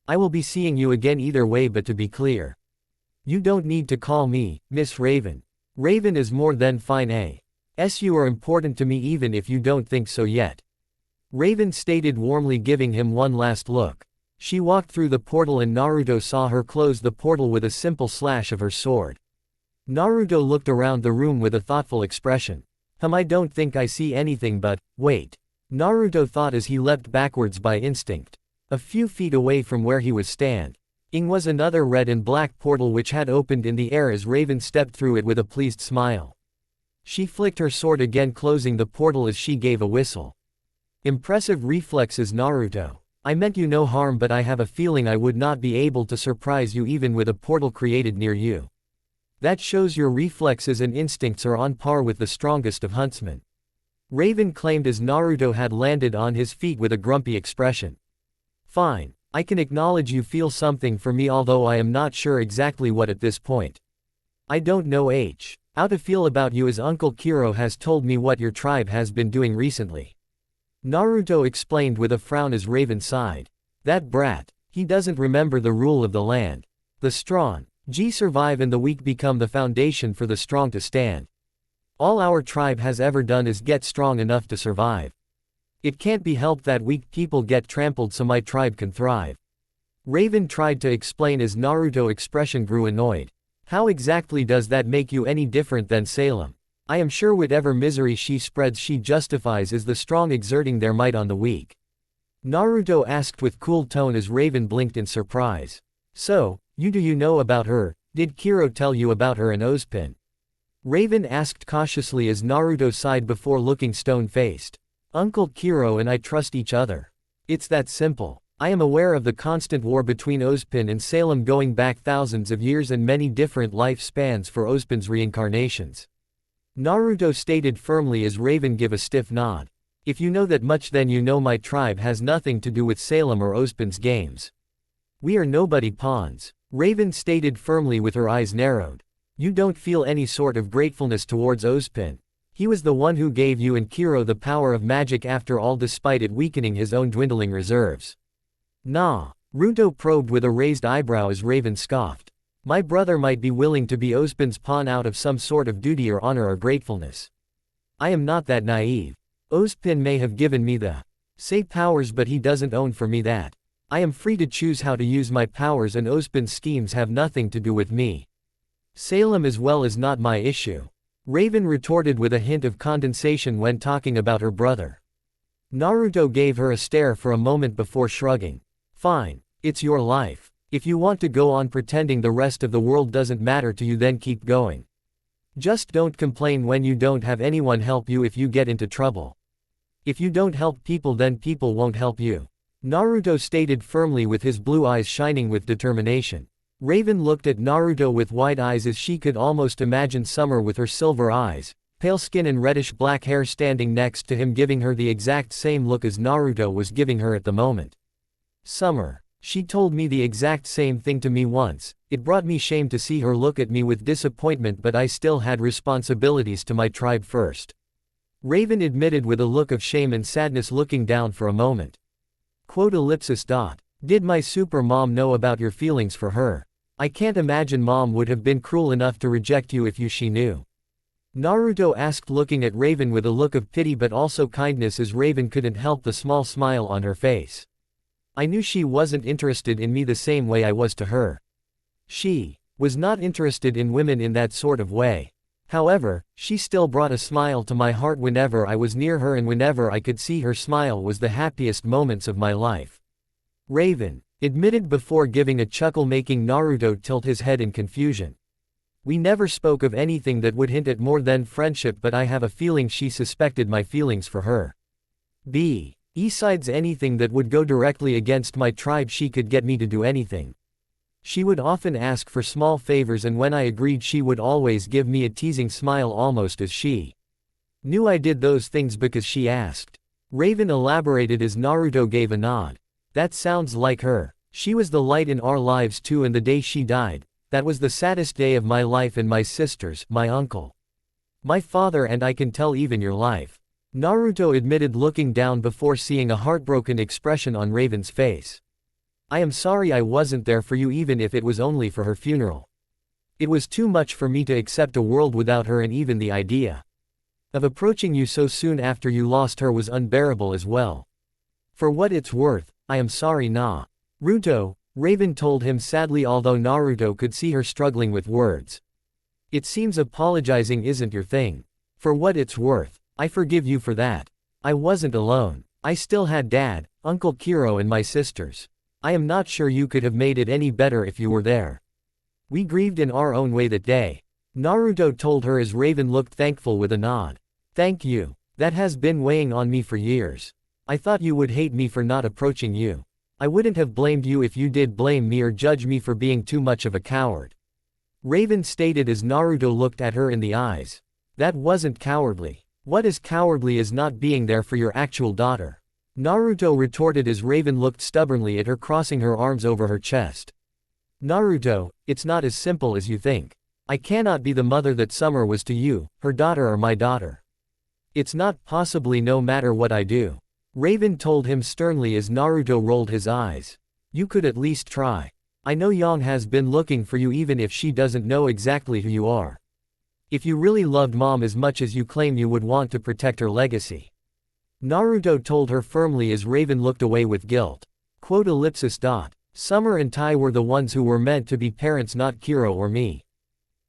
I will be seeing you again either way, but to be clear, you don't need to call me Miss Raven. Raven is more than fine. You are important to me even if you don't think so yet. Raven stated, warmly giving him one last look. She walked through the portal and Naruto saw her close the portal with a simple slash of her sword. Naruto looked around the room with a thoughtful expression. I don't think I see anything, but wait. Naruto thought as he leapt backwards by instinct. A few feet away from where he was standing was another red and black portal which had opened in the air as Raven stepped through it with a pleased smile. She flicked her sword again, closing the portal as she gave a whistle. Impressive reflexes, Naruto. I meant you no harm, but I have a feeling I would not be able to surprise you even with a portal created near you. That shows your reflexes and instincts are on par with the strongest of huntsmen. Raven claimed as Naruto had landed on his feet with a grumpy expression. Fine. I can acknowledge you feel something for me, although I am not sure exactly what at this point. I don't know how to feel about you, as Uncle Kiro has told me what your tribe has been doing recently. Naruto explained with a frown as Raven sighed. That brat. He doesn't remember the rule of the land. The strong survive and the weak become the foundation for the strong to stand. All our tribe has ever done is get strong enough to survive. It can't be helped that weak people get trampled so my tribe can thrive. Raven tried to explain as Naruto's expression grew annoyed. How exactly does that make you any different than Salem? I am sure whatever misery she spreads she justifies is the strong exerting their might on the weak. Naruto asked with cool tone as Raven blinked in surprise. So, do you know about her? Did Kiro tell you about her and Ozpin? Raven asked cautiously as Naruto sighed before looking stone-faced. Uncle Kiro and I trust each other. It's that simple. I am aware of the constant war between Ozpin and Salem going back thousands of years and many different lifespans for Ozpin's reincarnations. Naruto stated firmly as Raven gave a stiff nod. If you know that much, then you know my tribe has nothing to do with Salem or Ozpin's games. We are nobody pawns. Raven stated firmly with her eyes narrowed. You don't feel any sort of gratefulness towards Ozpin. He was the one who gave you and Kiro the power of magic after all, despite it weakening his own dwindling reserves. Nah. Naruto probed with a raised eyebrow as Raven scoffed. My brother might be willing to be Ozpin's pawn out of some sort of duty or honor or gratefulness. I am not that naive. Ozpin may have given me the powers, but he doesn't own for me that. I am free to choose how to use my powers, and Ozpin's schemes have nothing to do with me. Salem as well is not my issue. Raven retorted with a hint of condescension when talking about her brother. Naruto gave her a stare for a moment before shrugging. Fine. It's your life. If you want to go on pretending the rest of the world doesn't matter to you, then keep going. Just don't complain when you don't have anyone help you if you get into trouble. If you don't help people, then people won't help you. Naruto stated firmly with his blue eyes shining with determination. Raven looked at Naruto with wide eyes as she could almost imagine Summer with her silver eyes, pale skin and reddish-black hair standing next to him, giving her the exact same look as Naruto was giving her at the moment. Summer. She told me the exact same thing to me once. It brought me shame to see her look at me with disappointment, but I still had responsibilities to my tribe first. Raven admitted with a look of shame and sadness, looking down for a moment. Did my super mom know about your feelings for her? I can't imagine mom would have been cruel enough to reject you if she knew. Naruto asked, looking at Raven with a look of pity but also kindness as Raven couldn't help the small smile on her face. I knew she wasn't interested in me the same way I was to her. She was not interested in women in that sort of way. However, she still brought a smile to my heart whenever I was near her, and whenever I could see her smile was the happiest moments of my life. Raven admitted before giving a chuckle, making Naruto tilt his head in confusion. We never spoke of anything that would hint at more than friendship, but I have a feeling she suspected my feelings for her. Besides anything that would go directly against my tribe, she could get me to do anything. She would often ask for small favors, and when I agreed she would always give me a teasing smile, almost as she knew I did those things because she asked. Raven elaborated as Naruto gave a nod. That sounds like her. She was the light in our lives too, and the day she died, that was the saddest day of my life and my sister's, my uncle. My father and I can tell even your life. Naruto admitted, looking down before seeing a heartbroken expression on Raven's face. I am sorry I wasn't there for you, even if it was only for her funeral. It was too much for me to accept a world without her, and even the idea of approaching you so soon after you lost her was unbearable as well. For what it's worth, I am sorry, Naruto, Raven told him sadly, although Naruto could see her struggling with words. It seems apologizing isn't your thing. For what it's worth, I forgive you for that. I wasn't alone. I still had Dad, Uncle Kiro and my sisters. I am not sure you could have made it any better if you were there. We grieved in our own way that day, Naruto told her as Raven looked thankful with a nod. Thank you. That has been weighing on me for years. I thought you would hate me for not approaching you. I wouldn't have blamed you if you did blame me or judge me for being too much of a coward. Raven stated as Naruto looked at her in the eyes. That wasn't cowardly. What is cowardly is not being there for your actual daughter. Naruto retorted as Raven looked stubbornly at her, crossing her arms over her chest. Naruto, it's not as simple as you think. I cannot be the mother that Summer was to you, her daughter or my daughter. It's not possibly, no matter what I do. Raven told him sternly as Naruto rolled his eyes. You could at least try. I know Yang has been looking for you, even if she doesn't know exactly who you are. If you really loved Mom as much as you claim, you would want to protect her legacy. Naruto told her firmly as Raven looked away with guilt. Summer and Tai were the ones who were meant to be parents, not Kiro or me.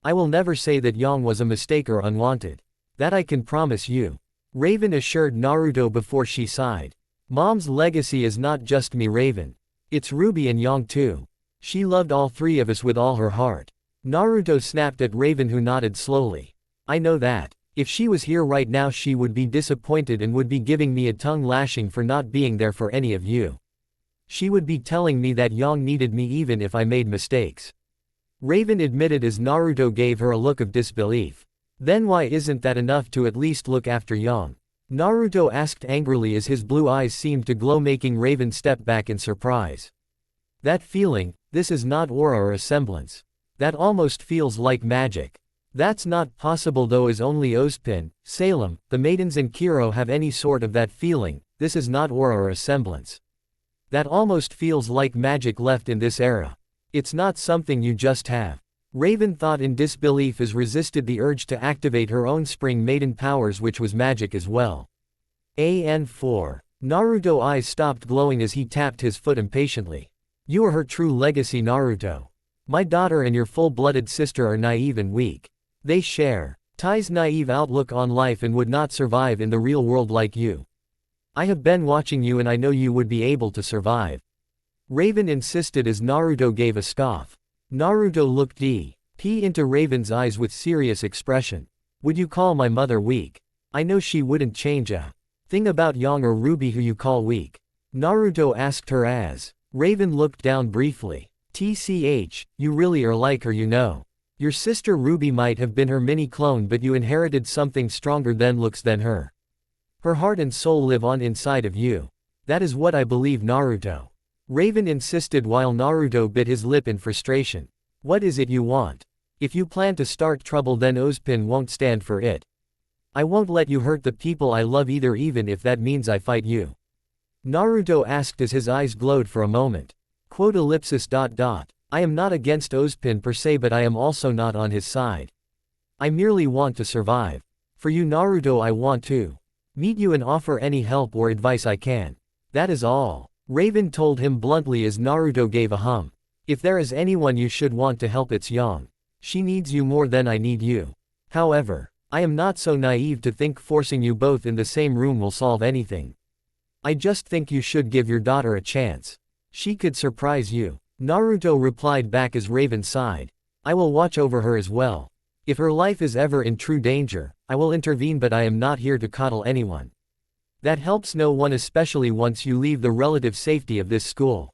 I will never say that Yang was a mistake or unwanted. That I can promise you. Raven assured Naruto before she sighed. Mom's legacy is not just me, Raven. It's Ruby and Yang too. She loved all three of us with all her heart. Naruto snapped at Raven, who nodded slowly. I know that. If she was here right now, she would be disappointed and would be giving me a tongue lashing for not being there for any of you. She would be telling me that Yang needed me even if I made mistakes. Raven admitted as Naruto gave her a look of disbelief. Then why isn't that enough to at least look after Yang? Naruto asked angrily as his blue eyes seemed to glow, making Raven step back in surprise. That feeling, this is not aura or a semblance. That almost feels like magic. That's not possible though, as only Ozpin, Salem, the maidens and Kiro have any sort of that feeling. This is not aura or a semblance. That almost feels like magic left in this era. It's not something you just have. Raven thought in disbelief as resisted the urge to activate her own Spring Maiden powers, which was magic as well. AN4. Naruto's eyes stopped glowing as he tapped his foot impatiently. You are her true legacy, Naruto. My daughter and your full-blooded sister are naive and weak. They share Tai's naive outlook on life and would not survive in the real world like you. I have been watching you and I know you would be able to survive. Raven insisted as Naruto gave a scoff. Naruto looked deep into Raven's eyes with serious expression. Would you call my mother weak? I know she wouldn't change a thing about Yang or Ruby, who you call weak. Naruto asked her as Raven looked down briefly. TCH, you really are like her, you know. Your sister Ruby might have been her mini-clone, but you inherited something stronger than looks than her. Her heart and soul live on inside of you. That is what I believe, Naruto. Raven insisted while Naruto bit his lip in frustration. What is it you want? If you plan to start trouble, then Ozpin won't stand for it. I won't let you hurt the people I love either, even if that means I fight you. Naruto asked as his eyes glowed for a moment. I am not against Ozpin per se, but I am also not on his side. I merely want to survive. For you, Naruto, I want to meet you and offer any help or advice I can. That is all. Raven told him bluntly as Naruto gave a hum. If there is anyone you should want to help, it's Yang. She needs you more than I need you. However, I am not so naive to think forcing you both in the same room will solve anything. I just think you should give your daughter a chance. She could surprise you. Naruto replied back as Raven sighed. I will watch over her as well. If her life is ever in true danger, I will intervene, but I am not here to coddle anyone. That helps no one, especially once you leave the relative safety of this school.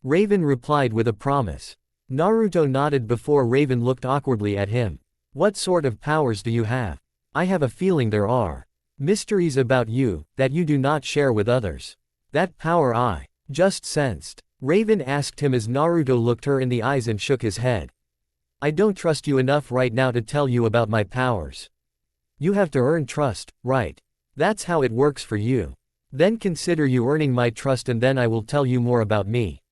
Raven replied with a promise. Naruto nodded before Raven looked awkwardly at him. What sort of powers do you have? I have a feeling there are mysteries about you that you do not share with others. That power I Just sensed. Raven asked him as Naruto looked her in the eyes and shook his head. I don't trust you enough right now to tell you about my powers. You have to earn trust, right? That's how it works for you. Then consider you earning my trust and then I will tell you more about me.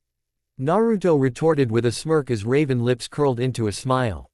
Naruto retorted with a smirk as Raven's lips curled into a smile.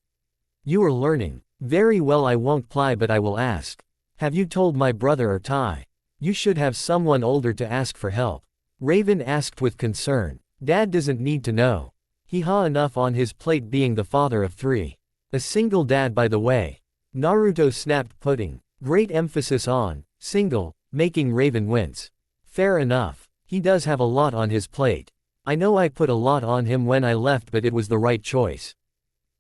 You are learning. Very well, I won't pry but I will ask. Have you told my brother or Tai? You should have someone older to ask for help. Raven asked with concern. Dad doesn't need to know. He has enough on his plate being the father of 3. A single dad by the way. Naruto snapped, putting great emphasis on single, making Raven wince. Fair enough. He does have a lot on his plate. I know I put a lot on him when I left but it was the right choice.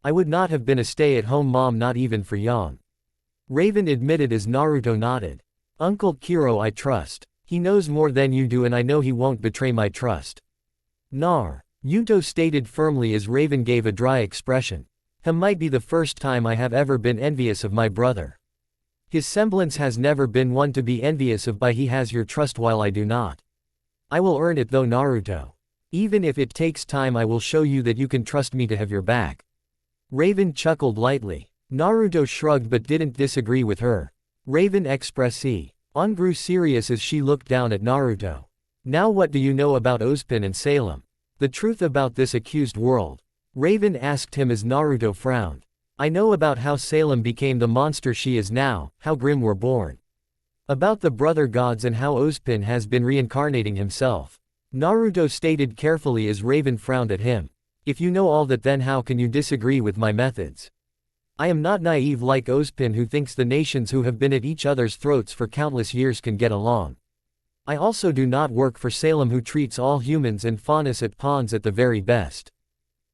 I would not have been a stay-at-home mom, not even for Yang. Raven admitted as Naruto nodded. Uncle Kiro I trust. He knows more than you do and I know he won't betray my trust. Yuto stated firmly as Raven gave a dry expression. Might be the first time I have ever been envious of my brother. His semblance has never been one to be envious of, but he has your trust while I do not. I will earn it though, Naruto. Even if it takes time I will show you that you can trust me to have your back. Raven chuckled lightly. Naruto shrugged but didn't disagree with her. Raven expressee on grew serious as she looked down at Naruto. Now what do you know about Ozpin and Salem? The truth about this accused world? Raven asked him as Naruto frowned. I know about how Salem became the monster she is now, how Grimm were born. About the brother gods and how Ozpin has been reincarnating himself. Naruto stated carefully as Raven frowned at him. If you know all that, then how can you disagree with my methods? I am not naive like Ozpin who thinks the nations who have been at each other's throats for countless years can get along. I also do not work for Salem who treats all humans and Faunus at pawns at the very best.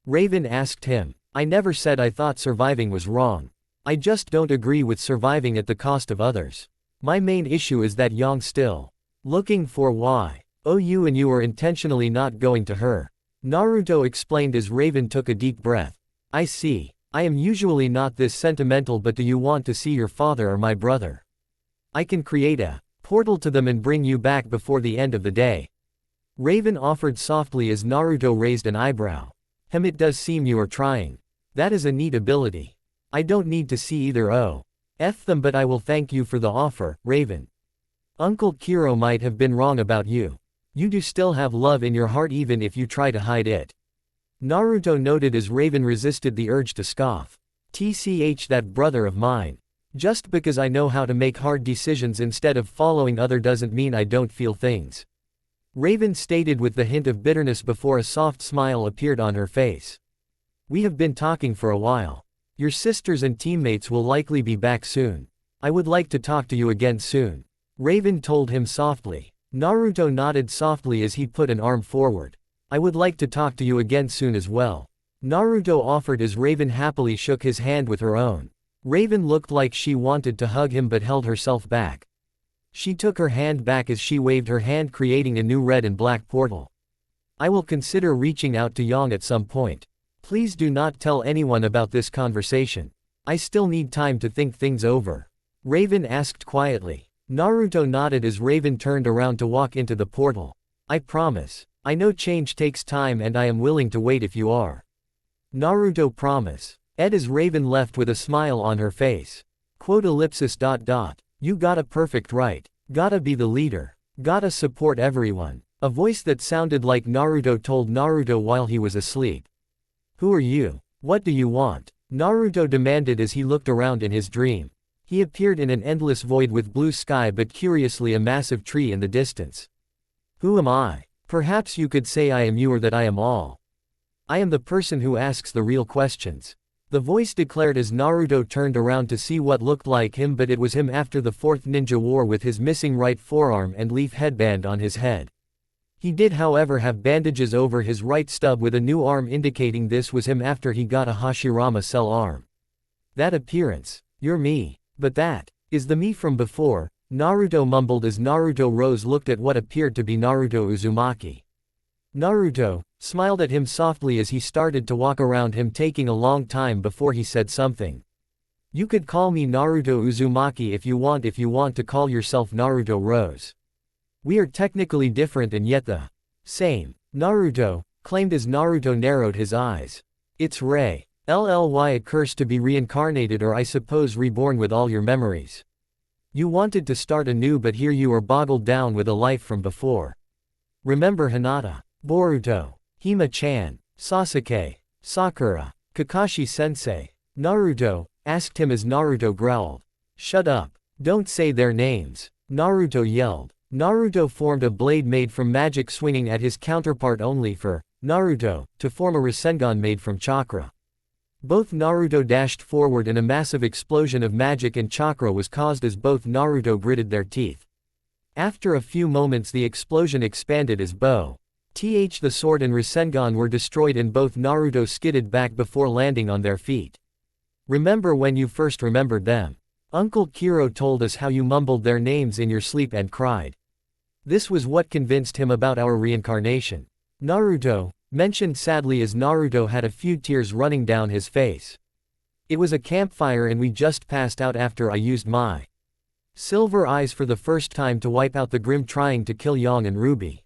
Raven asked him. I never said I thought surviving was wrong. I just don't agree with surviving at the cost of others. My main issue is that Yang still looking for why. Oh, you and you are intentionally not going to her. Naruto explained as Raven took a deep breath. I see. I am usually not this sentimental, but do you want to see your father or my brother? I can create a portal to them and bring you back before the end of the day. Raven offered softly as Naruto raised an eyebrow. It does seem you are trying. That is a neat ability. I don't need to see either them, but I will thank you for the offer, Raven. Uncle Kiro might have been wrong about you. You do still have love in your heart even if you try to hide it. Naruto noted as Raven resisted the urge to scoff. Tch, that brother of mine. Just because I know how to make hard decisions instead of following other doesn't mean I don't feel things. Raven stated with the hint of bitterness before a soft smile appeared on her face. We have been talking for a while. Your sisters and teammates will likely be back soon. I would like to talk to you again soon. Raven told him softly. Naruto nodded softly as he put an arm forward. I would like to talk to you again soon as well. Naruto offered as Raven happily shook his hand with her own. Raven looked like she wanted to hug him but held herself back. She took her hand back as she waved her hand, creating a new red and black portal. I will consider reaching out to Yang at some point. Please do not tell anyone about this conversation. I still need time to think things over. Raven asked quietly. Naruto nodded as Raven turned around to walk into the portal. I promise. I know change takes time and I am willing to wait if you are. Naruto promise. As Raven left with a smile on her face. Quote ellipsis. You gotta perfect right. Gotta be the leader. Gotta support everyone. A voice that sounded like Naruto told Naruto while he was asleep. Who are you? What do you want? Naruto demanded as he looked around in his dream. He appeared in an endless void with blue sky but curiously a massive tree in the distance. Who am I? Perhaps you could say I am you or that I am all. I am the person who asks the real questions. The voice declared as Naruto turned around to see what looked like him, but it was him after the fourth ninja war with his missing right forearm and leaf headband on his head. He did however have bandages over his right stub with a new arm indicating this was him after he got a Hashirama cell arm. That appearance. You're me. But that is the me from before, Naruto mumbled as Naruto Rose looked at what appeared to be Naruto Uzumaki. Naruto smiled at him softly as he started to walk around him, taking a long time before he said something. You could call me Naruto Uzumaki if you want to call yourself Naruto Rose. We are technically different and yet the Same. Naruto, claimed as Naruto narrowed his eyes. It's Ray. LLY a curse to be reincarnated or I suppose reborn with all your memories. You wanted to start anew but here you are boggled down with a life from before. Remember Hinata, Boruto, Hima-chan, Sasuke, Sakura, Kakashi-sensei. Naruto, asked him as Naruto growled. Shut up. Don't say their names. Naruto yelled. Naruto formed a blade made from magic swinging at his counterpart only for Naruto to form a Rasengan made from chakra. Both Naruto dashed forward and a massive explosion of magic and chakra was caused as both Naruto gritted their teeth. After a few moments the explosion expanded as the sword and Rasengan were destroyed and both Naruto skidded back before landing on their feet. Remember when you first remembered them? Uncle Kiro told us how you mumbled their names in your sleep and cried. This was what convinced him about our reincarnation. Naruto mentioned sadly as Naruto had a few tears running down his face. It was a campfire and we just passed out after I used my silver eyes for the first time to wipe out the Grim trying to kill Yang and Ruby.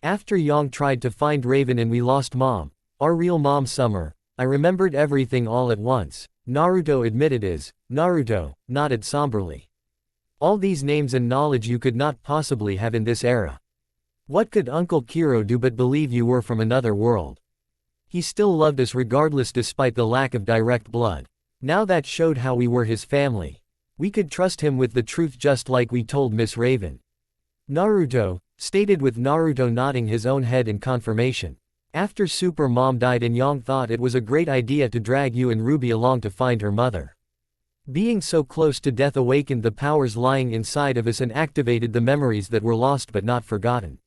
After Yang tried to find Raven and we lost Mom, our real mom Summer, I remembered everything all at once, Naruto admitted as Naruto nodded somberly. All these names and knowledge you could not possibly have in this era. What could Uncle Kiro do but believe you were from another world? He still loved us regardless despite the lack of direct blood. Now that showed how we were his family. We could trust him with the truth just like we told Miss Raven. Naruto stated with Naruto nodding his own head in confirmation. After Super Mom died and Yang thought it was a great idea to drag you and Ruby along to find her mother. Being so close to death awakened the powers lying inside of us and activated the memories that were lost but not forgotten.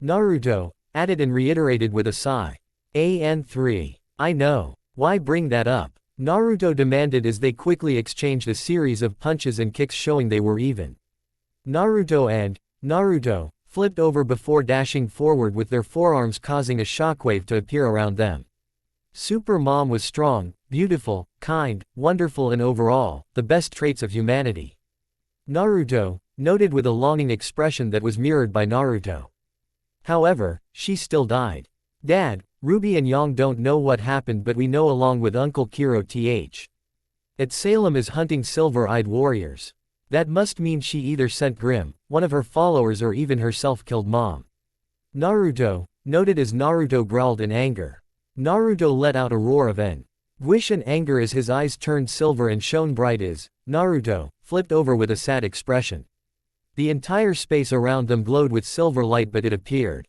Naruto added and reiterated with a sigh. AN3. I know. Why bring that up? Naruto demanded as they quickly exchanged a series of punches and kicks showing they were even. Naruto flipped over before dashing forward with their forearms causing a shockwave to appear around them. Super Mom was strong, beautiful, kind, wonderful and overall, the best traits of humanity. Naruto noted with a longing expression that was mirrored by Naruto. However, she still died. Dad, Ruby and Yang don't know what happened but we know along with Uncle Kiro at Salem is hunting silver-eyed warriors. That must mean she either sent Grim, one of her followers or even herself killed Mom. Naruto noted as Naruto growled in anger. Naruto let out a roar of anguish and anger as his eyes turned silver and shone bright as Naruto flipped over with a sad expression. The entire space around them glowed with silver light but it appeared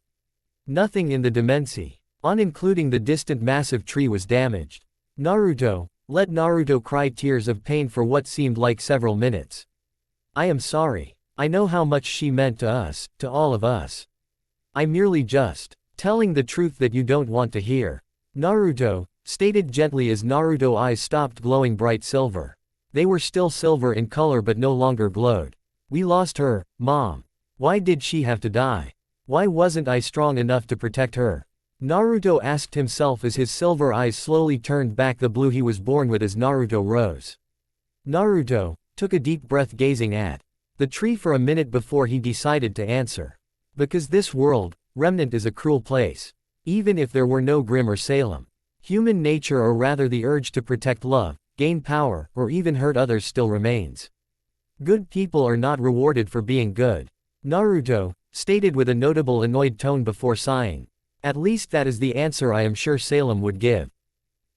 nothing in the Dimensi, on including the distant massive tree was damaged. Naruto let Naruto cry tears of pain for what seemed like several minutes. I am sorry. I know how much she meant to us, to all of us. I merely just telling the truth that you don't want to hear. Naruto stated gently as Naruto's eyes stopped glowing bright silver. They were still silver in color but no longer glowed. We lost her, Mom. Why did she have to die? Why wasn't I strong enough to protect her? Naruto asked himself as his silver eyes slowly turned back the blue he was born with as Naruto rose. Naruto took a deep breath gazing at the tree for a minute before he decided to answer. Because this world, Remnant is a cruel place. Even if there were no Grim or Salem. Human nature or rather the urge to protect love, gain power, or even hurt others still remains. Good people are not rewarded for being good. Naruto stated with a notable annoyed tone before sighing. At least that is the answer I am sure Salem would give.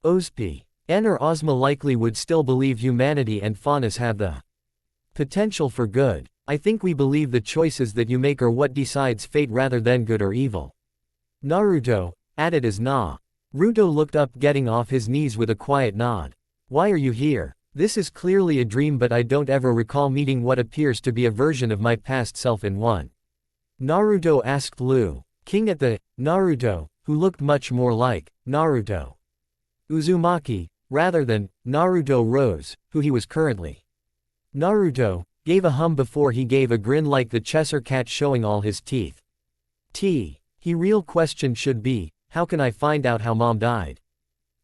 Ozp. N or Ozma likely would still believe humanity and Faunus have the potential for good. I think we believe the choices that you make are what decides fate rather than good or evil. Naruto added as Naruto looked up getting off his knees with a quiet nod. Why are you here? This is clearly a dream but I don't ever recall meeting what appears to be a version of my past self in one. Naruto asked Liu King at the Naruto, who looked much more like Naruto Uzumaki, rather than Naruto Rose, who he was currently. Naruto gave a hum before he gave a grin like the Cheshire cat showing all his teeth. He real question should be, how can I find out how Mom died?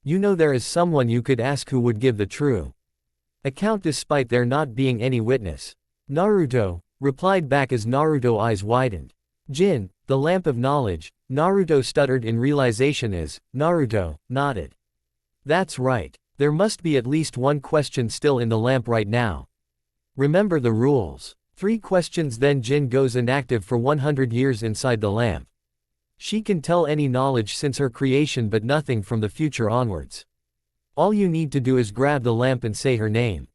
You know there is someone you could ask who would give the true account despite there not being any witness. Naruto replied back as Naruto's eyes widened. Jin, the lamp of knowledge, Naruto stuttered in realization as Naruto nodded. That's right. There must be at least one question still in the lamp right now. Remember the rules. 3 questions, then Jin goes inactive for 100 years inside the lamp. She can tell any knowledge since her creation but nothing from the future onwards. All you need to do is grab the lamp and say her name.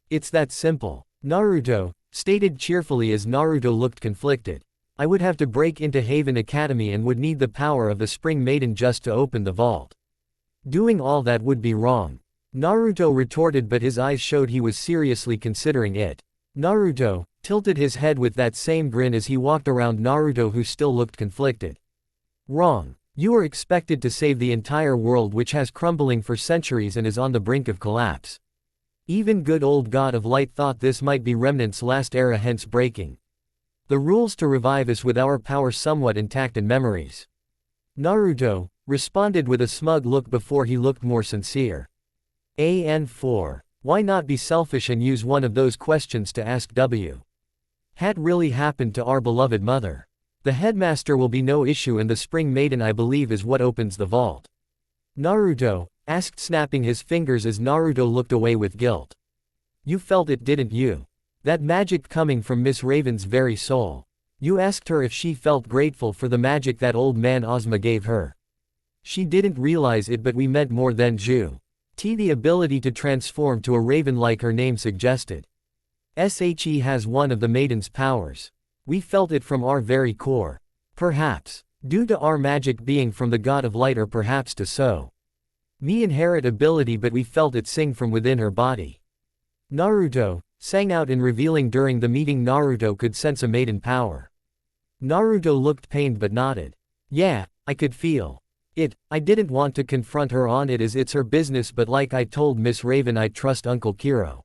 It's that simple. Naruto stated cheerfully as Naruto looked conflicted. I would have to break into Haven Academy and would need the power of the Spring Maiden just to open the vault. Doing all that would be wrong. Naruto retorted, but his eyes showed he was seriously considering it. Naruto tilted his head with that same grin as he walked around Naruto, who still looked conflicted. Wrong. You are expected to save the entire world, which has crumbling for centuries and is on the brink of collapse. Even good old God of Light thought this might be Remnant's last era, hence breaking the rules to revive us with our power somewhat intact and memories. Naruto responded with a smug look before he looked more sincere. And why not be selfish and use one of those questions to ask W? Had really happened to our beloved mother. The headmaster will be no issue, and the Spring Maiden, I believe, is what opens the vault. Naruto asked, snapping his fingers as Naruto looked away with guilt. You felt it, didn't you? That magic coming from Miss Raven's very soul. You asked her if she felt grateful for the magic that old man Ozma gave her. She didn't realize it, but we meant more than the ability to transform to a raven like her name suggested. She has one of the maiden's powers. We felt it from our very core. Perhaps due to our magic being from the God of Light, or perhaps to me inherit ability, but we felt it sing from within her body. Naruto sang out in revealing during the meeting Naruto could sense a maiden power. Naruto looked pained but nodded. Yeah, I could feel it. I didn't want to confront her on it as it's her business, but like I told Miss Raven, I trust Uncle Kiro.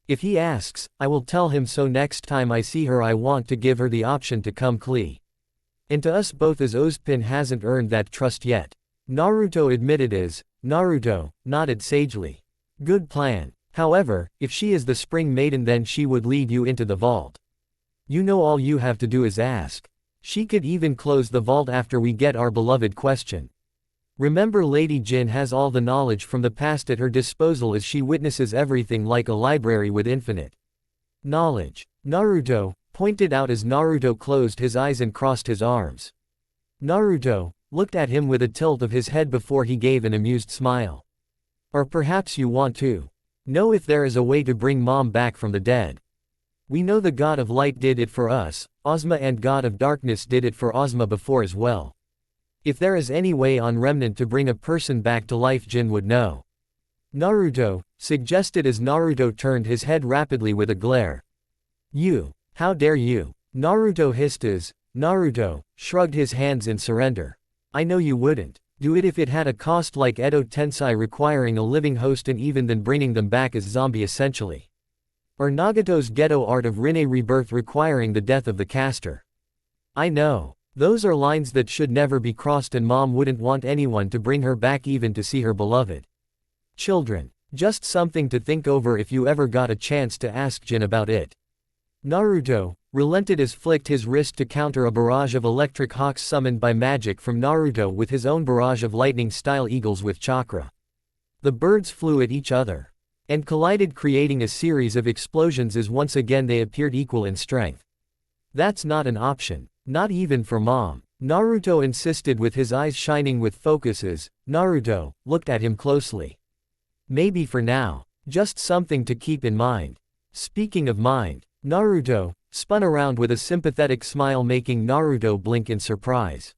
If he asks, I will tell him so next time I see her. I want to give her the option to come clean. And to us both, as Ozpin hasn't earned that trust yet. Naruto admitted as Naruto nodded sagely. Good plan. However, if she is the Spring Maiden, then she would lead you into the vault. You know, all you have to do is ask. She could even close the vault after we get our beloved question. Remember, Lady Jin has all the knowledge from the past at her disposal, as she witnesses everything like a library with infinite knowledge. Naruto pointed out as Naruto closed his eyes and crossed his arms. Naruto looked at him with a tilt of his head before he gave an amused smile. Or perhaps you want to know if there is a way to bring Mom back from the dead. We know the God of Light did it for us, Ozma, and God of Darkness did it for Ozma before as well. If there is any way on Remnant to bring a person back to life, Jin would know. Naruto suggested as Naruto turned his head rapidly with a glare. You, how dare you? Naruto hissed as Naruto shrugged his hands in surrender. I know you wouldn't do it if it had a cost like Edo Tensei requiring a living host and even then bringing them back as zombie essentially. Or Nagato's ghetto art of Rinne rebirth requiring the death of the caster. I know. Those are lines that should never be crossed, and Mom wouldn't want anyone to bring her back even to see her beloved children. Just something to think over if you ever got a chance to ask Jin about it. Naruto relented as flicked his wrist to counter a barrage of electric hawks summoned by magic from Naruto with his own barrage of lightning-style eagles with chakra. The birds flew at each other and collided, creating a series of explosions as once again they appeared equal in strength. That's not an option. Not even for Mom. Naruto insisted with his eyes shining with focus as Naruto looked at him closely. Maybe for now. Just something to keep in mind. Speaking of mind, Naruto spun around with a sympathetic smile, making Naruto blink in surprise.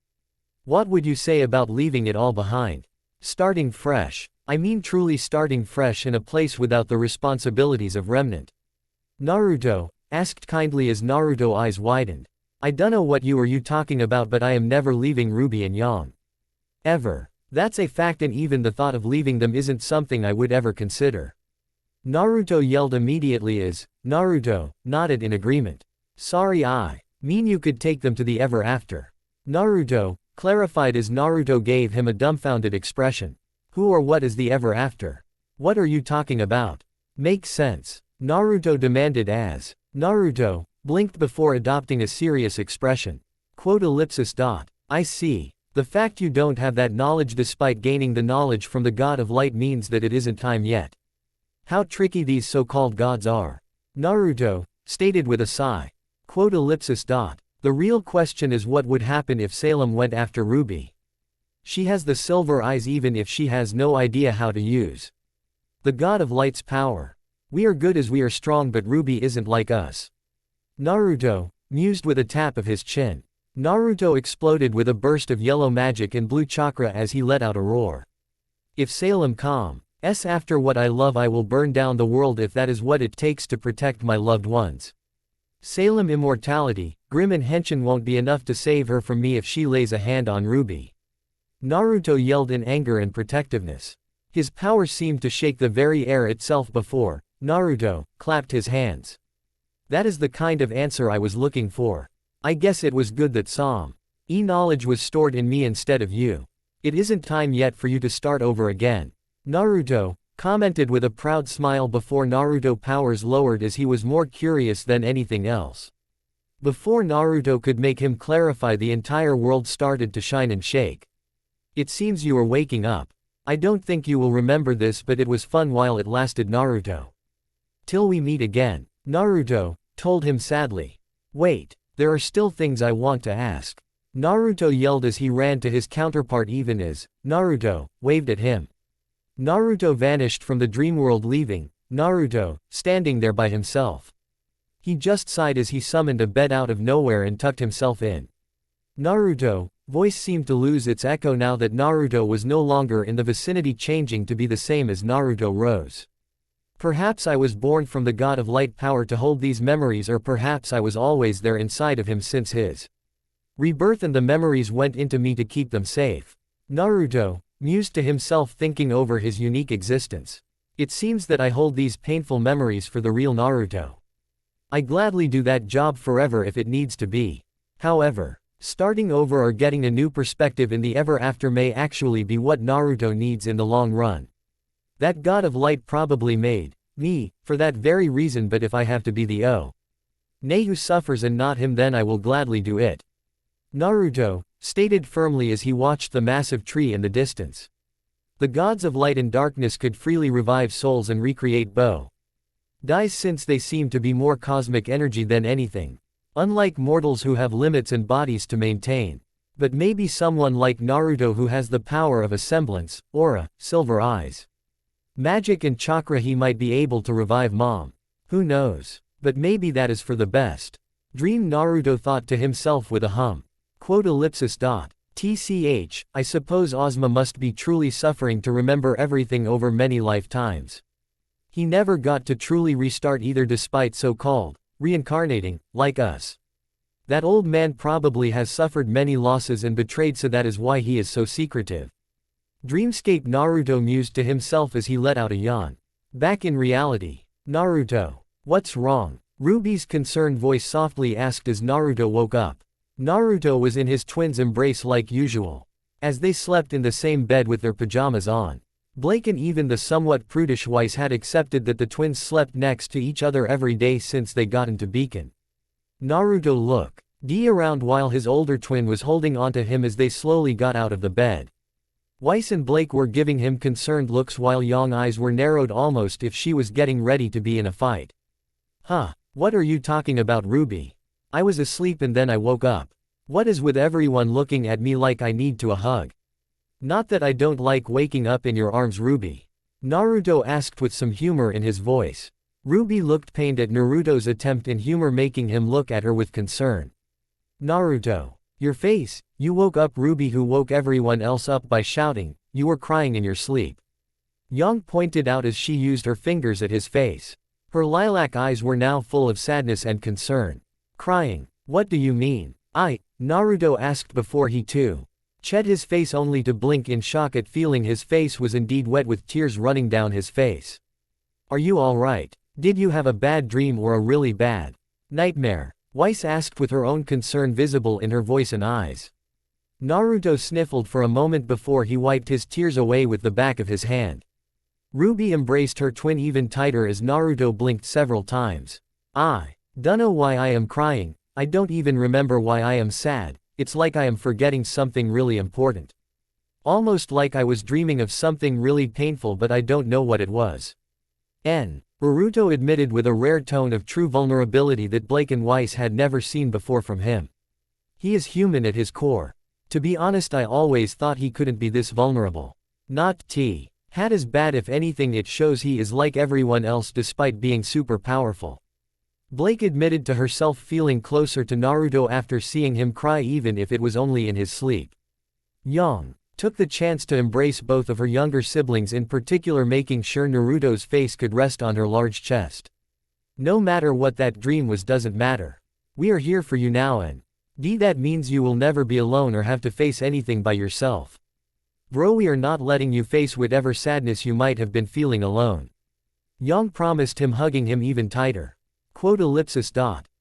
What would you say about leaving it all behind? Starting fresh. I mean truly starting fresh in a place without the responsibilities of Remnant. Naruto asked kindly as Naruto's eyes widened. I dunno what you are talking about, but I am never leaving Ruby and Yang. Ever. That's a fact, and even the thought of leaving them isn't something I would ever consider. Naruto yelled immediately as Naruto nodded in agreement. Sorry, I mean you could take them to the ever after. Naruto clarified as Naruto gave him a dumbfounded expression. Who or what is the ever after? What are you talking about? Make sense. Naruto demanded as Naruto blinked before adopting a serious expression. Quote ellipsis dot. I see. The fact you don't have that knowledge despite gaining the knowledge from the God of Light means that it isn't time yet. How tricky these so-called gods are. Naruto stated with a sigh. Quote ellipsis dot. The real question is what would happen if Salem went after Ruby. She has the silver eyes even if she has no idea how to use the God of Light's power. We are good as we are strong but Ruby isn't like us. Naruto mused with a tap of his chin. Naruto exploded with a burst of yellow magic and blue chakra as he let out a roar. If Salem comes after what I love I will burn down the world if that is what it takes to protect my loved ones. Salem immortality, Grim and Henshin won't be enough to save her from me if she lays a hand on Ruby. Naruto yelled in anger and protectiveness. His power seemed to shake the very air itself before Naruto clapped his hands. That is the kind of answer I was looking for. I guess it was good that some knowledge was stored in me instead of you. It isn't time yet for you to start over again. Naruto commented with a proud smile before Naruto powers lowered as he was more curious than anything else. Before Naruto could make him clarify the entire world started to shine and shake. It seems you are waking up. I don't think you will remember this but it was fun while it lasted Naruto. Till we meet again. Naruto told him sadly. Wait. There are still things I want to ask. Naruto yelled as he ran to his counterpart even as Naruto waved at him. Naruto vanished from the dream world leaving Naruto standing there by himself. He just sighed as he summoned a bed out of nowhere and tucked himself in. Naruto voice seemed to lose its echo now that Naruto was no longer in the vicinity changing to be the same as Naruto rose. Perhaps I was born from the God of Light power to hold these memories or perhaps I was always there inside of him since his rebirth and the memories went into me to keep them safe. Naruto mused to himself thinking over his unique existence. It seems that I hold these painful memories for the real Naruto. I gladly do that job forever if it needs to be. However, starting over or getting a new perspective in the ever after may actually be what Naruto needs in the long run. That God of Light probably made me for that very reason but if I have to be the ne who suffers and not him then I will gladly do it. Naruto stated firmly as he watched the massive tree in the distance. The gods of light and darkness could freely revive souls and recreate dies since they seem to be more cosmic energy than anything. Unlike mortals who have limits and bodies to maintain. But maybe someone like Naruto who has the power of a semblance, aura, silver eyes. Magic and chakra he might be able to revive Mom. Who knows? But maybe that is for the best. Dream Naruto thought to himself with a hum. Quote ellipsis dot. TCH, I suppose Ozma must be truly suffering to remember everything over many lifetimes. He never got to truly restart either despite so-called reincarnating, like us. That old man probably has suffered many losses and betrayed so that is why he is so secretive. Dreamscape Naruto mused to himself as he let out a yawn. Back in reality. Naruto. What's wrong? Ruby's concerned voice softly asked as Naruto woke up. Naruto was in his twin's embrace like usual. As they slept in the same bed with their pajamas on. Blake and even the somewhat prudish Weiss had accepted that the twins slept next to each other every day since they got into Beacon. Naruto looked around while his older twin was holding onto him as they slowly got out of the bed. Weiss and Blake were giving him concerned looks while Young's eyes were narrowed almost if she was getting ready to be in a fight. Huh, what are you talking about, Ruby? I was asleep and then I woke up. What is with everyone looking at me like I need to a hug? Not that I don't like waking up in your arms, Ruby. Naruto asked with some humor in his voice. Ruby looked pained at Naruto's attempt in humor making him look at her with concern. Naruto. Your face, you woke up Ruby who woke everyone else up by shouting, you were crying in your sleep. Yang pointed out as she used her fingers at his face. Her lilac eyes were now full of sadness and concern. Crying, what do you mean? Naruto asked before he too checked his face only to blink in shock at feeling his face was indeed wet with tears running down his face. Are you alright? Did you have a bad dream or a really bad nightmare? Weiss asked with her own concern visible in her voice and eyes. Naruto sniffled for a moment before he wiped his tears away with the back of his hand. Ruby embraced her twin even tighter as Naruto blinked several times. I dunno why I am crying, I don't even remember why I am sad, it's like I am forgetting something really important. Almost like I was dreaming of something really painful but I don't know what it was. Naruto admitted with a rare tone of true vulnerability that Blake and Weiss had never seen before from him. He is human at his core. To be honest, I always thought he couldn't be this vulnerable. Not had as bad. If anything, it shows he is like everyone else despite being super powerful. Blake admitted to herself feeling closer to Naruto after seeing him cry, even if it was only in his sleep. Yang took the chance to embrace both of her younger siblings, in particular making sure Naruto's face could rest on her large chest. No matter what that dream was, doesn't matter. We are here for you now, and that means you will never be alone or have to face anything by yourself. Bro, we are not letting you face whatever sadness you might have been feeling alone. Yang promised him, hugging him even tighter.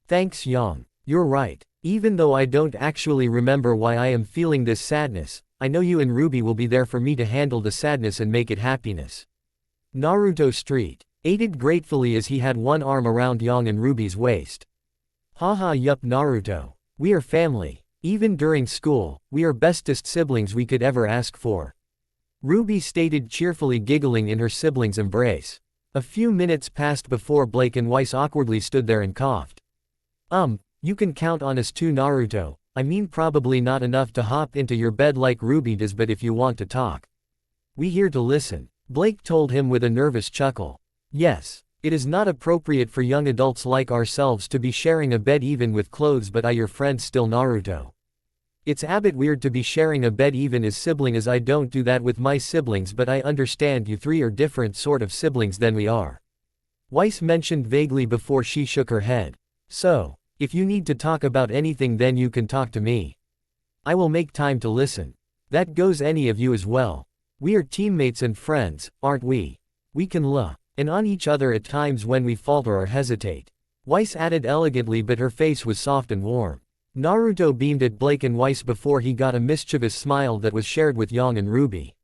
Thanks, Yang. You're right. Even though I don't actually remember why I am feeling this sadness, I know you and Ruby will be there for me to handle the sadness and make it happiness. Naruto aided gratefully as he had one arm around Yang and Ruby's waist. Haha, yup, Naruto. We are family. Even during school, we are bestest siblings we could ever ask for. Ruby stated cheerfully, giggling in her sibling's embrace. A few minutes passed before Blake and Weiss awkwardly stood there and coughed. You can count on us too, Naruto. I mean, probably not enough to hop into your bed like Ruby does, but if you want to talk, we here to listen, Blake told him with a nervous chuckle. Yes, it is not appropriate for young adults like ourselves to be sharing a bed even with clothes, but I, your friend, still, Naruto. It's a bit weird to be sharing a bed even as sibling, as I don't do that with my siblings, but I understand you three are different sort of siblings than we are. Weiss mentioned vaguely before she shook her head. So, if you need to talk about anything, then you can talk to me. I will make time to listen. That goes any of you as well. We are teammates and friends, aren't we? We can and on each other at times when we falter or hesitate. Weiss added elegantly, but her face was soft and warm. Naruto beamed at Blake and Weiss before he got a mischievous smile that was shared with Yang and Ruby.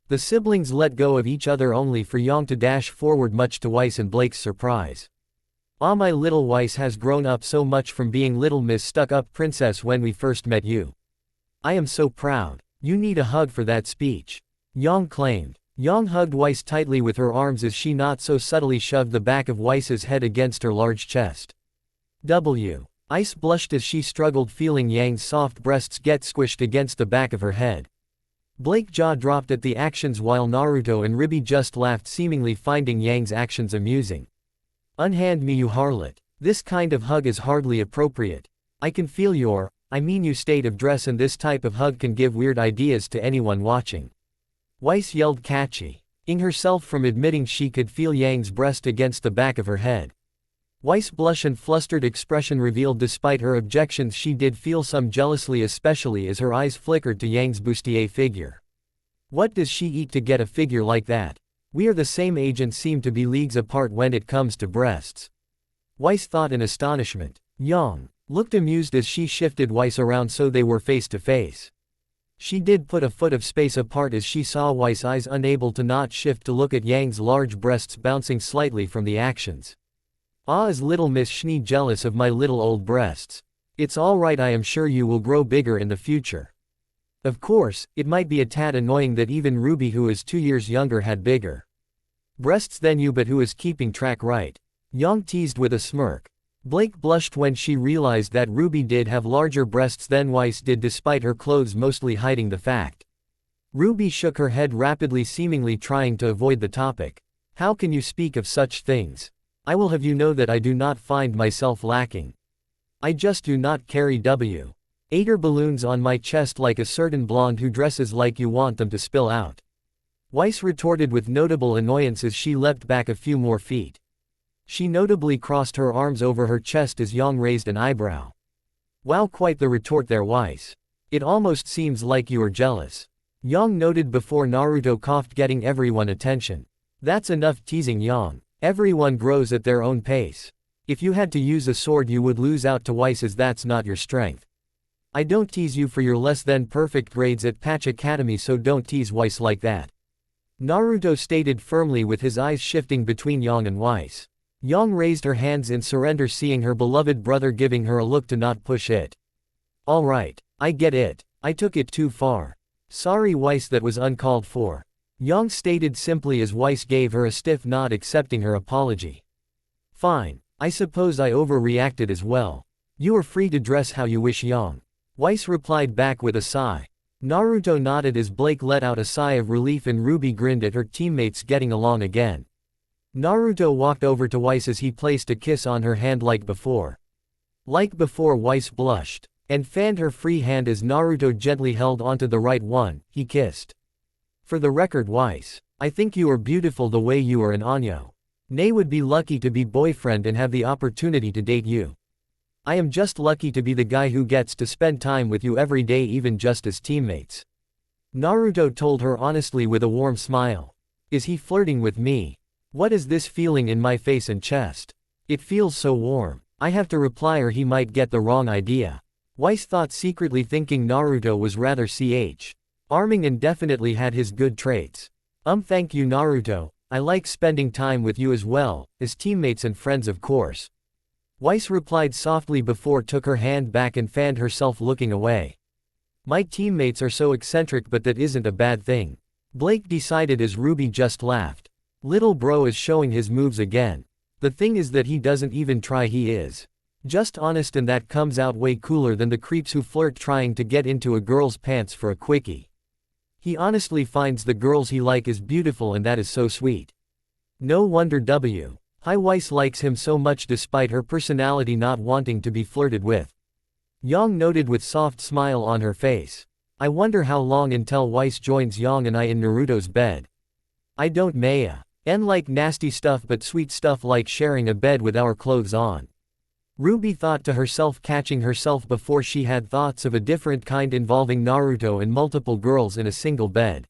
The siblings let go of each other only for Yang to dash forward, much to Weiss and Blake's surprise. Ah, my little Weiss has grown up so much from being little Miss Stuck-Up Princess when we first met you. I am so proud. You need a hug for that speech, Yang claimed. Yang hugged Weiss tightly with her arms as she not so subtly shoved the back of Weiss's head against her large chest. Ice blushed as she struggled, feeling Yang's soft breasts get squished against the back of her head. Blake's jaw dropped at the actions while Naruto and Ruby just laughed, seemingly finding Yang's actions amusing. Unhand me, you harlot. This kind of hug is hardly appropriate. I can feel your state of dress, and this type of hug can give weird ideas to anyone watching. Weiss yelled, catching herself from admitting she could feel Yang's breast against the back of her head. Weiss' blush and flustered expression revealed despite her objections she did feel some jealousy, especially as her eyes flickered to Yang's bustier figure. What does she eat to get a figure like that? We are the same age and seem to be leagues apart when it comes to breasts. Weiss thought in astonishment. Yang looked amused as she shifted Weiss around so they were face to face. She did put a foot of space apart as she saw Weiss' eyes unable to not shift to look at Yang's large breasts bouncing slightly from the actions. Ah, is little Miss Schnee jealous of my little old breasts? It's alright, I am sure you will grow bigger in the future. Of course, it might be a tad annoying that even Ruby, who is 2 years younger, had bigger breasts than you, but who is keeping track, right? Yang teased with a smirk. Blake blushed when she realized that Ruby did have larger breasts than Weiss did, despite her clothes mostly hiding the fact. Ruby shook her head rapidly, seemingly trying to avoid the topic. How can you speak of such things? I will have you know that I do not find myself lacking. I just do not carry water balloons on my chest like a certain blonde who dresses like you want them to spill out. Weiss retorted with notable annoyance as she leapt back a few more feet. She notably crossed her arms over her chest as Yang raised an eyebrow. Wow, quite the retort there, Weiss. It almost seems like you are jealous. Yang noted before Naruto coughed, getting everyone attention. That's enough teasing, Yang. Everyone grows at their own pace. If you had to use a sword, you would lose out to Weiss, as that's not your strength. I don't tease you for your less than perfect grades at Patch Academy, so don't tease Weiss like that. Naruto stated firmly, with his eyes shifting between Yang and Weiss. Yang raised her hands in surrender, seeing her beloved brother giving her a look to not push it. Alright, I get it. I took it too far. Sorry Weiss, that was uncalled for. Yang stated simply as Weiss gave her a stiff nod accepting her apology. Fine. I suppose I overreacted as well. You are free to dress how you wish, Yang. Weiss replied back with a sigh. Naruto nodded as Blake let out a sigh of relief and Ruby grinned at her teammates getting along again. Naruto walked over to Weiss as he placed a kiss on her hand like before. Weiss blushed and fanned her free hand as Naruto gently held onto the right one. He kissed. For the record, Weiss, I think you are beautiful the way you are, and Anyo. Nay would be lucky to be boyfriend and have the opportunity to date you. I am just lucky to be the guy who gets to spend time with you every day, even just as teammates. Naruto told her honestly with a warm smile. Is he flirting with me? What is this feeling in my face and chest? It feels so warm. I have to reply or he might get the wrong idea. Weiss thought, secretly thinking Naruto was rather charming and definitely had his good traits. Thank you, Naruto. I like spending time with you as well, as teammates and friends, of course. Weiss replied softly before took her hand back and fanned herself, looking away. My teammates are so eccentric, but that isn't a bad thing. Blake decided as Ruby just laughed. Little bro is showing his moves again. The thing is that he doesn't even try, he is just honest, and that comes out way cooler than the creeps who flirt trying to get into a girl's pants for a quickie. He honestly finds the girls he like is beautiful, and that is so sweet. No wonder Weiss likes him so much despite her personality not wanting to be flirted with. Yang noted with soft smile on her face. I wonder how long until Weiss joins Yang and I in Naruto's bed. I don't like nasty stuff, but sweet stuff like sharing a bed with our clothes on. Ruby thought to herself, catching herself before she had thoughts of a different kind involving Naruto and multiple girls in a single bed.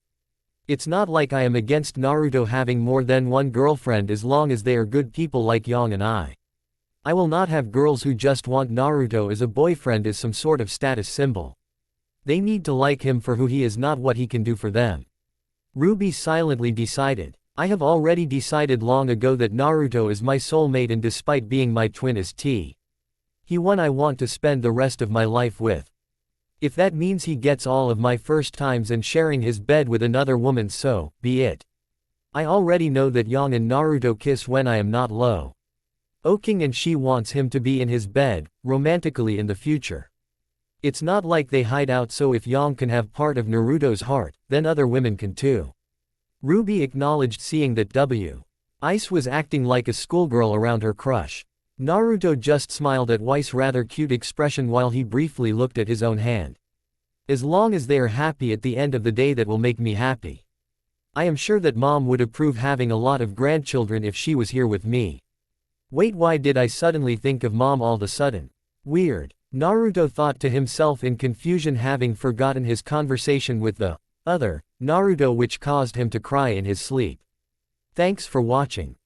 It's not like I am against Naruto having more than one girlfriend as long as they are good people like Yang and I. I will not have girls who just want Naruto as a boyfriend as some sort of status symbol. They need to like him for who he is, not what he can do for them. Ruby silently decided. I have already decided long ago that Naruto is my soulmate, and despite being my twin is he one I want to spend the rest of my life with. If that means he gets all of my first times and sharing his bed with another woman, so be it. I already know that Yang and Naruto kiss when I am not looking, and she wants him to be in his bed, romantically, in the future. It's not like they hide out, so if Yang can have part of Naruto's heart, then other women can too. Ruby acknowledged, seeing that Weiss was acting like a schoolgirl around her crush. Naruto just smiled at Weiss' rather cute expression while he briefly looked at his own hand. As long as they are happy at the end of the day, that will make me happy. I am sure that mom would approve having a lot of grandchildren if she was here with me. Wait, why did I suddenly think of mom all of a sudden? Weird. Naruto thought to himself in confusion, having forgotten his conversation with the other Naruto, which caused him to cry in his sleep. Thanks for watching.